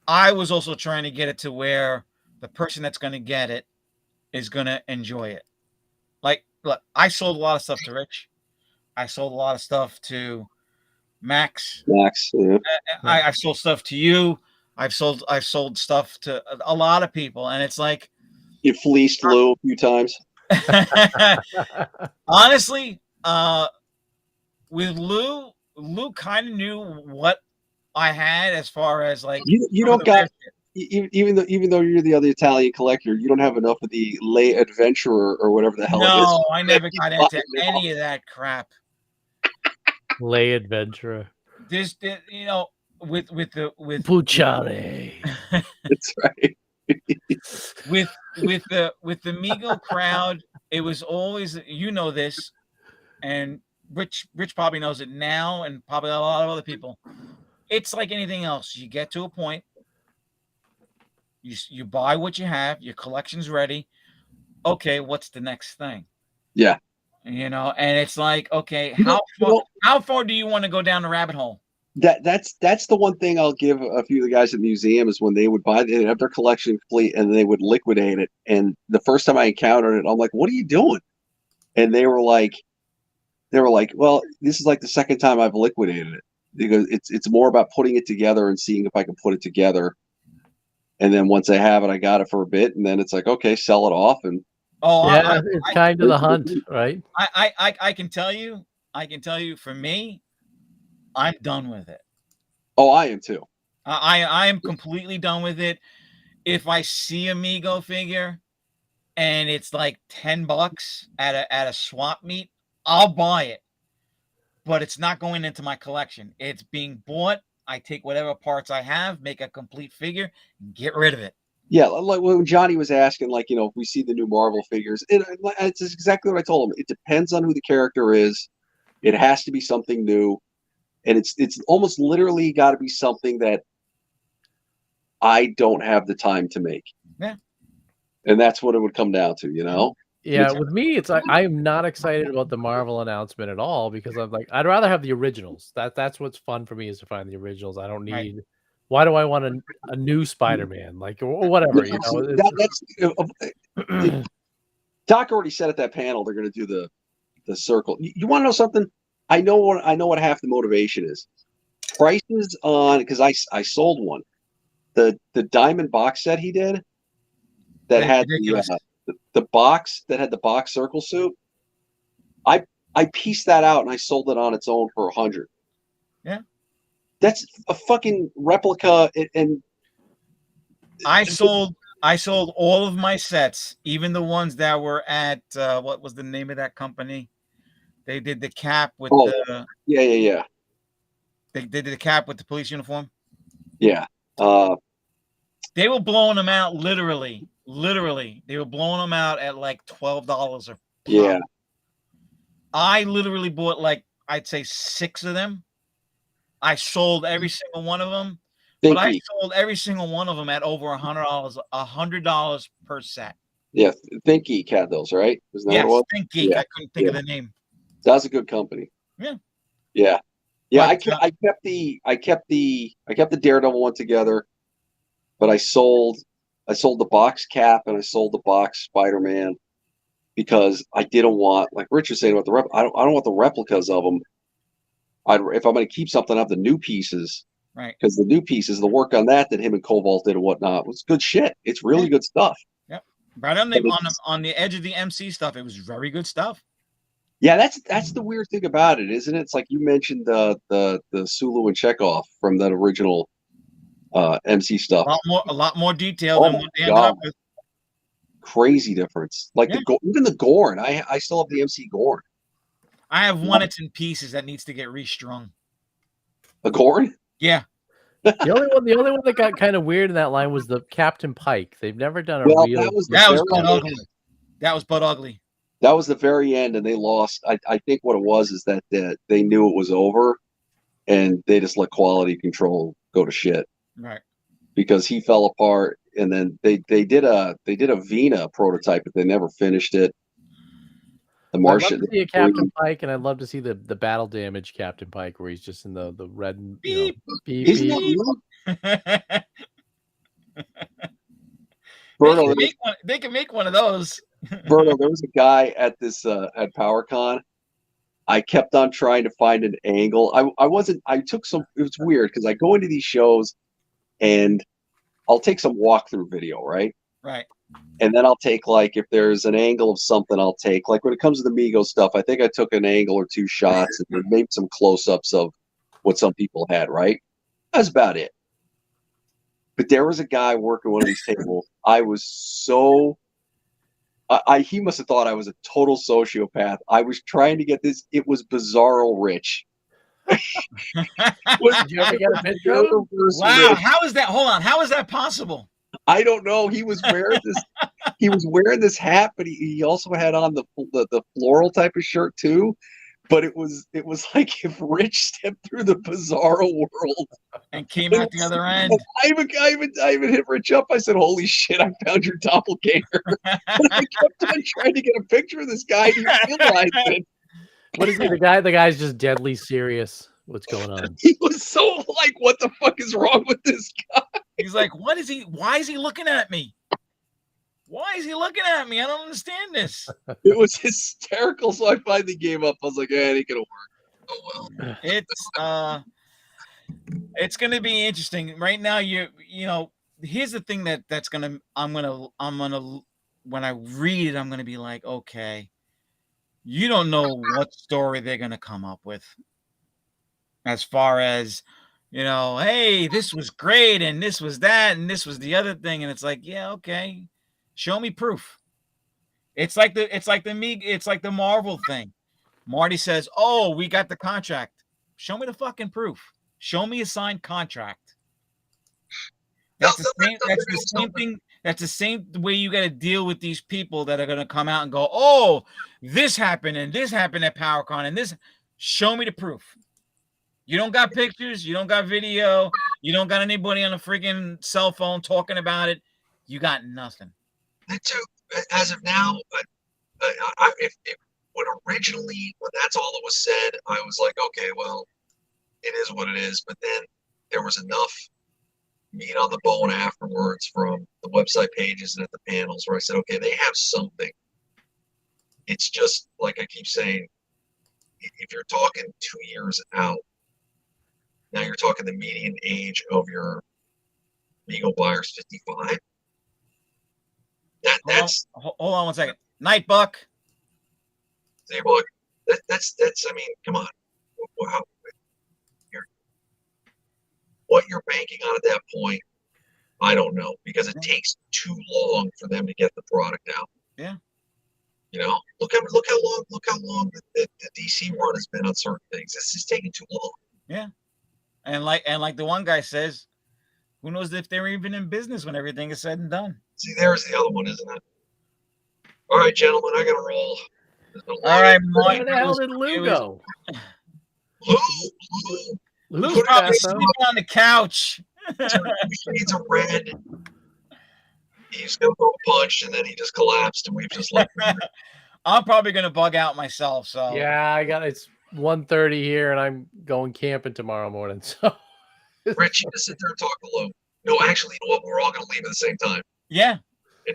I was also trying to get it to where the person that's going to get it is going to enjoy it. Like, look, I sold a lot of stuff to Rich. I sold a lot of stuff to Max. Yeah. I sold stuff to you. I've sold stuff to a lot of people, and it's like you fleeced Lou a few times. Honestly, with Lou kind of knew what I had as far as like you don't got even though you're the other Italian collector, you don't have enough of the lay adventurer or whatever the hell it is. No, I never got into any of that crap. Lay adventurer. This, you know, with Pucciare. That's right. with the Mego crowd, it was always, you know this, and Rich probably knows it now, and probably a lot of other people. It's like anything else. You get to a point, you buy what you have, your collection's ready. Okay, what's the next thing? Yeah. You know, and it's like, okay, how far do you want to go down the rabbit hole? That's the one thing I'll give a few of the guys at the museum is when they would they'd have their collection complete and they would liquidate it. And the first time I encountered it, I'm like, what are you doing? And they were like, well, this is like the second time I've liquidated it, because it's more about putting it together and seeing if I can put it together. And then once I have it, I got it for a bit, and then it's like, okay, sell it off. And yeah, it's kind of the hunt, right? I can tell you, for me, I'm done with it. Oh, I am too. I am completely done with it. If I see a Mego figure and it's like $10 at a swap meet, I'll buy it. But it's not going into my collection. It's being bought. I take whatever parts I have, make a complete figure, and get rid of it. Yeah, like when Johnny was asking, like, if we see the new Marvel figures, it's exactly what I told him. It depends on who the character is. It has to be something new. And it's almost literally got to be something that I don't have the time to make. Yeah. And that's what it would come down to, Yeah, with me, it's like I am not excited about the Marvel announcement at all, because I'm like, I'd rather have the originals. That's what's fun for me, is to find the originals. I don't need. Right. Why do I want a new Spider-Man? Like, or whatever, Doc already said at that panel they're going to do the circle. You want to know something? I know what half the motivation is. Prices on, because I sold one, the diamond box set he did that had the box that had the box circle suit. I pieced that out and I sold it on its own for $100. Yeah, that's a fucking replica. And I sold all of my sets, even the ones that were at what was the name of that company? They did the cap with the yeah. They did the cap with the police uniform. Yeah. They were blowing them out literally. They were blowing them out at like $12 a pop. Yeah. I literally bought like, I'd say 6 of them. I sold every single one of them. But I sold every single one of them at over $100 per set. Yeah, Think Geek had those, right? Isn't that what it was? Think Geek. Yeah. I couldn't think of the name. That was a good company. Yeah. Yeah. Yeah, but, I kept the Daredevil one together, but I sold the box cap and I sold the box Spider-Man because I didn't want, like Rich was saying about the I don't want the replicas of them. If I'm going to keep something, I have the new pieces. Right. Because the new pieces, the work on that him and Cobalt did and whatnot was good shit. It's really good stuff. Yep. Right on the edge of the MC stuff, it was very good stuff. Yeah, that's the weird thing about it, isn't it? It's like you mentioned the Sulu and Chekhov from that original MC stuff. A lot more detail than what they ended up with. Crazy difference. Like even the Gorn. I still have the MC Gorn. I have one that's in pieces that needs to get restrung. A Gorn? Yeah. The only one that got kind of weird in that line was the Captain Pike. They've never done a real. That was Bud Ugly. That was Bud Ugly. That was the very end, and they lost. I think what it was is that they knew it was over, and they just let quality control go to shit. Right. Because he fell apart, and then they did a Vina prototype, but they never finished it. The I'd Martian. love to see a Captain Pike, and I'd love to see the battle damage Captain Pike, where he's just in the red, beep, beep, Isn't beep. that Berto, they can make one of those. Berto, there was a guy at this at PowerCon. I kept on trying to find an angle. I took some. It was weird because I go into these shows, and I'll take some walkthrough video, right? Right. And then I'll take, like, if there's an angle of something, I'll take, like, when it comes to the Mego stuff, I think I took an angle or two shots and maybe some close-ups of what some people had, right? That's about it. But there was a guy working one of these tables. I was so... he must have thought I was a total sociopath. I was trying to get this. It was Bizarro Rich. Did you ever get a picture of him? Wow, how is that? Hold on, how is that possible? I don't know. He was wearing this. He was wearing this hat, but he also had on the floral type of shirt too. But it was like if Rich stepped through the Bizarro world and came out the other end. I even hit Rich up. I said, "Holy shit! I found your doppelganger." I kept on trying to get a picture of this guy. He realized it. What is he? The guy's just deadly serious. What's going on? He was so like, "What the fuck is wrong with this guy?" He's like, "What is he? Why is he looking at me? Why is he looking at me? I don't understand this." It was hysterical. So I finally gave up. I was like, "Yeah, it ain't gonna work." Oh well. It's gonna be interesting. Right now, you know, here's the thing I'm gonna when I read it, I'm gonna be like, okay, you don't know what story they're gonna come up with. As far as, you know, hey, this was great, and this was that, and this was the other thing, and it's like, yeah, okay, show me proof. It's like the Marvel thing. Marty says, "Oh, we got the contract. Show me the fucking proof. Show me a signed contract." That's the same thing. That's the same way you got to deal with these people that are going to come out and go, "Oh, this happened and this happened at PowerCon and this." Show me the proof. You don't got pictures. You don't got video. You don't got anybody on a freaking cell phone talking about it. You got nothing. That too, as of now, when that's all that was said, I was like, okay, well, it is what it is. But then there was enough meat on the bone afterwards from the website pages and at the panels where I said, okay, they have something. It's just like I keep saying, if you're talking 2 years out, now you're talking the median age of your Mego buyers 55. Hold on 1 second. Night, Buck. Hey, Buck. That's. I mean, come on. What you're banking on at that point, I don't know, because it takes too long for them to get the product out. Yeah. You know, look how long the DC run has been on certain things. This is taking too long. Yeah. And like the one guy says, who knows if they're even in business when everything is said and done. See, there's the other one, isn't it? All right, gentlemen, I gotta roll. All right, Where the hell did Lou go? Lou's probably sleeping on the couch. He's a red. He's gonna go punch, and then he just collapsed, and we've just left him. I'm probably gonna bug out myself. So yeah, it's 1:30 here, and I'm going camping tomorrow morning. So Rich, you just sit there and talk to Lou. No, actually, you know what? We're all gonna leave at the same time. Yeah.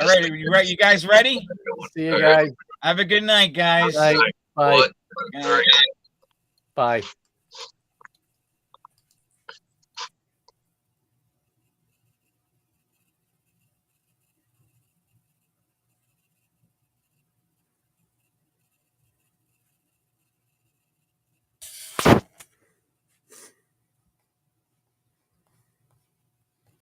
All right, you guys ready? See you guys. Have a good night, guys. Bye. Bye. Bye. Bye.